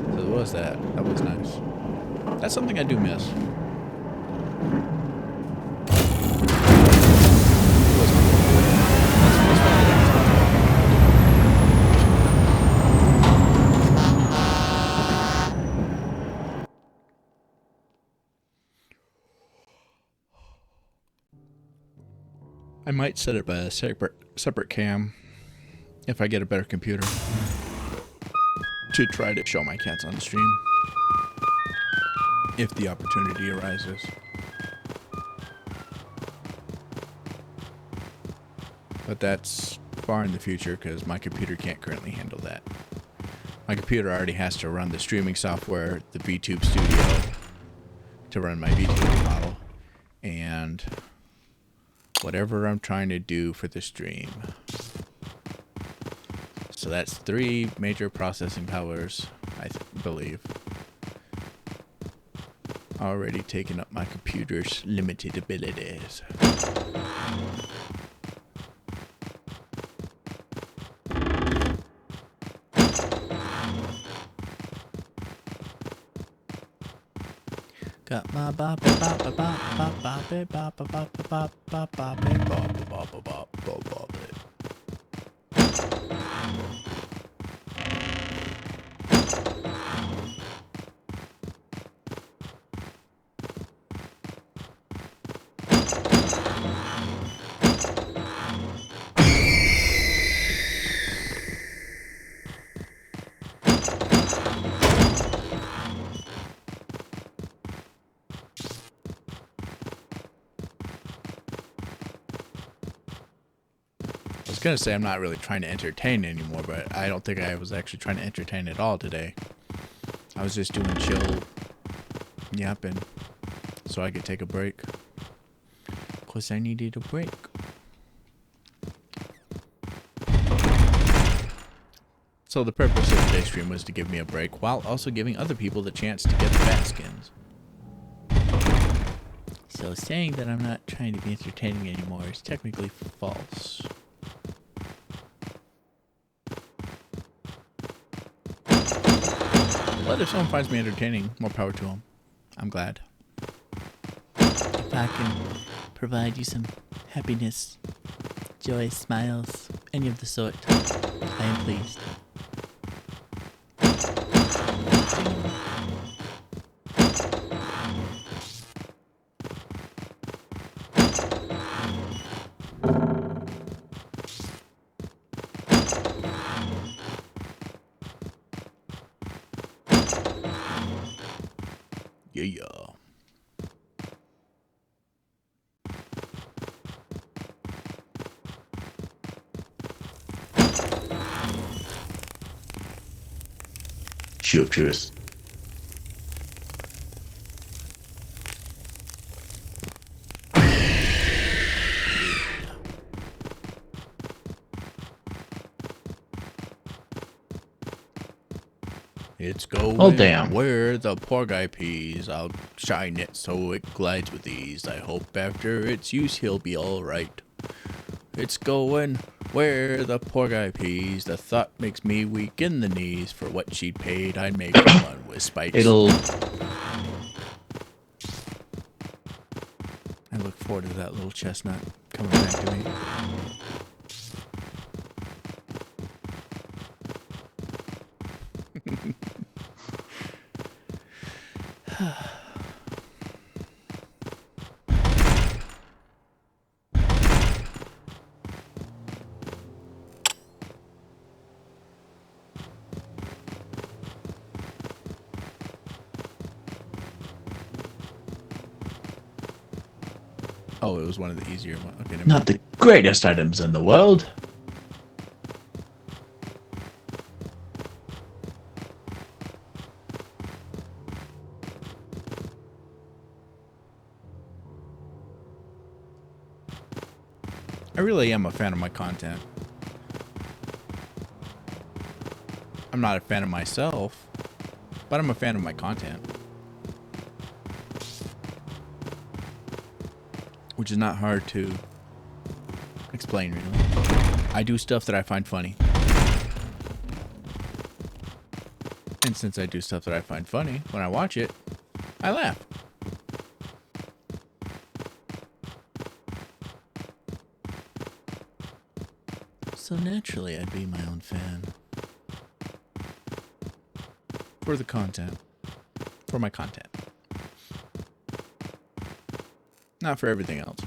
So there was that. That was nice. That's something I do miss. I might set up a separate cam if I get a better computer to try to show my cats on the stream if the opportunity arises. But that's far in the future because my computer can't currently handle that. My computer already has to run the streaming software, the VTube Studio, to run my VTube model, and whatever I'm trying to do for the stream. So that's 3 major processing powers, I believe, already taking up my computer's limited abilities. Got my bop bop bop bop bop bop bop bop bop bop bop bop bop bop bop. I was gonna say I'm not really trying to entertain anymore, but I don't think I was actually trying to entertain at all today. I was just doing chill yapping so I could take a break. Of course I needed a break. So the purpose of today's stream was to give me a break while also giving other people the chance to get the bat skins. So saying that I'm not trying to be entertaining anymore is technically false. But if someone finds me entertaining, more power to them. I'm glad. If I can provide you some happiness, joy, smiles, any of the sort, I am pleased. Yeah. Shoot, truth. It's going Oh, damn. where the poor guy pees. I'll shine it so it glides with ease. I hope after its use he'll be alright. It's going where the poor guy pees. The thought makes me weak in the knees. For what she paid, I'd make one with spikes. It'll. I look forward to that little chestnut coming back to me. Oh, it was one of the easier ones. Okay, never Not mind. the greatest items in the world. I really am a fan of my content. I'm not a fan of myself, but I'm a fan of my content. Which is not hard to explain, really. I do stuff that I find funny. And since I do stuff that I find funny, when I watch it, I laugh. So naturally, I'd be my own fan. For the content. For my content. Not for everything else.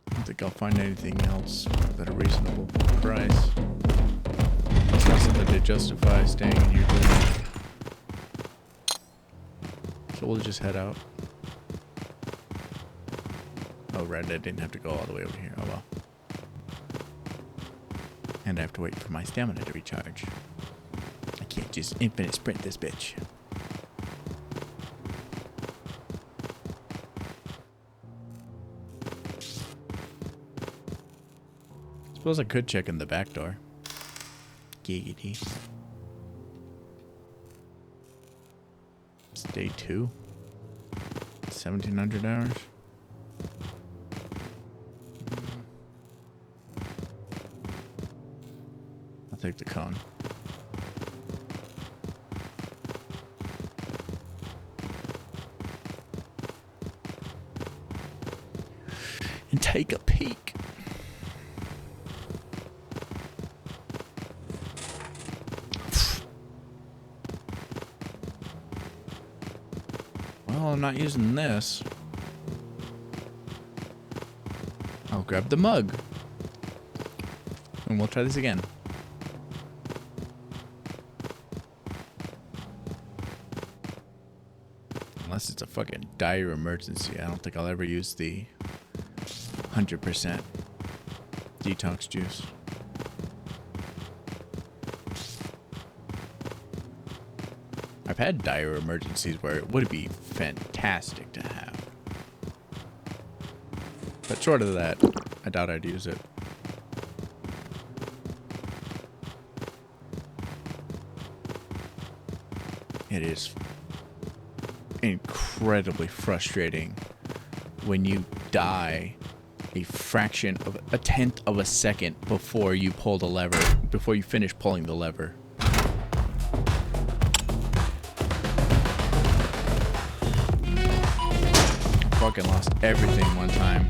I don't think I'll find anything else at a reasonable price. It's not something to justify staying in here doing. So we'll just head out. Oh, right, I didn't have to go all the way over here. Oh well. And I have to wait for my stamina to recharge. I can't just infinite sprint this bitch. Suppose I could check in the back door. Giggity. It's day 2. 1,700 hours. I'll take the cone. And take a peek. Well, I'm not using this. I'll grab the mug. And we'll try this again. Unless it's a fucking dire emergency. I don't think I'll ever use the 100% detox juice. I've had dire emergencies where it would be fantastic to have. But short of that, I doubt I'd use it. It is incredibly frustrating when you die a fraction of a tenth of a second before you pull the lever, before you finish pulling the lever. fucking lost everything one time.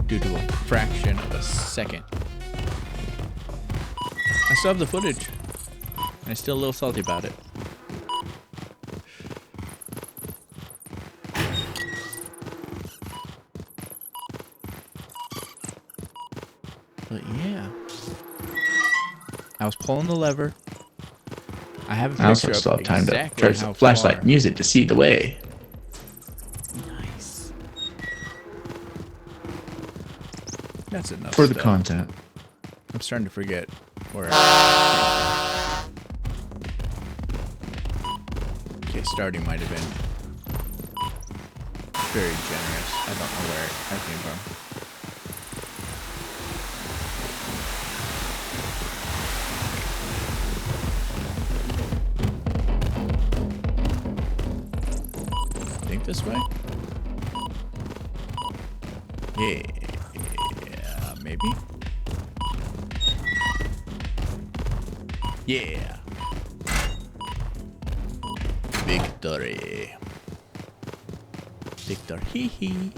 Due to a fraction of a second. I still have the footage. I'm still a little salty about it. But yeah. I was pulling the lever. I have a I also picture still of have time to exactly charge how the flashlight far. and use it to see the way. Nice. That's enough For the stuff. content. I'm starting to forget where I Okay, starting might have been very generous. I don't know where I came from. Think this way? Yeah, maybe? Yeah. Victory. Victory.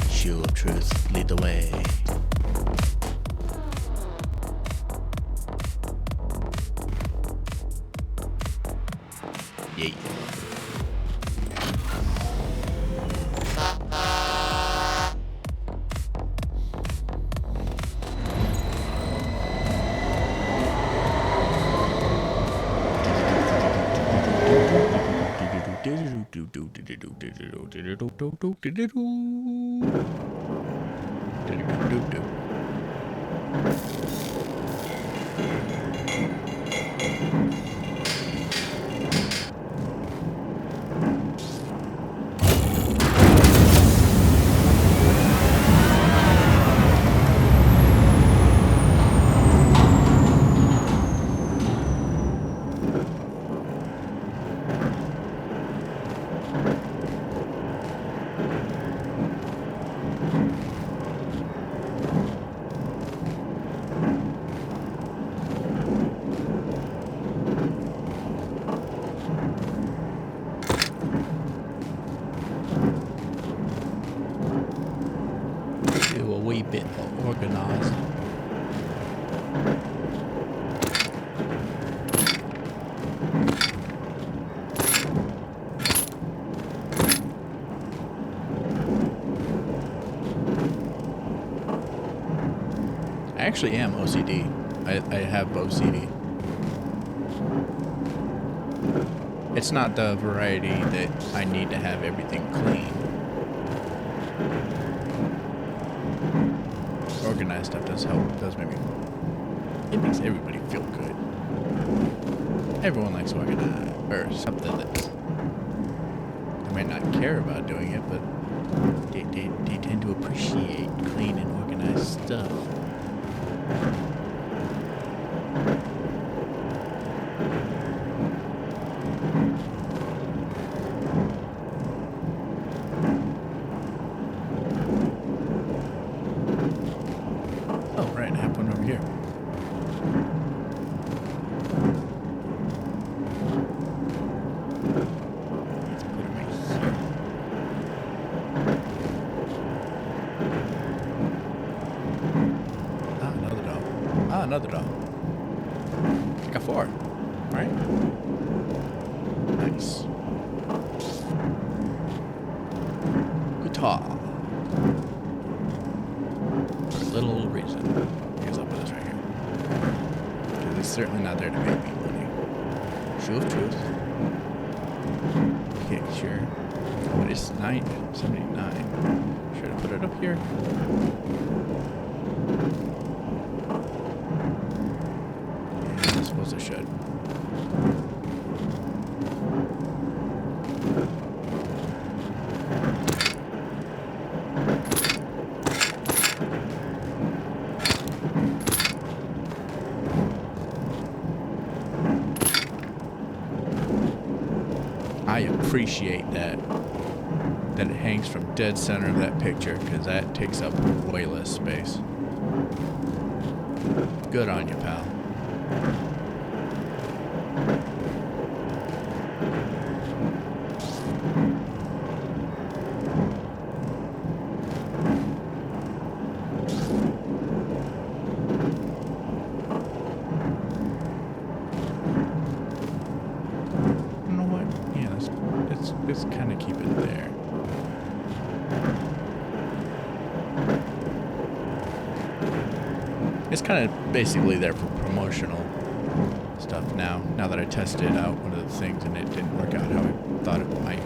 Shoe of truth, lead the way. Yeah. Do a wee bit of organized. I actually am OCD. I have OCD. It's not the variety that I need to have everything clean. Organized stuff does help. Does make me. It makes everybody feel good. Everyone likes organized or something that they might not care about doing it, but they tend to appreciate clean and organized stuff. Oh, right, I have one over here. Let's put it right here. Ah, another dog. Ah, another dog. I got 4, right? Nice. Guitar. For little reason. I guess I'll put this right here. Because it's certainly not there to make me money. Shoe of truth. Picture. What is 979? Should I put it up here? Yeah, I suppose I should. appreciate that it hangs from dead center of that picture, because that takes up way less space. Good on you, pal. You know what? Yeah, let's kind of keep it there. It's kind of basically there for promotional stuff now that I tested out one of the things and it didn't work out how I thought it might.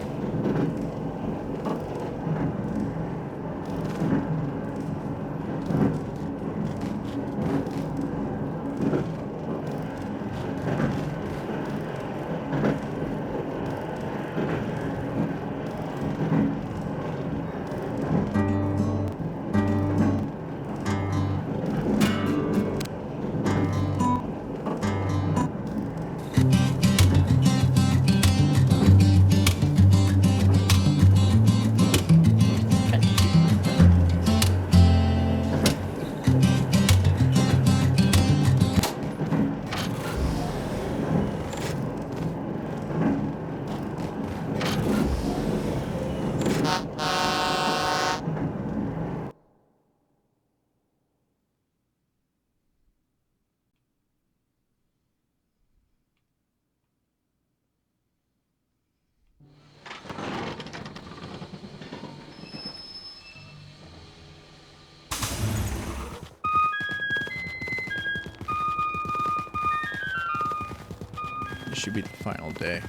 This should be the final day.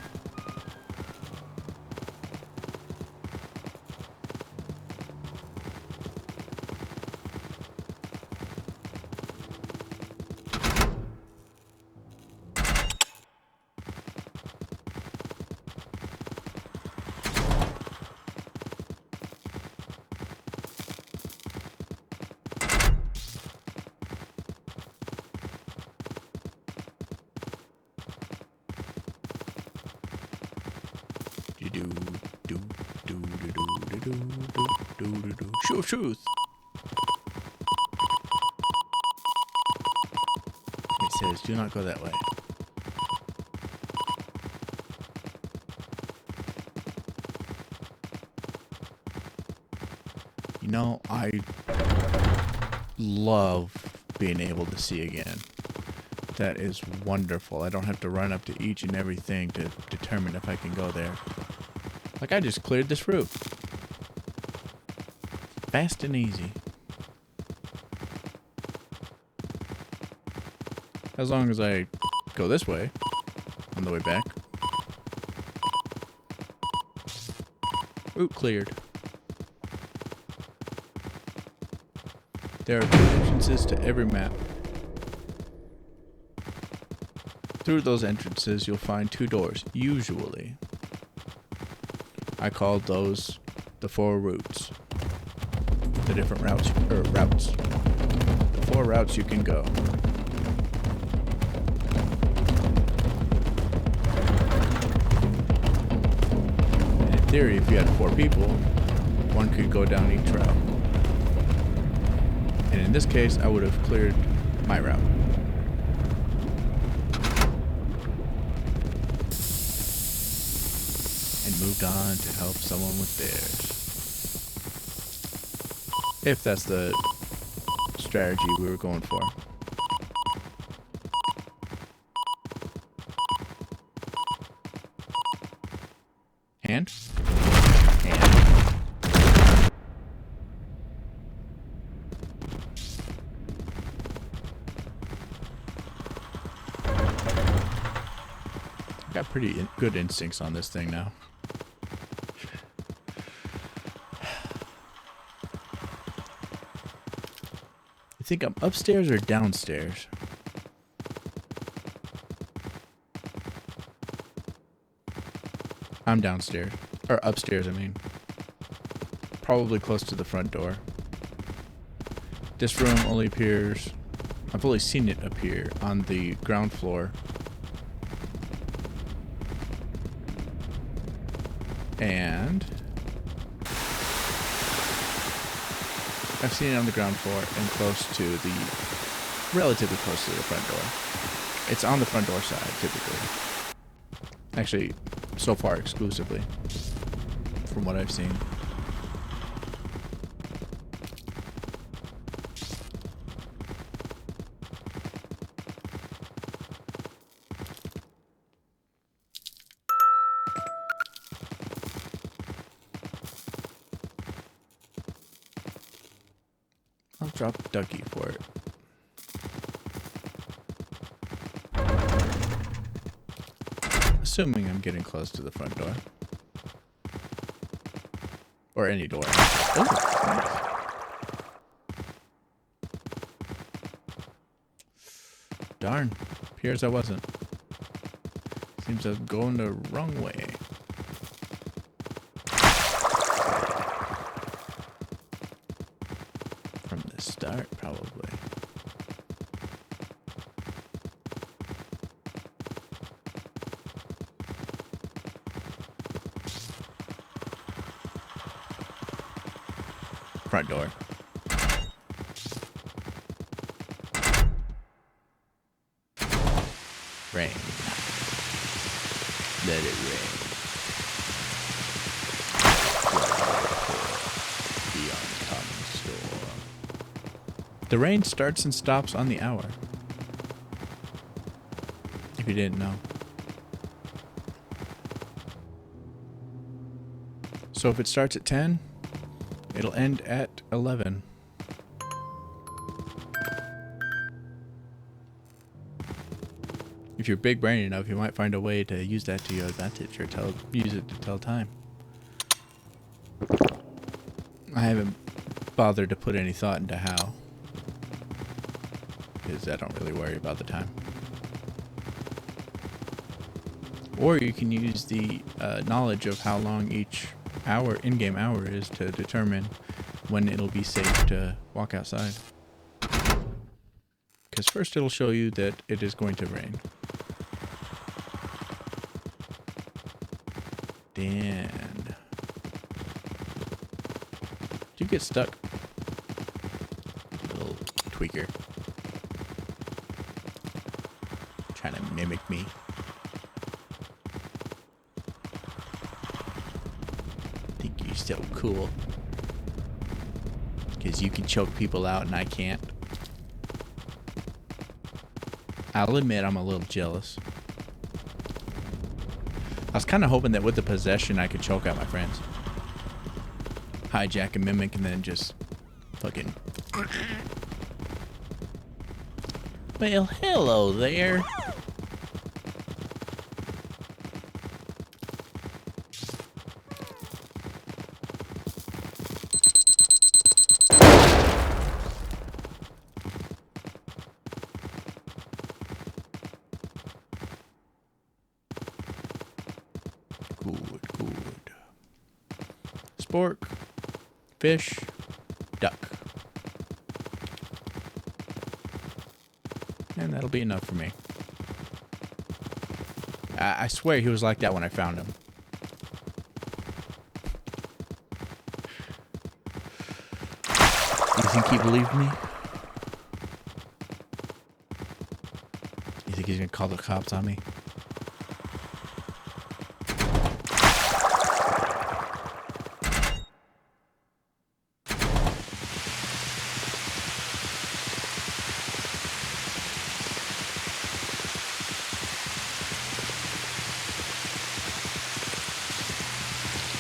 Show of truth. It says, do not go that way. You know, I love being able to see again. That is wonderful. I don't have to run up to each and everything to determine if I can go there. Like, I just cleared this route. Fast and easy. As long as I go this way on the way back. Route cleared. There are 2 entrances to every map. Through those entrances, you'll find 2 doors, usually. I called those the 4 routes. The different routes. The 4 routes you can go. And in theory, if you had 4 people, 1 could go down each route. And in this case, I would have cleared my route. And moved on to help someone with theirs. If that's the strategy we were going for. Hand? Hand. Got pretty good instincts on this thing now. You think I'm upstairs or downstairs? I'm downstairs. Or upstairs, I mean. Probably close to the front door. This room only appears... I've only seen it appear on the ground floor. And I've seen it on the ground floor and relatively close to the front door. It's on the front door side, typically. Actually, so far exclusively, from what I've seen. I'll drop Ducky for it. Assuming I'm getting close to the front door. Or any door. Oh, nice. Darn. Appears I wasn't. Seems I'm going the wrong way. From the start, probably. Front door. Rain. Let it rain. The oncoming storm. The rain starts and stops on the hour. If you didn't know. So if it starts at 10, it'll end at 11. If you're big brain enough, you might find a way to use that to your advantage or use it to tell time. I haven't bothered to put any thought into how, because I don't really worry about the time. Or you can use the knowledge of how long each in-game hour is to determine when it'll be safe to walk outside. Because first it'll show you that it is going to rain. Dan. Did you get stuck? Little tweaker. Trying to mimic me. Think you're so cool. Because you can choke people out and I can't. I'll admit I'm a little jealous. I was kind of hoping that with the possession I could choke out my friends. Hijack and mimic and then just fucking... Well, hello there. Good. Spork, fish, duck. And that'll be enough for me. I swear he was like that when I found him. You think he believed me? You think he's gonna call the cops on me?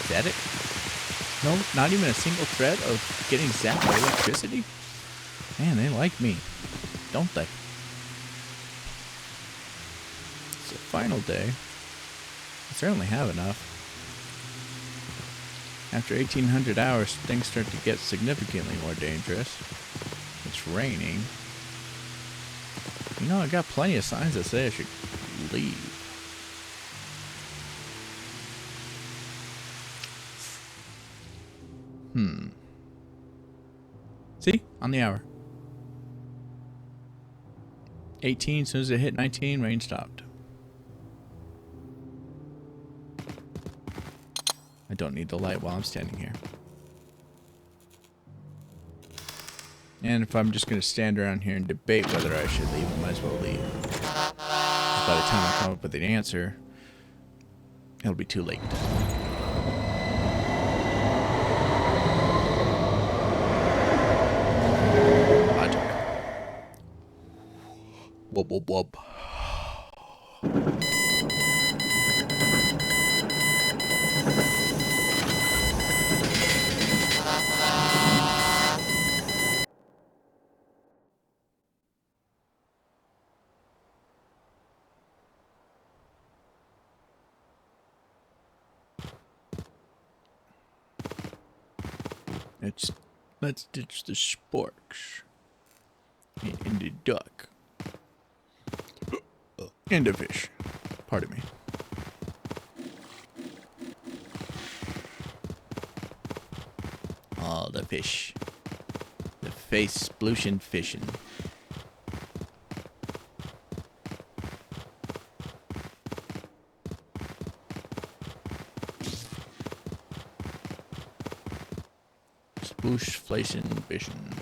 Is that it? No, not even a single thread of getting zapped by electricity? Man, they like me, don't they? It's the final day. I certainly have enough. After 1,800 hours, things start to get significantly more dangerous. It's raining. You know, I got plenty of signs that say I should leave. See? On the hour. 18, as soon as it hit 19, rain stopped. I don't need the light while I'm standing here. And if I'm just going to stand around here and debate whether I should leave, I might as well leave. By the time I come up with an answer, it'll be too late. Logic. Wub wub wub. Let's ditch the sporks and the duck and the fish. Pardon me. Oh, the fish. The face splution fishing. Splooshflation fishing.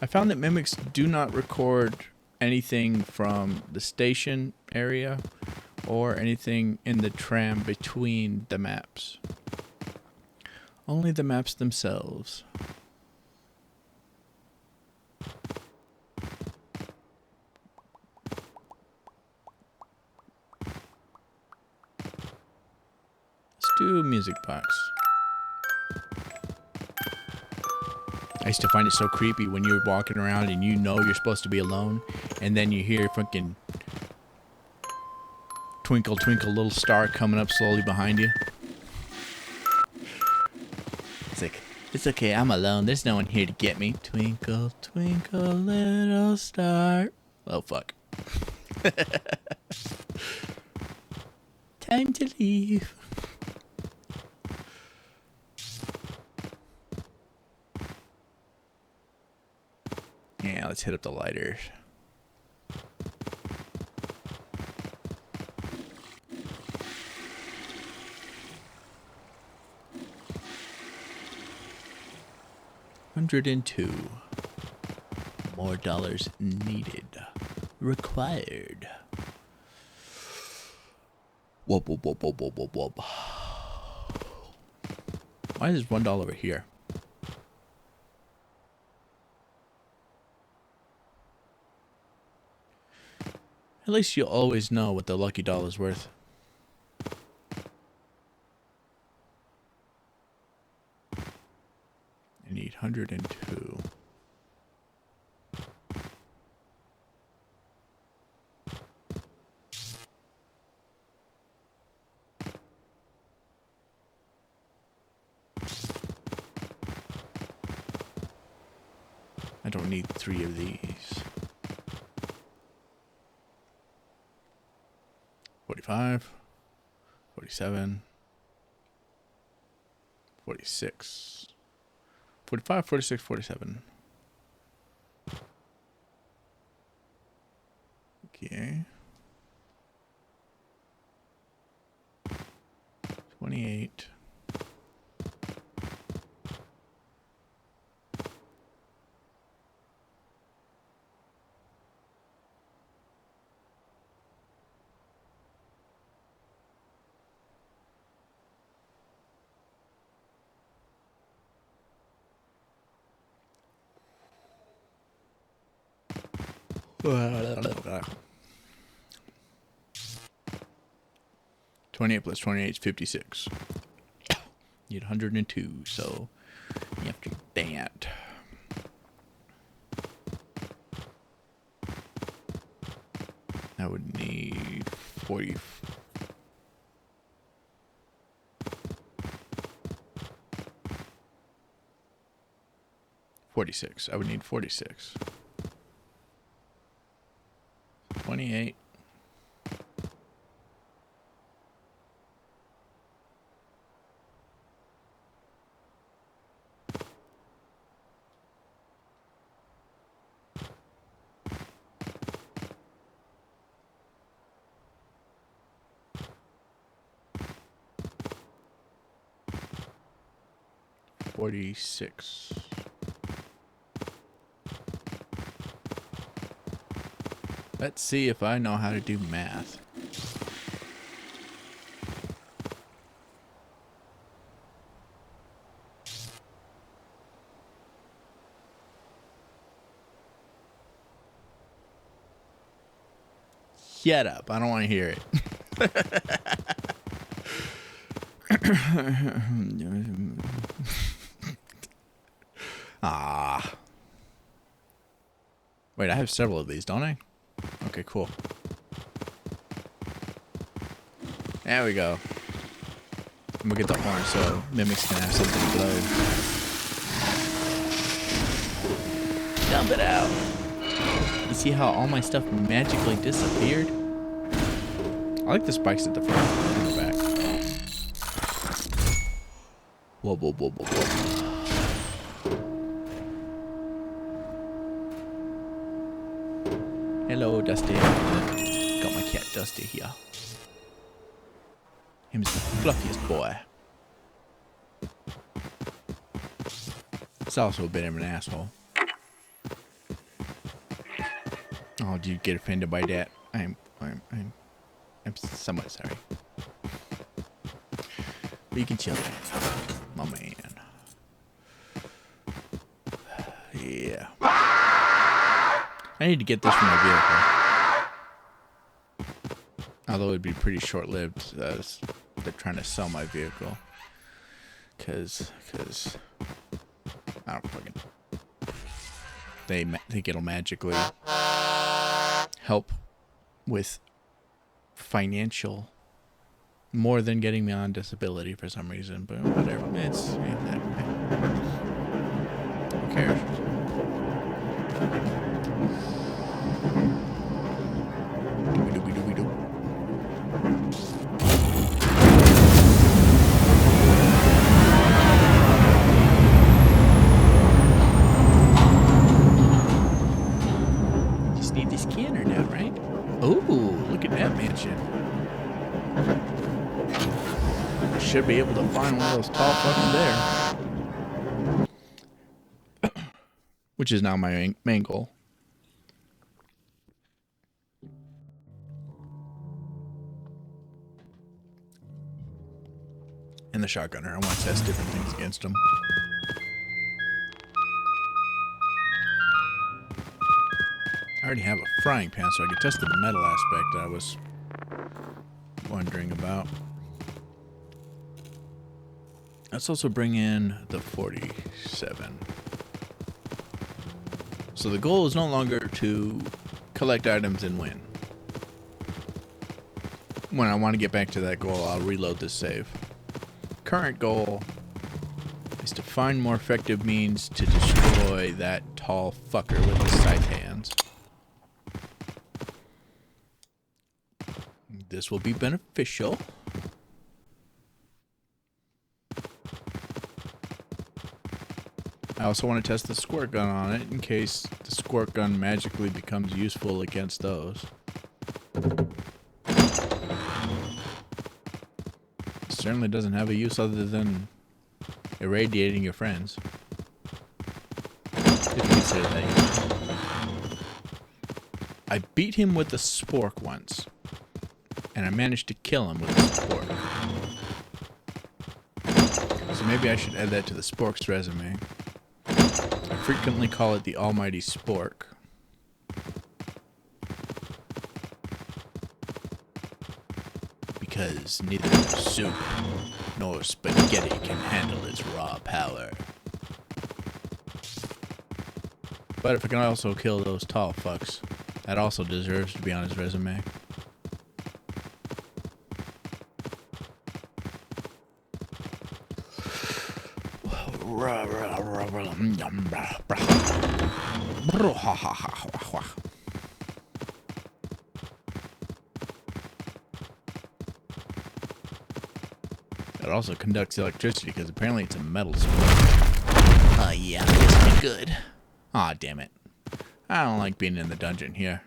I found that mimics do not record anything from the station area or anything in the tram between the maps. Only the maps themselves. Let's do music box. I used to find it so creepy when you're walking around and you know you're supposed to be alone, and then you hear fucking Twinkle Twinkle Little Star coming up slowly behind you. It's like, it's okay, I'm alone. There's no one here to get me. Twinkle, twinkle, little star. Oh, fuck. Time to leave. Yeah, let's hit up the lighters. $102. More dollars needed. Required. Whoop, whoop, whoop, whoop, whoop, whoop, whoop. Why is $1 over here? At least you'll always know what the lucky dollar's worth. I need 102. I don't need 3 of these. 45, 47, 46, 45, 46, 47. Okay. 28. $28 plus 28 is 56. Need 102, so you have to do that. I would need 40. 46. I would need 46. 28. 46. Let's see if I know how to do math. Shut up. I don't want to hear it. Ah. Wait, I have several of these, don't I? Okay, cool. There we go. I'm gonna get the horn so Mimics can have something to blow. Dump it out. You see how all my stuff magically disappeared? I like the spikes at the front and the back. Whoa, whoa, whoa, whoa, whoa. Hello, Dusty. Got my cat Dusty here. Him's the fluffiest boy. He's also a bit of an asshole. Oh, do you get offended by that? I'm somewhat sorry. But you can chill, my man. Yeah. I need to get this from my vehicle. Although it'd be pretty short-lived as they're trying to sell my vehicle. Cause I don't fucking. They think it'll magically help with financial more than getting me on disability for some reason, but whatever. It's who cares? Just need this scanner now, right? Oh, look at that mansion. Should be able to find one of those tall fuckers there. Which is now my main goal. And the shotgunner. I want to test different things against him. I already have a frying pan, so I can test the metal aspect I was wondering about. Let's also bring in the 47. So the goal is no longer to collect items and win. When I want to get back to that goal, I'll reload this save. Current goal is to find more effective means to destroy that tall fucker with his scythe hands. This will be beneficial. I also want to test the squirt gun on it in case the squirt gun magically becomes useful against those. It certainly doesn't have a use other than irradiating your friends. If you consider that. I beat him with the spork once. And I managed to kill him with the spork. So maybe I should add that to the spork's resume. I frequently call it the almighty spork. Because neither soup nor spaghetti can handle its raw power. But if I can also kill those tall fucks, that also deserves to be on his resume. It also conducts electricity because apparently it's a metal sport. Yeah, this will be good. Aw, damn it. I don't like being in the dungeon here.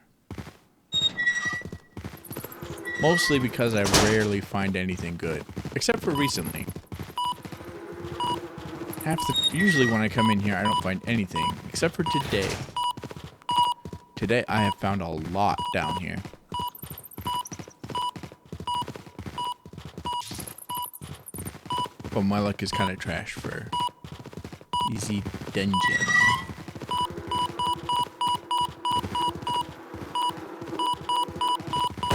Mostly because I rarely find anything good. Except for recently. Usually when I come in here, I don't find anything except for today. Today I have found a lot down here. But my luck is kind of trash for easy dungeon.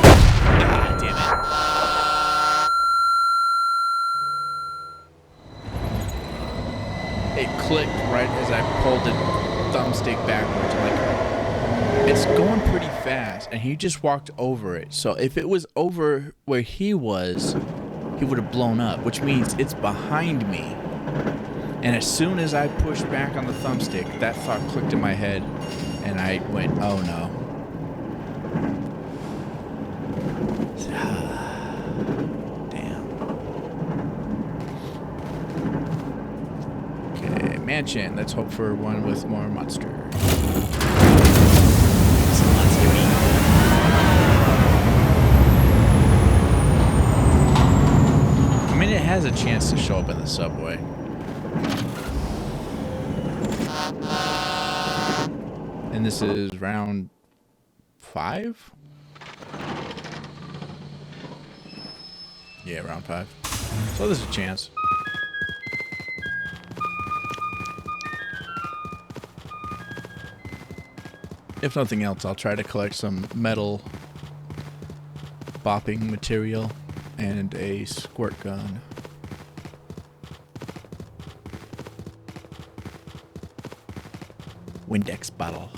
Ah, damn it. It clicked right as I pulled the thumbstick backwards. Like, it's going pretty fast, and he just walked over it. So if it was over where he was, he would have blown up, which means it's behind me. And as soon as I pushed back on the thumbstick, that thought clicked in my head, and I went, oh no. Damn. Okay, mansion. Let's hope for one with more monster. I mean, it has a chance to show up in the subway. And this is round 5? Yeah, round 5. So there's a chance. If nothing else, I'll try to collect some metal bopping material and a squirt gun. Windex bottle.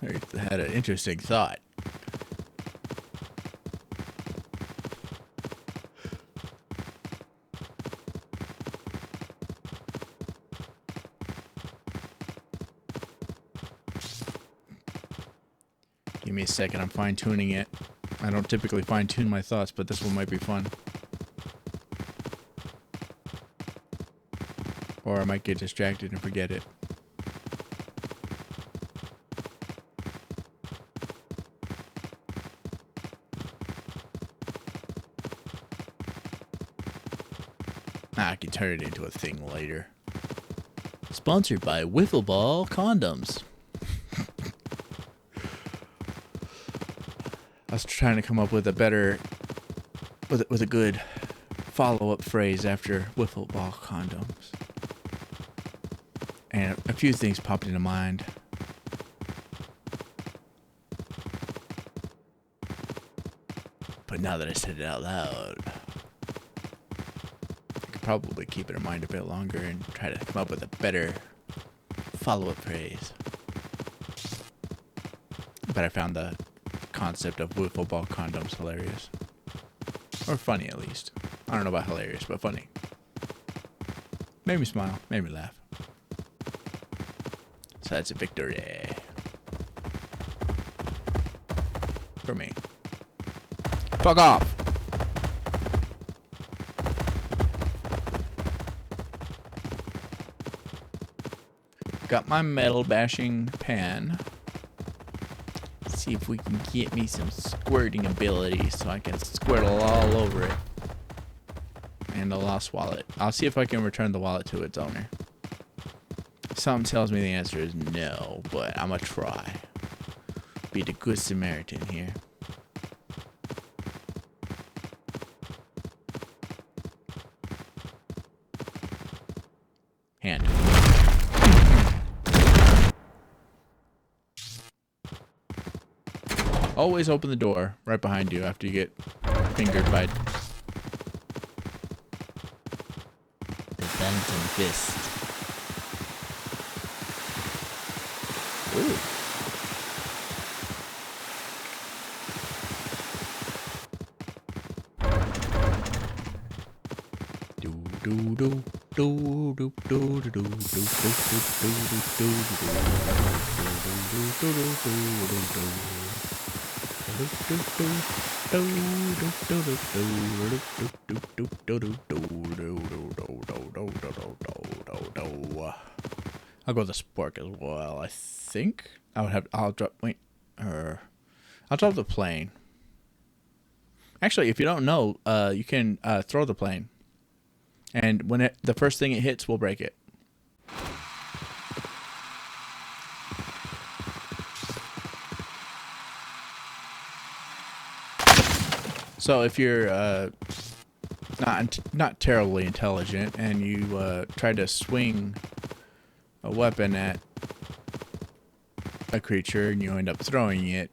I had an interesting thought. Give me a second, I'm fine-tuning it. I don't typically fine-tune my thoughts, but this one might be fun. Or I might get distracted and forget it. I can turn it into a thing later. Sponsored by Wiffle Ball Condoms. I was trying to come up with a better, with a good follow-up phrase after Wiffle Ball Condoms. And a few things popped into mind. But now that I said it out loud, I could probably keep it in mind a bit longer and try to come up with a better follow-up phrase. But I found the concept of wiffle ball condoms hilarious. Or funny, at least. I don't know about hilarious, but funny. Made me smile, made me laugh. So that's a victory. For me. Fuck off! Got my metal bashing pan. See if we can get me some squirting ability so I can squirtle all over it. And the lost wallet. I'll see if I can return the wallet to its owner. Something tells me the answer is no, but I'm gonna try. Be the good Samaritan here. Hand. Always open the door right behind you after you get fingered by the Phantom Fist. Ooh. Do do do do do do do do do I'll go the spork as well. I think I would have. I'll drop. Wait, I'll drop the plane. Actually, if you don't know, you can throw the plane. And when the first thing it hits will break it. So if you're not terribly intelligent and you try to swing a weapon at a creature and you end up throwing it,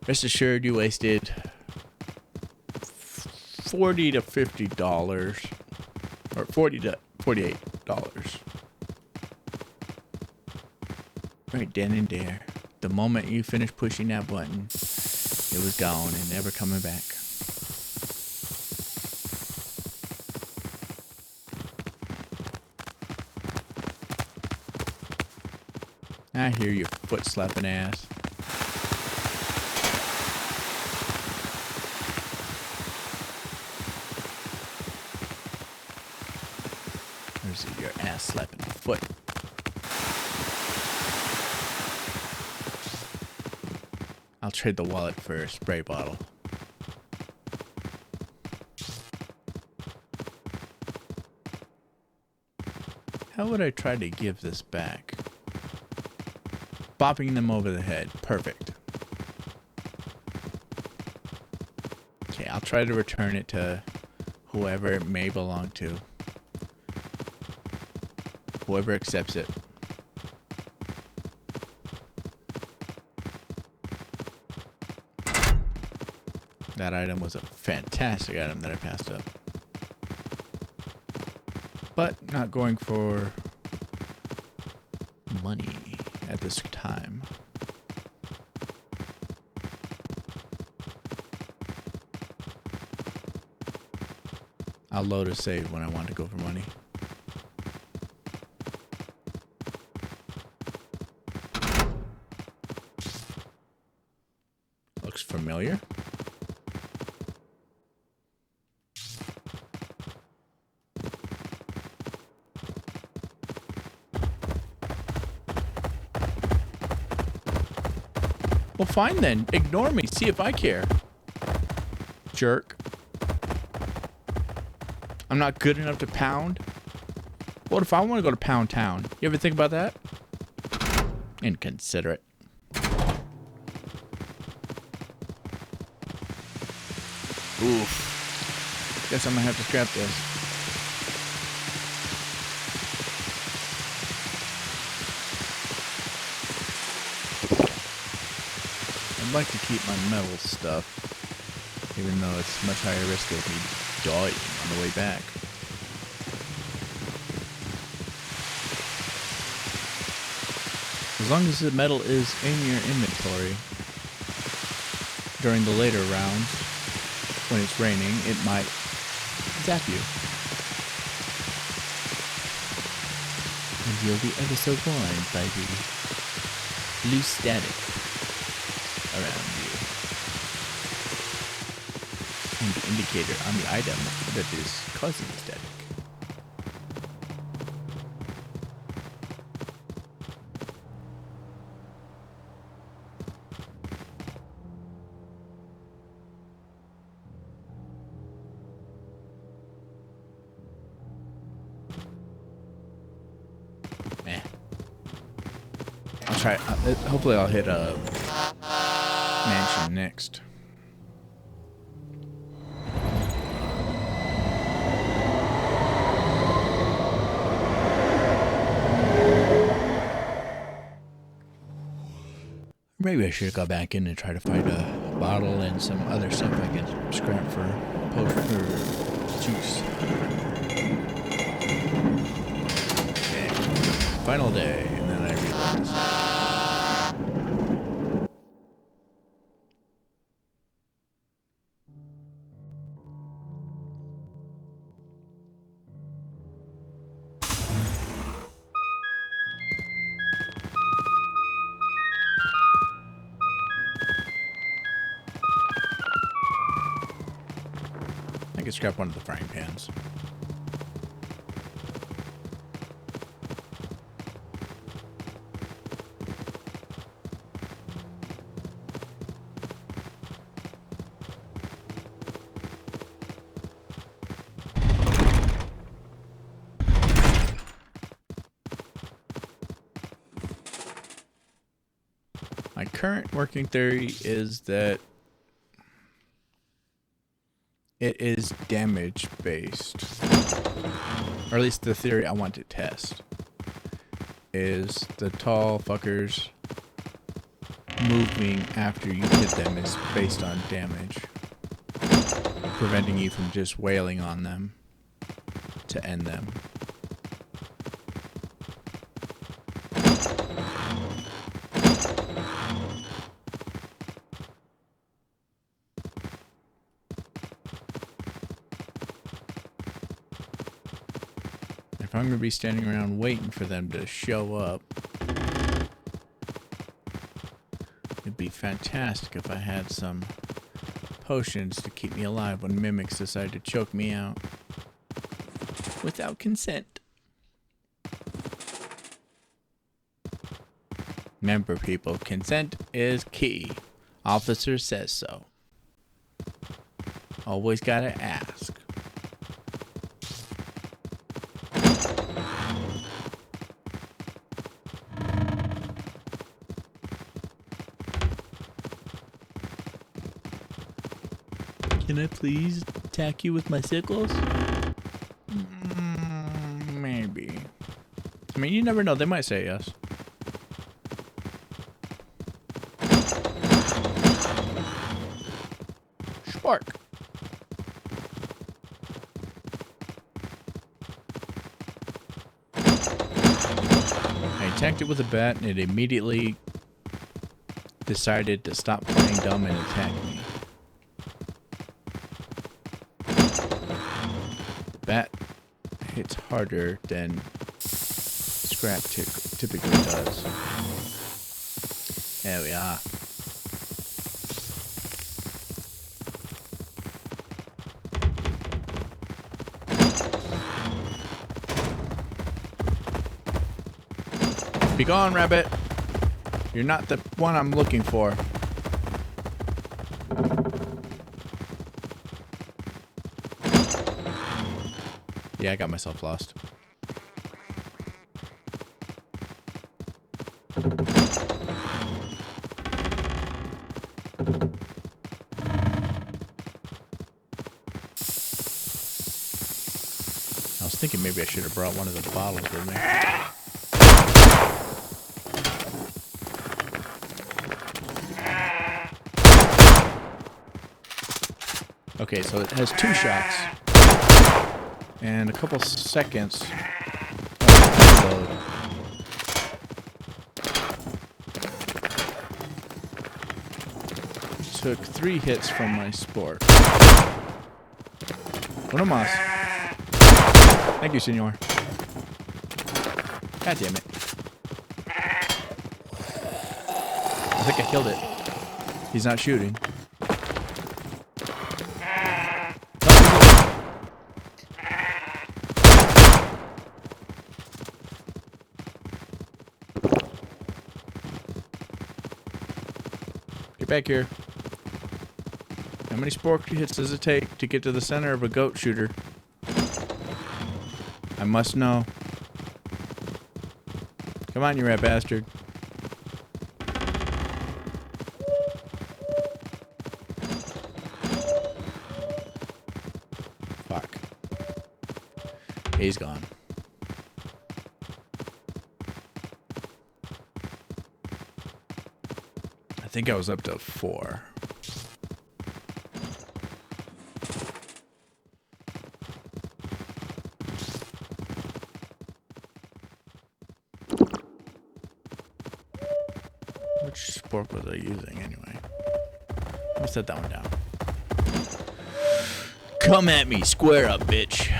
rest assured you wasted $40 to $50 or $40 to $48 right then and there. The moment you finished pushing that button, it was gone and never coming back. I hear your foot slapping ass. There's your ass slapping foot. I'll trade the wallet for a spray bottle. How would I try to give this back? Bopping them over the head. Perfect. Okay, I'll try to return it to whoever it may belong to. Whoever accepts it. That item was a fantastic item that I passed up. But not going for money at this time. I'll load a save when I want to go for money. Looks familiar. Well, fine then. Ignore me. See if I care. Jerk. I'm not good enough to pound? What if I want to go to Pound Town? You ever think about that? Inconsiderate. Oof. Guess I'm gonna have to scrap this. I'd like to keep my metal stuff, even though it's much higher risk of me dying on the way back. As long as the metal is in your inventory during the later rounds, when it's raining, it might zap you. And you'll be ever so warned by the loose static around you. And the indicator on the item that is causing the static. I'll try. Hopefully, I'll hit a mansion next. Maybe I should go back in and try to find a bottle and some other stuff I can scrap for juice. Okay. Final day, and then I realize. I could scrap one of the frying pans. My current working theory is that it is damage based. Or at least the theory I want to test is the tall fuckers moving after you hit them is based on damage, preventing you from just wailing on them to end them. If I'm going to be standing around waiting for them to show up, it'd be fantastic if I had some potions to keep me alive when mimics decide to choke me out without consent. Remember, people, consent is key. Officer says so. Always gotta ask. Can I please attack you with my sickles? Maybe. I mean, you never know. They might say yes. Spark. I attacked it with a bat and it immediately decided to stop playing dumb and attack me. Bat hits harder than scrap typically does. There we are. Be gone, rabbit. You're not the one I'm looking for. Yeah, I got myself lost. I was thinking maybe I should have brought one of the bottles with me. Okay, so it has 2 shots. And a couple seconds of reload. Took 3 hits from my sport. Uno más. Thank you, senor. God damn it. I think I killed it. He's not shooting. Get back here. How many sport hits does it take to get to the center of a goat shooter? I must know. Come on, you rat bastard. Fuck. He's gone. I think I was up to 4. Which sport was I using anyway? I'll set that one down. Come at me, square up, bitch.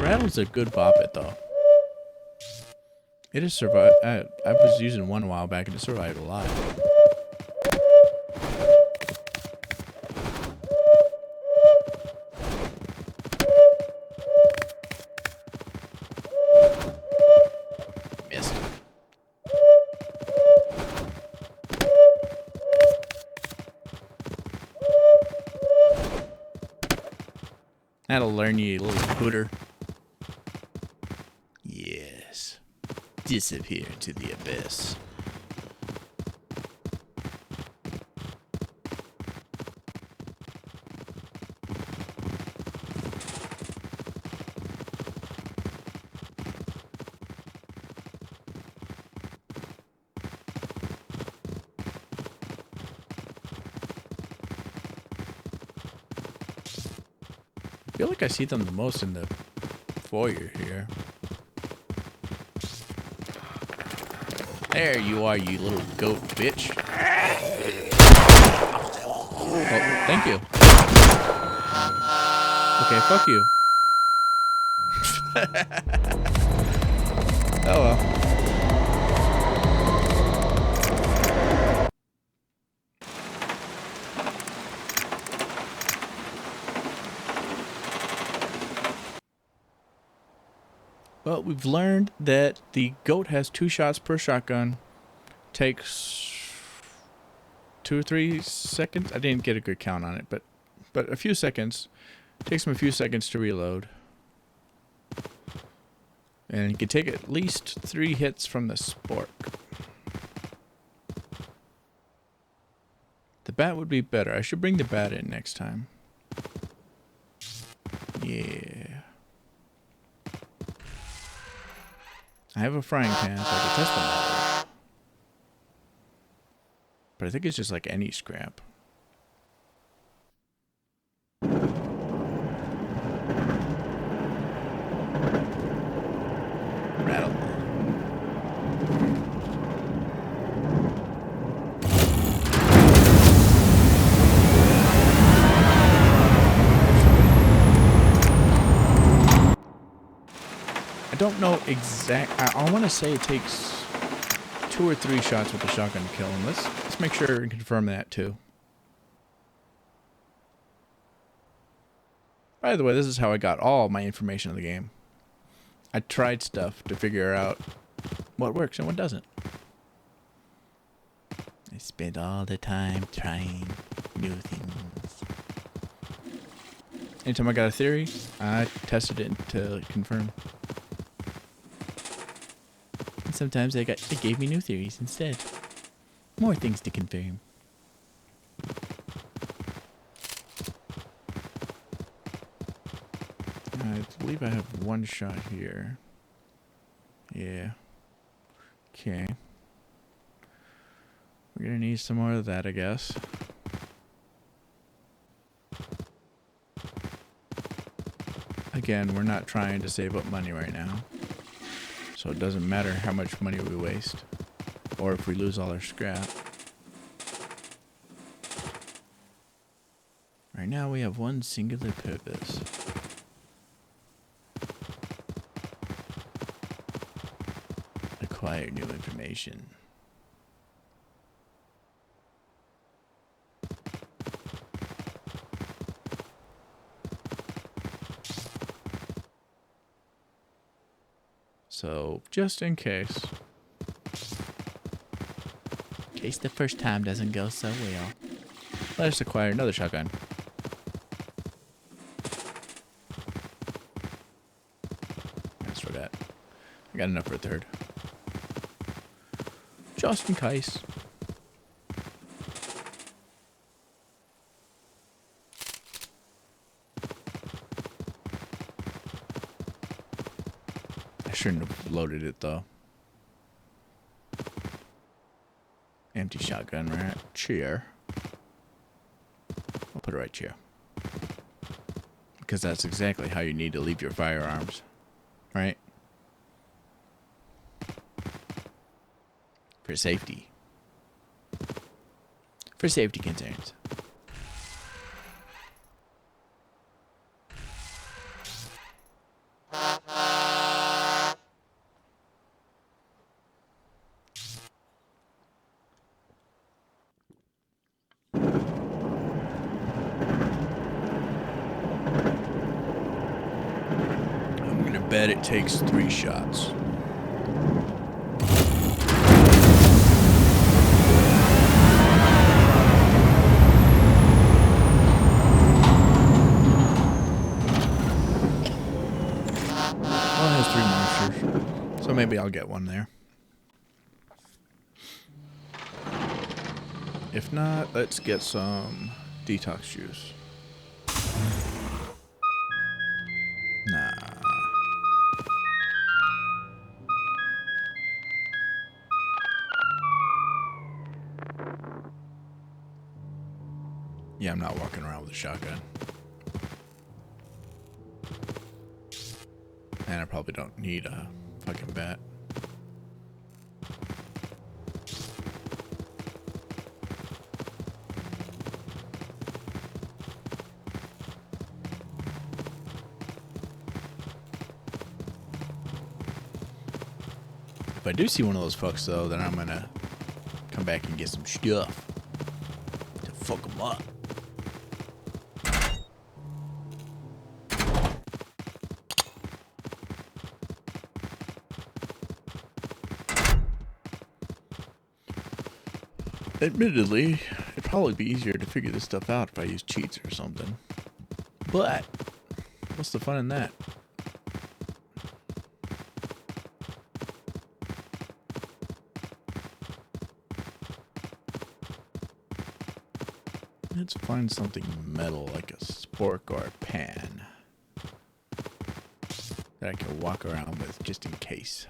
Rattle's a good bop it though. It has survived. I was using one a while back and it survived a lot. Missed. That'll learn you, little hooter. Yes. Disappear into the abyss. I feel like I see them the most in the foyer here. There you are, you little goat bitch. Oh, thank you. Okay, fuck you. Oh well. Well, we've learned that the goat has 2 shots per shotgun. Takes 2 or 3 seconds. I didn't get a good count on it, but a few seconds. Takes him a few seconds to reload. And he can take at least 3 hits from the spork. The bat would be better. I should bring the bat in next time. Yeah. I have a frying pan, so I can test the metal. But I think it's just like any scrap. Rattle. I don't know exact. I want to say it takes 2 or 3 shots with the shotgun to kill him. Let's make sure and confirm that too. By the way, this is how I got all my information of the game. I tried stuff to figure out what works and what doesn't. I spent all the time trying new things. Anytime I got a theory, I tested it to confirm. And sometimes they gave me new theories instead. More things to confirm. I believe I have 1 shot here. Yeah. Okay. We're gonna need some more of that, I guess. Again, we're not trying to save up money right now. So it doesn't matter how much money we waste. Or if we lose all our scrap. Right now we have one singular purpose. Acquire new information. So, just in case. In case the first time doesn't go so well. Let us acquire another shotgun. That's for that. I got enough for a 3rd. Just in case. I shouldn't have loaded it though. Empty shotgun right here. I'll put it right here. Because that's exactly how you need to leave your firearms. Right? For safety. For safety concerns. bet it takes 3 shots. Well, it has 3 monsters, so maybe I'll get one there. If not, let's get some detox juice. Nah. Yeah, I'm not walking around with a shotgun. And I probably don't need a fucking bat. If I do see one of those fucks, though, then I'm gonna come back and get some stuff to fuck them up. Admittedly, it'd probably be easier to figure this stuff out if I use cheats or something. But what's the fun in that? Let's find something metal like a spork or a pan that I can walk around with just in case.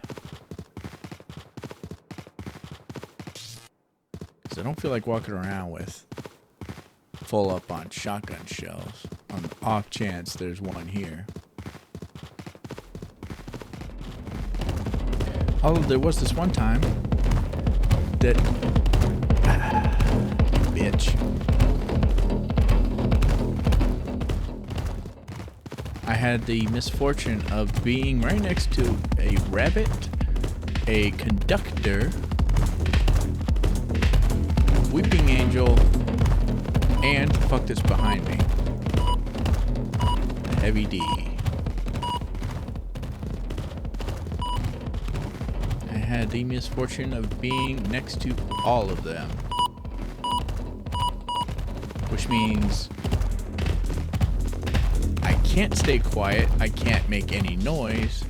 Because I don't feel like walking around with full up on shotgun shells on the off chance there's one here. Although there was this one time that bitch. I had the misfortune of being right next to a rabbit, a conductor, weeping angel, and fuck this behind me, a heavy D. I had the misfortune of being next to all of them, which means I can't stay quiet, I can't make any noise,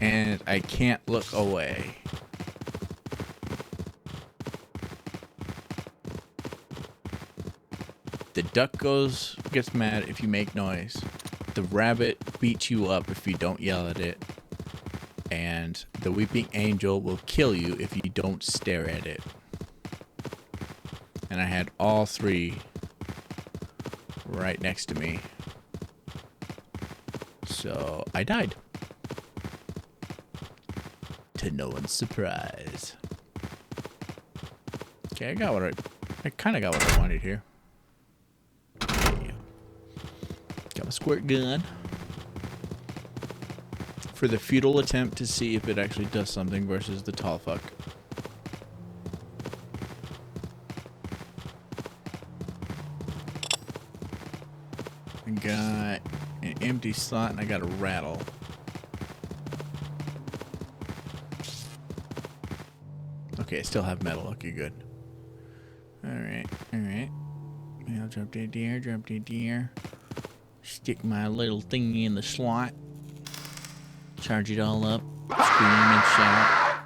and I can't look away. The duck gets mad if you make noise. The rabbit beats you up if you don't yell at it. And the weeping angel will kill you if you don't stare at it. And I had all 3 right next to me. So I died. To no one's surprise. Okay, I kind of got what I wanted here. Yeah. Got my squirt gun. For the futile attempt to see if it actually does something versus the tall fuck. I got an empty slot and I got a rattle. Okay, I still have metal. Okay, good. Alright, alright. I'll drop that there, drop that there. Stick my little thingy in the slot. Charge it all up. Scream and shout.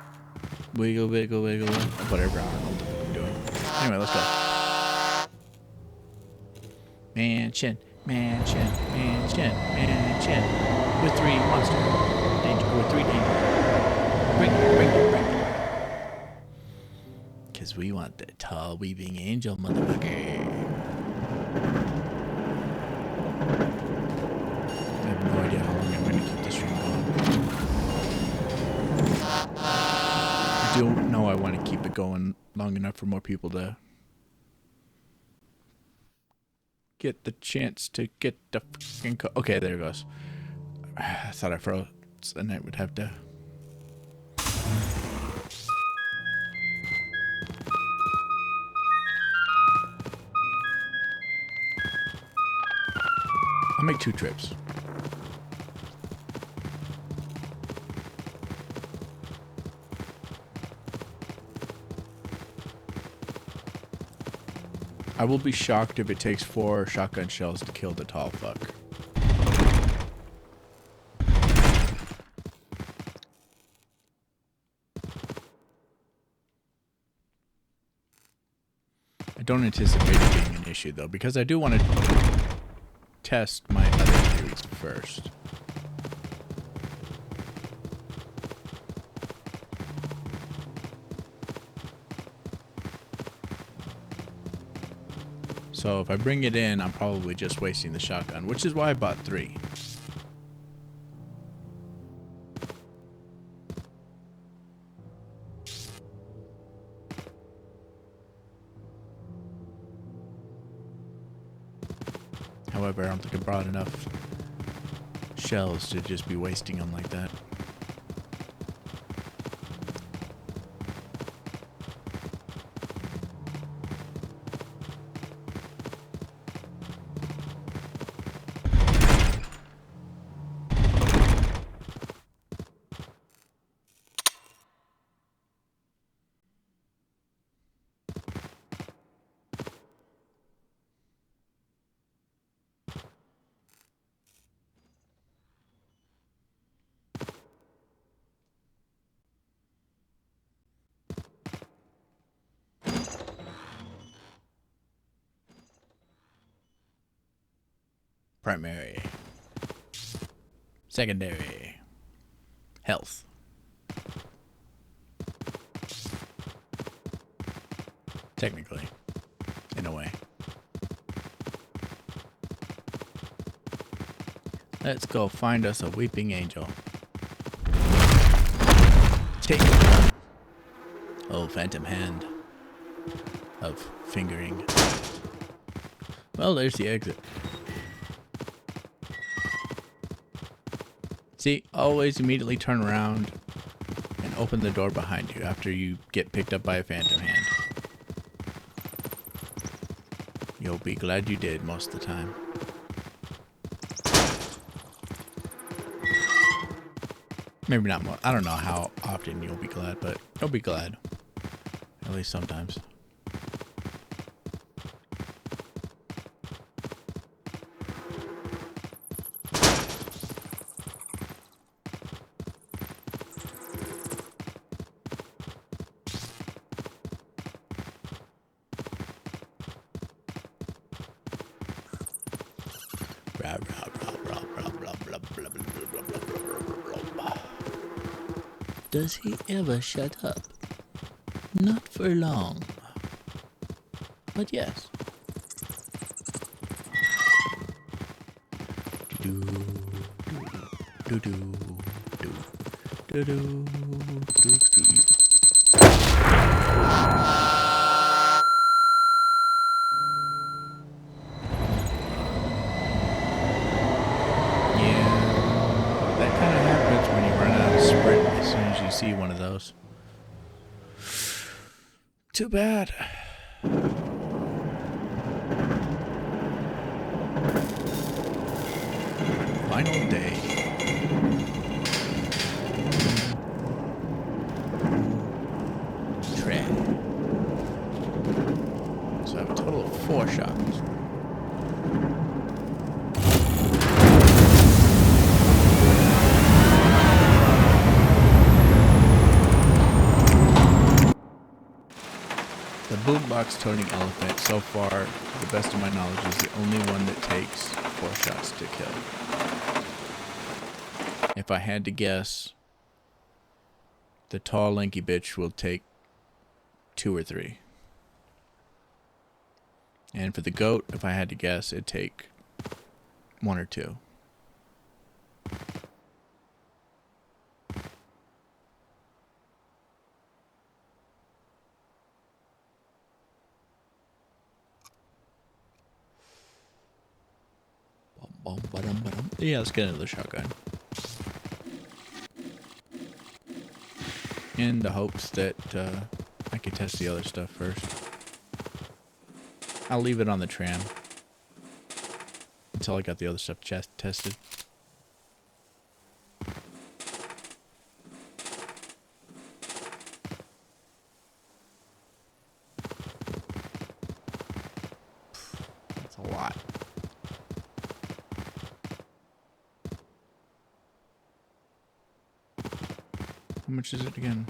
Wiggle, wiggle, wiggle. Whatever, I don't know what I'm doing. Anyway, let's go. Mansion, mansion, mansion, mansion. With 3 monsters. Danger, with 3 danger. Bring. Because we want the tall weaving angel, motherfucker. I have no idea how long I'm going to keep this stream going. I don't know I want to keep it going long enough for more people to get the chance to get the fucking okay, there it goes. I thought I froze and I would have to... I'll make 2 trips. I will be shocked if it takes 4 shotgun shells to kill the tall fuck. I don't anticipate it being an issue though, because I do want to test my other theories first. So if I bring it in, I'm probably just wasting the shotgun, which is why I bought 3. However, I don't think I brought enough shells to just be wasting them like that. Primary. Secondary. Health. Technically. In a way. Let's go find us a weeping angel. Take it. Oh, phantom hand. Of fingering. Well, there's the exit. See, always immediately turn around and open the door behind you after you get picked up by a phantom hand. You'll be glad you did most of the time. Maybe not more. I don't know how often you'll be glad, but you'll be glad. At least sometimes. Does he ever shut up? Not for long. But yes. Do do do do do do do do. See one of those. Too bad. Final day. Tread. So I have a total of 4 shots. Boombox toting elephant, so far, to the best of my knowledge, is the only one that takes 4 shots to kill. If I had to guess, the tall lanky bitch will take 2 or 3. And for the goat, if I had to guess, it'd take 1 or 2. Yeah, let's get another shotgun. In the hopes that I can test the other stuff first. I'll leave it on the tram. until I got the other stuff tested. That's a lot. How much is it again?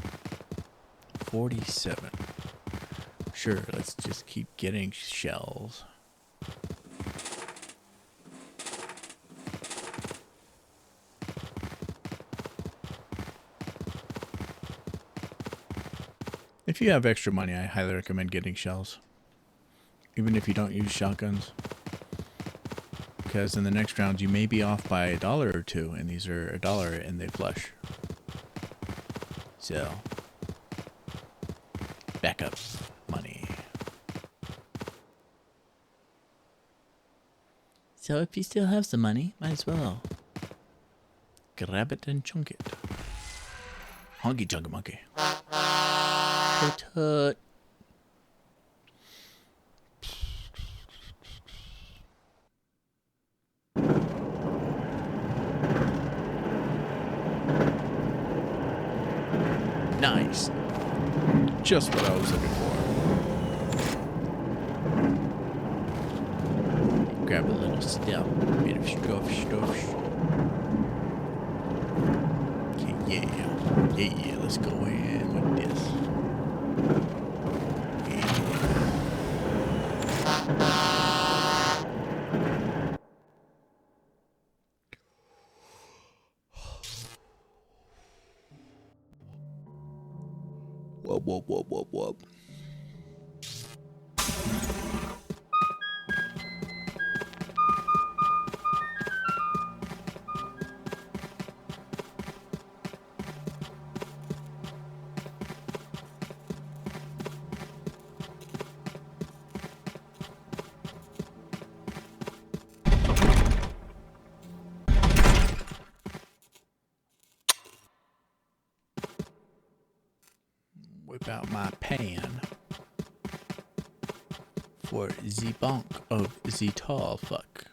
47. Sure, let's just keep getting shells. If you have extra money, I highly recommend getting shells. Even if you don't use shotguns. Because in the next round, you may be off by $1 or $2, and these are $1 and they flush. So, backup money. So if you still have some money, might as well grab it and chunk it. Honky chunky monkey. Tut tut. Nice. Just what I was looking for. Grab a little stuff. Bit of stuff. Okay, yeah, let's go in with this. Whoop. Whip out my pan for the bonk of the tall fuck.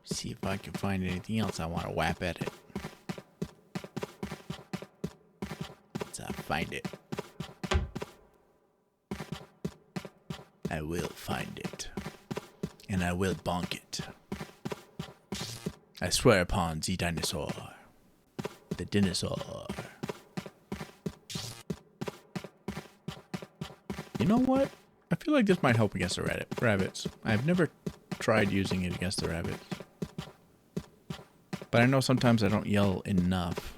See if I can find anything else I want to whap at it. Once I find it, I will find it, and I will bonk it. I swear upon the dinosaur. The dinosaur. You know what? I feel like this might help against the rabbits. I've never tried using it against the rabbits. But I know sometimes I don't yell enough.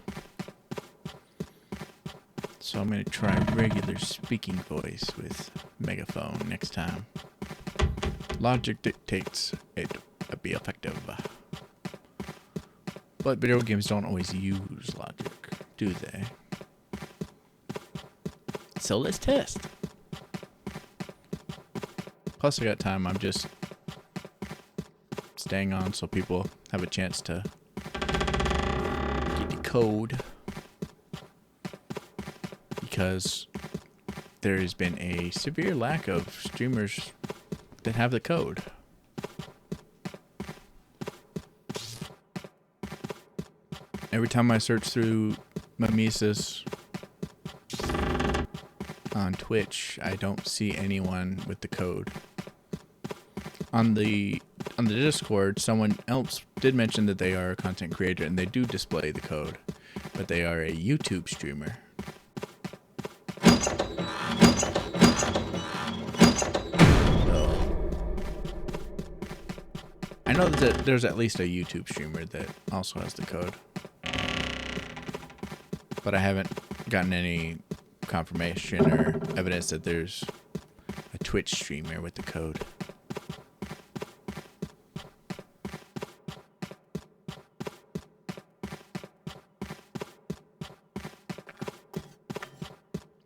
So I'm going to try regular speaking voice with megaphone next time. Logic dictates it be effective. But video games don't always use logic, do they? So let's test. Plus I got time, I'm just staying on so people have a chance to get the code. Because there has been a severe lack of streamers that have the code. Every time I search through MIMESIS on Twitch, I don't see anyone with the code. On the Discord, someone else did mention that they are a content creator and they do display the code, but they are a YouTube streamer. So, I know that there's at least a YouTube streamer that also has the code. But I haven't gotten any confirmation or evidence that there's a Twitch streamer with the code.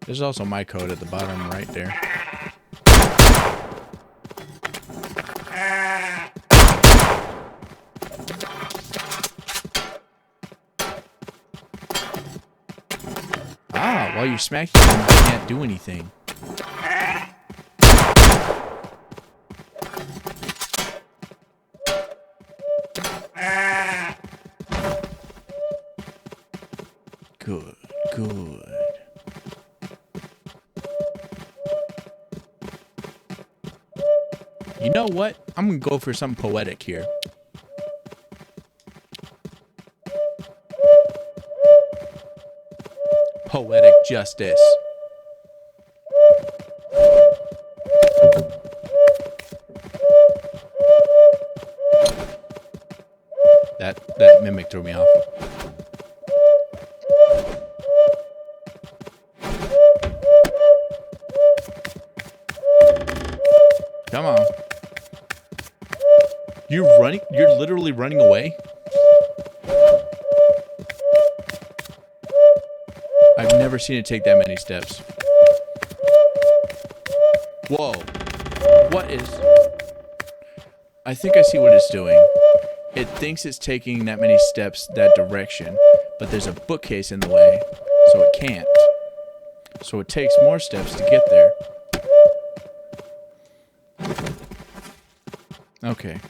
There's also my code at the bottom right there. While you're smacking them, you can't do anything. Good, good. You know what? I'm gonna go for something poetic here. Poetic justice. That mimic threw me off. Come on. You're running? You're literally running away? I've never seen it take that many steps. Whoa. What is... I think I see what it's doing. It thinks it's taking that many steps that direction, but there's a bookcase in the way, so it can't. So it takes more steps to get there. Okay.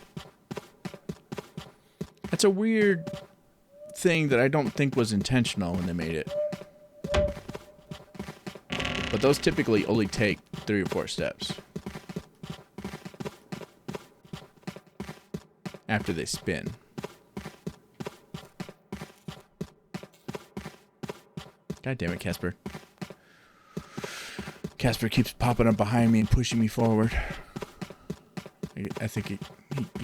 That's a weird thing that I don't think was intentional when they made it. But those typically only take 3 or 4 steps. After they spin. God damn it, Casper. Casper keeps popping up behind me and pushing me forward. I think he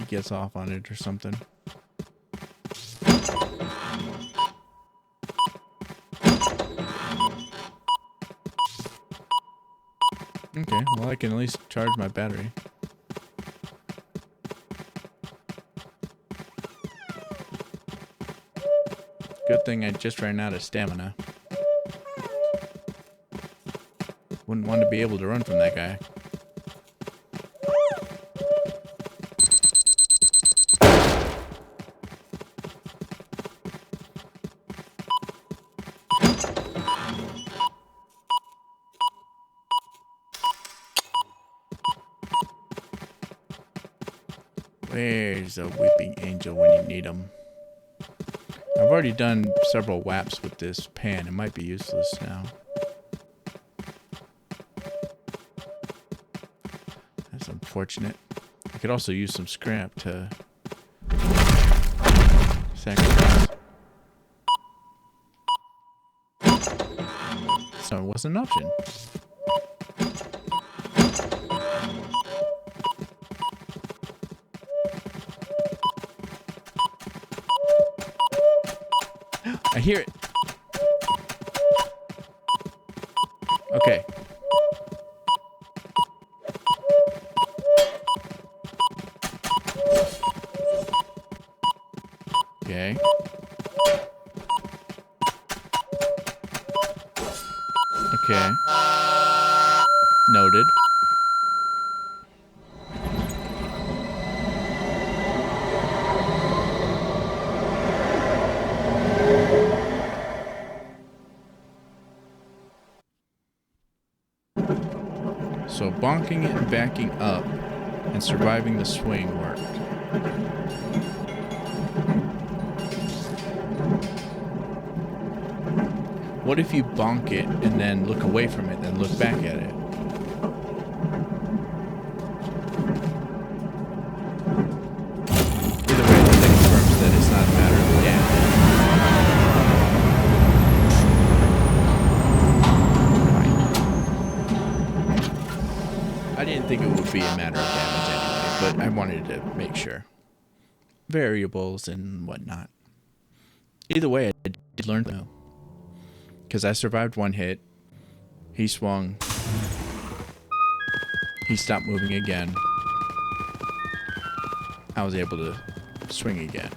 gets off on it or something. Okay, well I can at least charge my battery. Good thing I just ran out of stamina. Wouldn't want to be able to run from that guy. Where's a weeping angel when you need him? I've already done several whaps with this pan. It might be useless now. That's unfortunate. I could also use some scrap to sacrifice. So it wasn't an option. I hear it. Okay. Okay. Okay. Noted. So bonking it and backing up and surviving the swing worked. What if you bonk it and then look away from it and then look back at it? Either way, that confirms that it's not a matter of damage. I didn't think it would be a matter of damage anyway, but I wanted to make sure. Variables and whatnot. Either way, I did learn though. Because I survived one hit. He swung. He stopped moving again. I was able to swing again.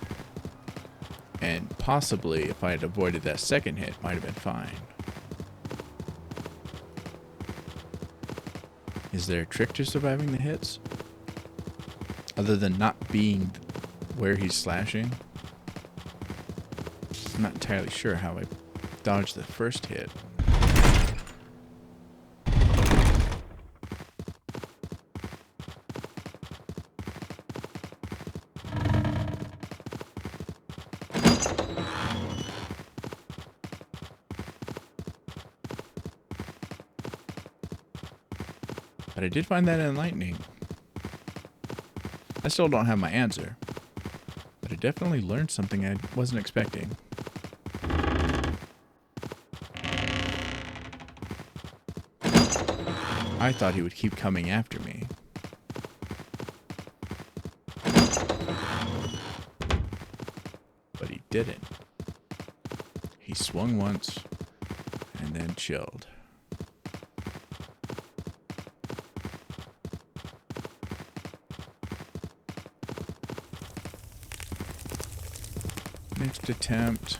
And possibly, if I had avoided that second hit, might have been fine. Is there a trick to surviving the hits? Other than not being where he's slashing? I'm not entirely sure how I dodged the first hit. But I did find that enlightening. I still don't have my answer. But I definitely learned something I wasn't expecting. I thought he would keep coming after me. But he didn't. He swung once and then chilled. Next attempt.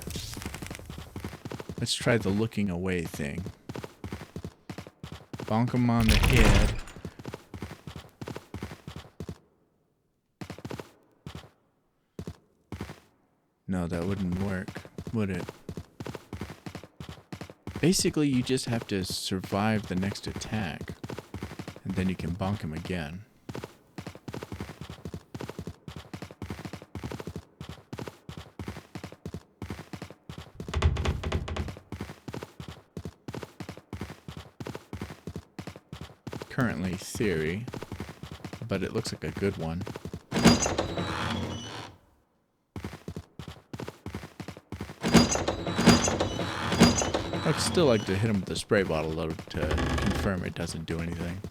Let's try the looking away thing. Bonk him on the head. No, that wouldn't work, would it? Basically, you just have to survive the next attack, and then you can bonk him again. Currently theory, but it looks like a good one. I'd still like to hit him with the spray bottle though to confirm it doesn't do anything.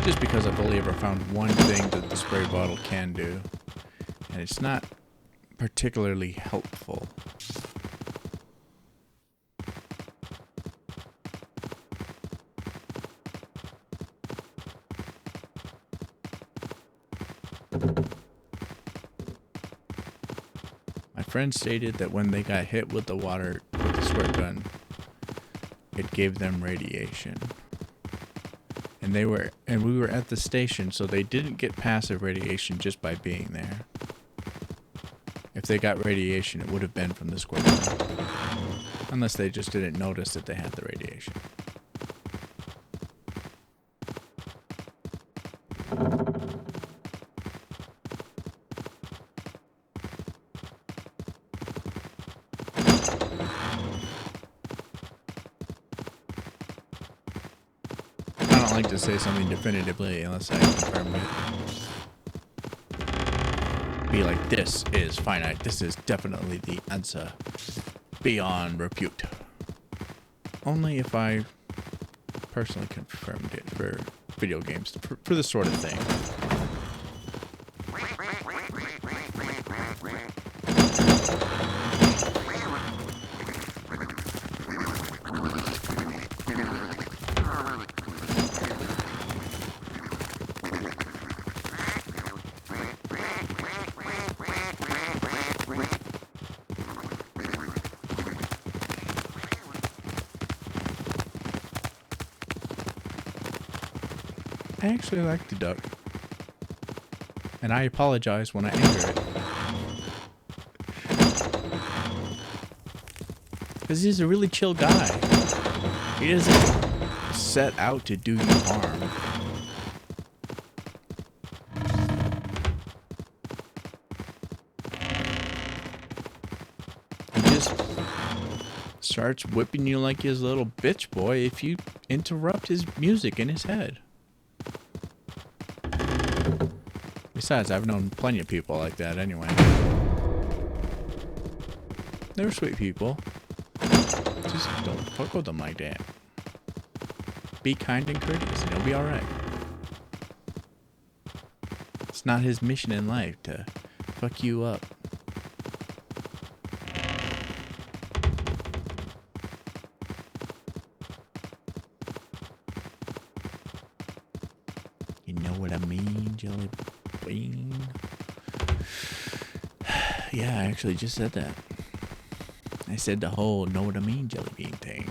Just because I've only ever found one thing that the spray bottle can do, and it's not particularly helpful. My friend stated that when they got hit with the water with the squirt gun, it gave them radiation. And we were at the station, so they didn't get passive radiation just by being there. If they got radiation, it would have been from the squirt gun. Unless they just didn't notice that they had the radiation. I don't like to say something definitively unless I confirm it. Be like, this is finite. This is definitely the answer. Beyond repute. Only if I personally confirmed it for video games, for this sort of thing. I actually like the duck. And I apologize when I anger it. Because he's a really chill guy. He doesn't set out to do you harm. He just starts whipping you like his little bitch boy if you interrupt his music in his head. Besides, I've known plenty of people like that anyway. They're sweet people. Just don't fuck with them like that. Be kind and courteous and he'll be alright. It's not his mission in life to fuck you up. You know what I mean, Jelly Bean? Yeah, I actually just said that. I said the whole know what I mean Jelly Bean thing.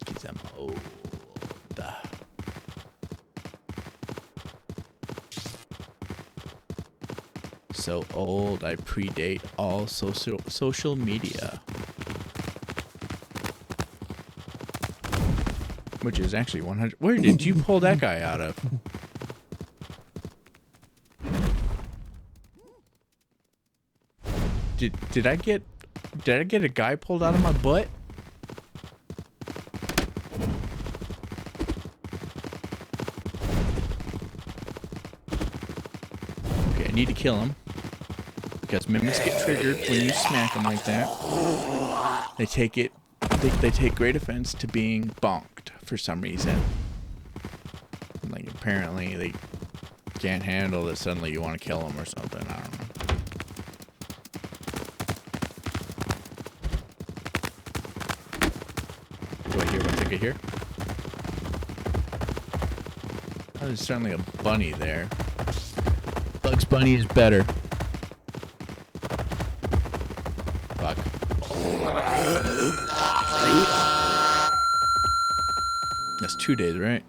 'Cause I'm old. So old, I predate all social media. Which is actually 100. Where did you pull that guy out of? Did I get Did I get a guy pulled out of my butt? Okay, I need to kill him. Because mimics get triggered when you smack them like that. They take great offense to being bonked for some reason. Like apparently they can't handle that suddenly you want to kill them or something. I don't know. Do I hear one ticket here? Oh, there's certainly a bunny there. Bugs Bunny is better. Fuck. That's 2 days, right?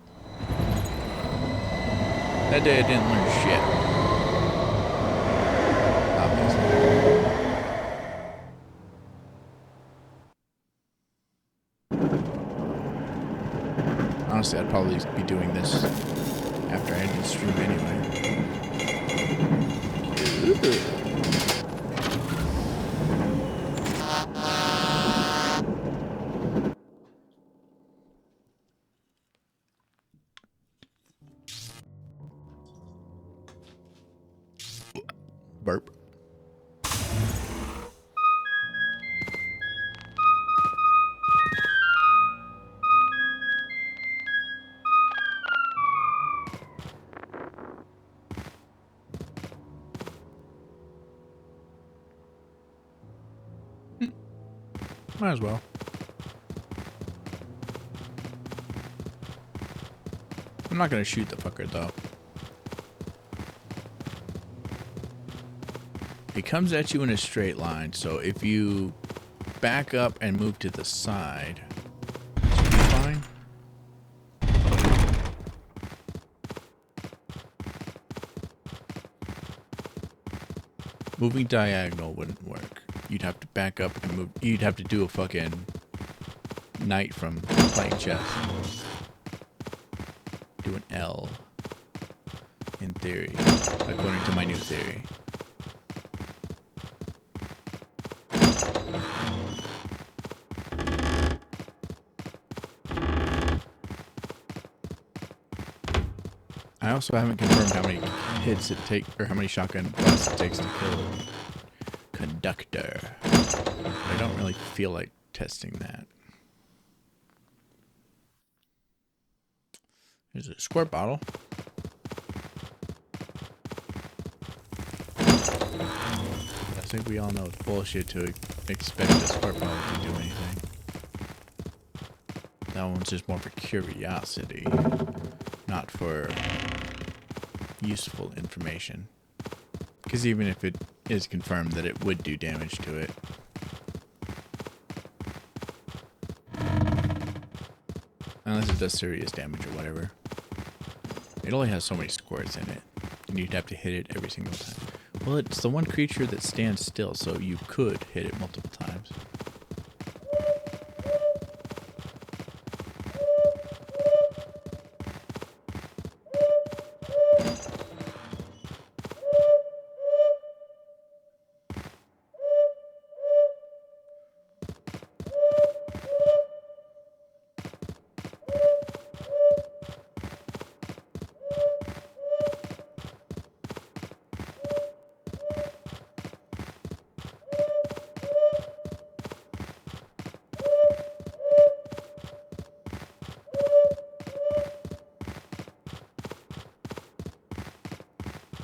That day I didn't learn shit. Obviously. Honestly, I'd probably be doing this after I end the stream anyway. Burp. Might as well. I'm not gonna shoot the fucker though. He comes at you in a straight line, so if you back up and move to the side, it should be fine. Moving diagonal wouldn't work. You'd have to back up and move. You'd have to do a fucking knight from playing chess. Do an L. In theory. According to my new theory. I also haven't confirmed how many hits it takes, or how many shotgun blasts it takes to kill a conductor. I don't really feel like testing that. There's a squirt bottle. I think we all know it's bullshit to expect a squirt bottle to do anything. That one's just more for curiosity, not for useful information. Because even if it is confirmed that it would do damage to it, unless it does serious damage or whatever, it only has so many squirts in it, and you'd have to hit it every single time. Well, it's the one creature that stands still, so you could hit it multiple times.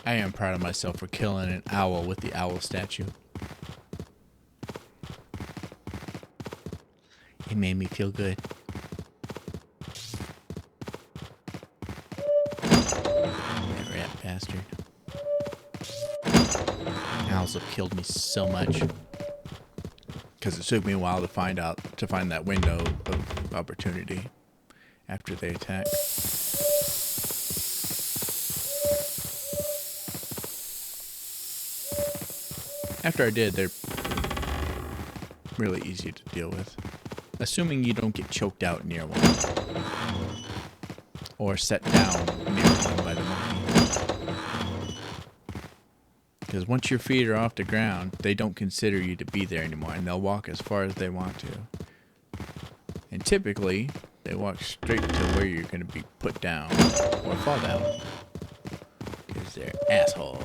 I am proud of myself for killing an owl with the owl statue. It made me feel good. That rat bastard. Owls have killed me so much. Because it took me a while to find that window of opportunity after they attack. After I did, they're really easy to deal with. Assuming you don't get choked out near one. Or set down near one by the monkey. Because once your feet are off the ground, they don't consider you to be there anymore, and they'll walk as far as they want to. And typically, they walk straight to where you're going to be put down or fall down. Because they're assholes.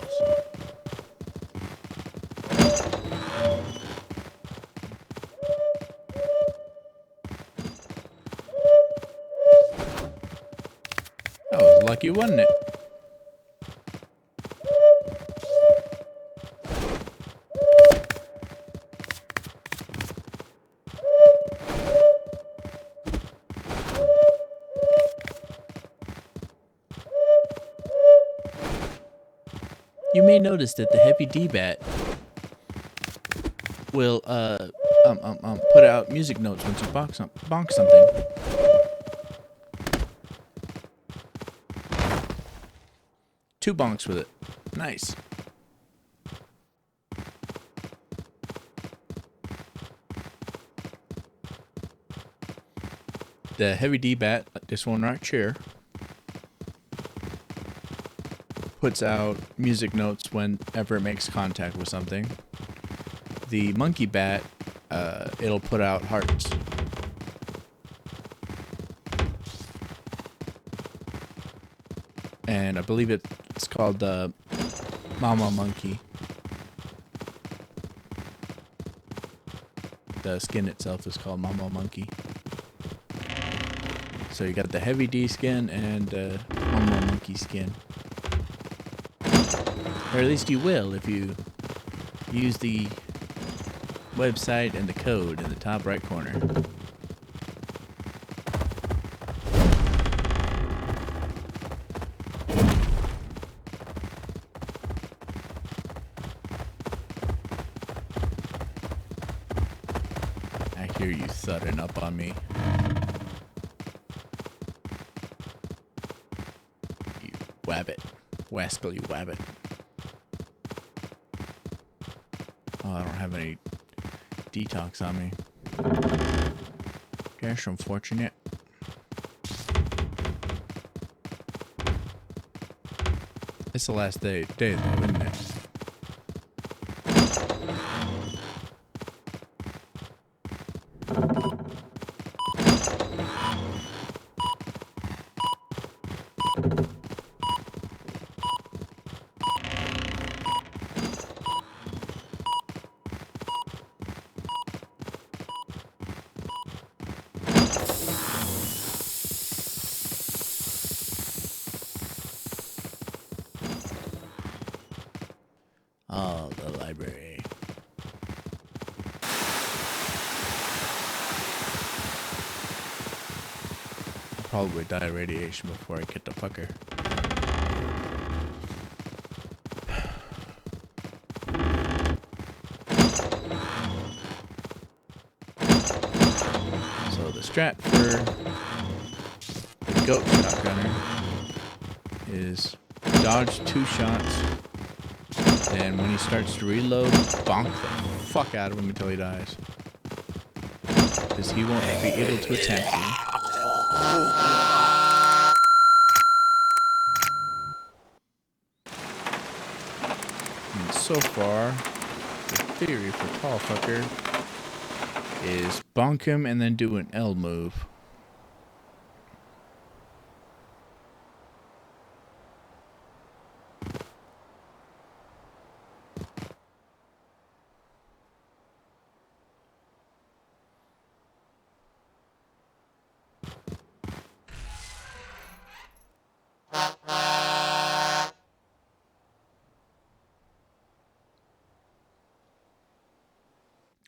That was lucky, wasn't it? You may notice that the heavy D-bat will put out music notes once you bonk something. Two bonks with it. Nice. The heavy D-bat, this one right here, puts out music notes whenever it makes contact with something. The monkey bat, it'll put out hearts. And I believe it's called the Mama Monkey. The skin itself is called Mama Monkey. So you got the heavy D skin and Mama Monkey skin. Or at least you will if you use the website and the code in the top right corner. I hear you thudding up on me. You wabbit. Wascal, you wabbit. Oh, I don't have any detox on me. That's unfortunate. It's the last day though, isn't it? Oh, the library. I'll probably die of radiation before I get the fucker. So the strat for the goat shotgunner is dodge 2 shots. And when he starts to reload, bonk the fuck out of him until he dies. Because he won't be able to attack you. And so far, the theory for Tall Fucker is bonk him and then do an L move.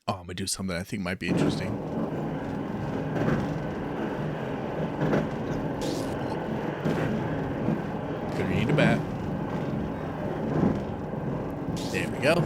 Oh, I'm gonna do something I think might be interesting. Gonna need a bat. There we go.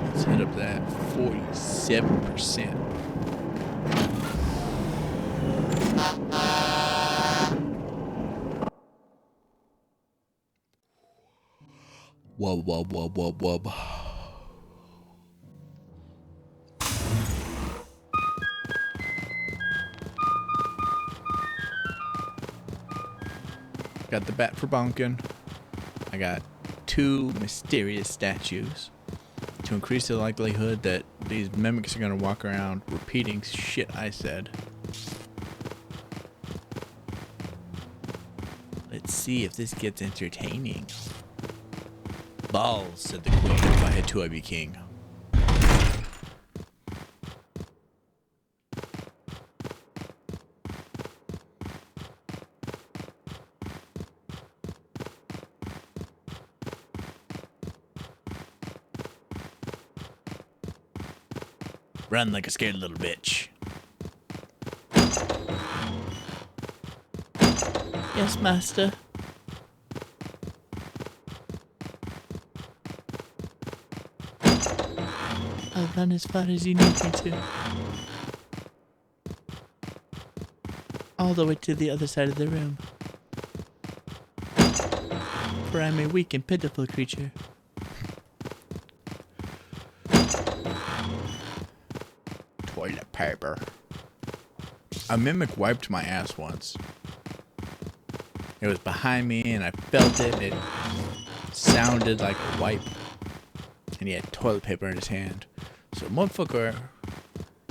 Let's hit up that 47%. Wub, wub, wub, wub, wub. Got the bat for bonking. I got 2 mysterious statues to increase the likelihood that these mimics are going to walk around repeating shit I said. Let's see if this gets entertaining. Balls, said the queen. If I had 2, I'd be king. Run like a scared little bitch. Yes, master. I'll run as far as you need me to. All the way to the other side of the room. For I'm a weak and pitiful creature. Toilet paper. A mimic wiped my ass once. It was behind me and I felt it. It sounded like a wipe. And he had toilet paper in his hand. So motherfucker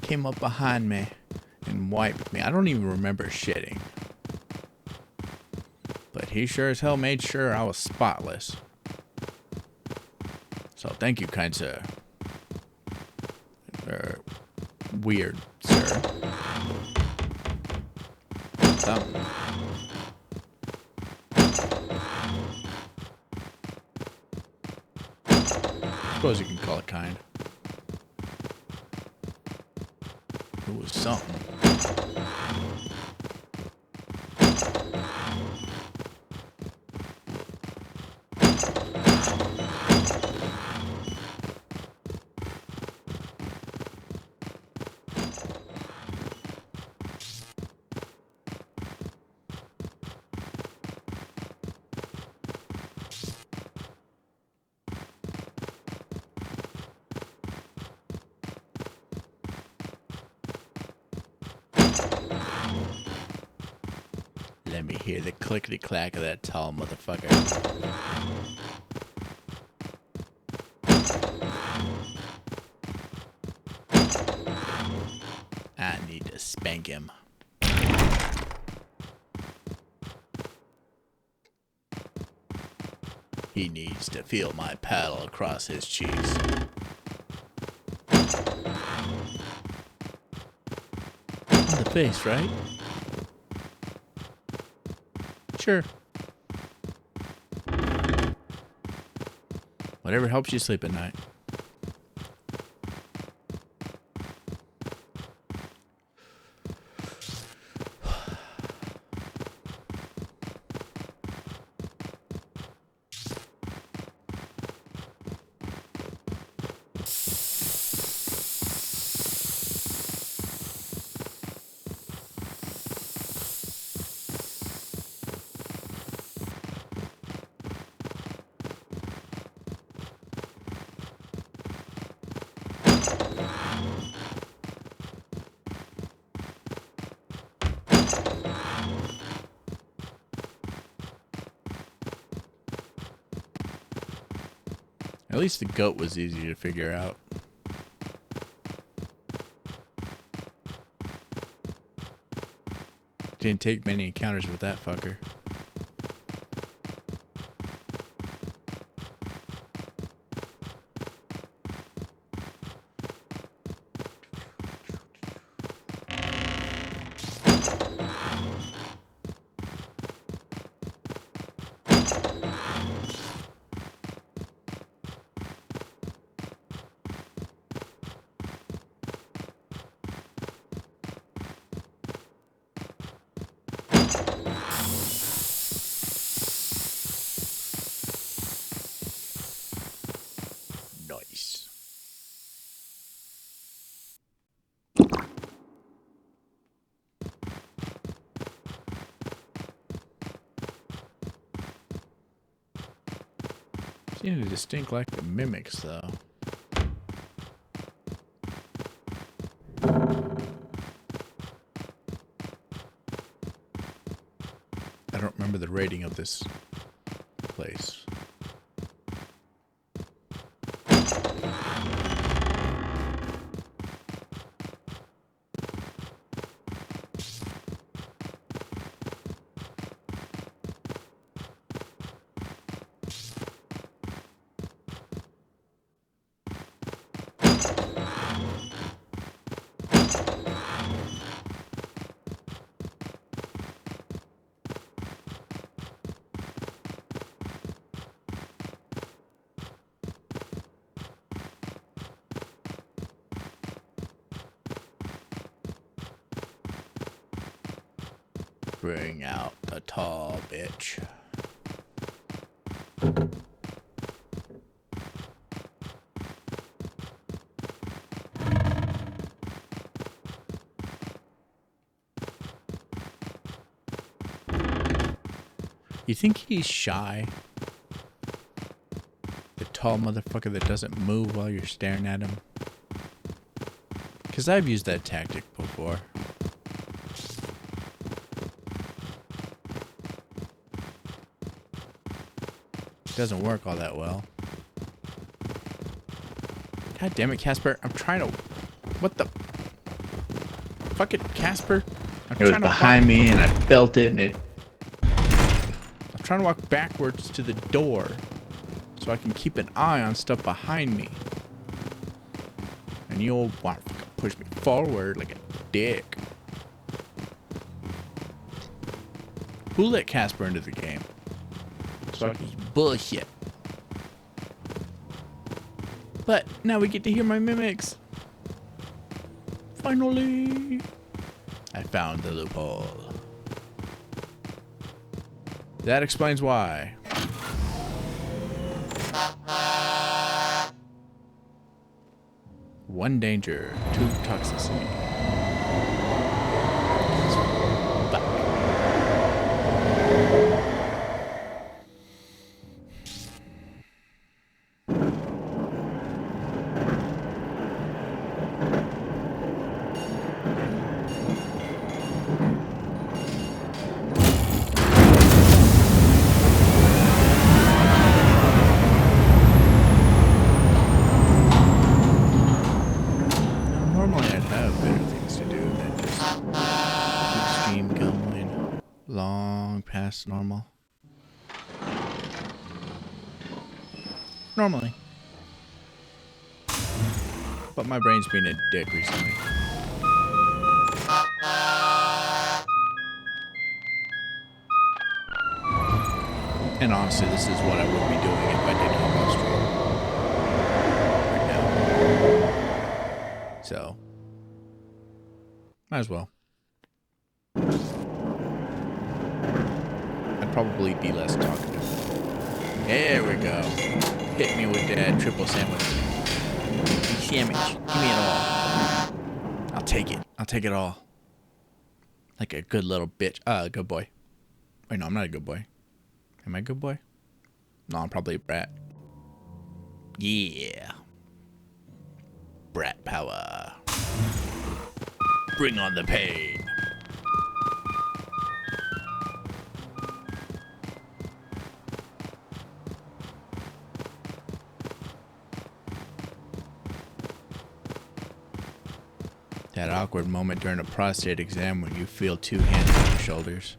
came up behind me and wiped me. I don't even remember shitting. But he sure as hell made sure I was spotless. So thank you, kind sir. Weird, sir. Something. Suppose you can call it kind. It was something. Let me hear the clickety-clack of that tall motherfucker. I need to spank him. He needs to feel my paddle across his cheeks. On the face, right? Sure. Whatever helps you sleep at night. At least the goat was easy to figure out. Didn't take many encounters with that fucker. Seems to stink like the mimics, though. I don't remember the rating of this place. Bring out the tall bitch. You think he's shy? The tall motherfucker that doesn't move while you're staring at him? Because I've used that tactic before. Doesn't work all that well. God damn it, Casper. I'm trying to... What the... Fucking Casper. It was behind me and I felt it and it... I'm trying to walk backwards to the door so I can keep an eye on stuff behind me. And you'll want to push me forward like a dick. Who let Casper into the game? Fucking bullshit. But now we get to hear my mimics. Finally. I found the loophole. That explains why. One danger, two toxicity. Fuck. Normally I'd have better things to do than just keep stream going long past normal. Normally. But my brain's been a dick recently. And honestly, this is what I would be doing if I didn't have my stream right now. So, might as well. I'd probably be less talkative. There we go. Hit me with that triple sandwich. Sandwich. Give me it all. I'll take it. I'll take it all. Like a good little bitch. Good boy. Wait, no, I'm not a good boy. Am I a good boy? No, I'm probably a brat. Yeah. Brat power. Bring on the pain. That awkward moment during a prostate exam when you feel two hands on your shoulders.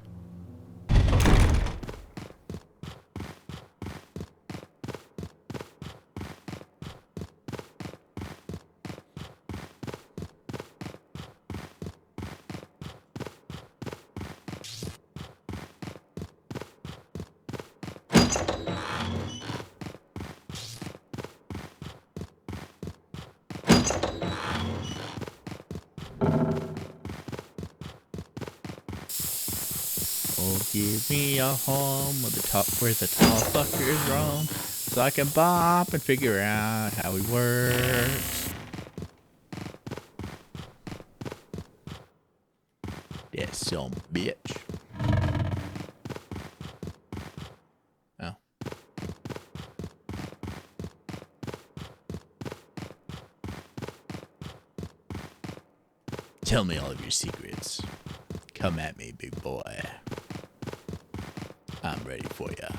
Oh, give me a home where the tall fuckers roam, so I can bop and figure out how he works. That some bitch. Oh. Tell me all of your secrets. Come at me, big boy. I'm ready for ya.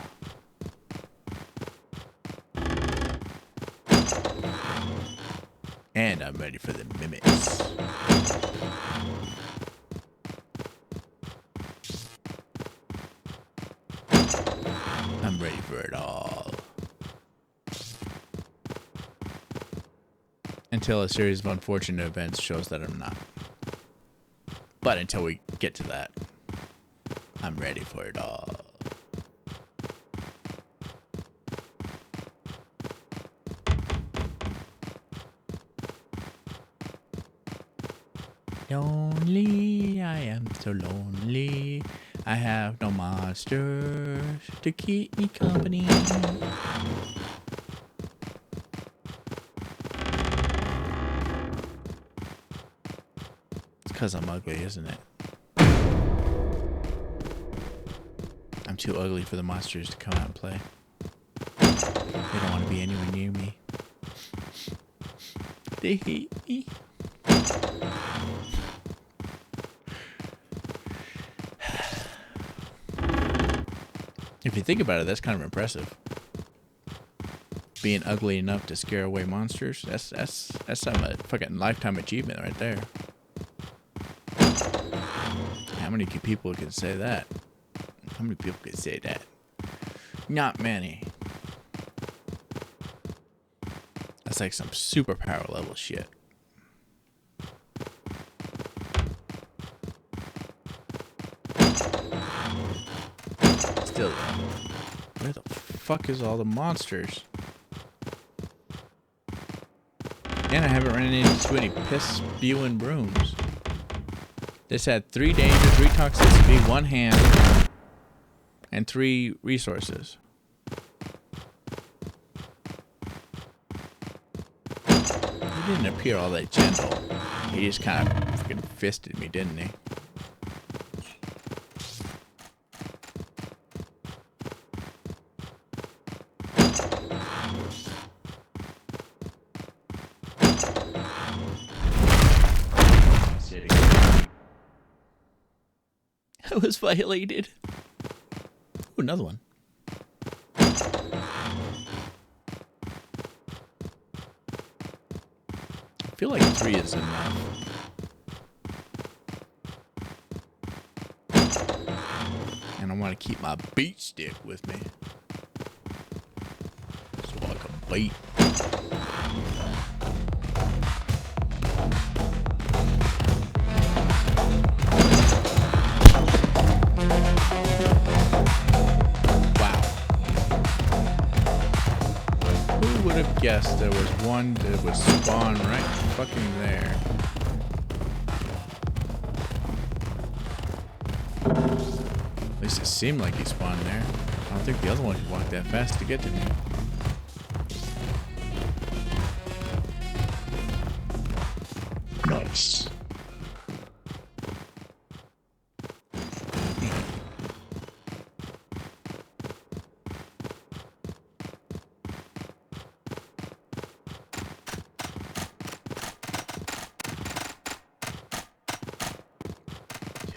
And I'm ready for the mimics. I'm ready for it all. Until a series of unfortunate events shows that I'm not. But until we get to that, I'm ready for it all. Lonely, I am so lonely. I have no monsters to keep me company. It's because I'm ugly, isn't it? I'm too ugly for the monsters to come out and play. They don't want to be anywhere near me. They hate me. If you think about it, that's kind of impressive. Being ugly enough to scare away monsters, that's some fucking lifetime achievement right there. How many people can say that? How many people can say that? Not many. That's like some superpower level shit. Still, where the fuck is all the monsters? And I haven't run into any piss spewing brooms. This had 3 danger, 3 toxicity, 1 hand, and 3 resources. He didn't appear all that gentle. He just kind of freaking fisted me, didn't he? I was violated. Ooh, another one. I feel like 3 is enough. And I want to keep my beat stick with me. So I can beat. Guess there was one that would spawn right fucking there. At least it seemed like he spawned there. I don't think the other one could walk that fast to get to me. Nice.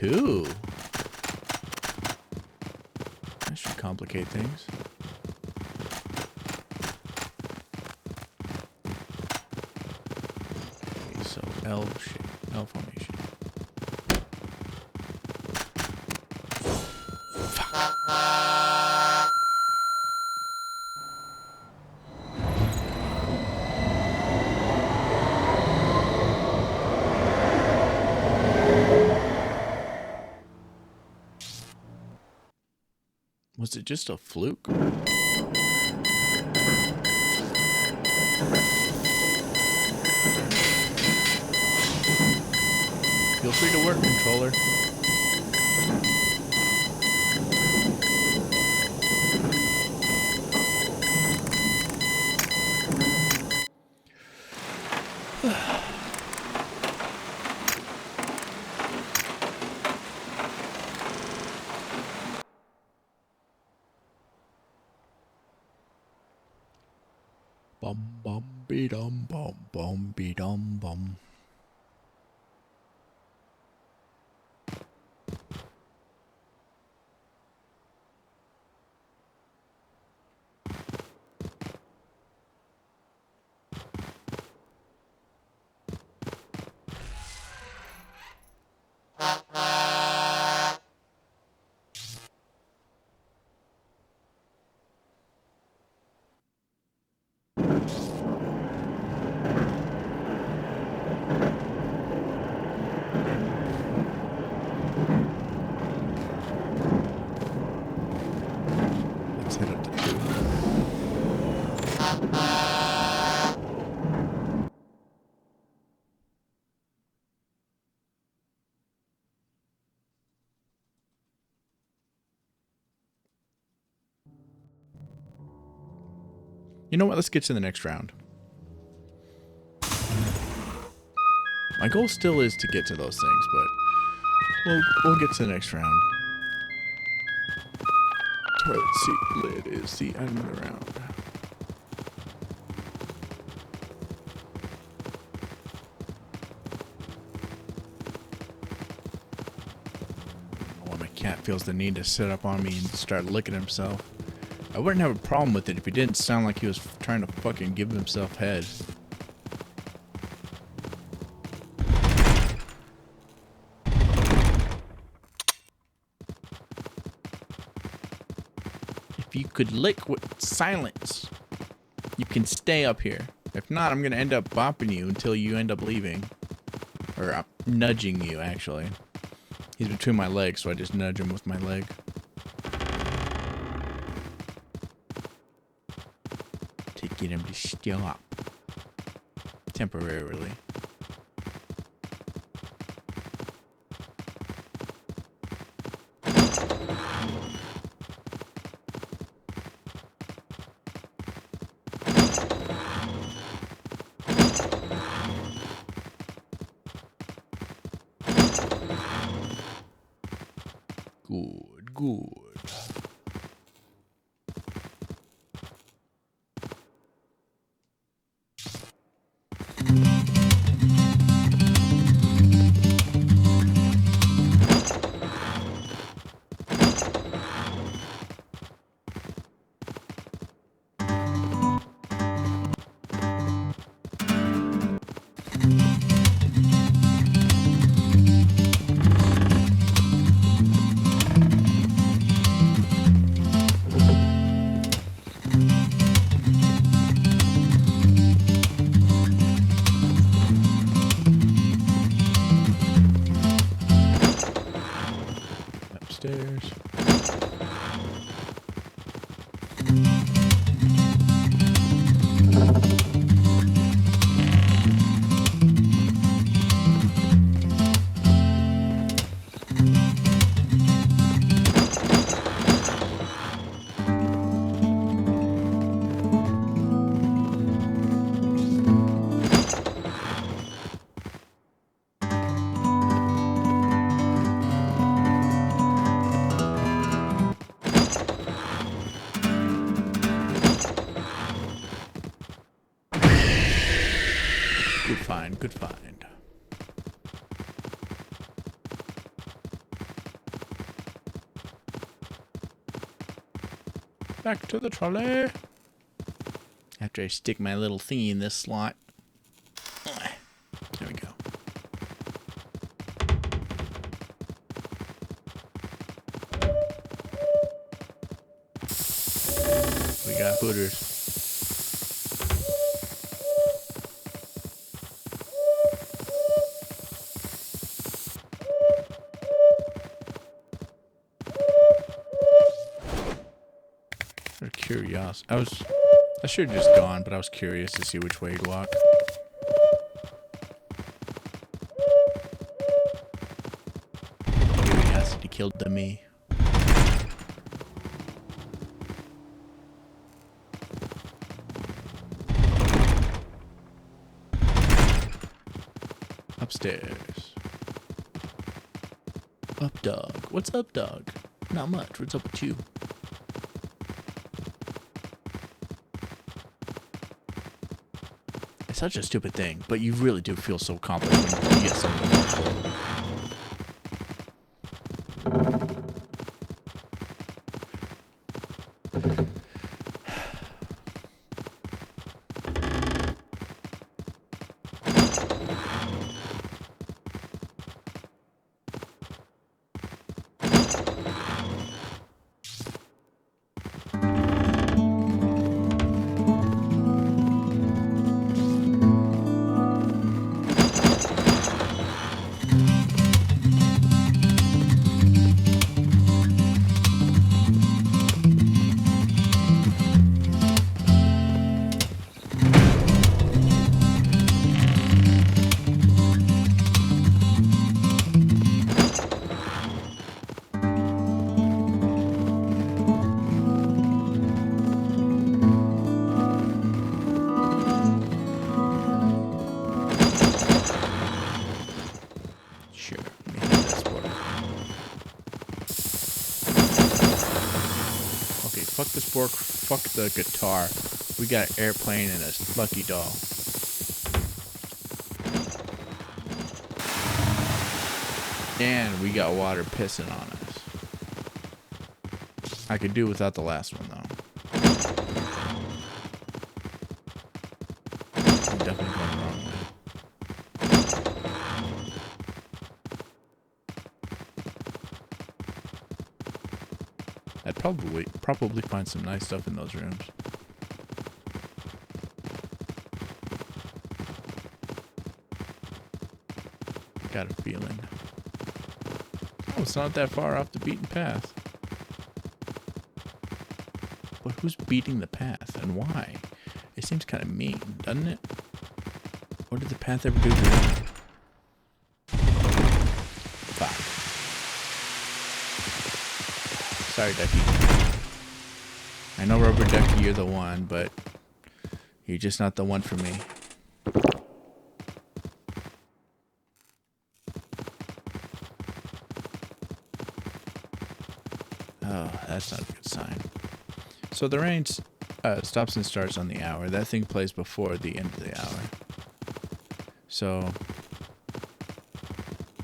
Ooh. That should complicate things. Okay, so L shape, L formation. Fuck. Was it just a fluke? Feel free to work, controller. Bum bum be dum bum bum be dum bum. You know what? Let's get to the next round. My goal still is to get to those things, but we'll get to the next round. Toilet seat lid is the item of the round. When my cat feels the need to sit up on me and start licking himself. I wouldn't have a problem with it if he didn't sound like he was trying to fucking give himself head. If you could lick with silence, you can stay up here. If not, I'm gonna end up bopping you until you end up leaving. Or nudging you, actually. He's between my legs, so I just nudge him with my leg. To get him to stop. Temporarily. Good, good. Upstairs. Good find, good find. Back to the trolley. After I stick my little thingy in this slot. There we go. We got hooters. Curious. I should have just gone, but I was curious to see which way he'd walk. Curiosity killed the me. Upstairs. Up, dog. What's up, dog? Not much. What's up with you? It's such a stupid thing, but you really do feel so accomplished when you get something. this fork. Fuck the guitar. We got an airplane and a lucky doll. And we got water pissing on us. I could do without the last one, though. I'm definitely going the wrong way. I'd probably find some nice stuff in those rooms. Got a feeling. Oh, it's not that far off the beaten path. But who's beating the path and why? It seems kind of mean, doesn't it? What did the path ever do to me? Fuck. Sorry, Ducky. I know, Rubber Ducky, you're the one, but you're just not the one for me. Oh, that's not a good sign. So the rain stops and starts on the hour. That thing plays before the end of the hour. So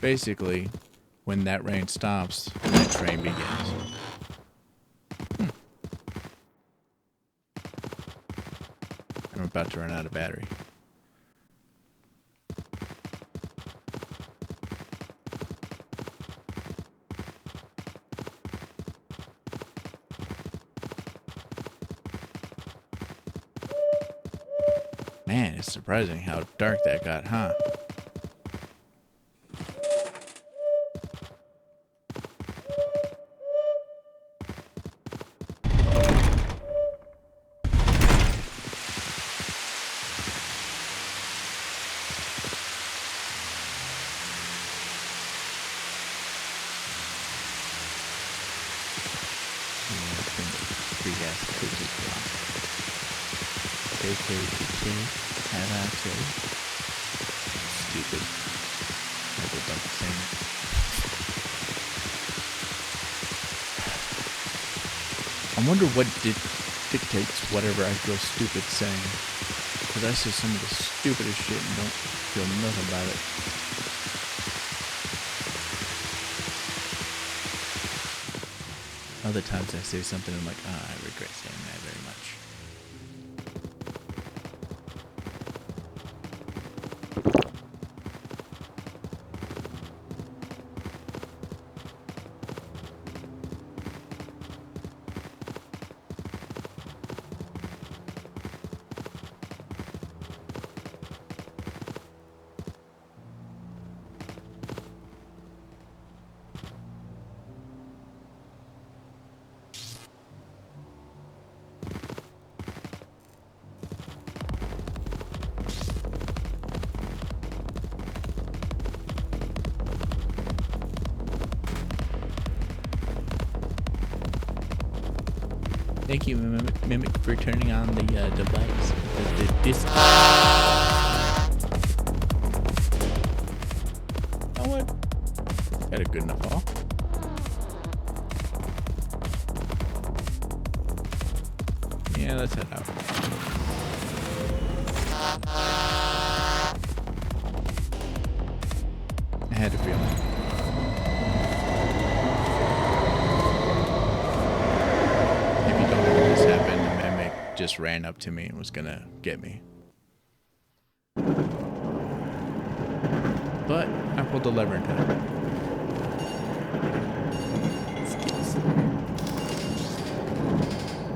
basically, when that rain stops, the next rain begins. I'm about to run out of battery. Man, it's surprising how dark that got, huh? Stupid. Never done the same. I wonder what dictates whatever I feel stupid saying. Because I say some of the stupidest shit and don't feel nothing about it. Other times I say something and I'm like, I regret saying that very much. Thank you, Mimic, for turning on the device. The disc. You know what? Got a good enough haul. Yeah, let's head out. I had a feeling. Just ran up to me and was gonna get me. But I pulled the lever in time.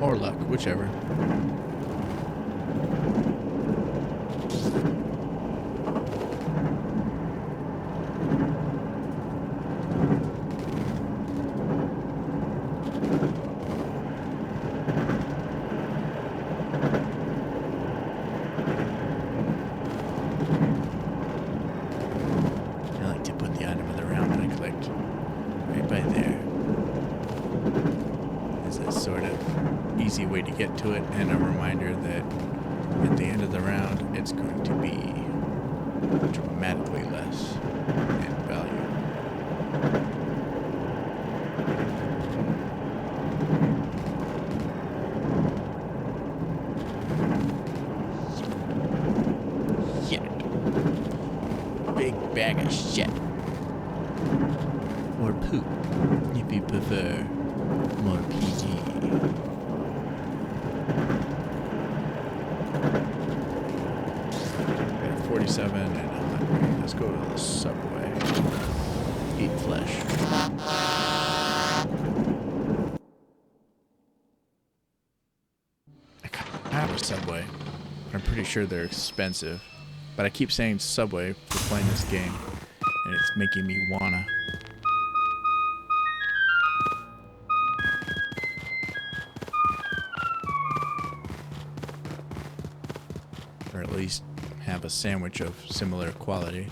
Or luck, whichever. Way to get to it, and a reminder that at the end of the round it's going to be dramatically less in value. shit. Or poop, if you prefer more PG. Got 47 and I'm hungry. Let's go to the Subway. Eat flesh. I have a Subway, but I'm pretty sure they're expensive. But I keep saying Subway for playing this game, and it's making me wanna. Or at least have a sandwich of similar quality.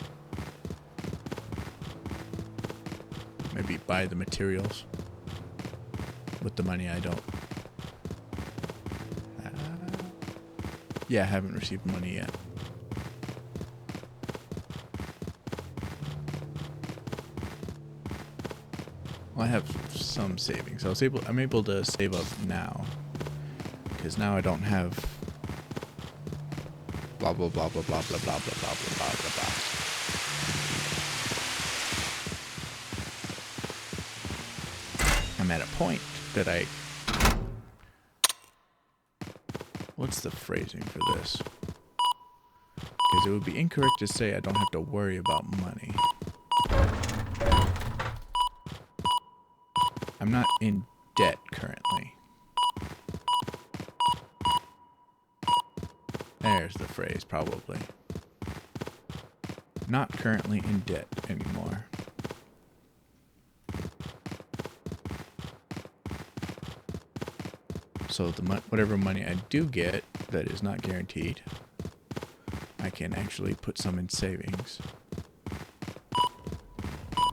Maybe buy the materials with the money I don't. Yeah, I haven't received money yet. Well, I have some savings. I'm able to save up now, because now I don't have blah blah blah blah blah blah blah blah blah blah blah blah. I'm at a point that what's the phrasing for this? Because it would be incorrect to say I don't have to worry about money. I'm not in debt currently. There's the phrase, probably. Not currently in debt anymore. So whatever money I do get that is not guaranteed, I can actually put some in savings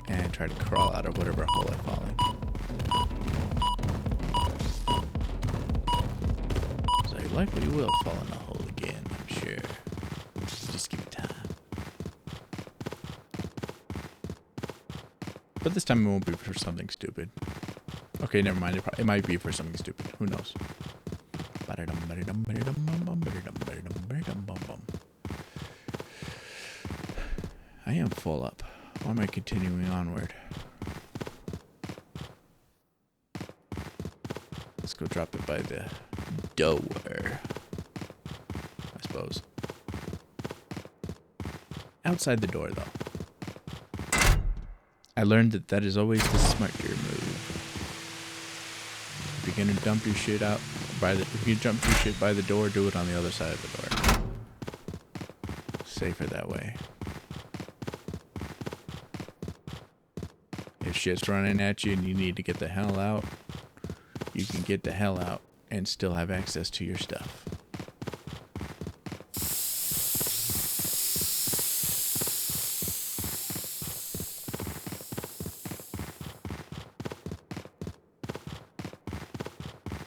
and try to crawl out of whatever hole I fall in. So I likely will fall in a hole again, I'm sure. Just give it time. But this time it won't be for something stupid. Okay, never mind. It might be for something stupid. Who knows? I am full up. Why am I continuing onward? Let's go drop it by the door, I suppose. Outside the door, though. I learned that is always the smarter move. If you're gonna dump your shit out if you dump your shit by the door, do it on the other side of the door. Safer that way. If shit's running at you and you need to get the hell out, you can get the hell out and still have access to your stuff.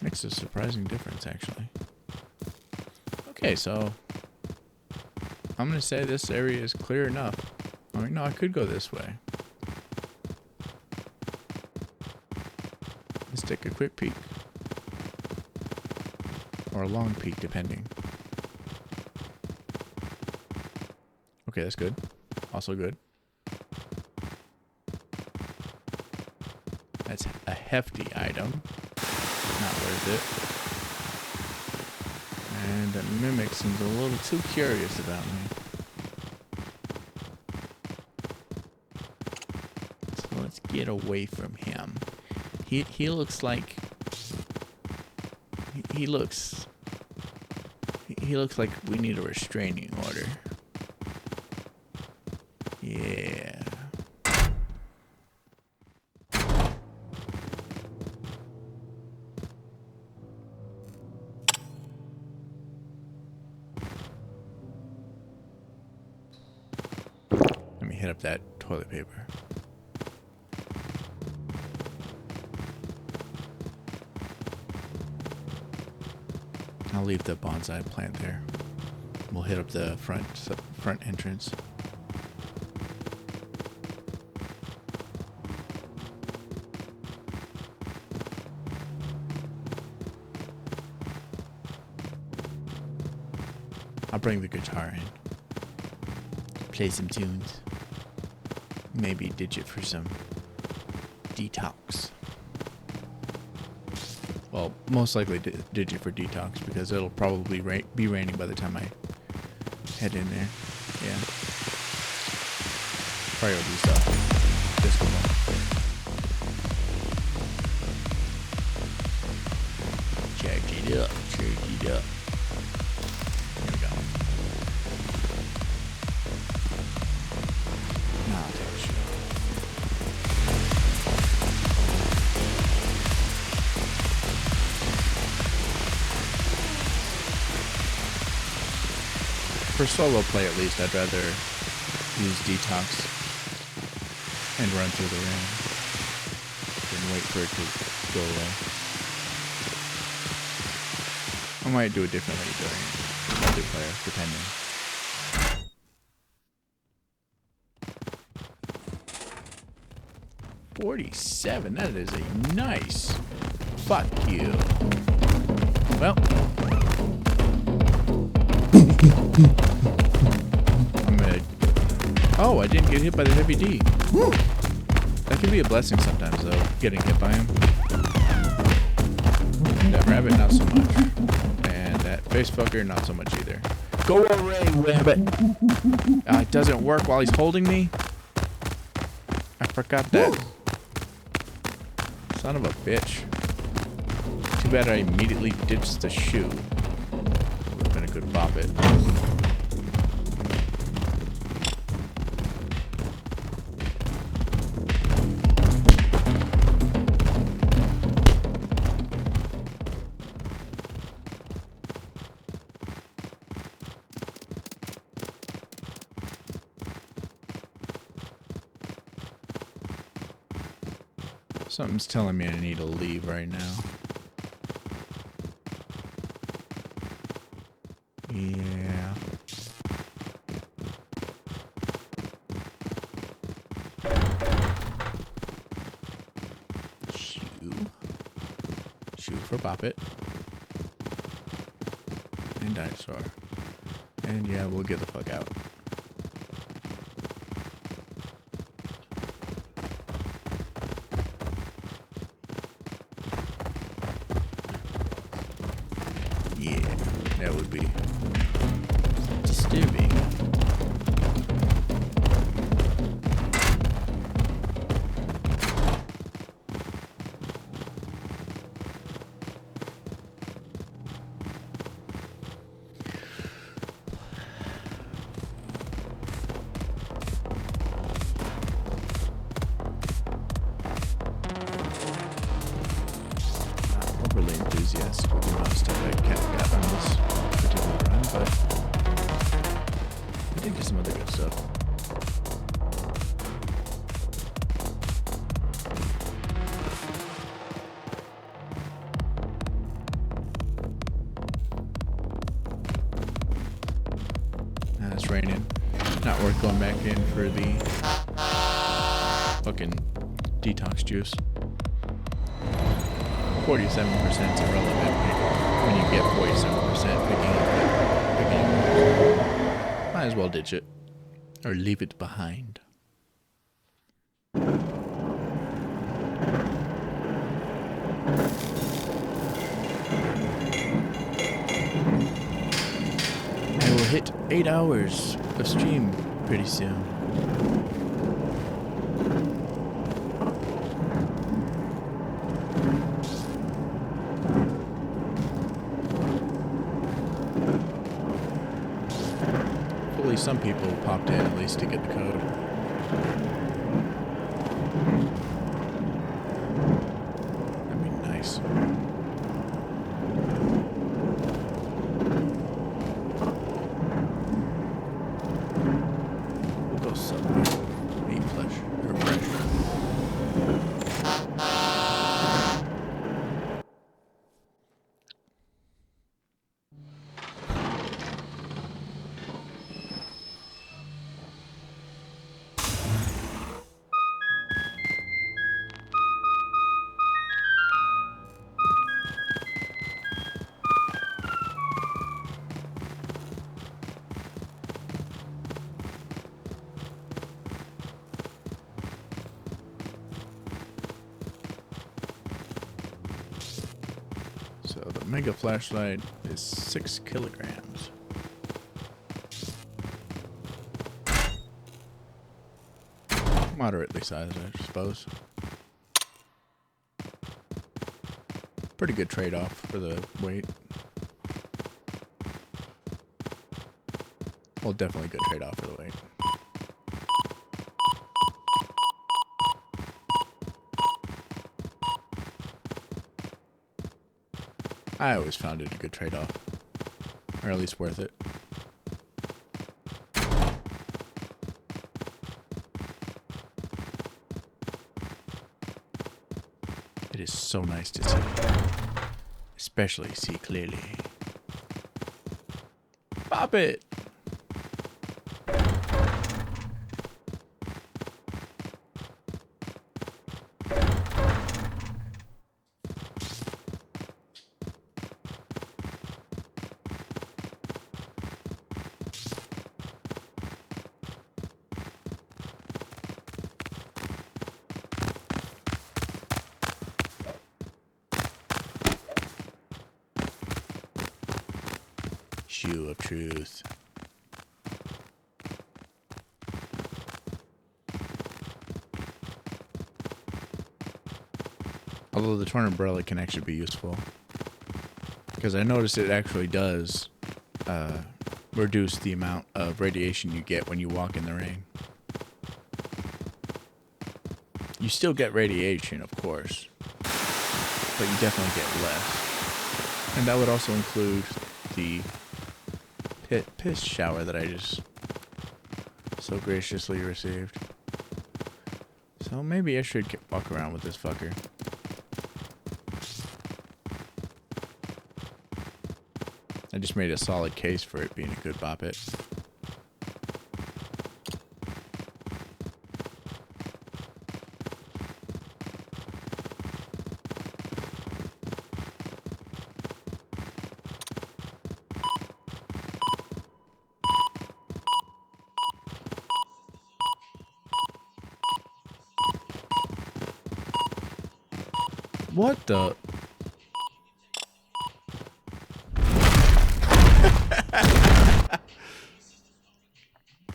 Makes a surprising difference, actually. Okay, so I'm gonna say this area is clear enough. I mean, no, I could go this way. Let's take a quick peek. Or a long peek, depending. Okay, that's good. Also good. That's a hefty item. Not worth it. And that mimic seems a little too curious about me. So let's get away from him. He looks like he looks like we need a restraining order. Yeah. Hit up that toilet paper. I'll leave the bonsai plant there. We'll hit up the front entrance. I'll bring the guitar in. Play some tunes. maybe digit for some detox. Well, most likely digit for detox because it'll probably be raining by the time I head in there. Yeah. Priority stuff. Disco ball. Charge it up. Charge it up. Here we go. Now I'll take a shot. For solo play at least, I'd rather use detox and run through the rain than wait for it to go away. I might do it differently during multiplayer, depending. $47, that is a nice. Fuck you. Well. I'm gonna... Oh, I didn't get hit by the heavy D. Woo. That can be a blessing sometimes, though, getting hit by him. That rabbit, not so much. And that face fucker, not so much either. Go away, rabbit! It doesn't work while he's holding me. I forgot that. Son of a bitch. Too bad I immediately ditched the shoe. Would have been a good bop it. Something's telling me I need to leave right now. Yeah. Shoe for Bop It. And Dinosaur. And yeah, we'll get the fuck out. Yeah, that would be disturbing. Overly enthusiastic with the amount of stuff I got on this particular run, but I think there's some other good stuff. It's raining. Not worth going back in for the fucking detox juice. 47% is irrelevant when you get 47% picking up. Might as well ditch it. Or leave it behind. I will hit 8 hours of stream pretty soon. Hopefully some people popped in at least to get the code. That'd be nice. We'll go Subway. Meat flesh. Or fresh. Mega flashlight is 6 kilograms. Moderately sized, I suppose. Pretty good trade-off for the weight. Well, definitely good trade-off for the weight. I always found it a good trade-off. Or at least worth it. It is so nice to see. Especially see clearly. Pop it! Shoe of truth. Although the torn umbrella can actually be useful. Because I noticed it actually does reduce the amount of radiation you get when you walk in the rain. You still get radiation, of course. But you definitely get less. And that would also include the piss shower that I just so graciously received. So maybe I should walk around with this fucker. I just made a solid case for it being a good bop it. What the?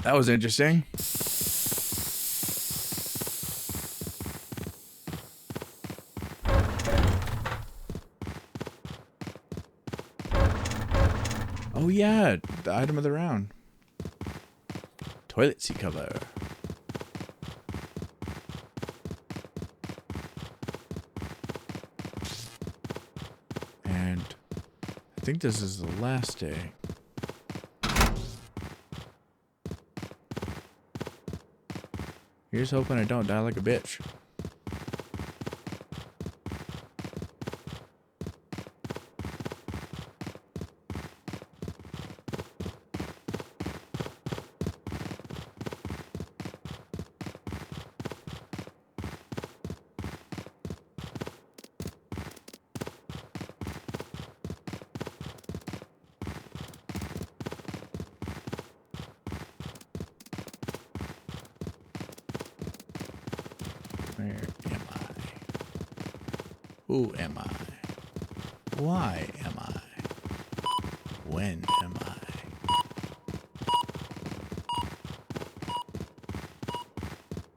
That was interesting. Oh yeah, the item of the round. Toilet seat cover. And I think this is the last day. Here's hoping I don't die like a bitch. Where am I? Who am I? Why am I? When am I?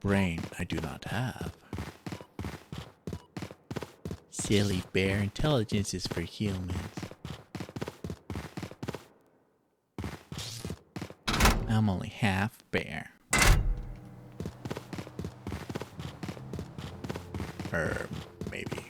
Brain I do not have. Silly bear, intelligence is for humans. I'm only half bear. Or maybe.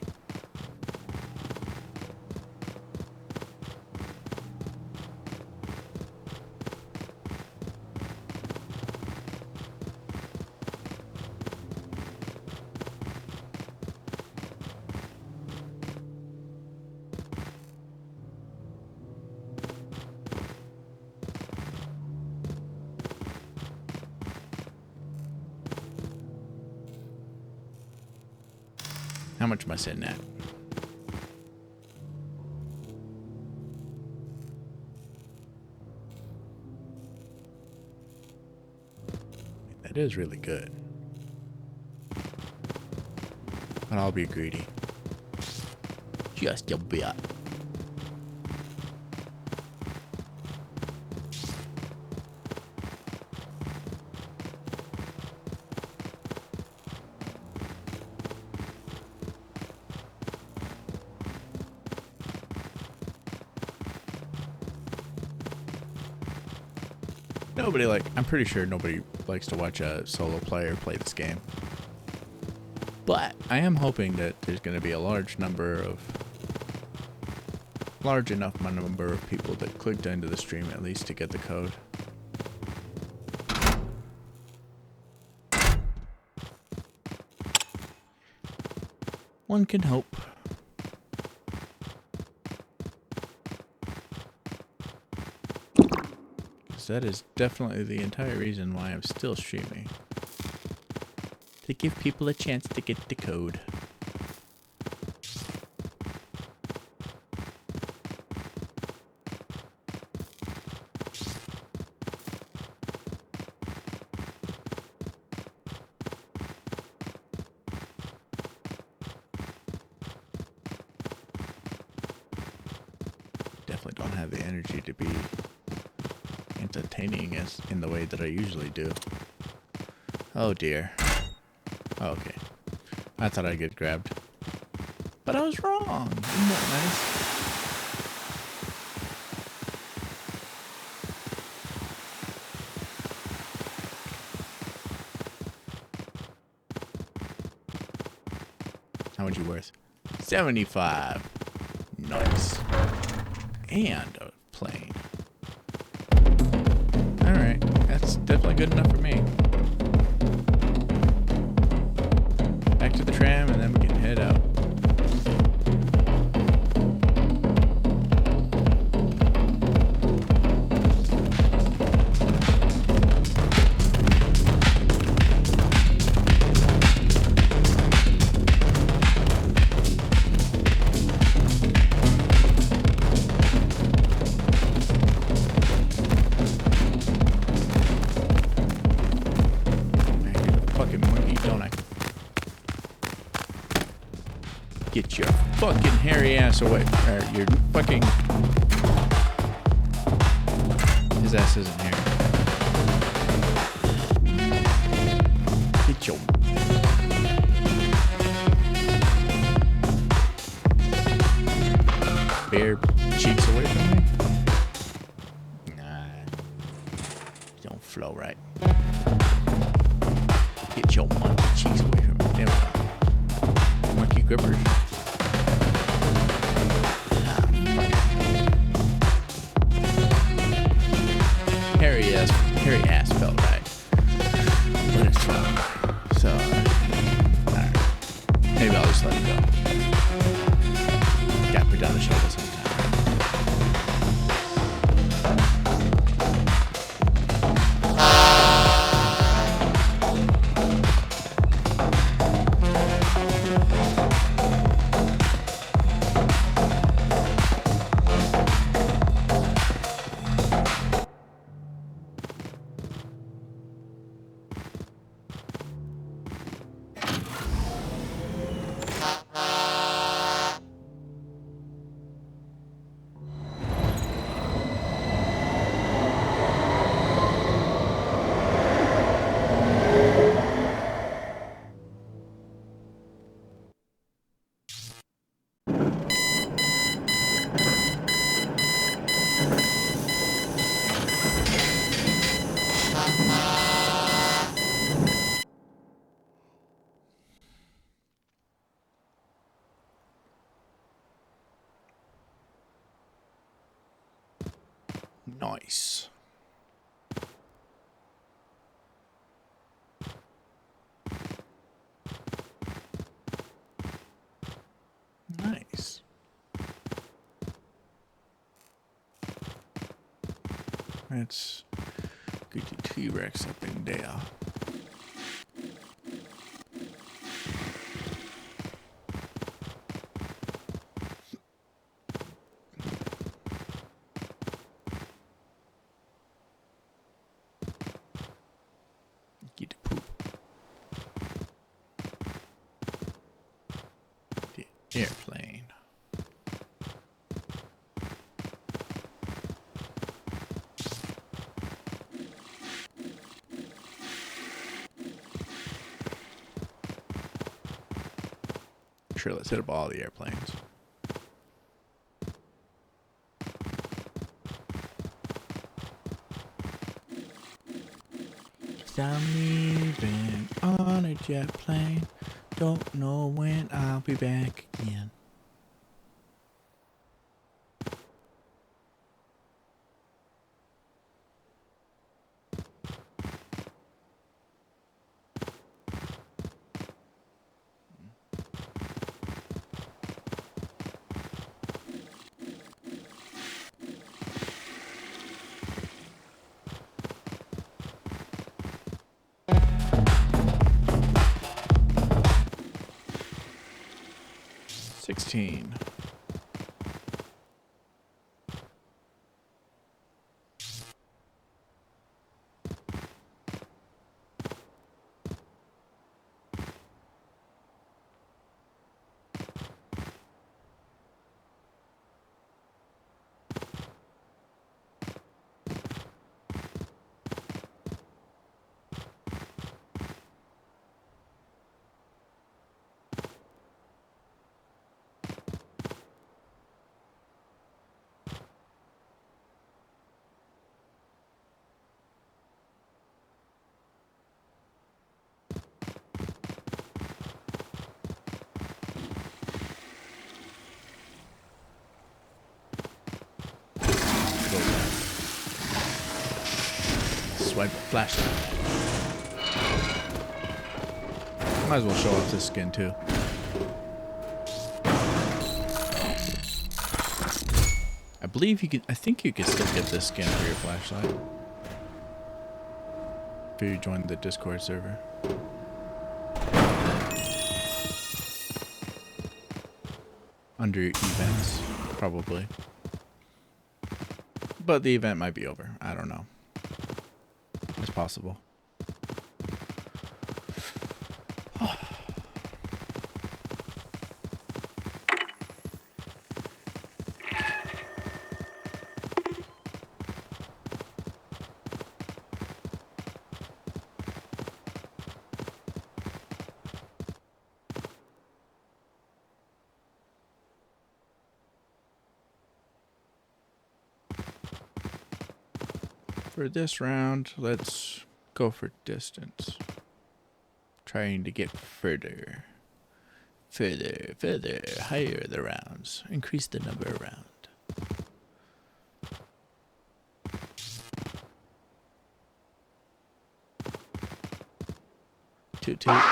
How much am I sitting at? That is really good. But I'll be greedy. Just a bit. I'm pretty sure nobody likes to watch a solo player play this game. But I am hoping that there's going to be a large enough number of people that clicked into the stream at least to get the code. One can hope. That is definitely the entire reason why I'm still streaming. To give people a chance to get the code. Definitely don't have the energy to be entertaining as in the way that I usually do. Oh dear. Oh, okay. I thought I'd get grabbed. But I was wrong. Isn't that nice? How much you worth? 75. Nice. And a plane. Alright, that's definitely good enough for me. Back to the tram and then we can head out. Get your fucking hairy ass away. Or your fucking... His ass isn't here. Get your... bare cheeks away from me? Nah. Don't flow right. Get your monkey cheeks away from me. There we go. Monkey grippers. Hairy ass felt right. But it's wrong. So, alright. Maybe I'll just let it go. Gotta put down the shovel sometime. Nice. Nice. Let's get the T-Rex up in there. Get the poop. The airplane. Sure, let's hit up all the airplanes. 'Cause I'm leaving on a jet plane. Don't know when I'll be back again. $16. Swipe flashlight. Might as well show off this skin too. I believe you can. I think you can still get this skin for your flashlight if you join the Discord server. Under events, probably. But the event might be over. I don't know. It's possible. For this round, let's go for distance. Trying to get further, higher the rounds. Increase the number around. Toot toot.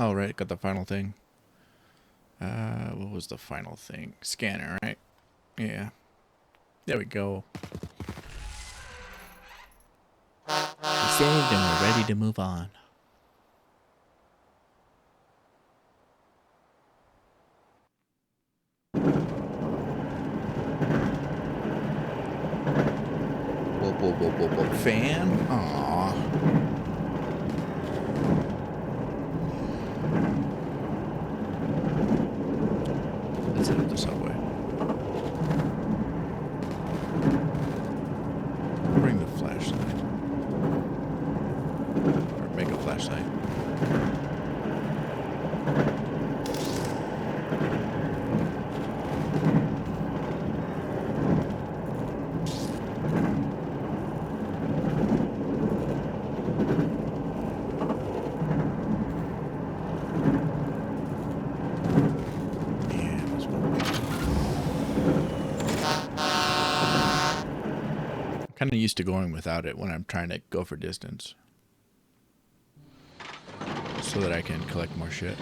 All right, got the final thing. What was the final thing? Scanner, right? Yeah. There we go. We saved and we're ready to move on. Whoa, fan? Aww. Let's hit up the subway. Bring the flashlight. Or make a flashlight. Kind of used to going without it when I'm trying to go for distance, so that I can collect more shit.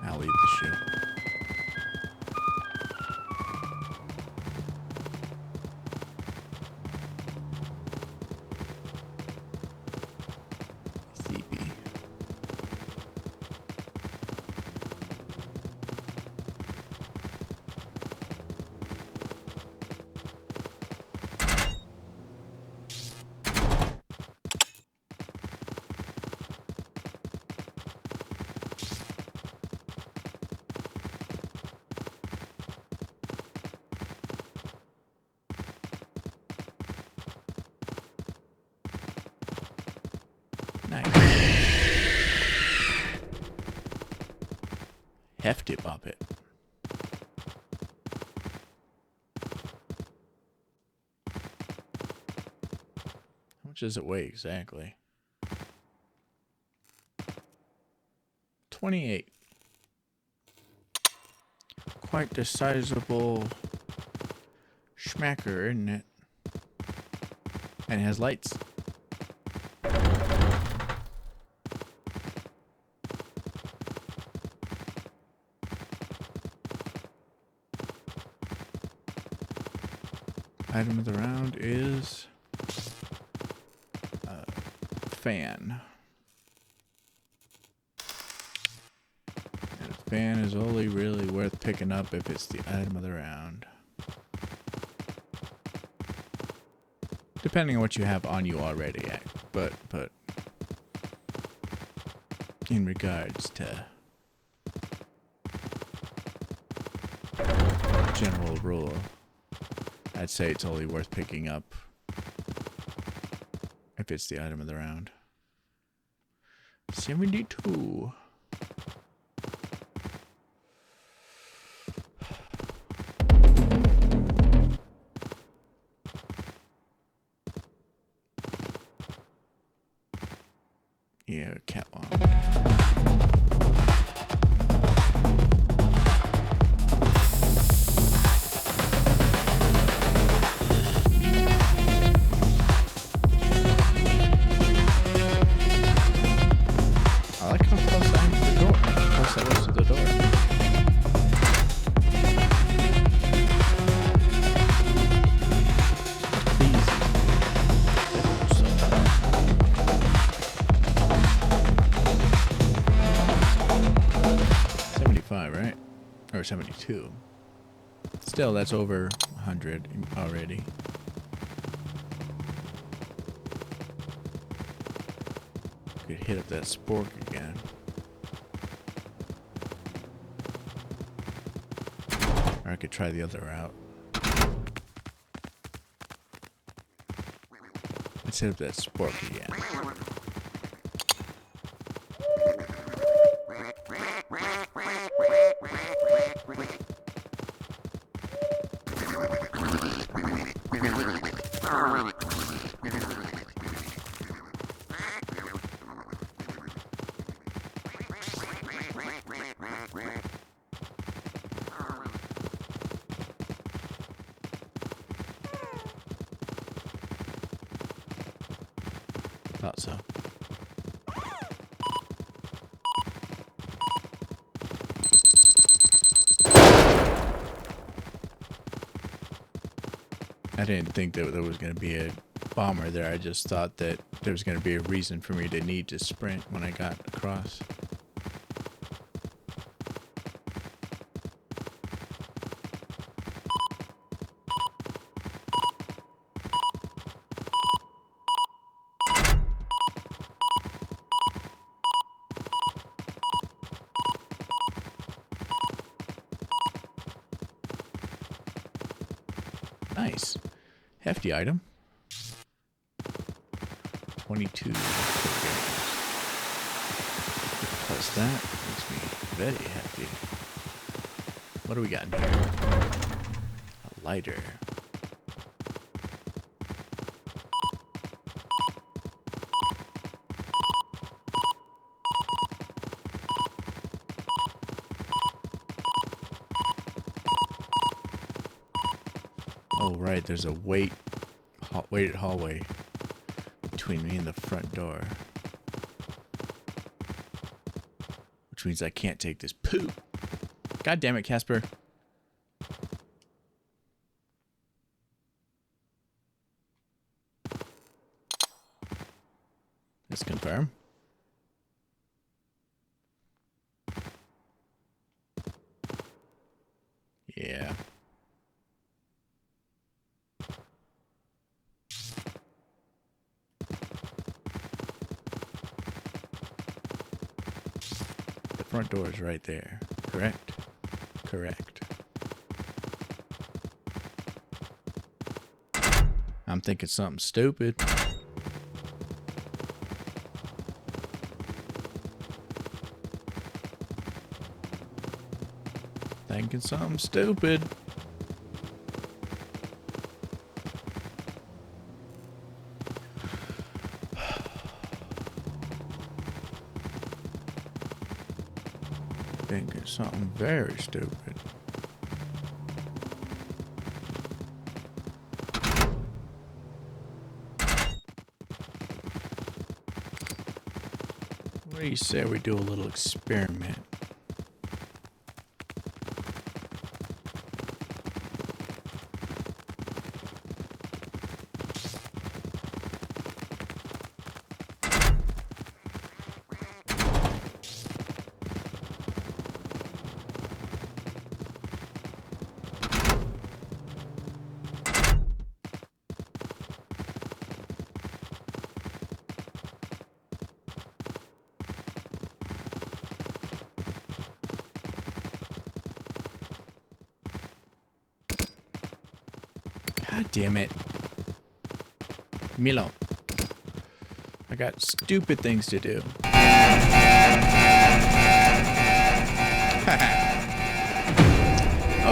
I'll leave the shoe. CB. Hefty bop it. much does it weigh exactly? 28. Quite the sizable schmacker, isn't it? And it has lights. Item of the round is fan. And a fan is only really worth picking up if it's the item of the round. Depending on what you have on you already, but in regards to general rule, I'd say it's only worth picking up if it's the item of the round. 72. Yeah, catwalk. I like how close I am to the door. How close I was to the door. Right? Or 72. Still, that's over 100 already. Could hit up that spork again. Or I could try the other route. Let's hit up that spork again. Thought so. I didn't think that there was going to be a bomber there. I just thought that there was going to be a reason for me to need to sprint when I got across. Nice. Hefty item. 22. Plus that makes me very hefty. What do we got in here? A lighter. Oh, right, there's a weighted hallway between me and the front door. Which means I can't take this poo. God damn it, Casper. Let's confirm. Yeah. Front door is right there. Correct? Correct. I'm thinking something stupid. Thinking something stupid. Thinking something very stupid. What do you say we do a little experiment? God damn it. Milo. I got stupid things to do.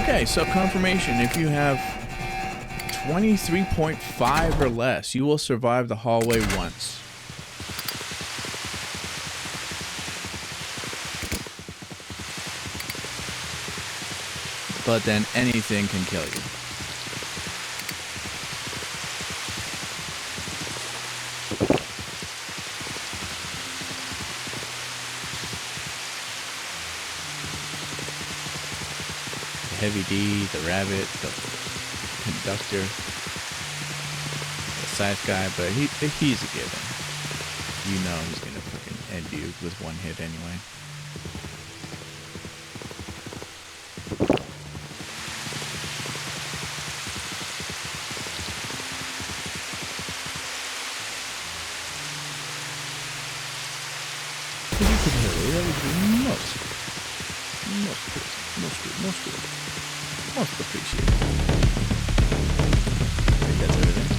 Okay, so confirmation. If you have 23.5 or less, you will survive the hallway once. But then anything can kill you. Heavy D, the rabbit, the conductor, the scythe guy, but he's a given. You know he's gonna fucking end you with one hit anyway. If you could hurry, that would be most good. Most appreciated. I think that's everything.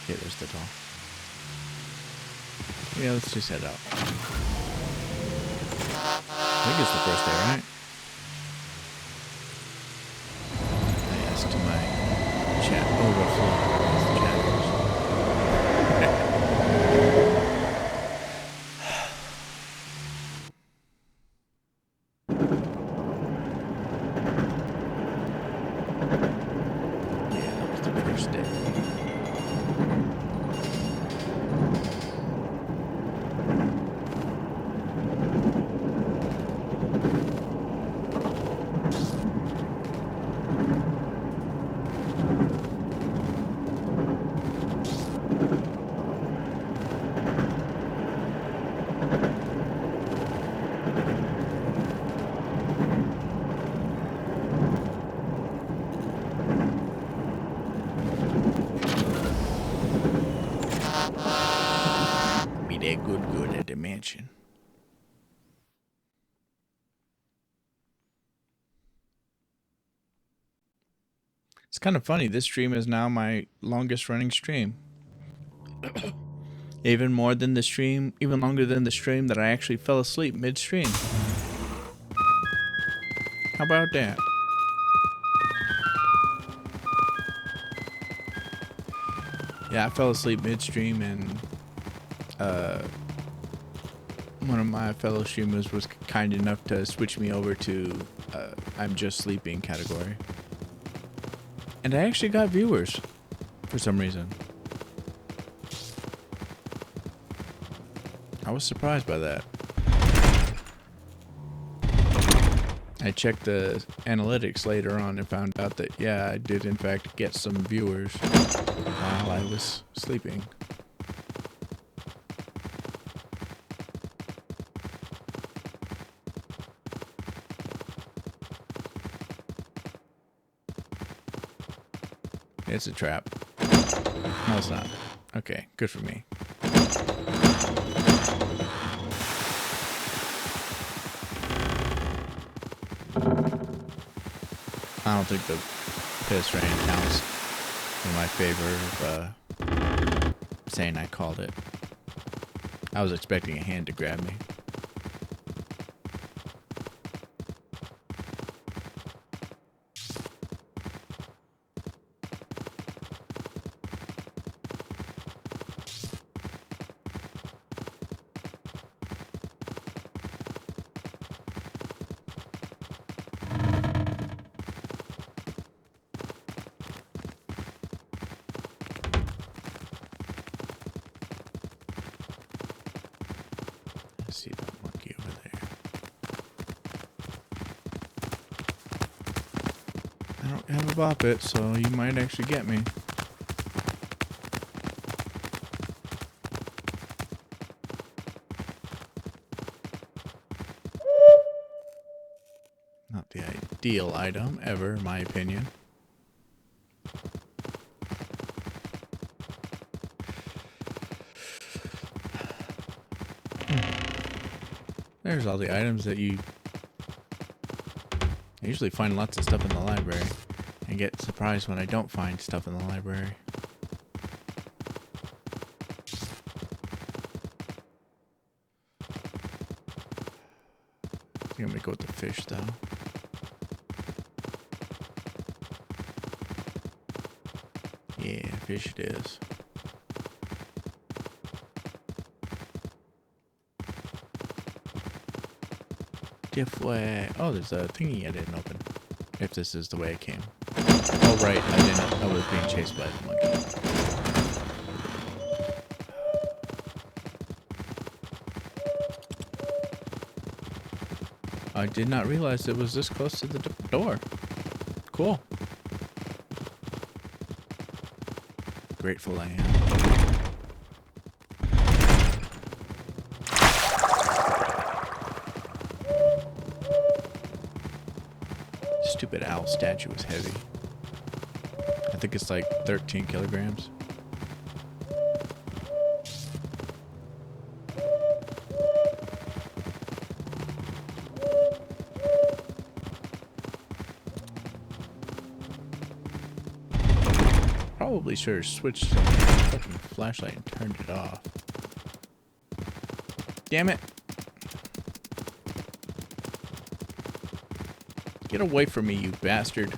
Yeah, there's the doll. Yeah, let's just head out. I think it's the first day, right? Yes, to my chat overflow. As the chat goes. Yeah, that was the first day. Be that good at the mansion. It's kind of funny. This stream is now my longest running stream. Even more than the stream, even longer than the stream that I actually fell asleep mid-stream. How about that? Yeah, I fell asleep midstream, and one of my fellow streamers was kind enough to switch me over to I'm just sleeping category. And I actually got viewers for some reason. I was surprised by that. I checked the analytics later on and found out that, yeah, I did in fact get some viewers while I was sleeping. It's a trap. No, it's not. Okay, good for me. I don't think the piss rain counts in my favor of saying I called it. I was expecting a hand to grab me. See that monkey over there. I don't have a bop it, so you might actually get me. Not the ideal item ever, in my opinion. There's all the items that you... I usually find lots of stuff in the library and get surprised when I don't find stuff in the library. I think I'm gonna go with the fish though. Yeah, fish it is. Diff way. Oh, there's a thingy I didn't open. If this is the way it came. Oh, right. I didn't. I was being chased by the monkey. I did not realize it was this close to the door. Cool. Grateful I am. Stupid owl statue is heavy. I think it's like 13 kilograms. Probably should have switched to the fucking flashlight and turned it off. Damn it. Get away from me, you bastard.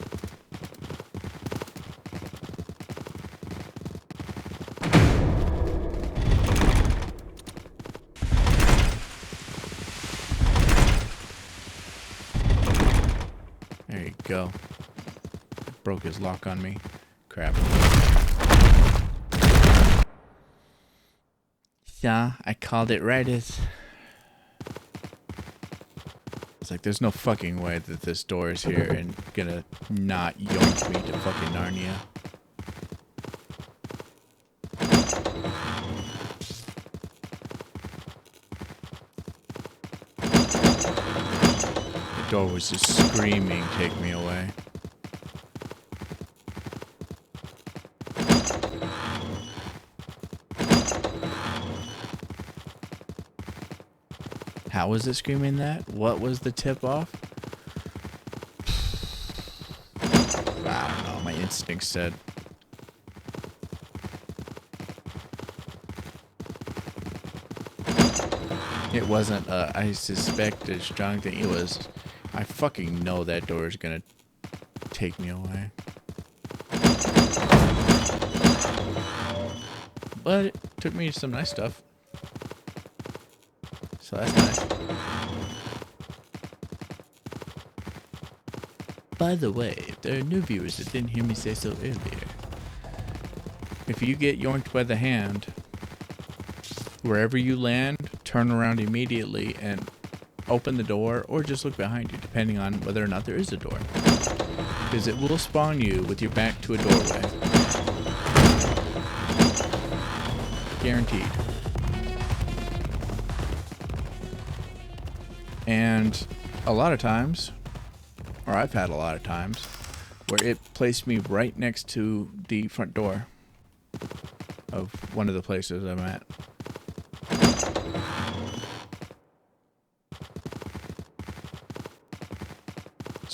There you go. Broke his lock on me. Crap. Yeah, I called it right as... It's like, there's no fucking way that this door is here and gonna not yoink me to fucking Narnia. The door was just screaming, take me away. How was it screaming that? What was the tip off? I don't know, my instinct said. It wasn't, I suspect a strong thing. It was, I fucking know that door is gonna take me away. But it took me to some nice stuff. So that's nice. By the way, if there are new viewers that didn't hear me say so earlier, if you get yoinked by the hand, wherever you land, turn around immediately and open the door, or just look behind you, depending on whether or not there is a door. Because it will spawn you with your back to a doorway. Guaranteed. And a lot of times, or I've had a lot of times, where it placed me right next to the front door of one of the places I'm at.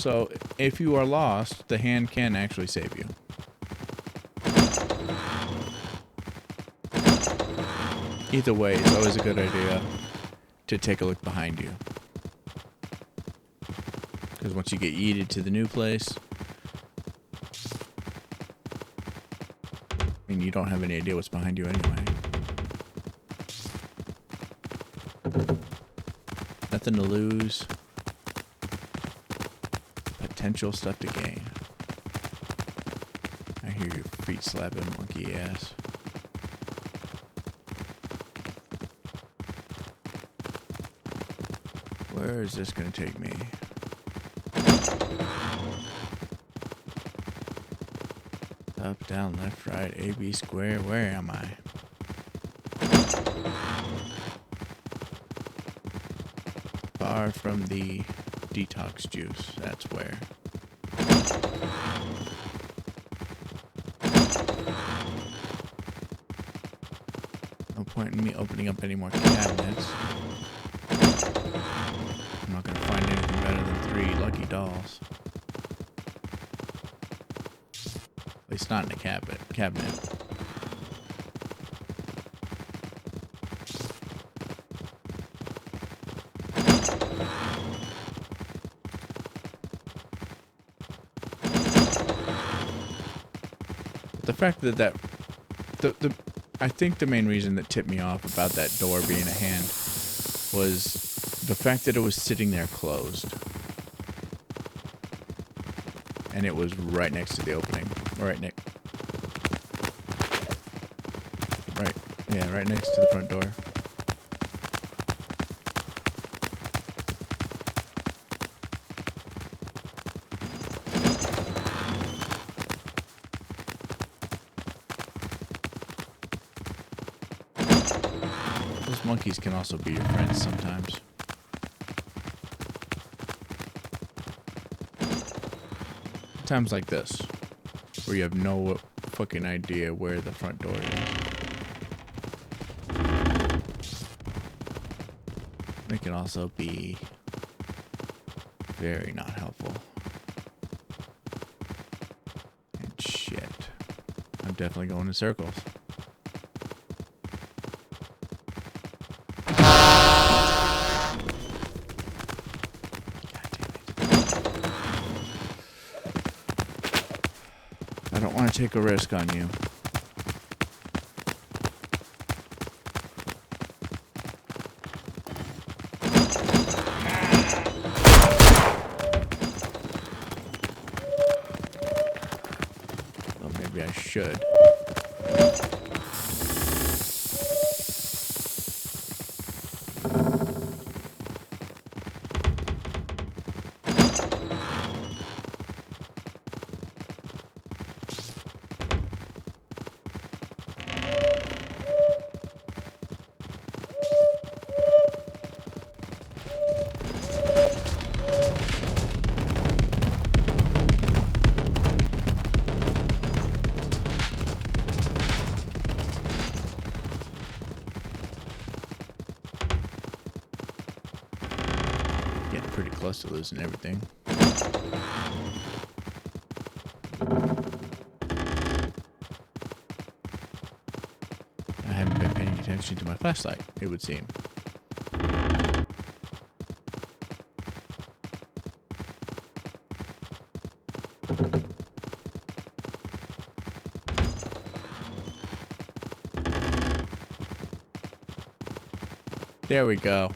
So if you are lost, the hand can actually save you. Either way, it's always a good idea to take a look behind you. Because once you get yeeted to the new place, I mean, you don't have any idea what's behind you anyway. Nothing to lose. Potential stuff to gain. I hear your feet slapping, monkey ass. Where is this gonna take me? Up, down, left, right, A, B, square. Where am I? Far from the detox juice. That's where. No point in me opening up any more cabinets. I'm not gonna find anything better than 3 lucky dolls. At least not in a cabinet. The fact that I think the main reason that tipped me off about that door being a hand was the fact that it was sitting there closed. And it was right next to the opening. Right next to the front door. Those monkeys can also be your friends sometimes. Times like this, where you have no fucking idea where the front door is. They can also be very not helpful. And shit. I'm definitely going in circles. I don't want to take a risk on you. Well, maybe I should. Getting pretty close to losing everything. I haven't been paying attention to my flashlight, it would seem. There we go.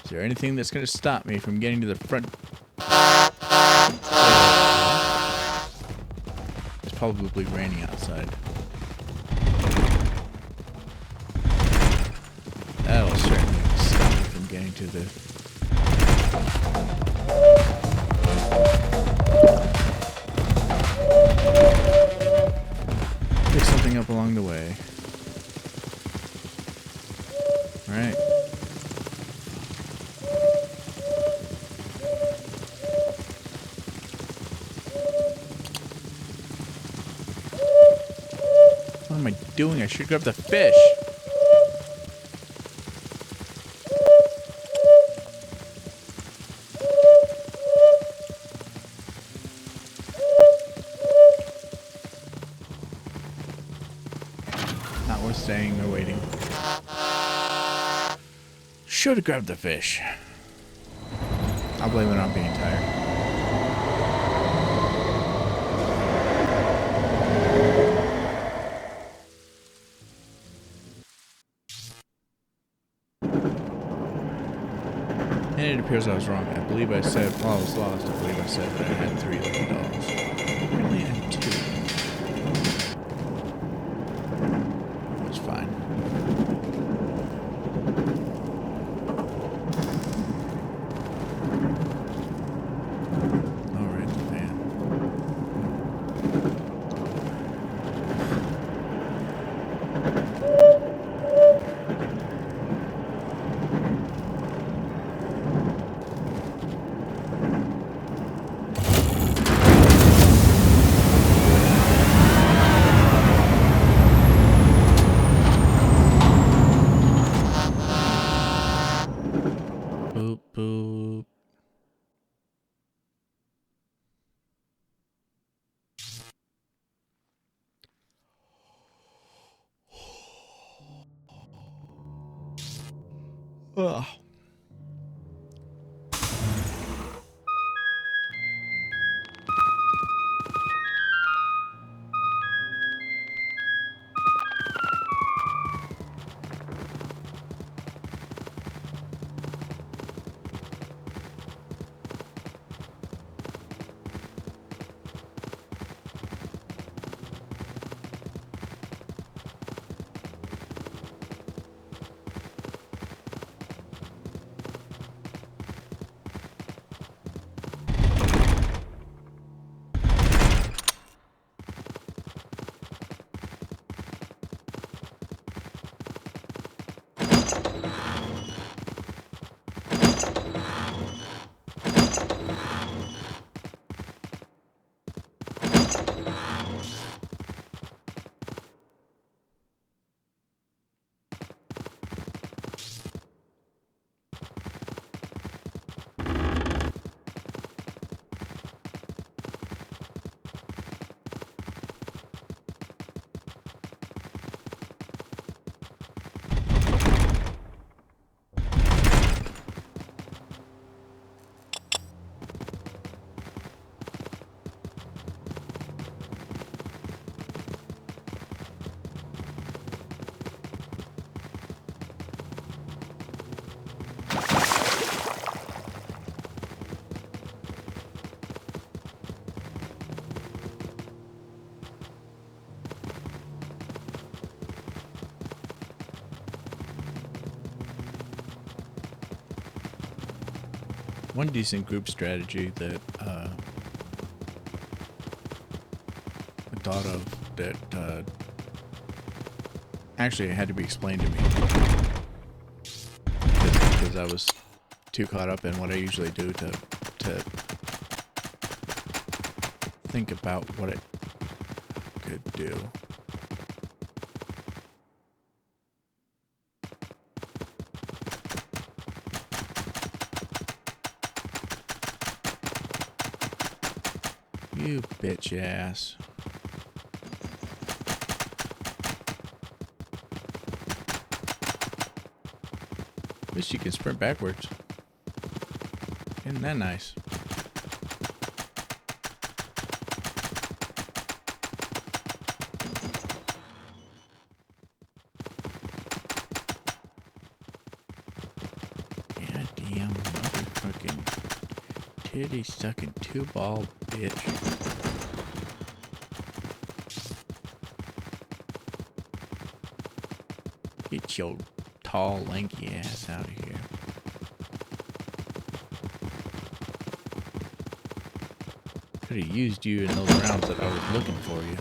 Is there anything that's going to stop me from getting to the front? It's probably raining outside. That'll certainly stop me from getting to the... Pick something up along the way. Alright. What am I doing? I should grab the fish. not worth staying or waiting. Should have grabbed the fish. I'll blame it on being tired. And it appears I was wrong. I believe I said, while I was lost, I believe I said that I had 3 lucky dolls. Apparently I had 2. It was fine. Alright, the fan. Boop, boop. Ugh. One decent group strategy that I thought of that actually had to be explained to me because I was too caught up in what I usually do to think about what it could do. You bitch ass. At least you can sprint backwards. Isn't that nice? Goddamn motherfucking titty sucking 2-ball bitch. Get your tall, lanky ass out of here. Could have used you in those rounds that I was looking for you.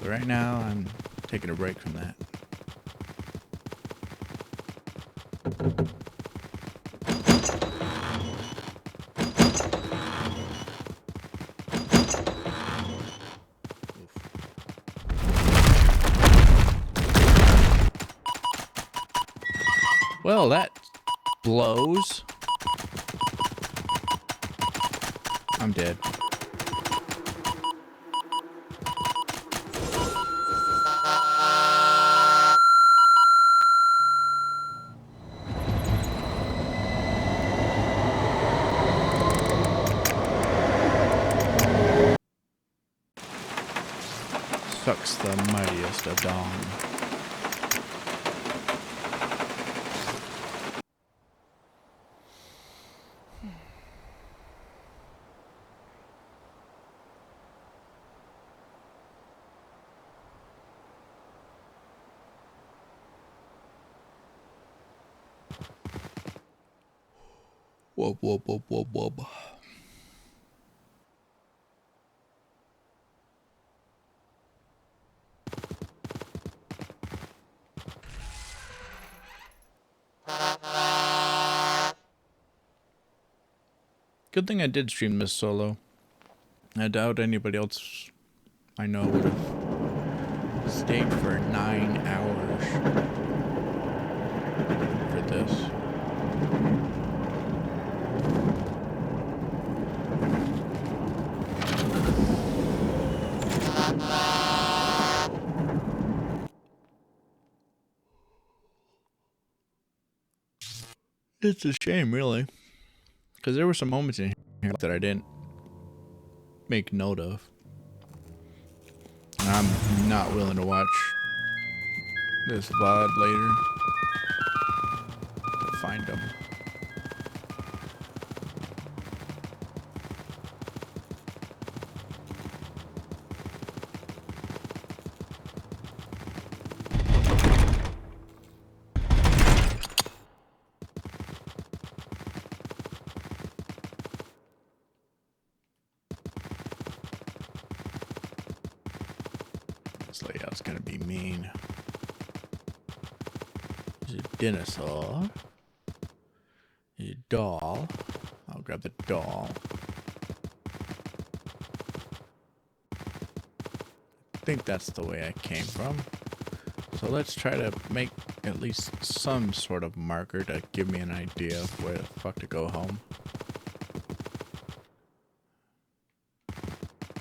But right now, I'm taking a break from that. Well, that blows. I'm dead. sucks the mightiest of dawn. Whoop, whoop, whoop, whoop, whoop. Good thing I did stream this solo. I doubt anybody else I know would have stayed for 9 hours for this. It's a shame, really, because there were some moments in here that I didn't make note of. And I'm not willing to watch this VOD later to find them. This layout's gonna be mean. There's a dinosaur. There's a doll. I'll grab the doll. I think that's the way I came from. So let's try to make at least some sort of marker to give me an idea of where the fuck to go home.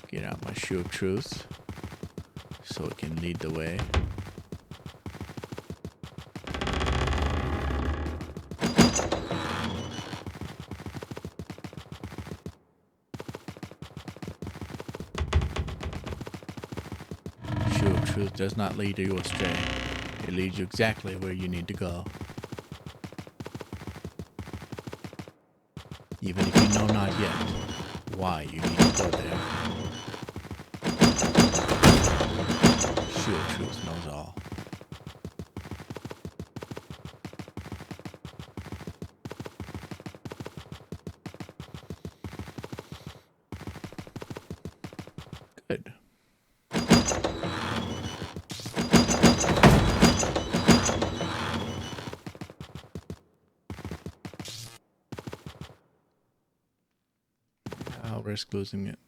Get out my shoe of truth so it can lead the way. Shoe of truth does not lead you astray. It leads you exactly where you need to go. Even if you know not yet why you need to go there. Shoe of truth knows all. Good. I'll risk losing it.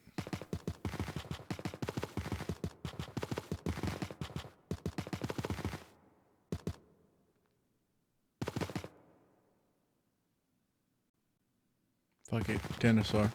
Fuck it, dinosaur.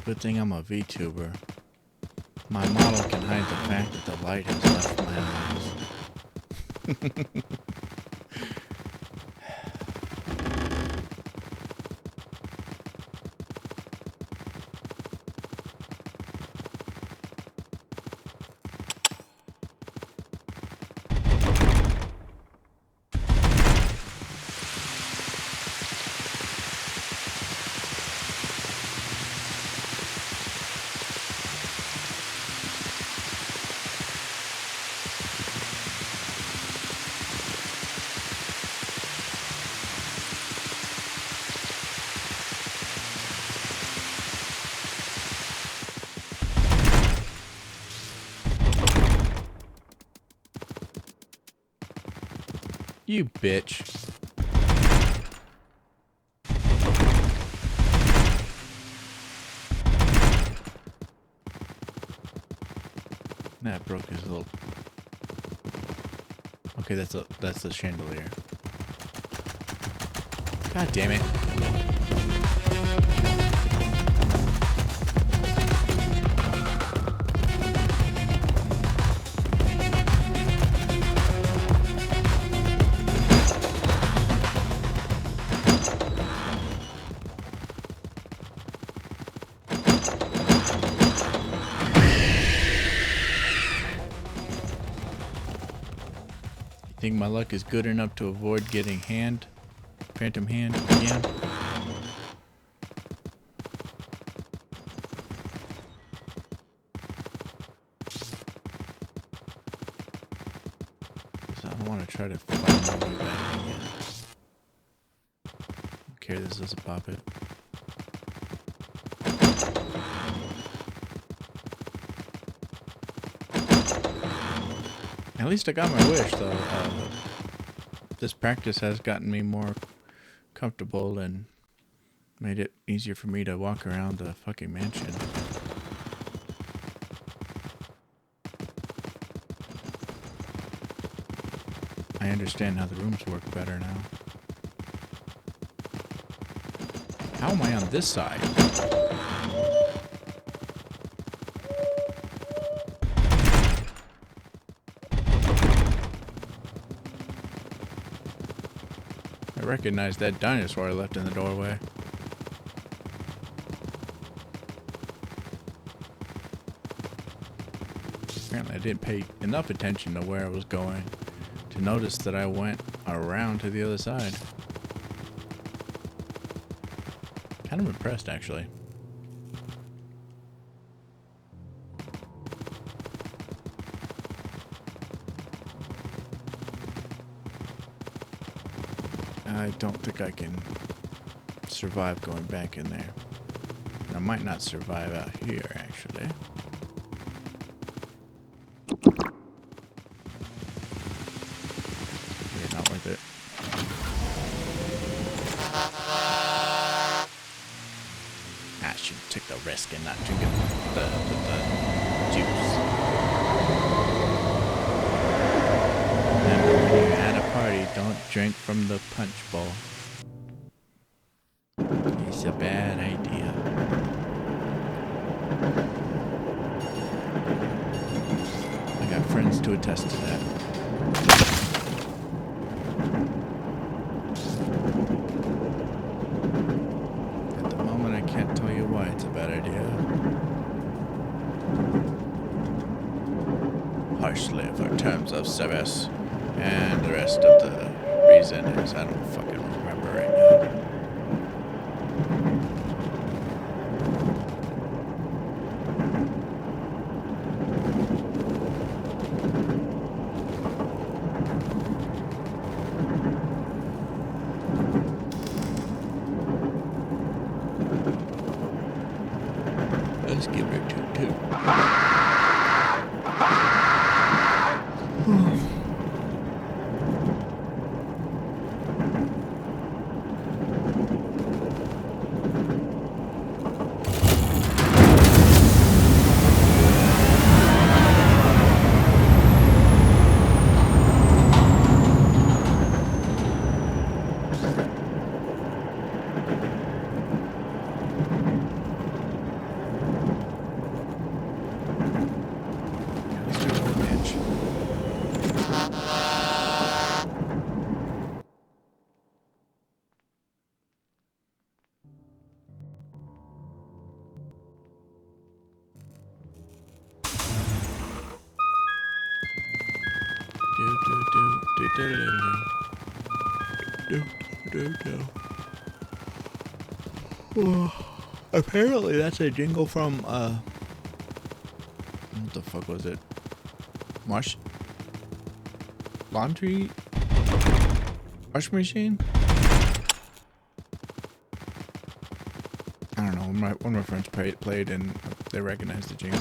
Good thing I'm a VTuber. My model can hide the fact that the light has left my eyes. You bitch. That broke his little. Okay, that's the chandelier. God damn it. Think my luck is good enough to avoid getting phantom hand again? So I don't want to try to find my way back again. Okay, this doesn't pop it. At least I got my wish, though. This practice has gotten me more comfortable and made it easier for me to walk around the fucking mansion. I understand how the rooms work better now. How am I on this side? I recognize that dinosaur I left in the doorway. Apparently I didn't pay enough attention to where I was going to notice that I went around to the other side. Kind of impressed, actually. I don't think I can survive going back in there. And I might not survive out here, actually. Yeah, not worth it. I should take the risk and not drink the juice. Remember, when you're at a party, don't drink from the punch bowl. It's a bad idea. I got friends to attest to that. At the moment, I can't tell you why it's a bad idea. Harshly for terms of service. And the rest of the reason is I don't fucking remember right now. Let's give her two. Apparently that's a jingle from what the fuck was it? Laundry wash machine? I don't know. One of my friends played and they recognized the jingle.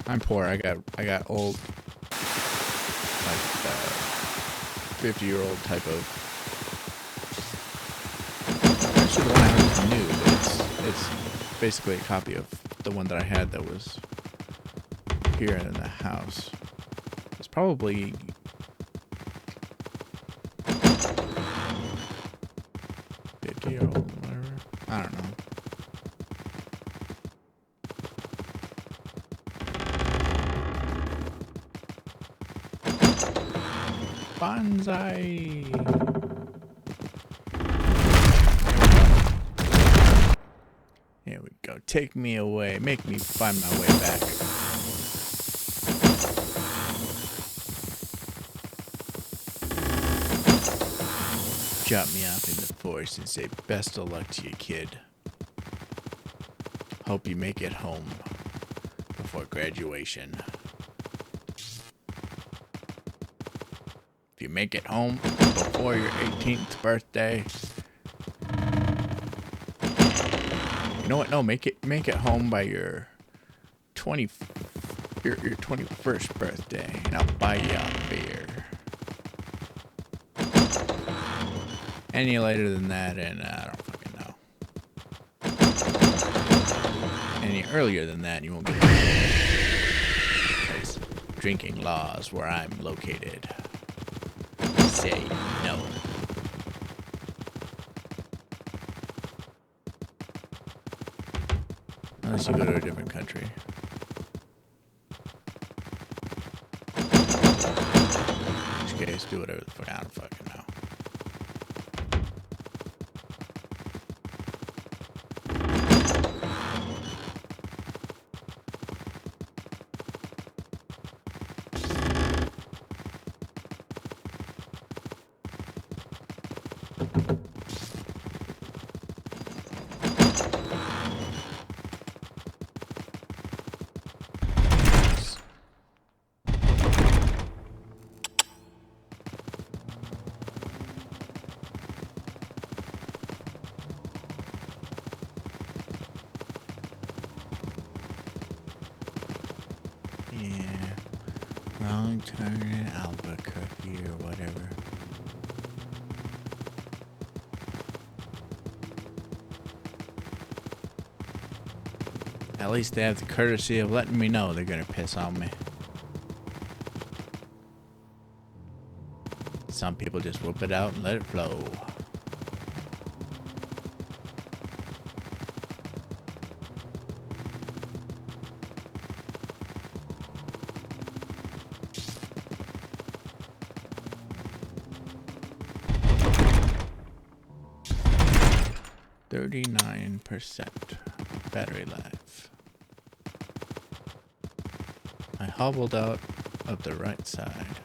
I'm poor. I got old like 50-year-old type of. Actually, the one I have is new, but it's basically a copy of the one that I had that was here in the house. It's probably 50-year-old, whatever. I don't know. Bonsai. Here we go. Take me away. Make me find my way back. Drop me off in the forest and say best of luck to you, kid. Hope you make it home before graduation. If you make it home before your 18th birthday, you know what? No, make it home by your 21st birthday, and I'll buy you a beer. Any later than that, and I don't fucking know. Any earlier than that, you won't get it. Because drinking laws where I'm located say no. Unless you go to a different country. In which case, do whatever the fuck I don't fucking know. Yeah, wrong turn in Albuquerque or whatever. At least they have the courtesy of letting me know they're gonna piss on me. Some people just whoop it out and let it flow. %, battery life. I hobbled out of the right side.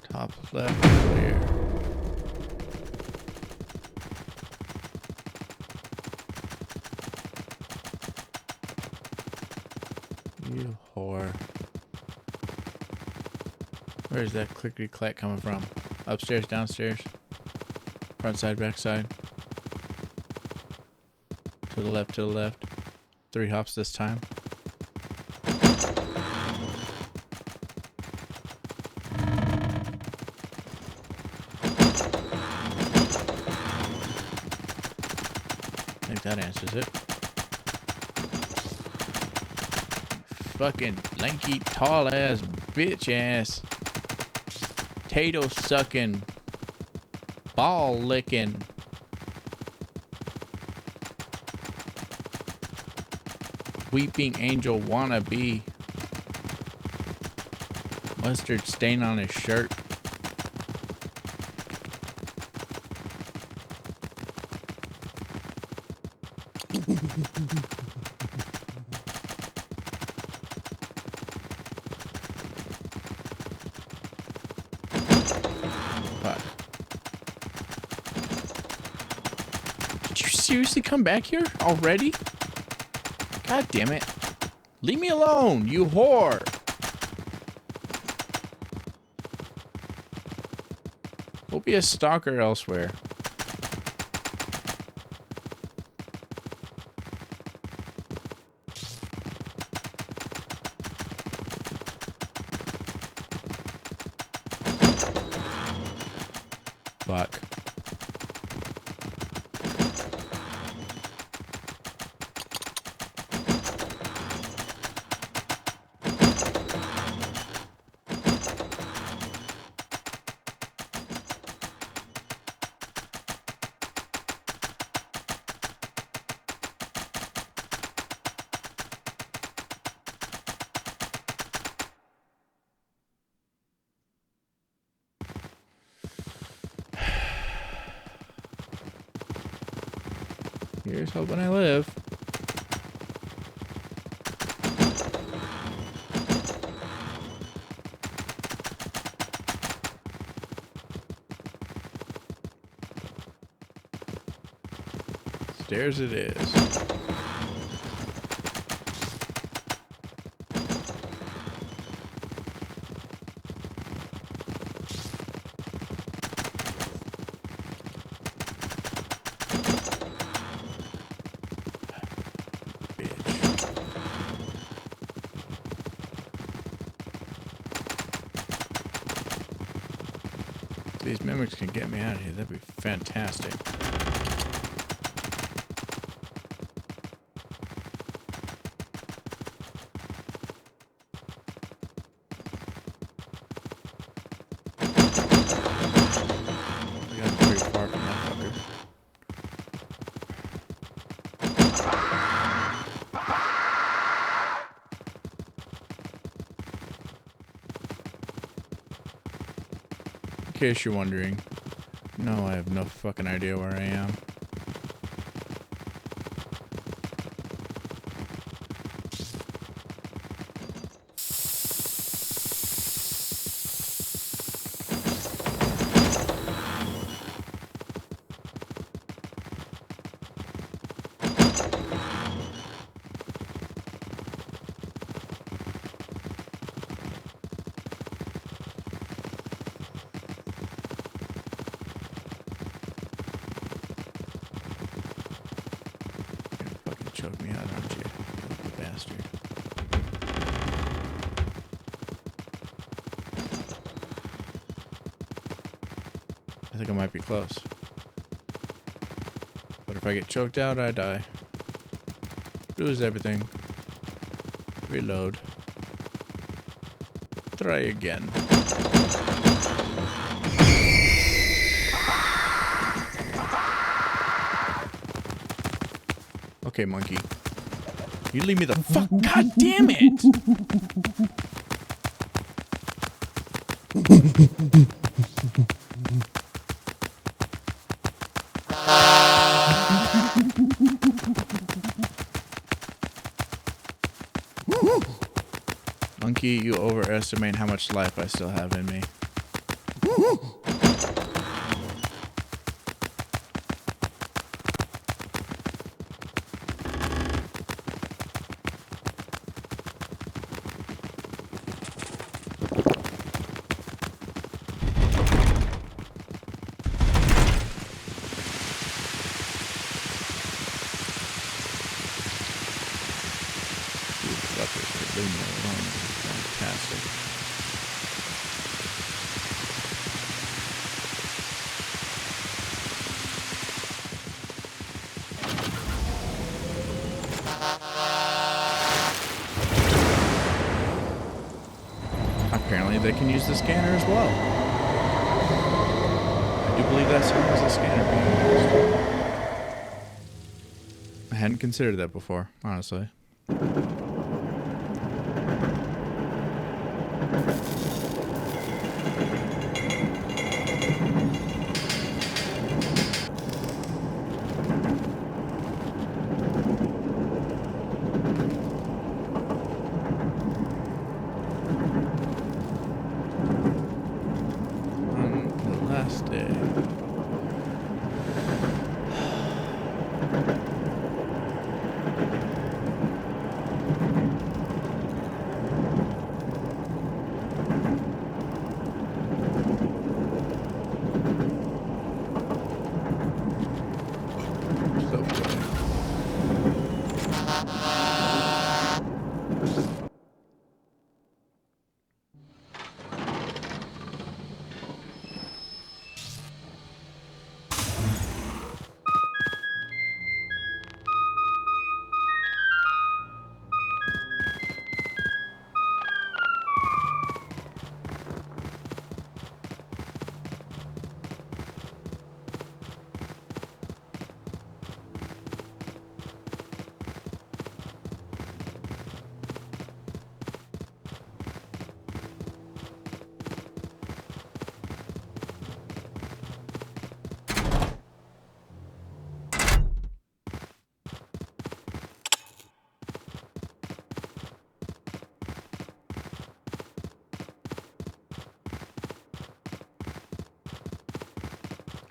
Top left clear. You whore. Where's that clickety clack coming from? Upstairs, downstairs, front side, back side, to the left, 3 hops this time. I think that answers it. Fucking lanky, tall ass, bitch ass. Potato sucking, ball licking, weeping angel wannabe, mustard stain on his shirt. Seriously come back here already? God damn it. Leave me alone, you whore. Go be a stalker elsewhere. fuck. Here's hoping I live. Stairs it is. These mimics can get me out of here. That'd be fantastic. I got pretty far from that fucker. In case you're wondering, no, I have no fucking idea where I am. Choke me out, aren't you? You bastard. I think I might be close. But if I get choked out, I die. Lose everything. Reload. Try again. Okay, monkey. You leave me the fuck. God damn it! Monkey, you overestimate how much life I still have in me. Leave me alone. Fantastic. Apparently they can use the scanner as well. I do believe that song was a scanner being used. I hadn't considered that before, honestly. Day.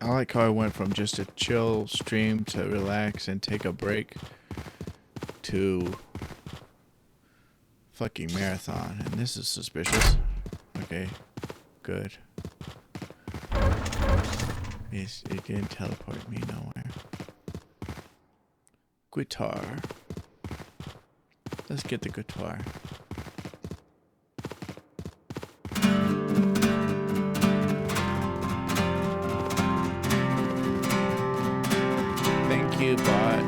I like how I went from just a chill stream to relax and take a break to fucking marathon, and this is suspicious. Okay, good. It didn't teleport me nowhere. Guitar. Let's get the guitar. Thank you, bot.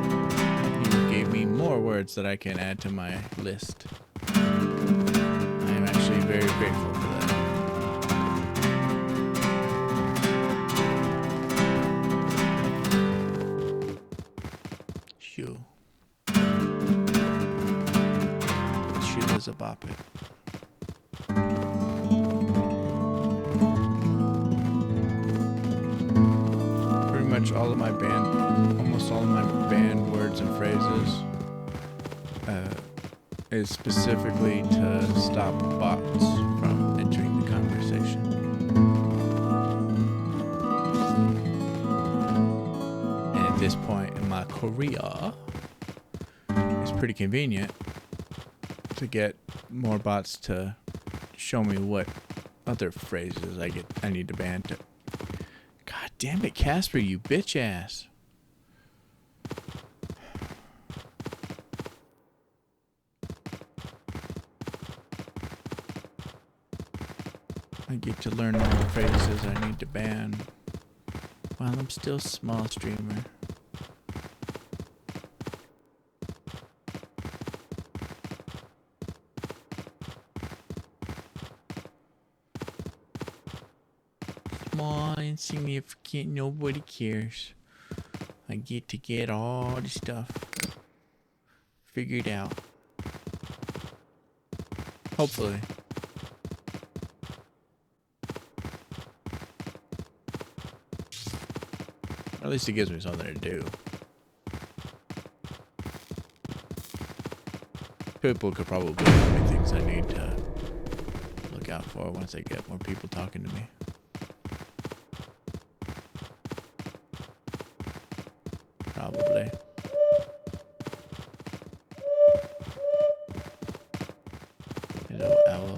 You gave me more words that I can add to my list. I am actually very grateful for that. Shoe. Shoe is a bop it. Pretty much all of my band, almost all of my banned words and phrases is specifically to stop bots from entering the conversation. And at this point in my career, it's pretty convenient to get more bots to show me what other phrases I need to ban to. God damn it, Casper, you bitch ass. I get to learn all the phrases I need to ban while I'm still a small streamer. Small, insignificant, nobody cares. I get to get all the stuff figured out. Hopefully. Or at least it gives me something to do. People could probably tell me things I need to look out for once I get more people talking to me. Probably. Hello, owl.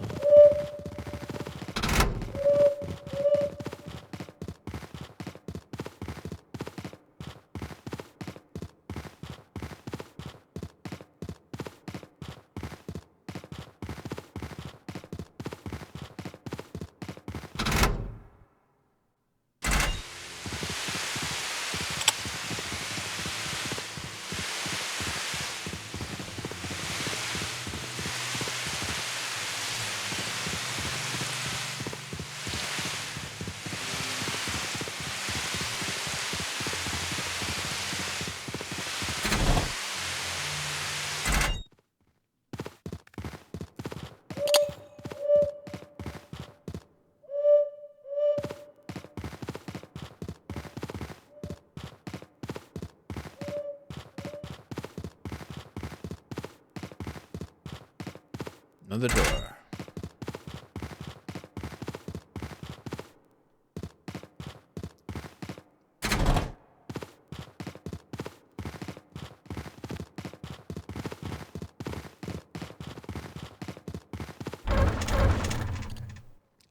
Another door.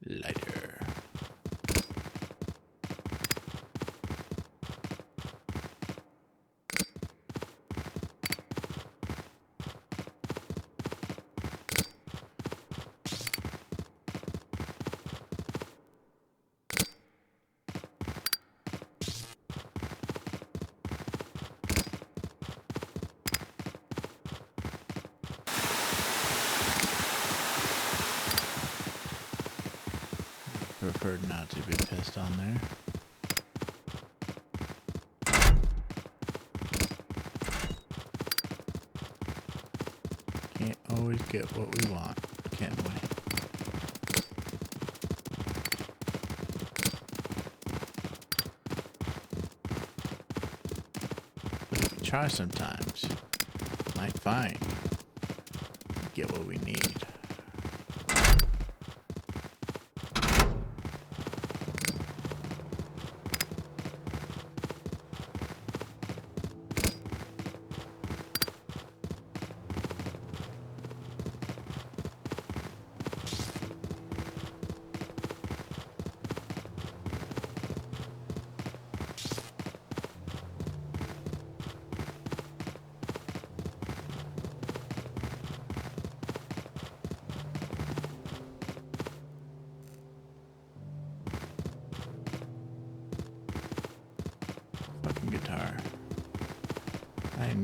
Lighter. Preferred not to be pissed on there. Can't always get what we want, can we? But if we try sometimes, might find get what we need.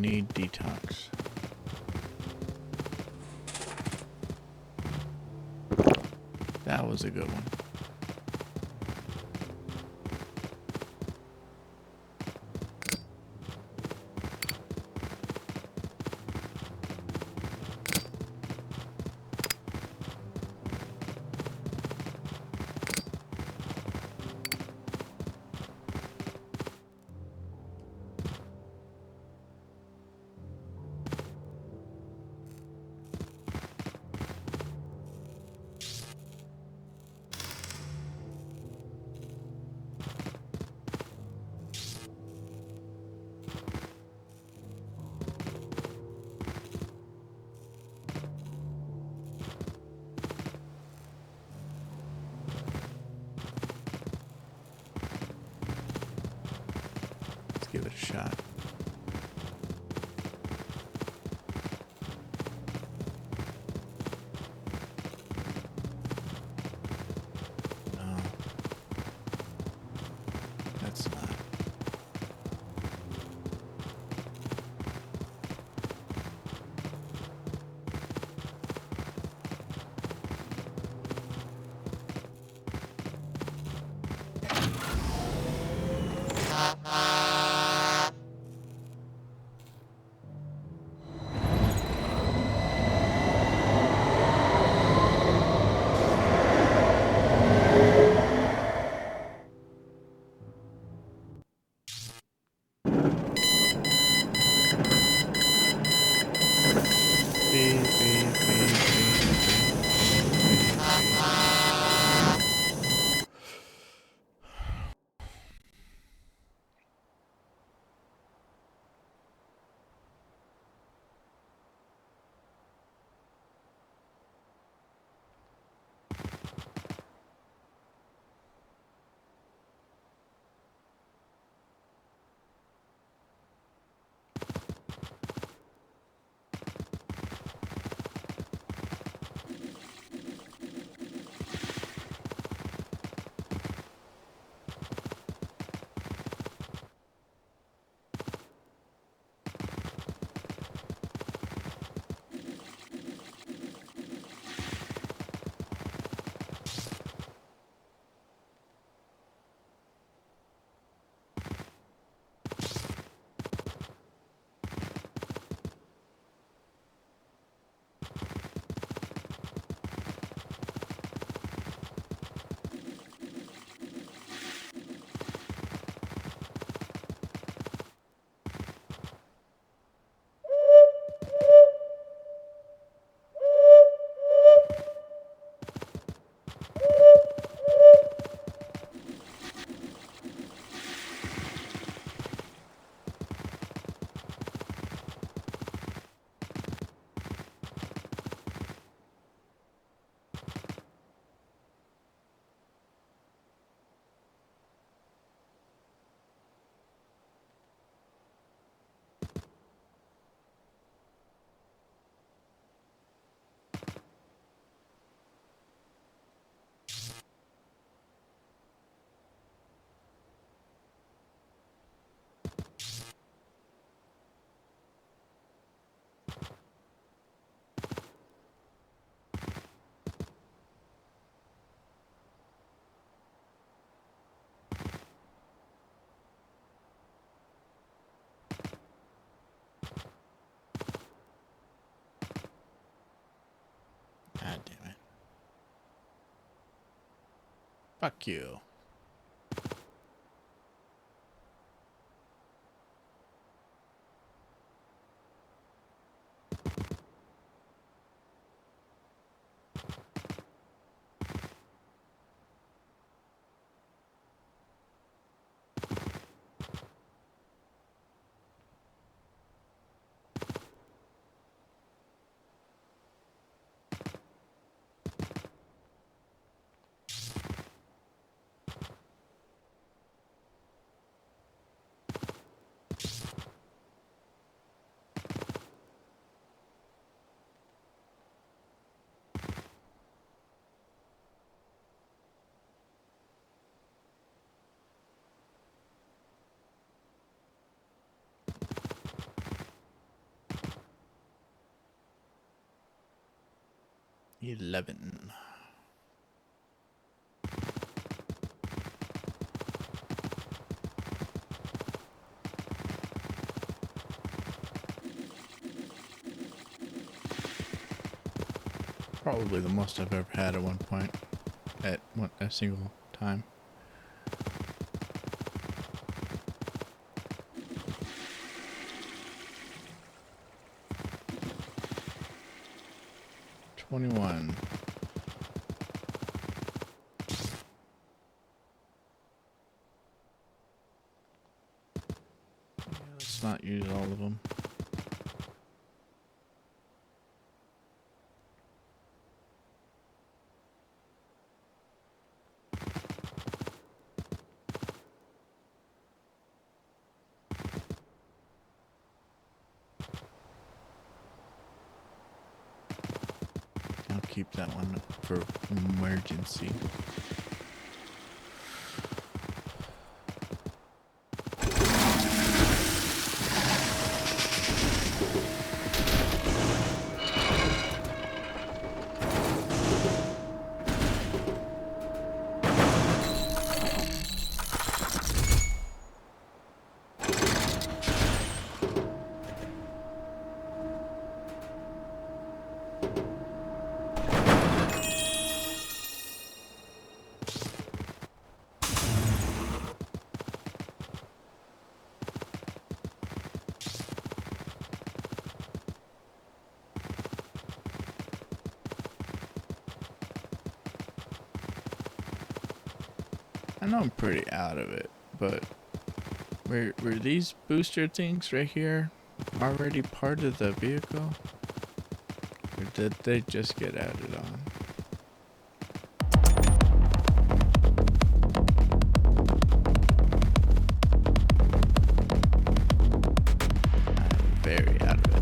need detox. That was a good one. Let's give it a shot. No. That's not. God damn it. Fuck you. 11. Probably the most I've ever had at one point, at a single time. $21. Yeah, let's not use all of them. I'll keep that one for emergency. I know I'm pretty out of it, but were these booster things right here already part of the vehicle? Or did they just get added on? I'm very out of it.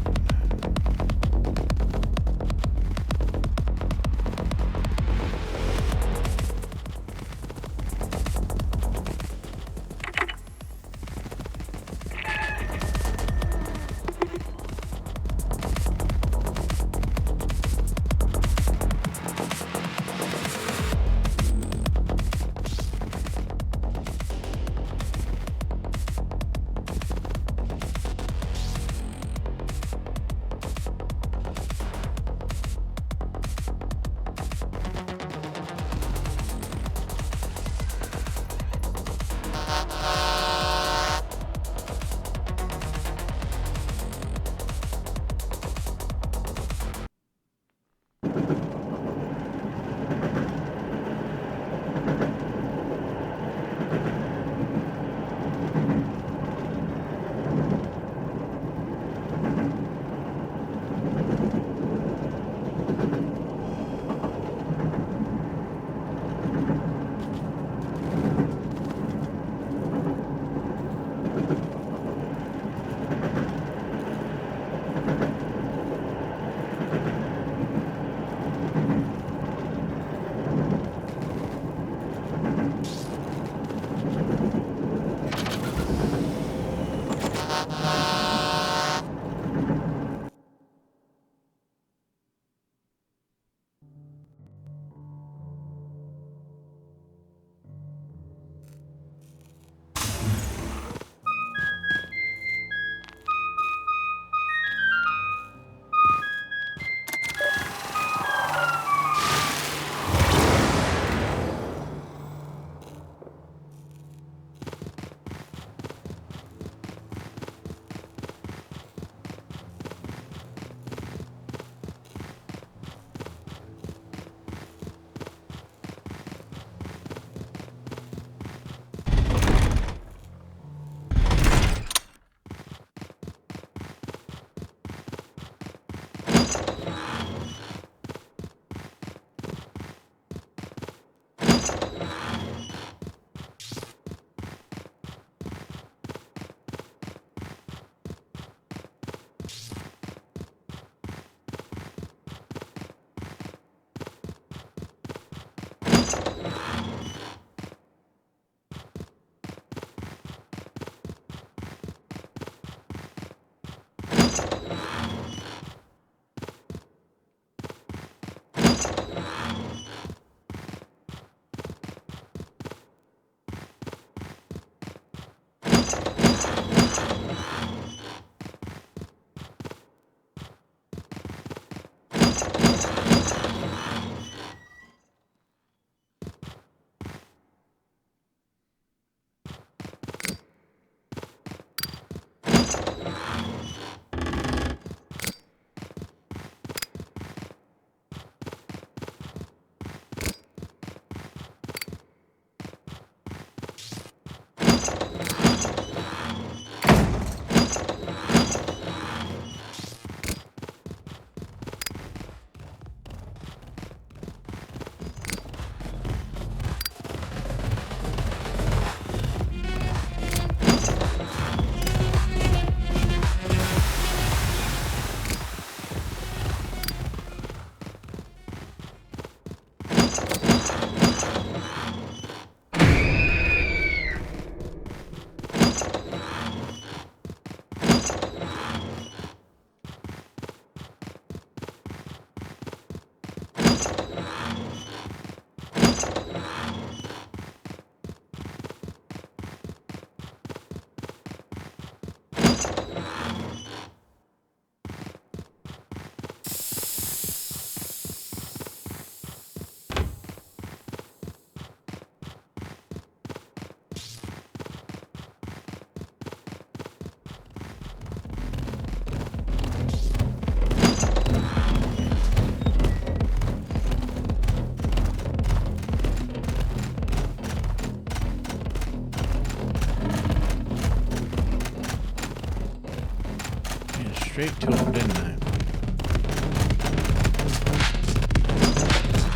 straight to him, didn't I?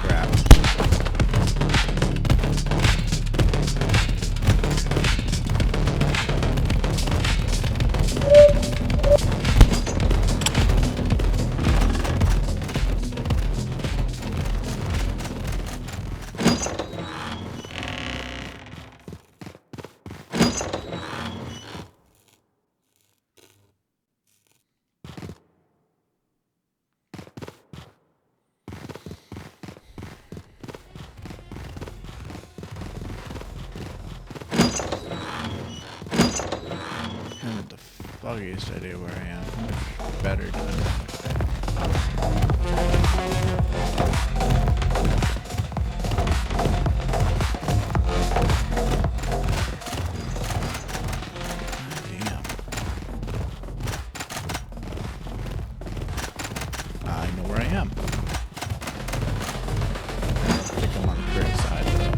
Crap. Foggiest idea where I am. Much better doing it like that. Damn. I know where I am. I think I'm on the correct side though.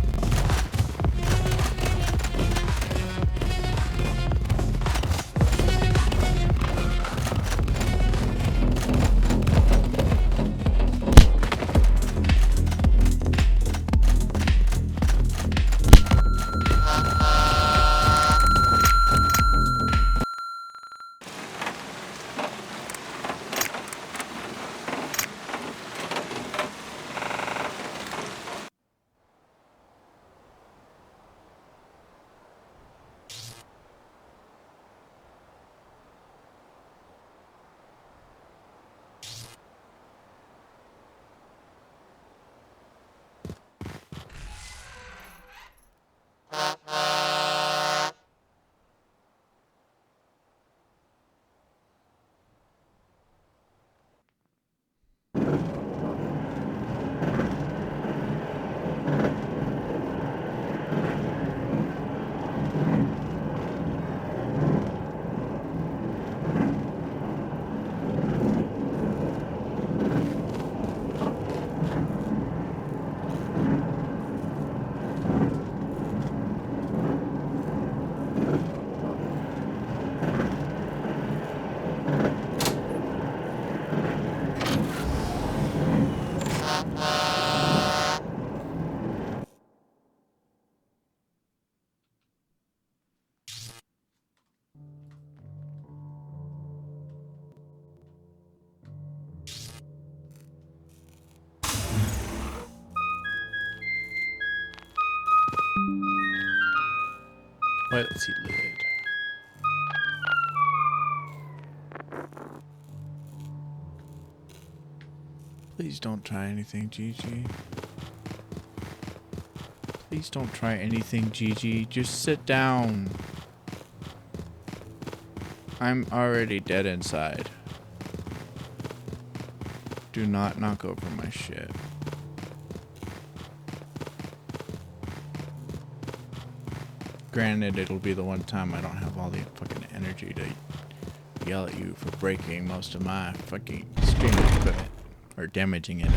Toilet seat lid. Please don't try anything, Gigi. Please don't try anything, Gigi. Just sit down. I'm already dead inside. Do not knock over my shit. Granted, it'll be the one time I don't have all the fucking energy to yell at you for breaking most of my fucking streaming equipment. Or damaging it.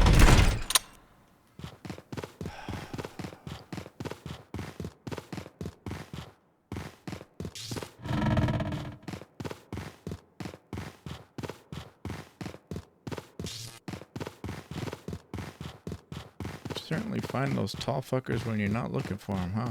Certainly find those tall fuckers when you're not looking for them, huh?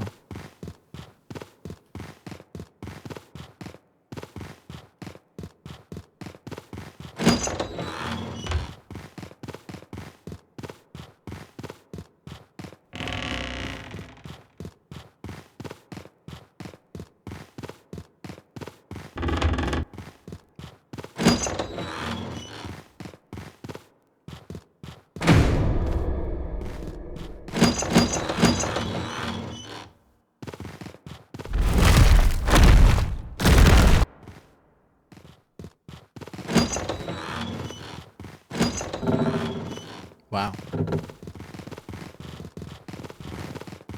Wow.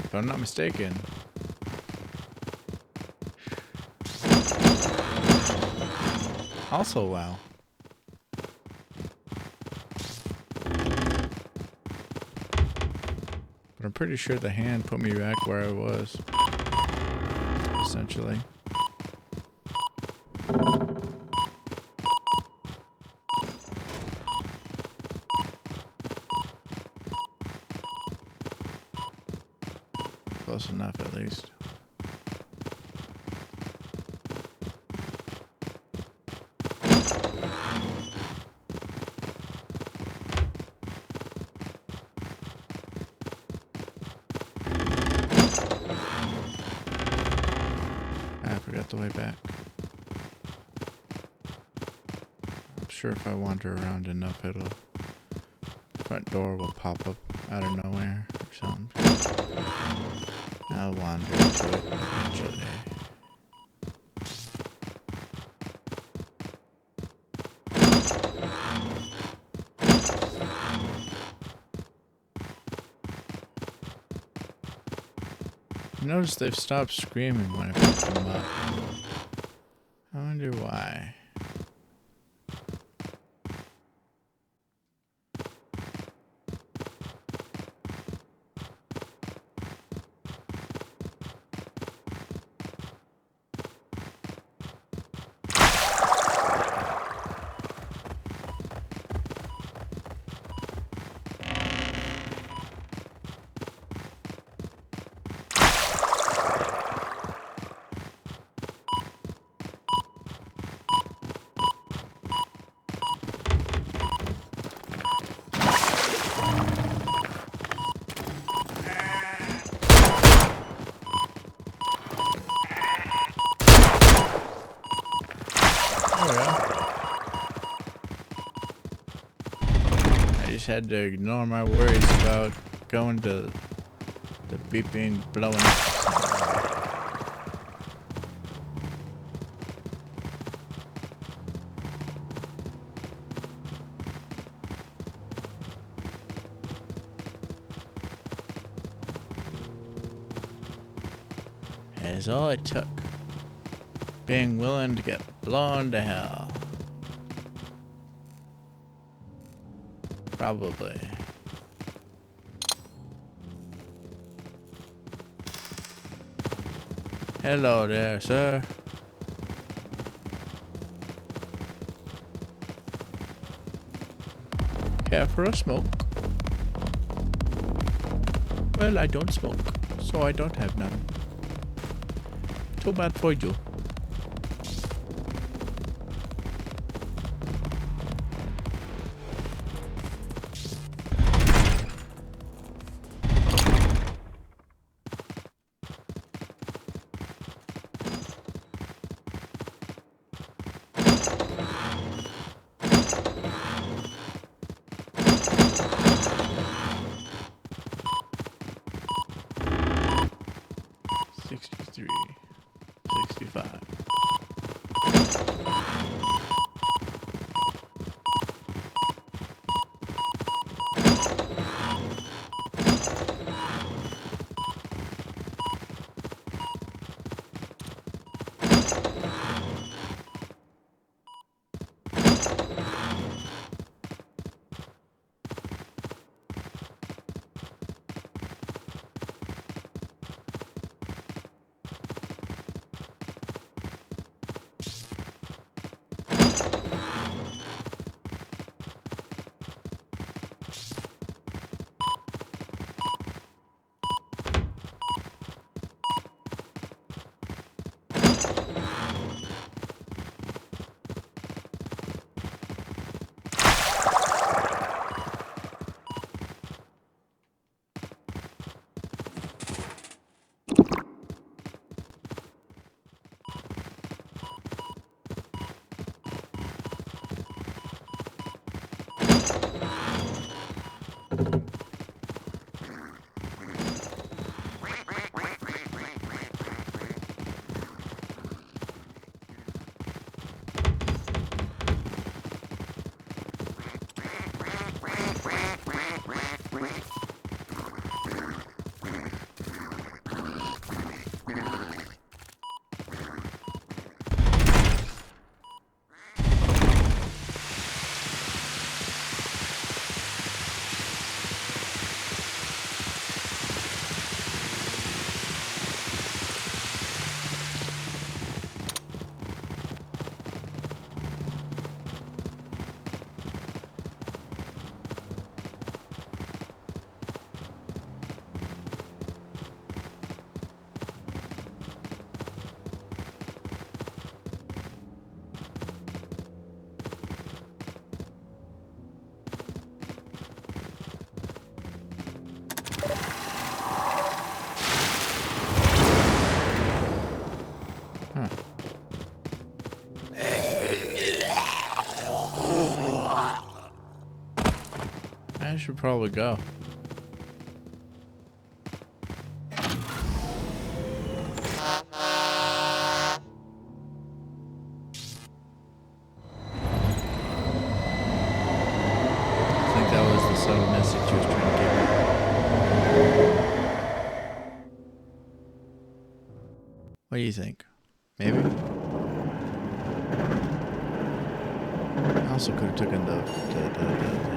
If I'm not mistaken. Also, wow. But I'm pretty sure the hand put me back where I was. Essentially. Close enough, at least. I forgot the way back. I'm sure if I wander around enough, front door will pop up out of nowhere or something. I'll wander into it eventually. Notice they've stopped screaming when I pick them up. I wonder why. I just had to ignore my worries about going to the beeping, blowing up. That's all it took. Being willing to get blown to hell. Probably. Hello there, sir. Care for a smoke? Well, I don't smoke, so I don't have none. Too bad for you. $63, $65. I should probably go. I think that was the subtle message he was trying to give me. What do you think? Maybe? I also could have taken the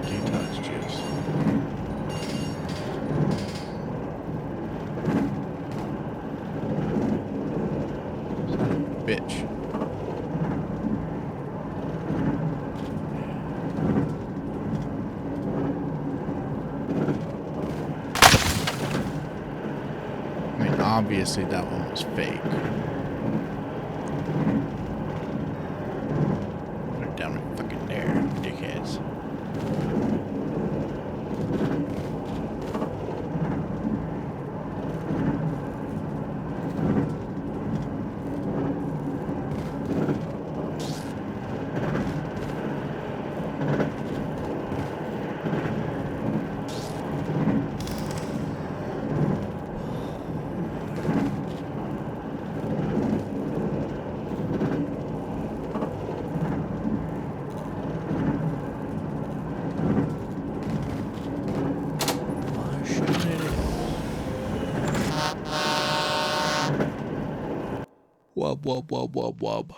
detox juice. Son of a bitch. I mean, obviously that one was fake. Put it down right fucking there, dickheads. Wub, wub, wub, wub, wub.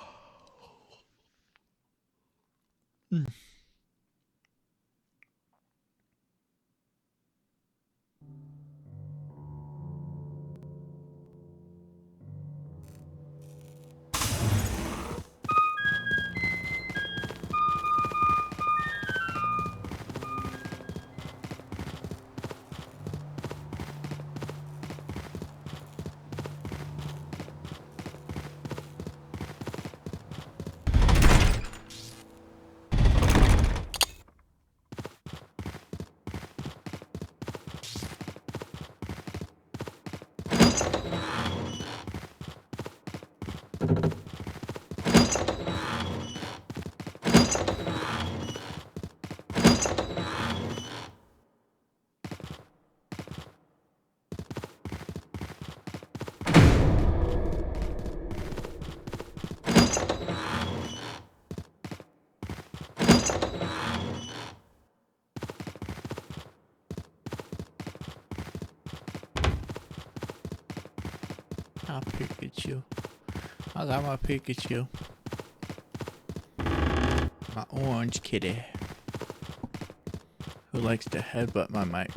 I'll Pikachu. I got my Pikachu. My orange kitty. Who likes to headbutt my mic.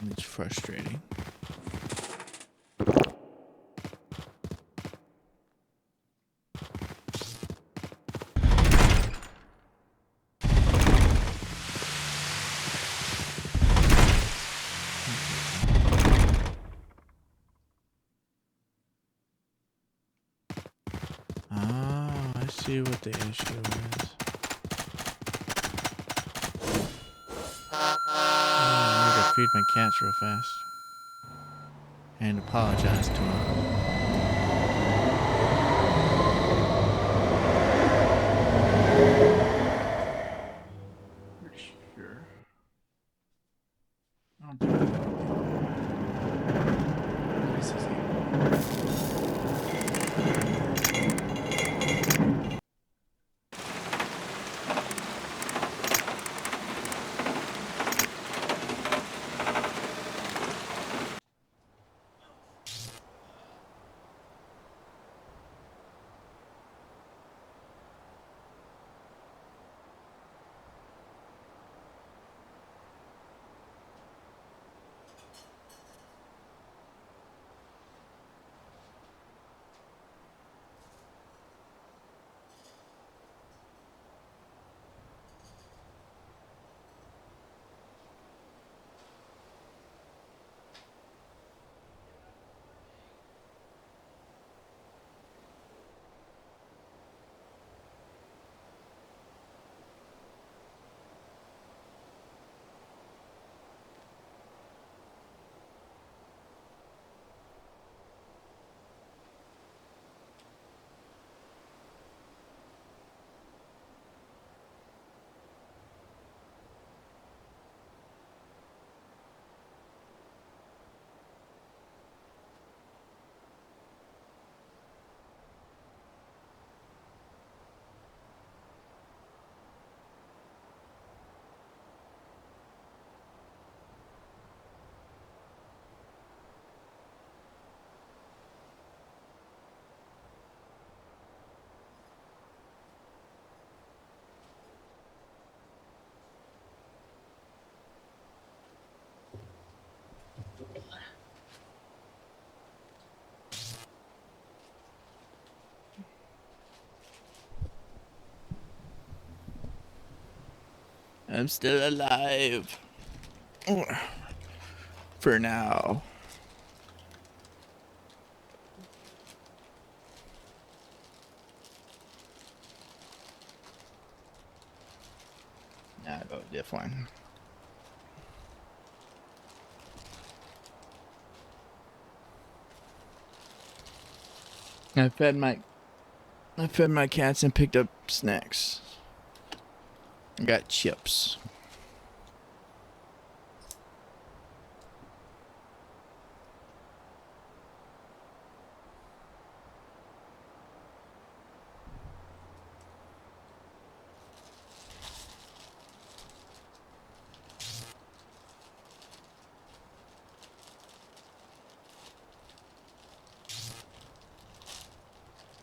It's frustrating. Oh, I see what the issue is. I need to feed my cats real fast. And apologize to them. Sure. I'll do that. This is it. I'm still alive. For now. Nah, go with diff one. I fed my cats and picked up snacks. I got chips.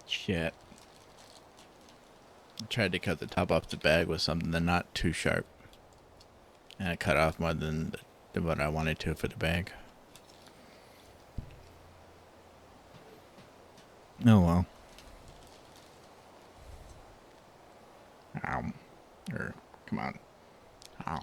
Shit. I tried to cut the top off the bag with something that's not too sharp. And I cut off more than what I wanted to for the bag. Oh well. Ow. Come on. Ow.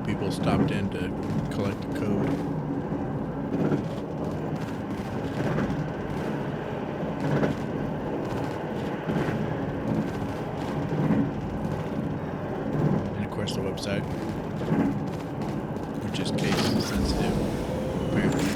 People stopped in to collect the code. And of course the website, which is case sensitive, apparently.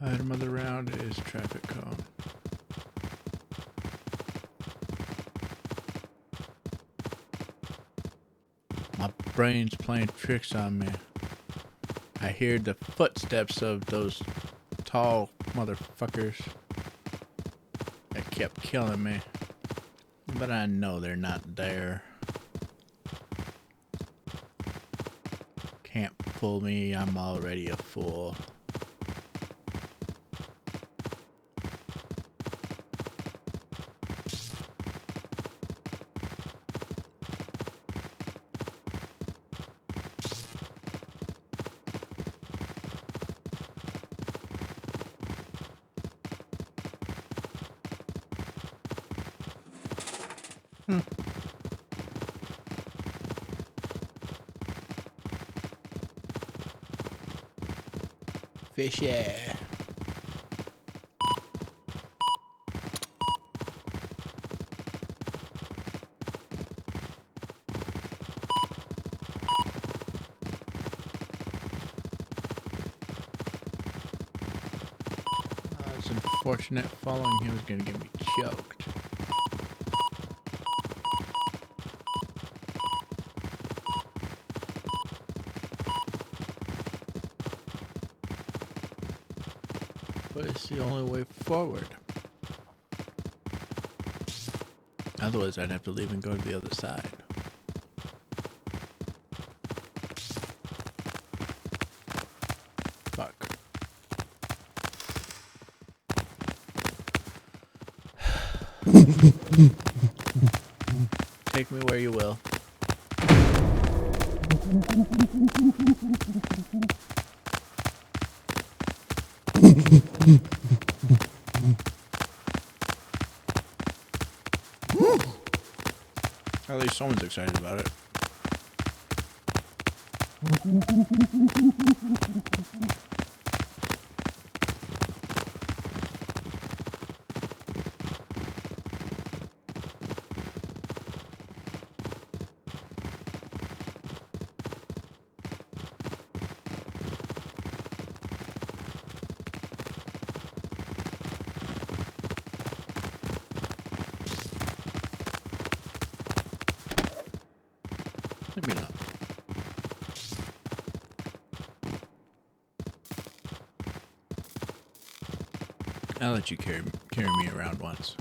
Item of the round is traffic cone. My brain's playing tricks on me. I hear the footsteps of those tall motherfuckers that kept killing me. But I know they're not there. Can't fool me, I'm already a fool. Fishy. It's unfortunate. Following him was gonna get me choked. But it's the only way forward. Otherwise, I'd have to leave and go to the other side. Fuck. Take me where you will. At least someone's excited about it. Maybe not. I'll let you carry me around once.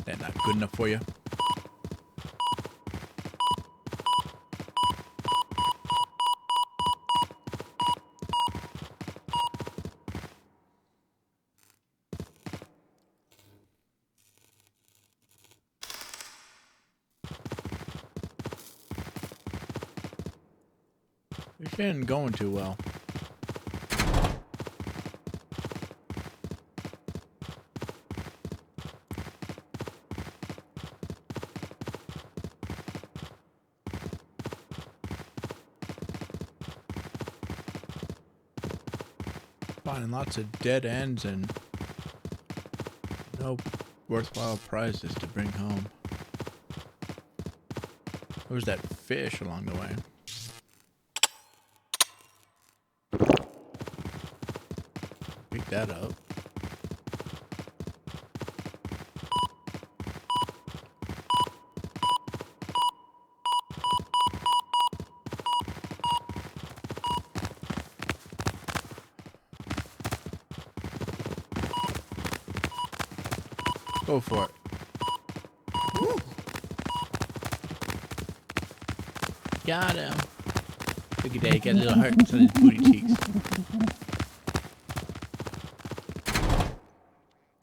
That not good enough for you? This isn't going too well. Finding lots of dead ends and no worthwhile prizes to bring home. There was that fish along the way. Pick that up. Go for it. Got him. Look at that, he got little hearts on his booty cheeks.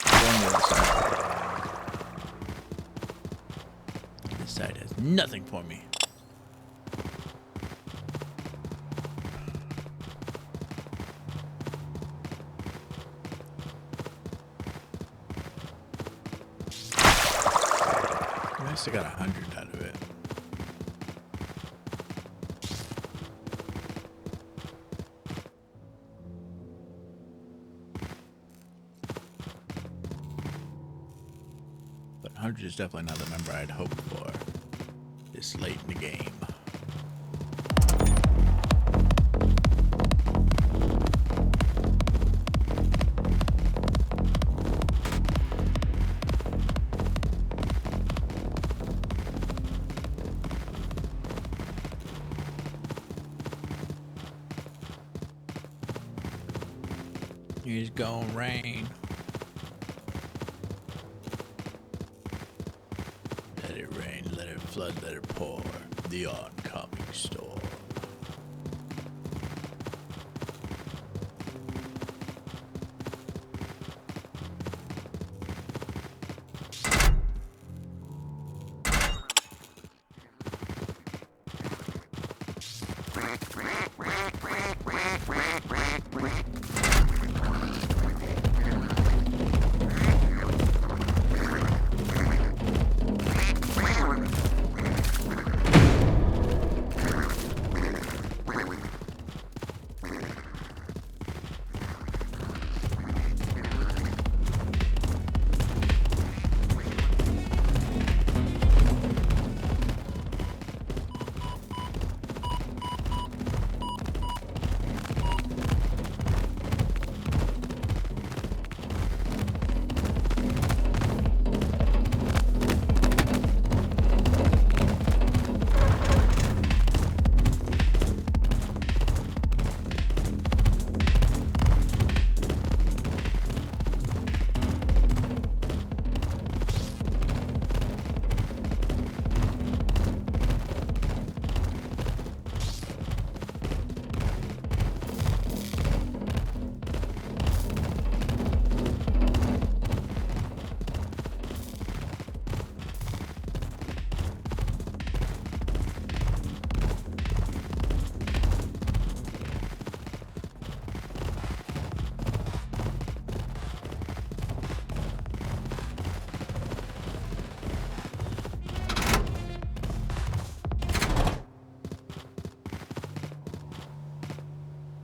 Going to the side. This side has nothing for me. I still got 100 out of it. But 100 is definitely not the number I'd hoped for this late in the game. It's gonna rain. Let it rain, let it flood, let it pour. The oncoming storm.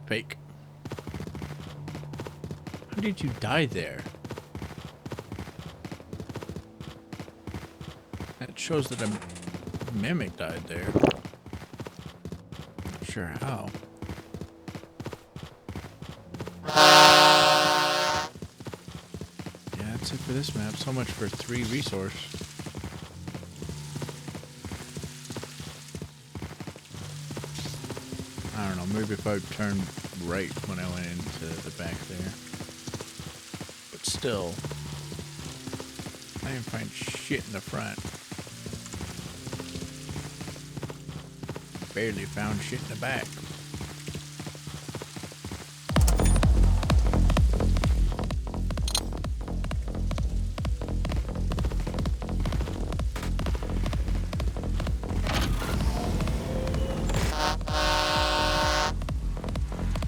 Fake. How did you die there? That shows that a mimic died there. Not sure how. Yeah, that's it for this map. So much for 3 resource. I don't know, maybe if I turned right when I went into the back there. But still, I didn't find shit in the front. Barely found shit in the back.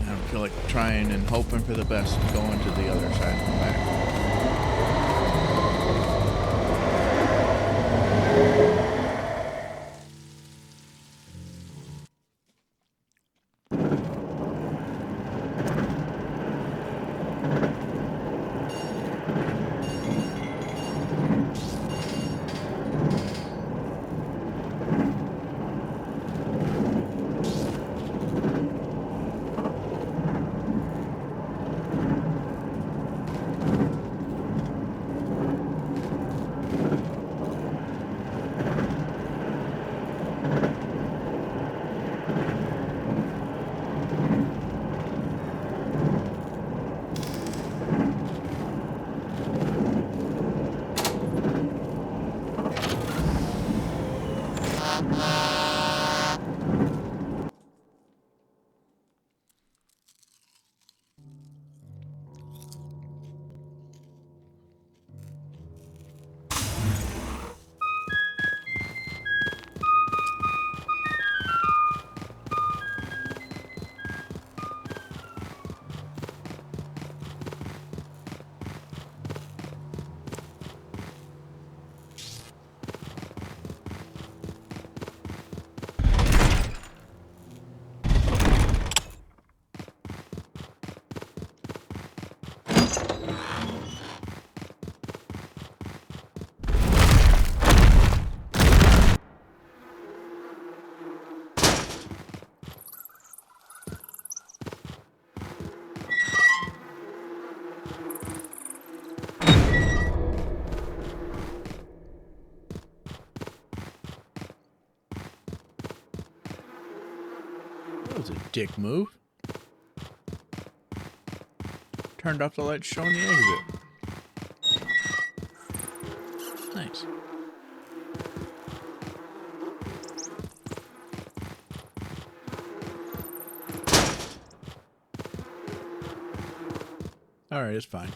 I feel like trying and hoping for the best going to the other side of the back. That was a dick move. Turned off the light showing the exit. Nice. Alright, it's fine.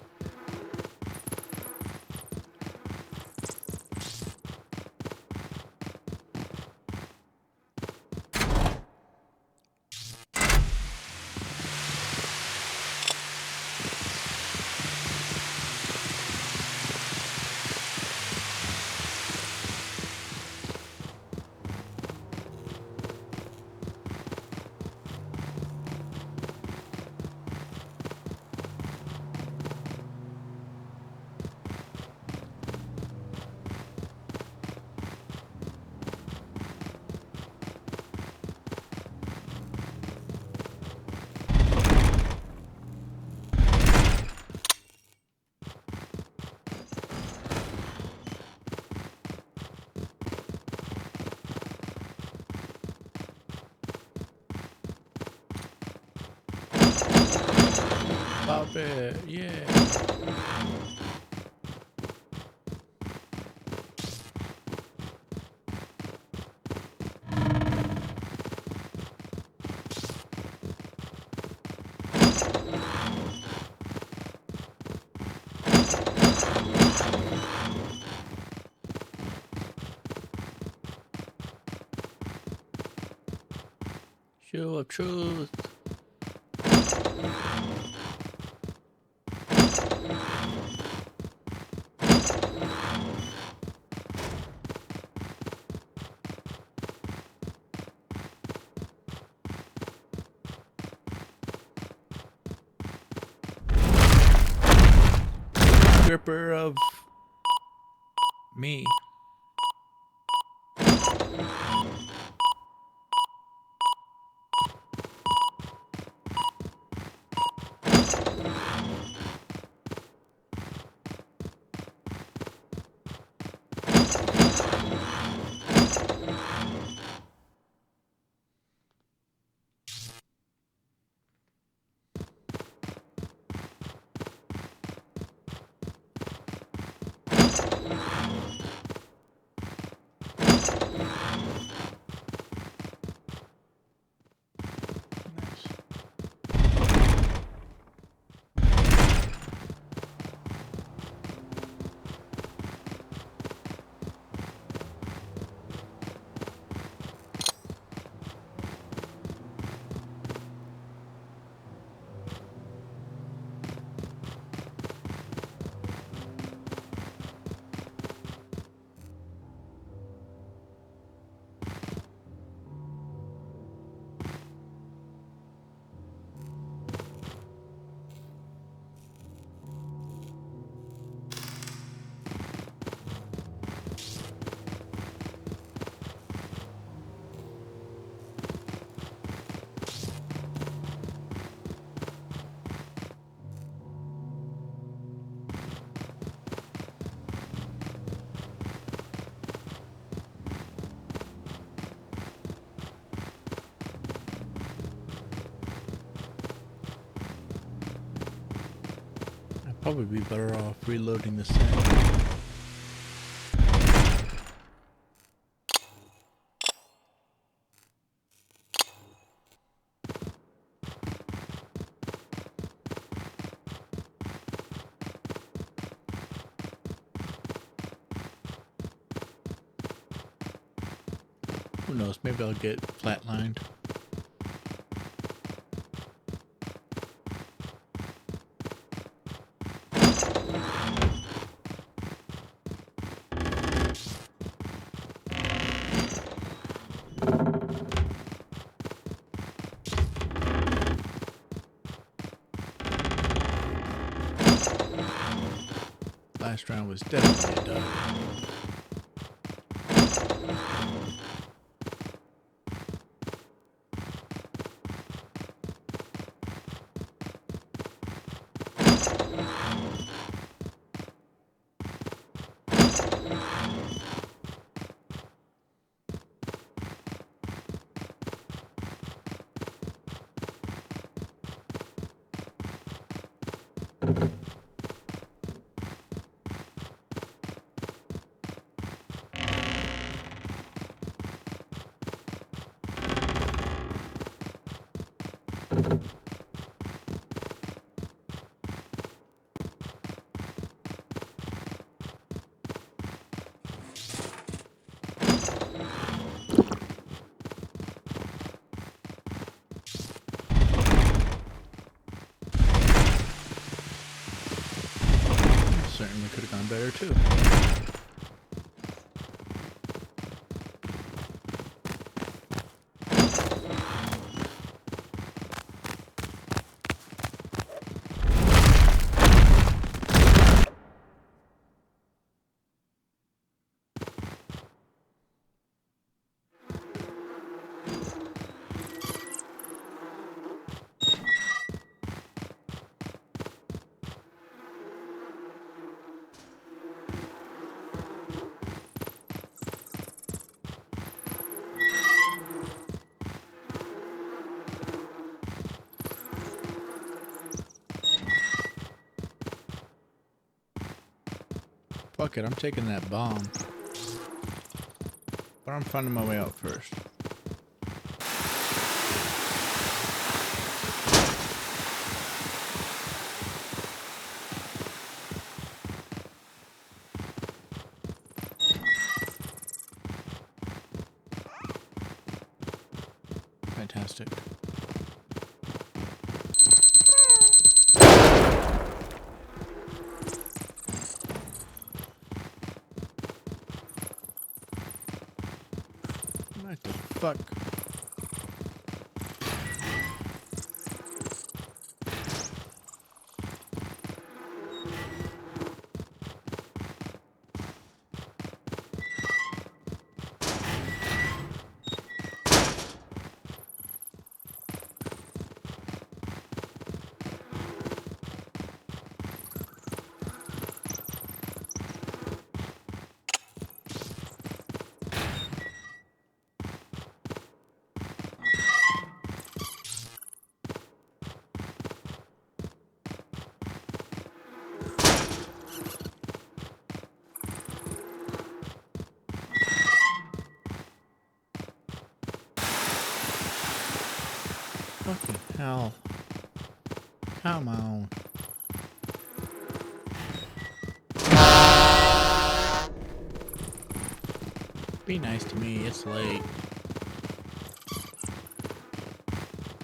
Pop it, yeah. Show of truth. Gripper of me. Probably be better off reloading this thing. Who knows, maybe I'll get flatlined. Last round was definitely a dud. could have gone better too. Fuck it, I'm taking that bomb. But I'm finding my way out first. Fantastic. What the fuck? Fucking hell. Come on. Be nice to me, it's late.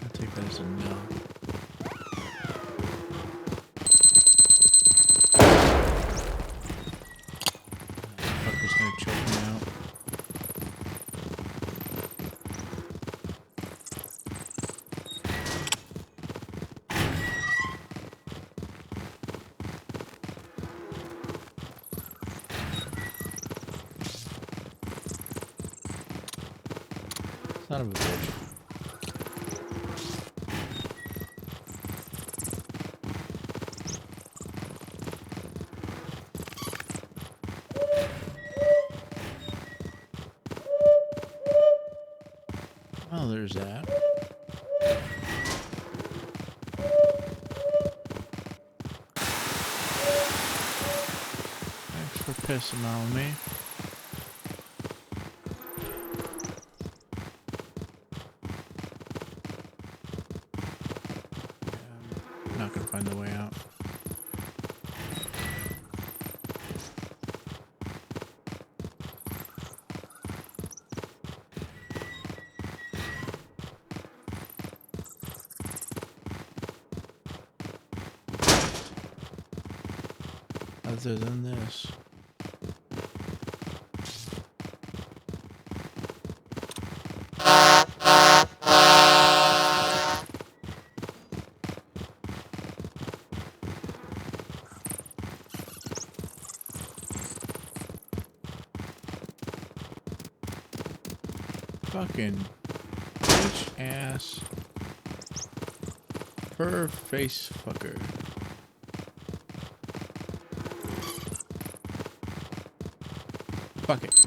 I'll take that as a no. Fucker's gonna choke me out. Son of a bitch. Well, there's that. Thanks for pissing on me. I'm not gonna find the way out. Other than this. Fucking bitch ass fur face fucker. Fuck it.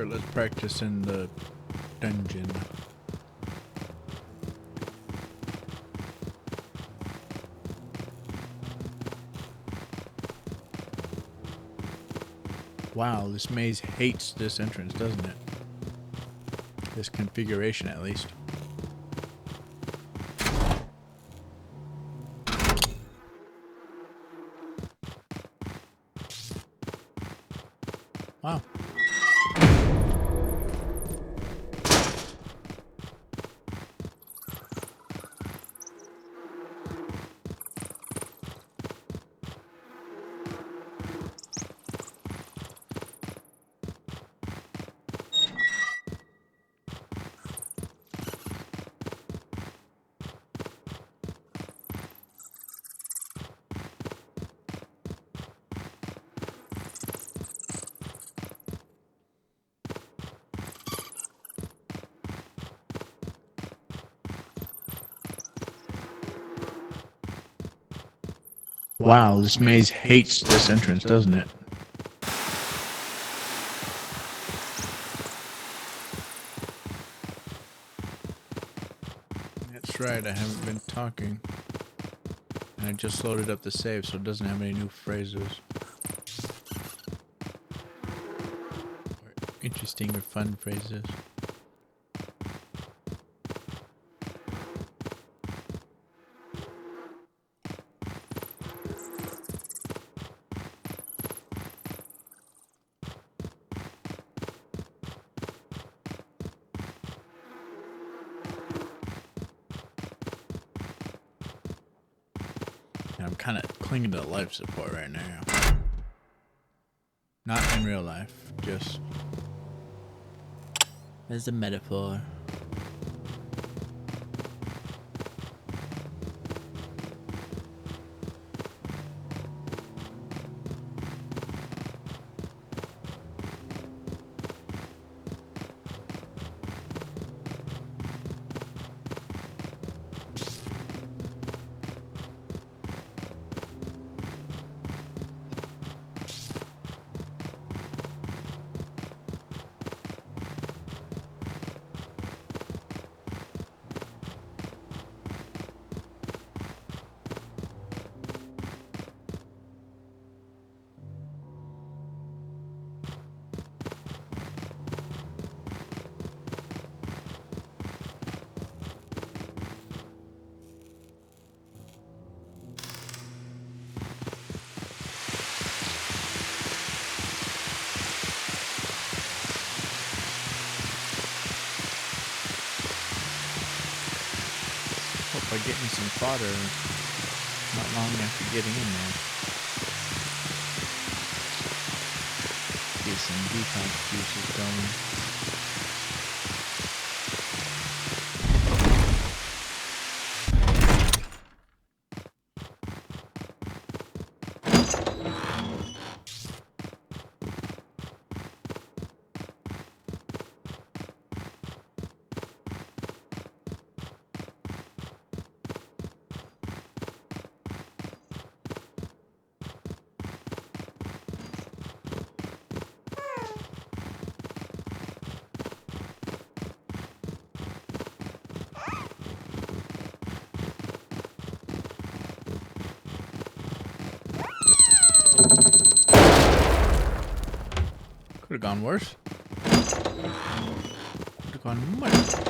Sure, let's practice in the dungeon. Wow, this maze hates this entrance, doesn't it? This configuration, at least. Wow. Wow, this maze hates this entrance, doesn't it? That's right, I haven't been talking. And I just loaded up the save, so it doesn't have any new phrases. Or interesting or fun phrases. I'm kind of clinging to life support right now. Not in real life, just as a metaphor. Hope I get me some fodder not long after getting in there. Get some detox juices going. Could have gone worse. Could have gone much worse.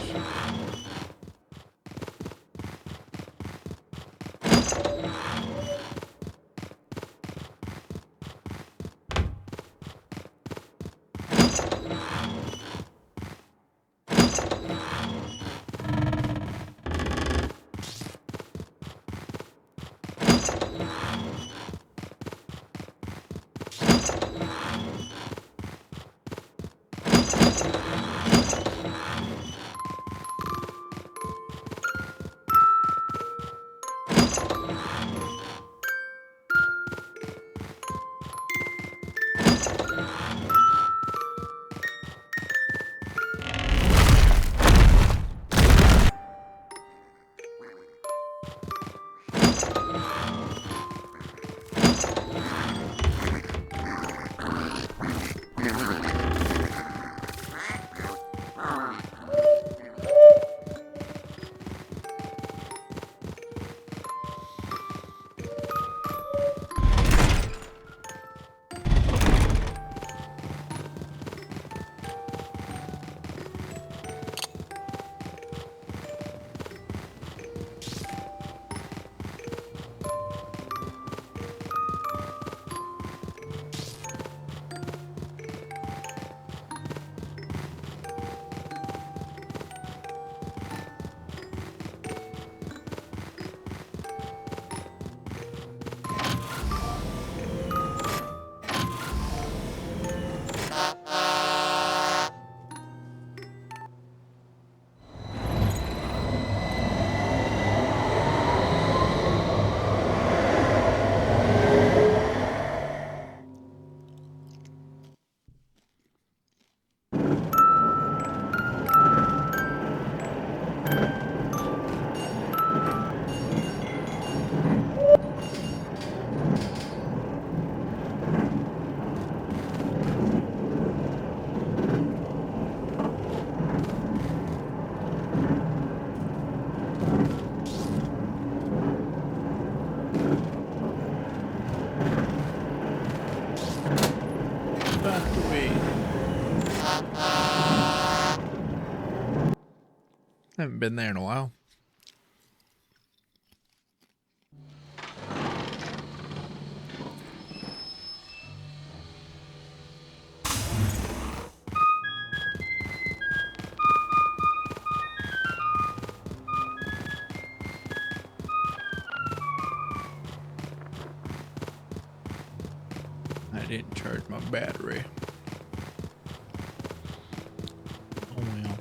Haven't been there in a while. I didn't charge my battery. Oh well.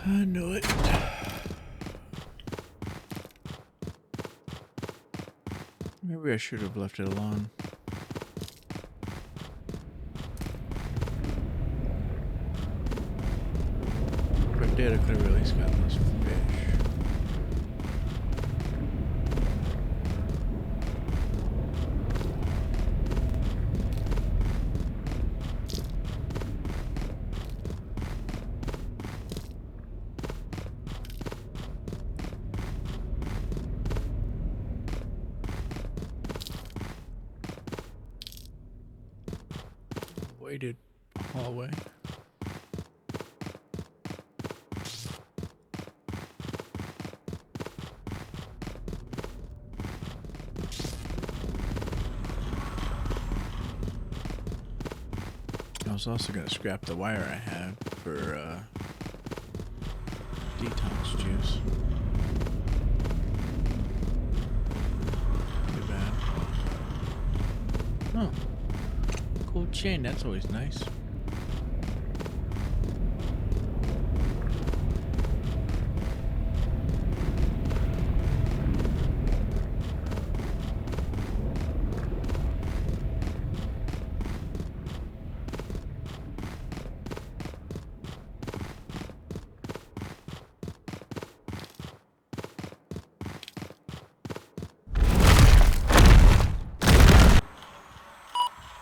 I knew it. Maybe I should have left it alone. If I did, I could have at least gotten those fish. Waited hallway. I was also going to scrap the wire I had for detox juice. Too bad. Oh. Cool chain, that's always nice.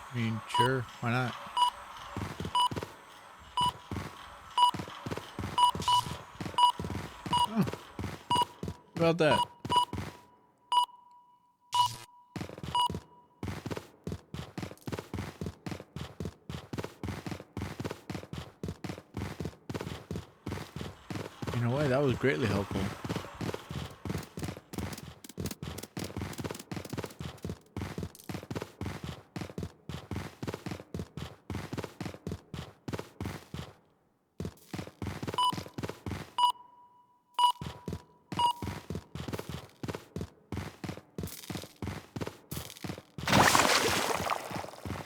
I mean, sure, why not? Oh, how about that? You know what? That was greatly helpful.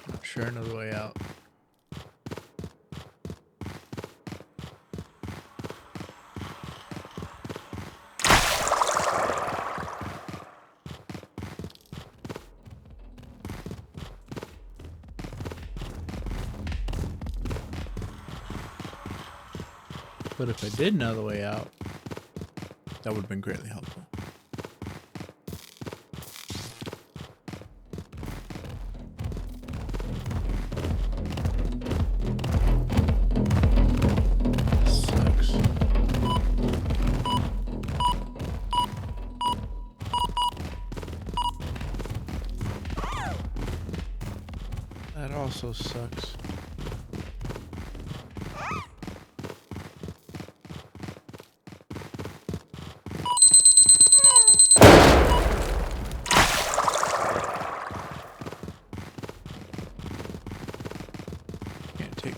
Not sure another way out. But if I did know the way out, that would have been greatly helpful. Sucks. That also sucks.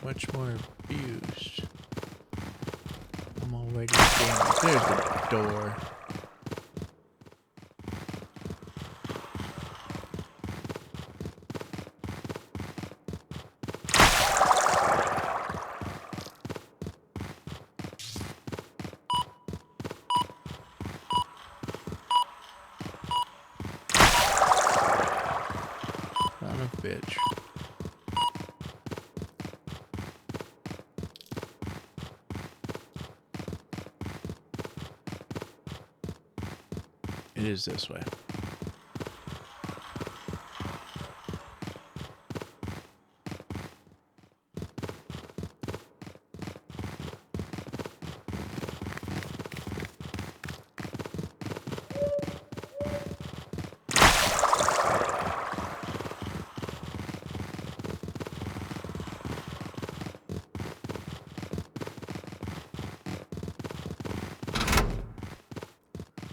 Much more abused. I'm already damaged. There's the door. Son of a bitch. It is this way.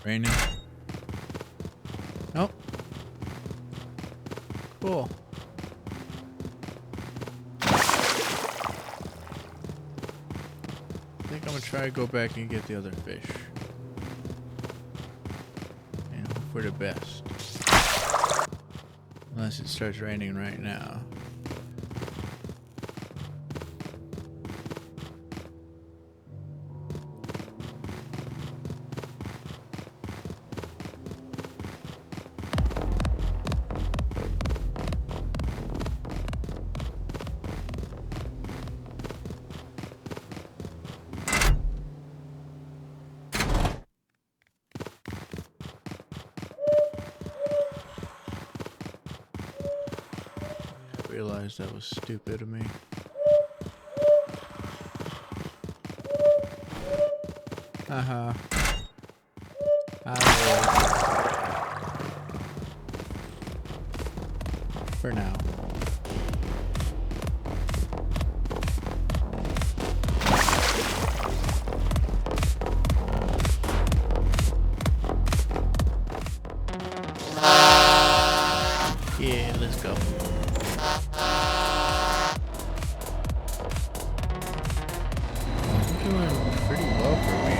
Raining. Nope. Cool. I think I'm gonna try to go back and get the other fish. And hope for the best. Unless it starts raining right now. I realized that was stupid of me. Haha. For now. Yeah, let's go. Doing pretty well for me.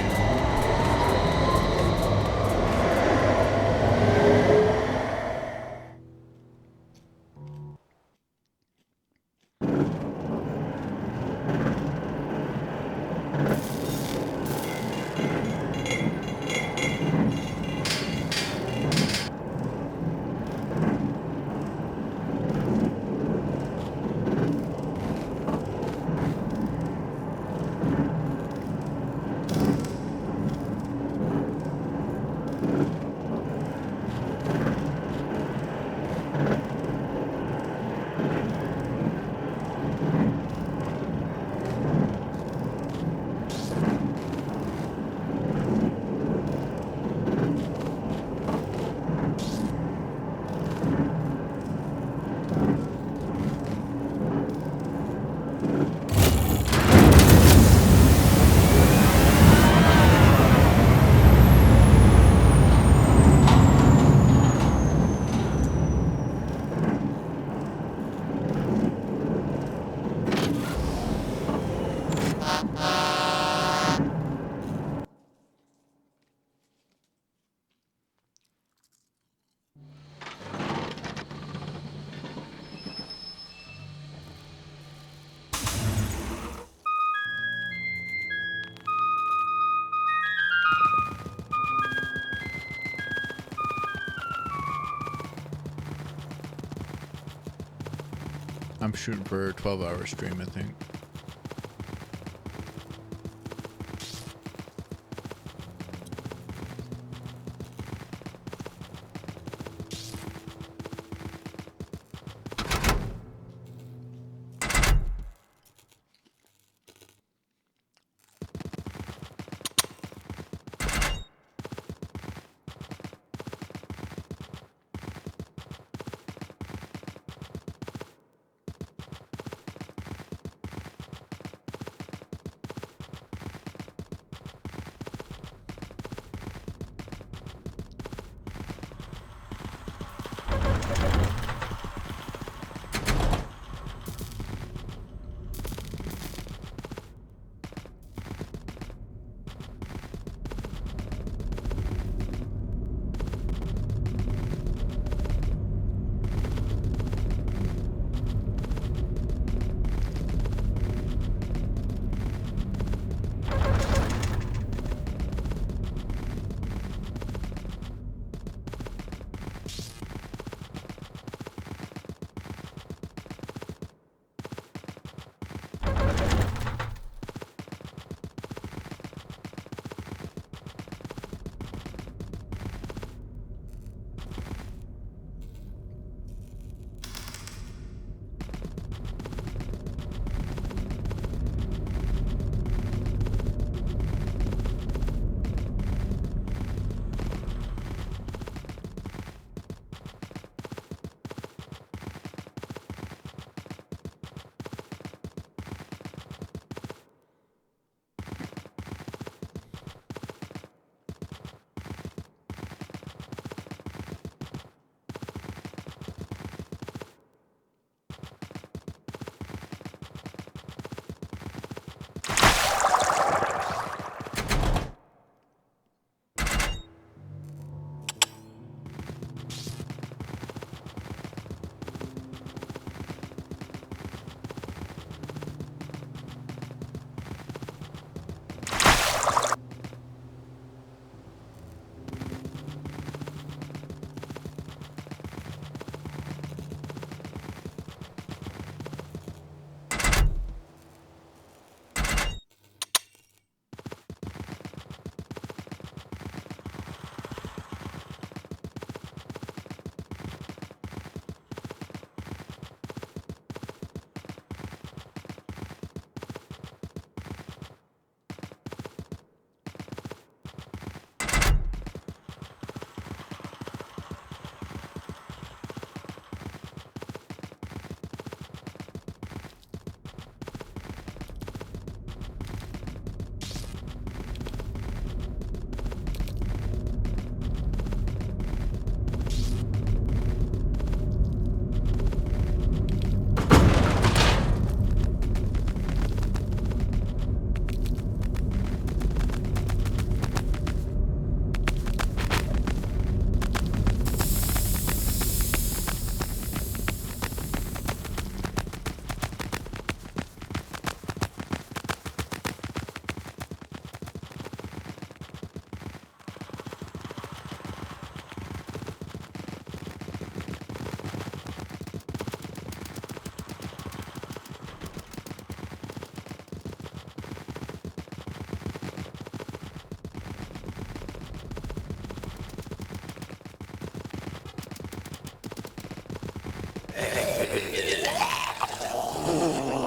I'm shooting for a 12-hour stream, I think.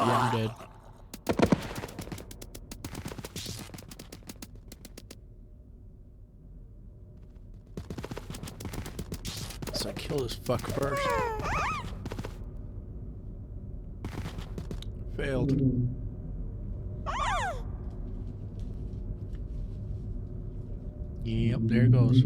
Yeah, I'm dead. So I kill this fuck first. Failed. Yep, there it goes.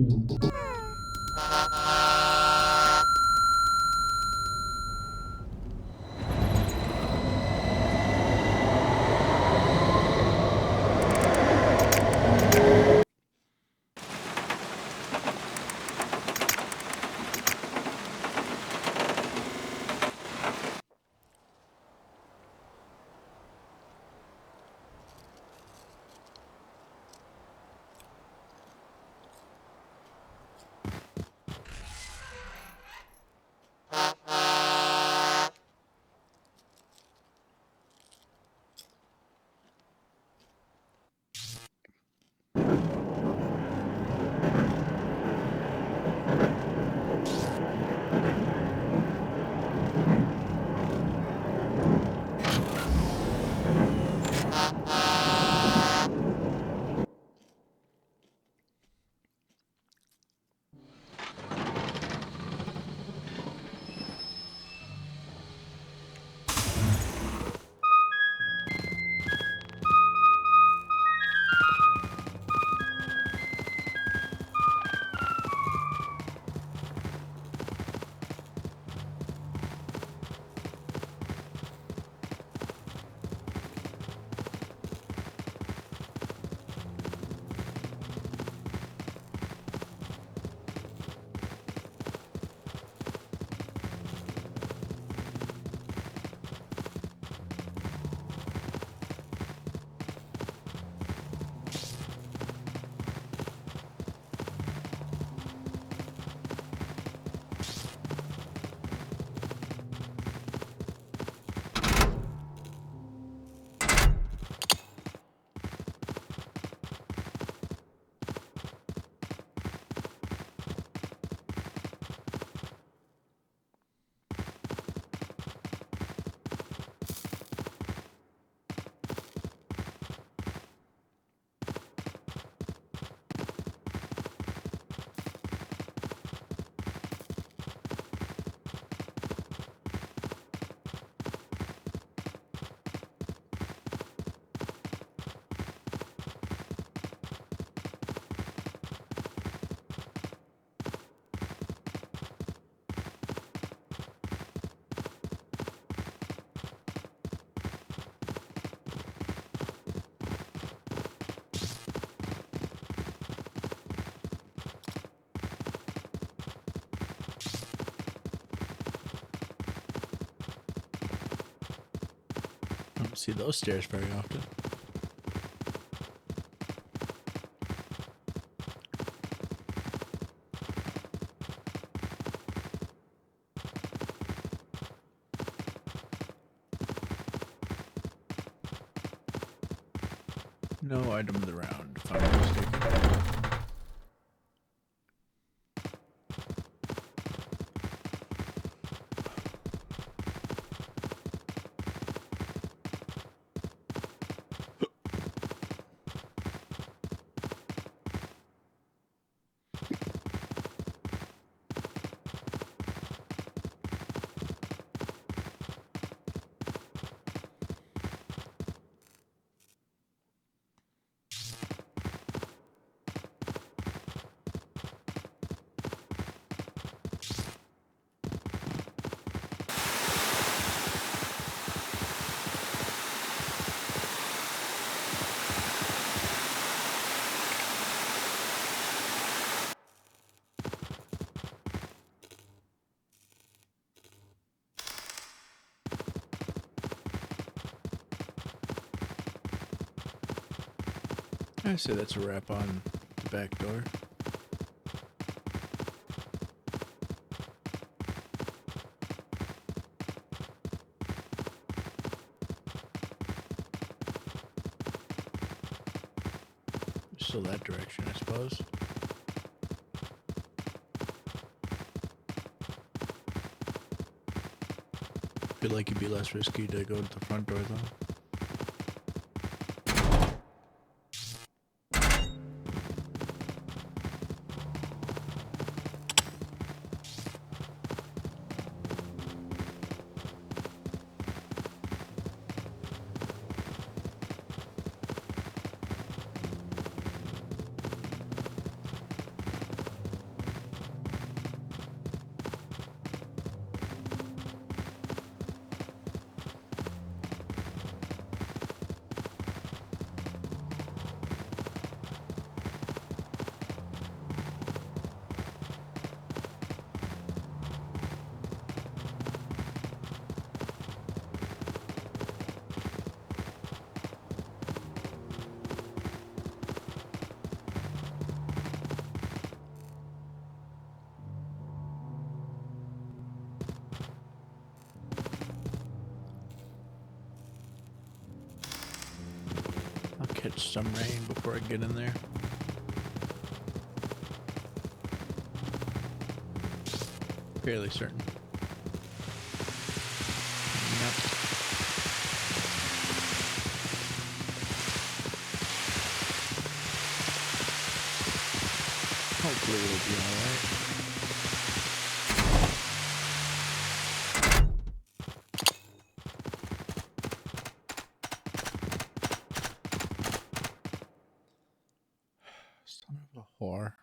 Don't see those stairs very often. No item of the round, if I'm not mistaken. I say that's a wrap on the back door. Still that direction, I suppose. Feel like it'd be less risky to go to the front door though. Catch some rain before I get in there. Fairly certain. Yep. Hopefully it'll be alright. Son of a whore.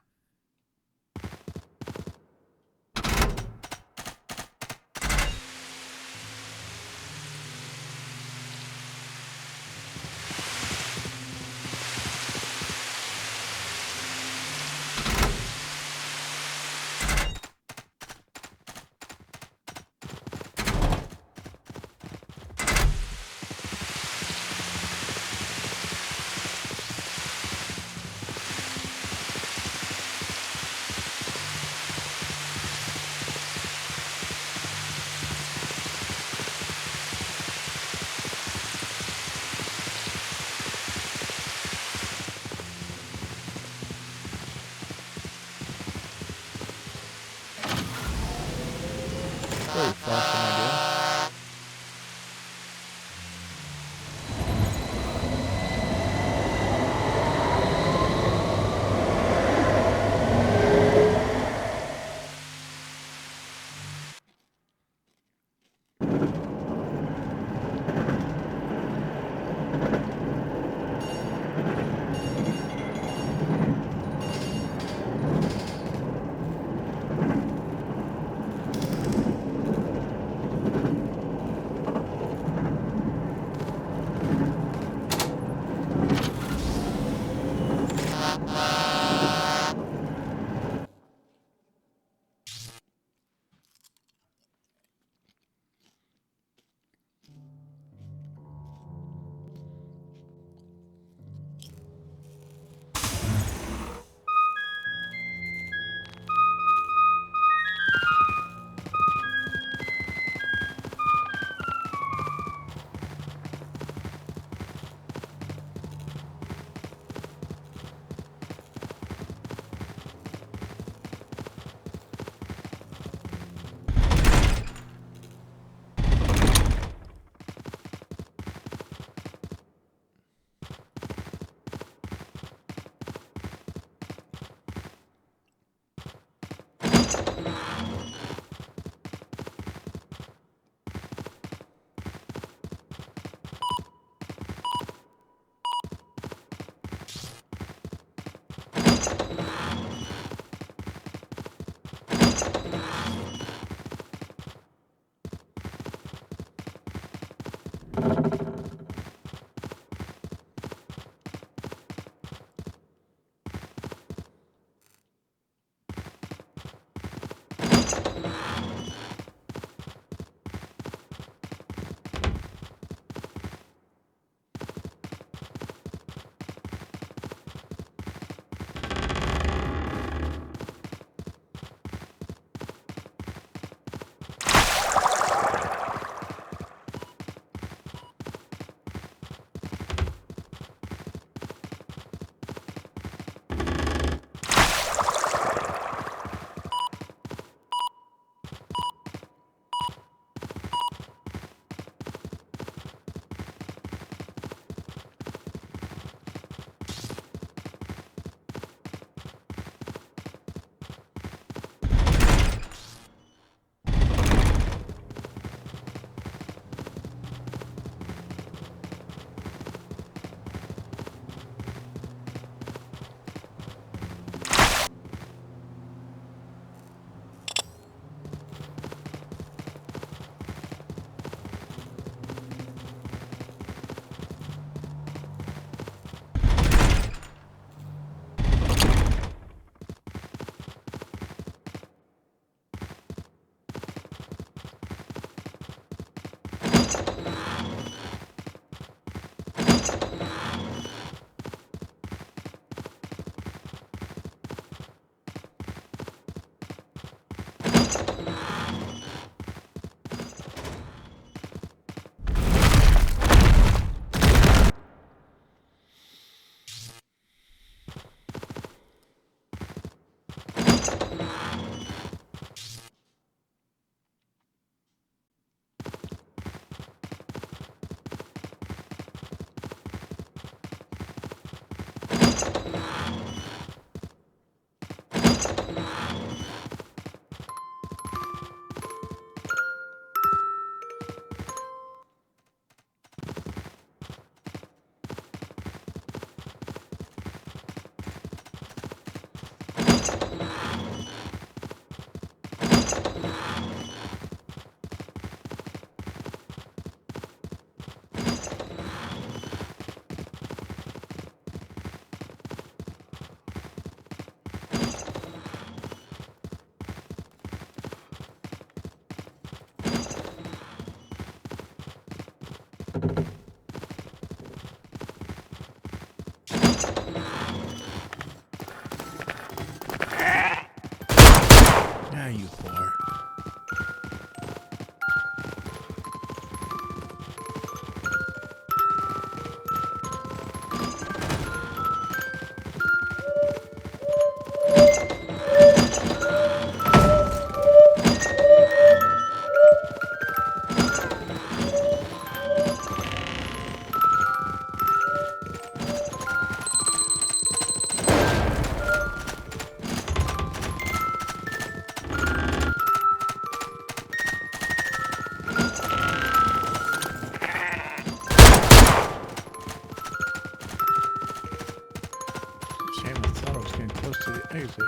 exit.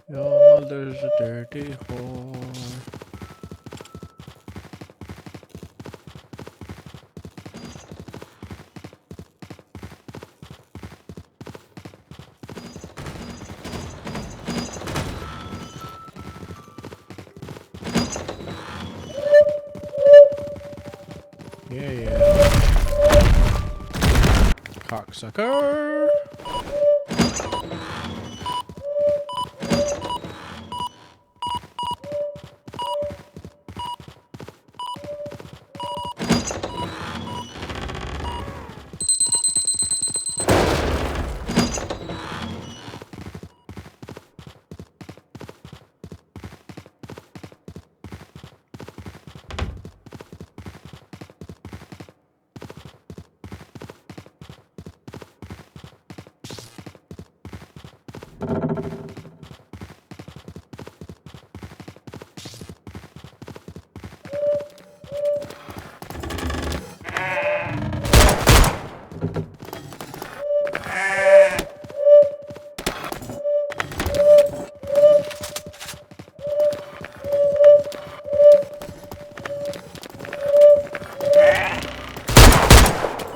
Your mother's a dirty whore. Yeah, yeah. Cocksucker.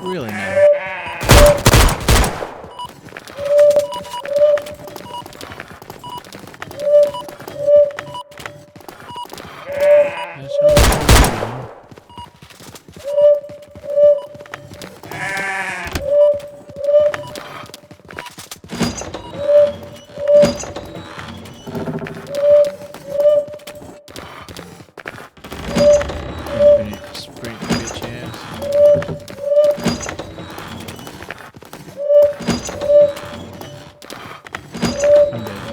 Really now. That's how it's gonna be. Infinite sprint, bitch ass. I'm dead.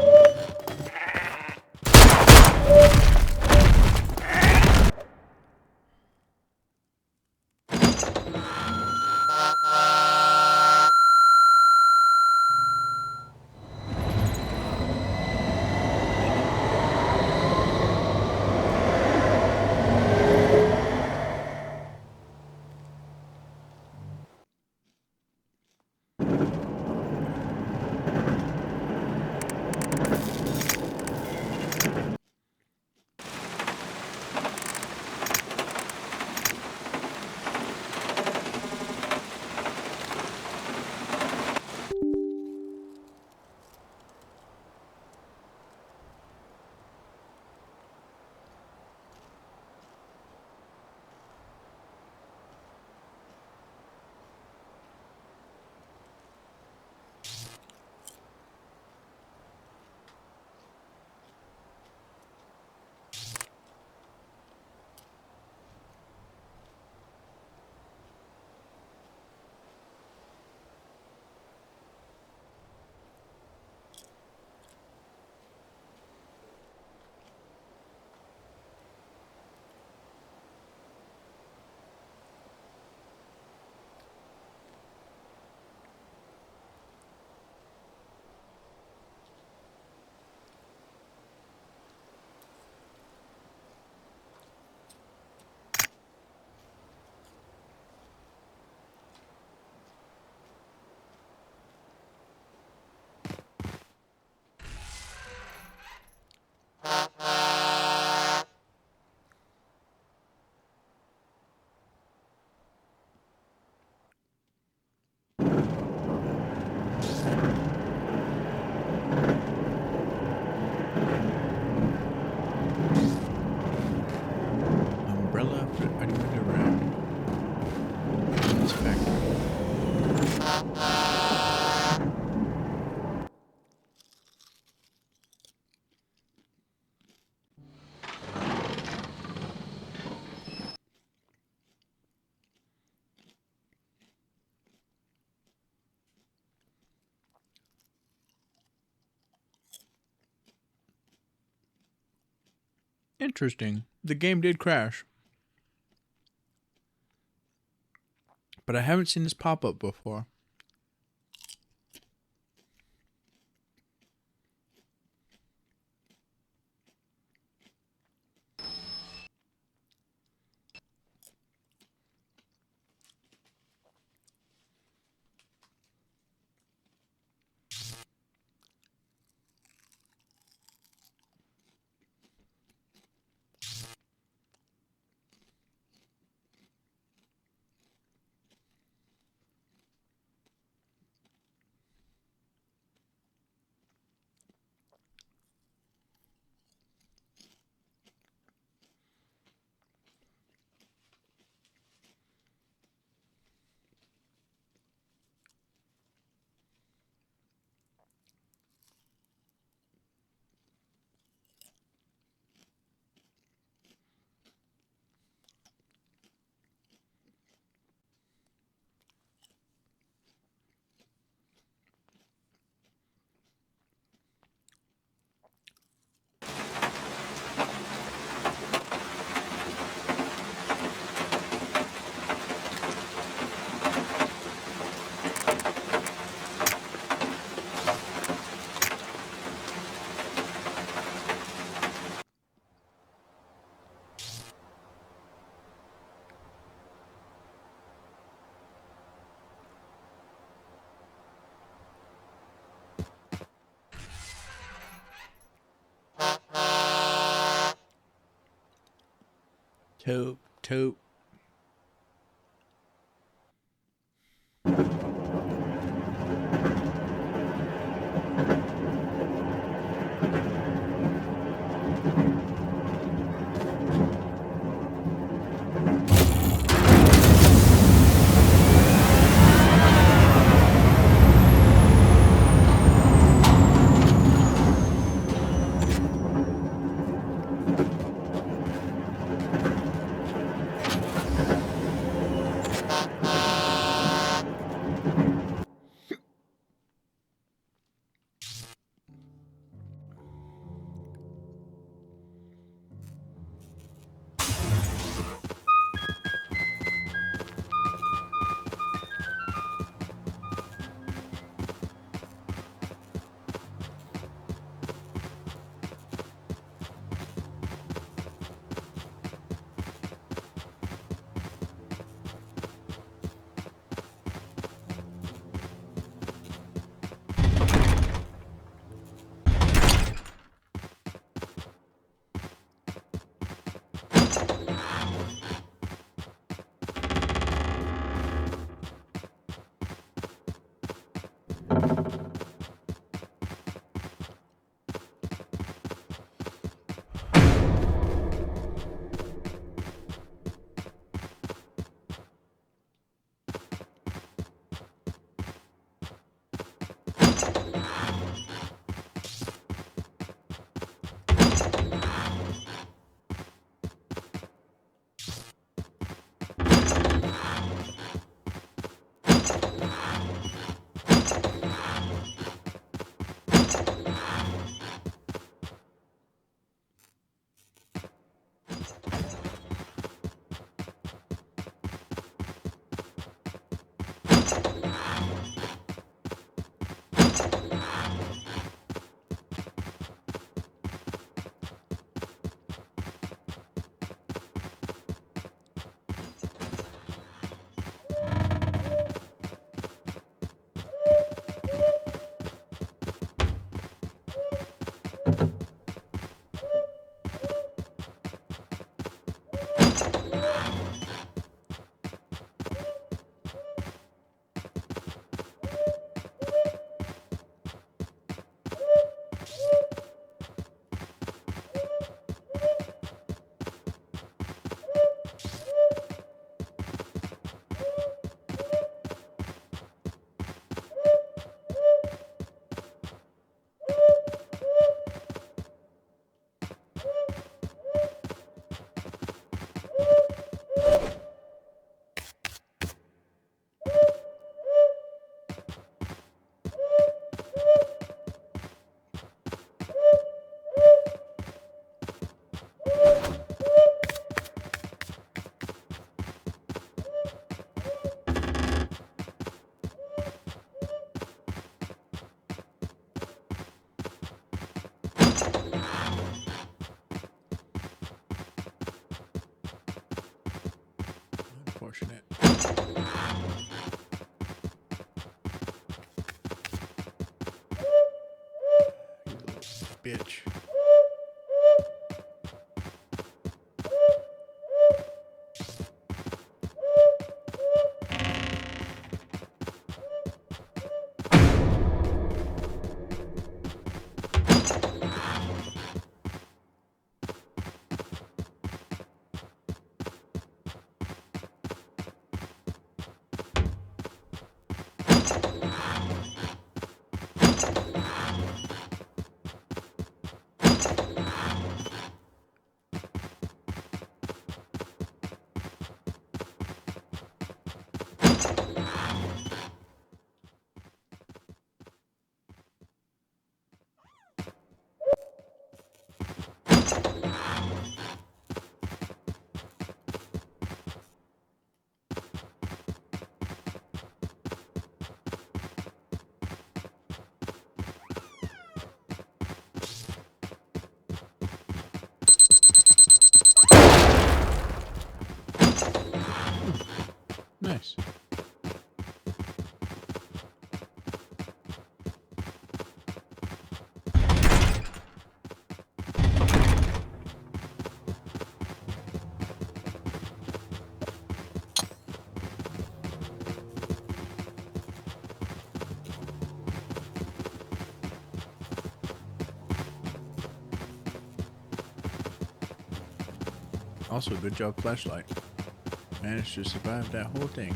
Umbrella for anywhere around. This factory. Interesting. The game did crash. But I haven't seen this pop up before. Tope, tope. Unfortunate. You little bitch. Also, good job, flashlight. Managed to survive that whole thing.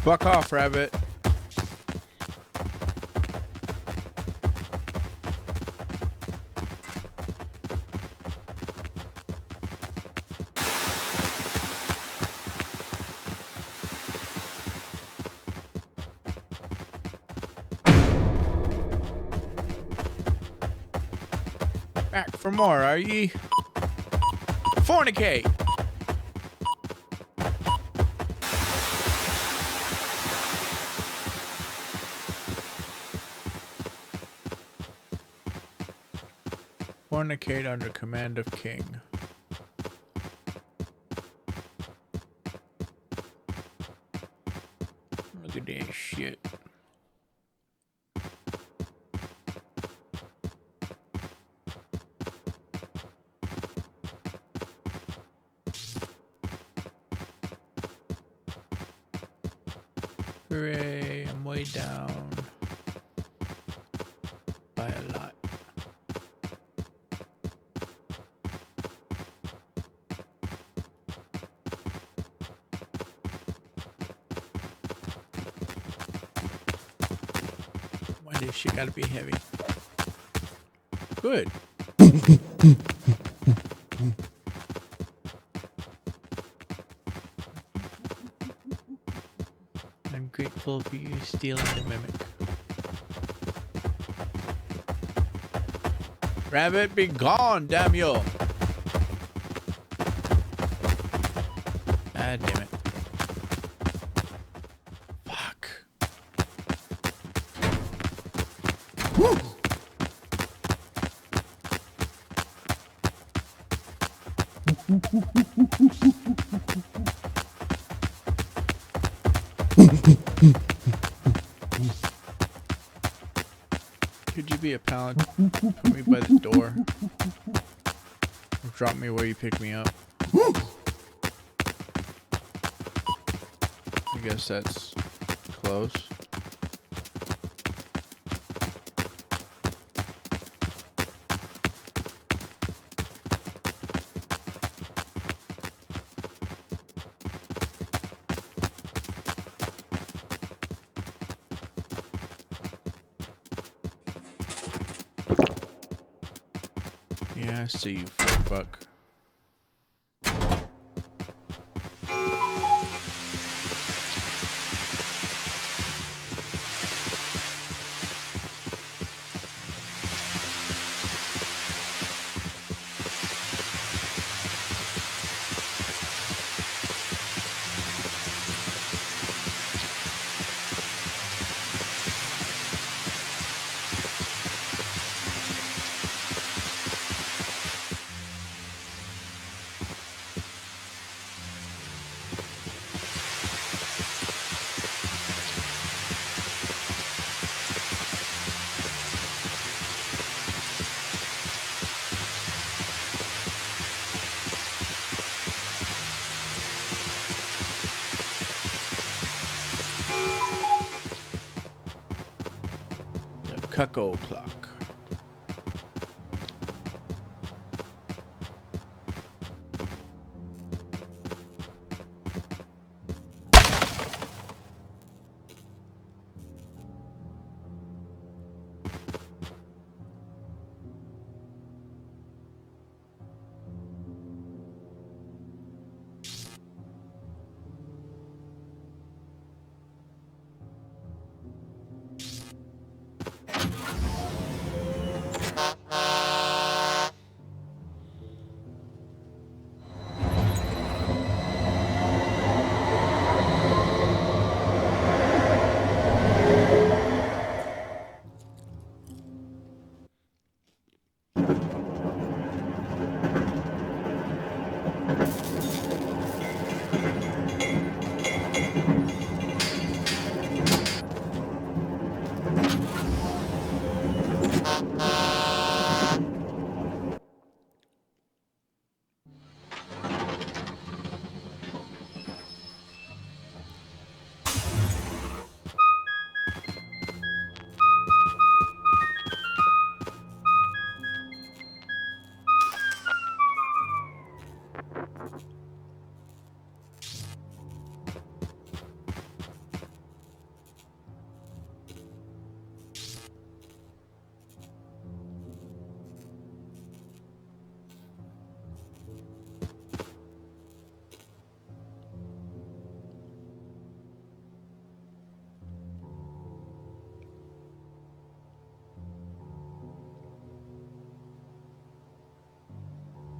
Fuck off, rabbit. Back for more, are ye? Fornicate! Fornicate under command of king. Look at that shit. Hooray, I'm way down by a lot. Why this shit gotta be heavy? Good. I'm grateful for you stealing the mimic. Rabbit, be gone, damn you! Ah, damn it. Fuck. Woo! Could you be a pal? Put me by the door. Or drop me where you pick me up. I guess that's close. Yeah, I see you, fuck. Cuckoo clock.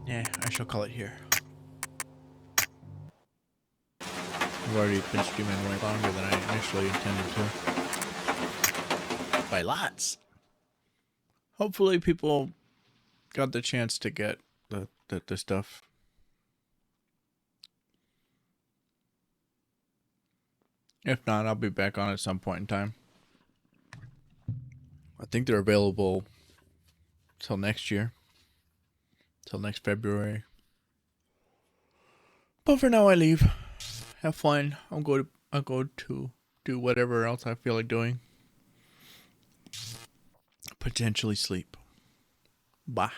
Yeah, I shall call it here. I've already been streaming way longer than I initially intended to. By lots. Hopefully people got the chance to get the stuff. If not, I'll be back on at some point in time. I think they're available till next year. Till next February. But for now I leave. Have fun. I'll go to do whatever else I feel like doing. Potentially sleep. Bye.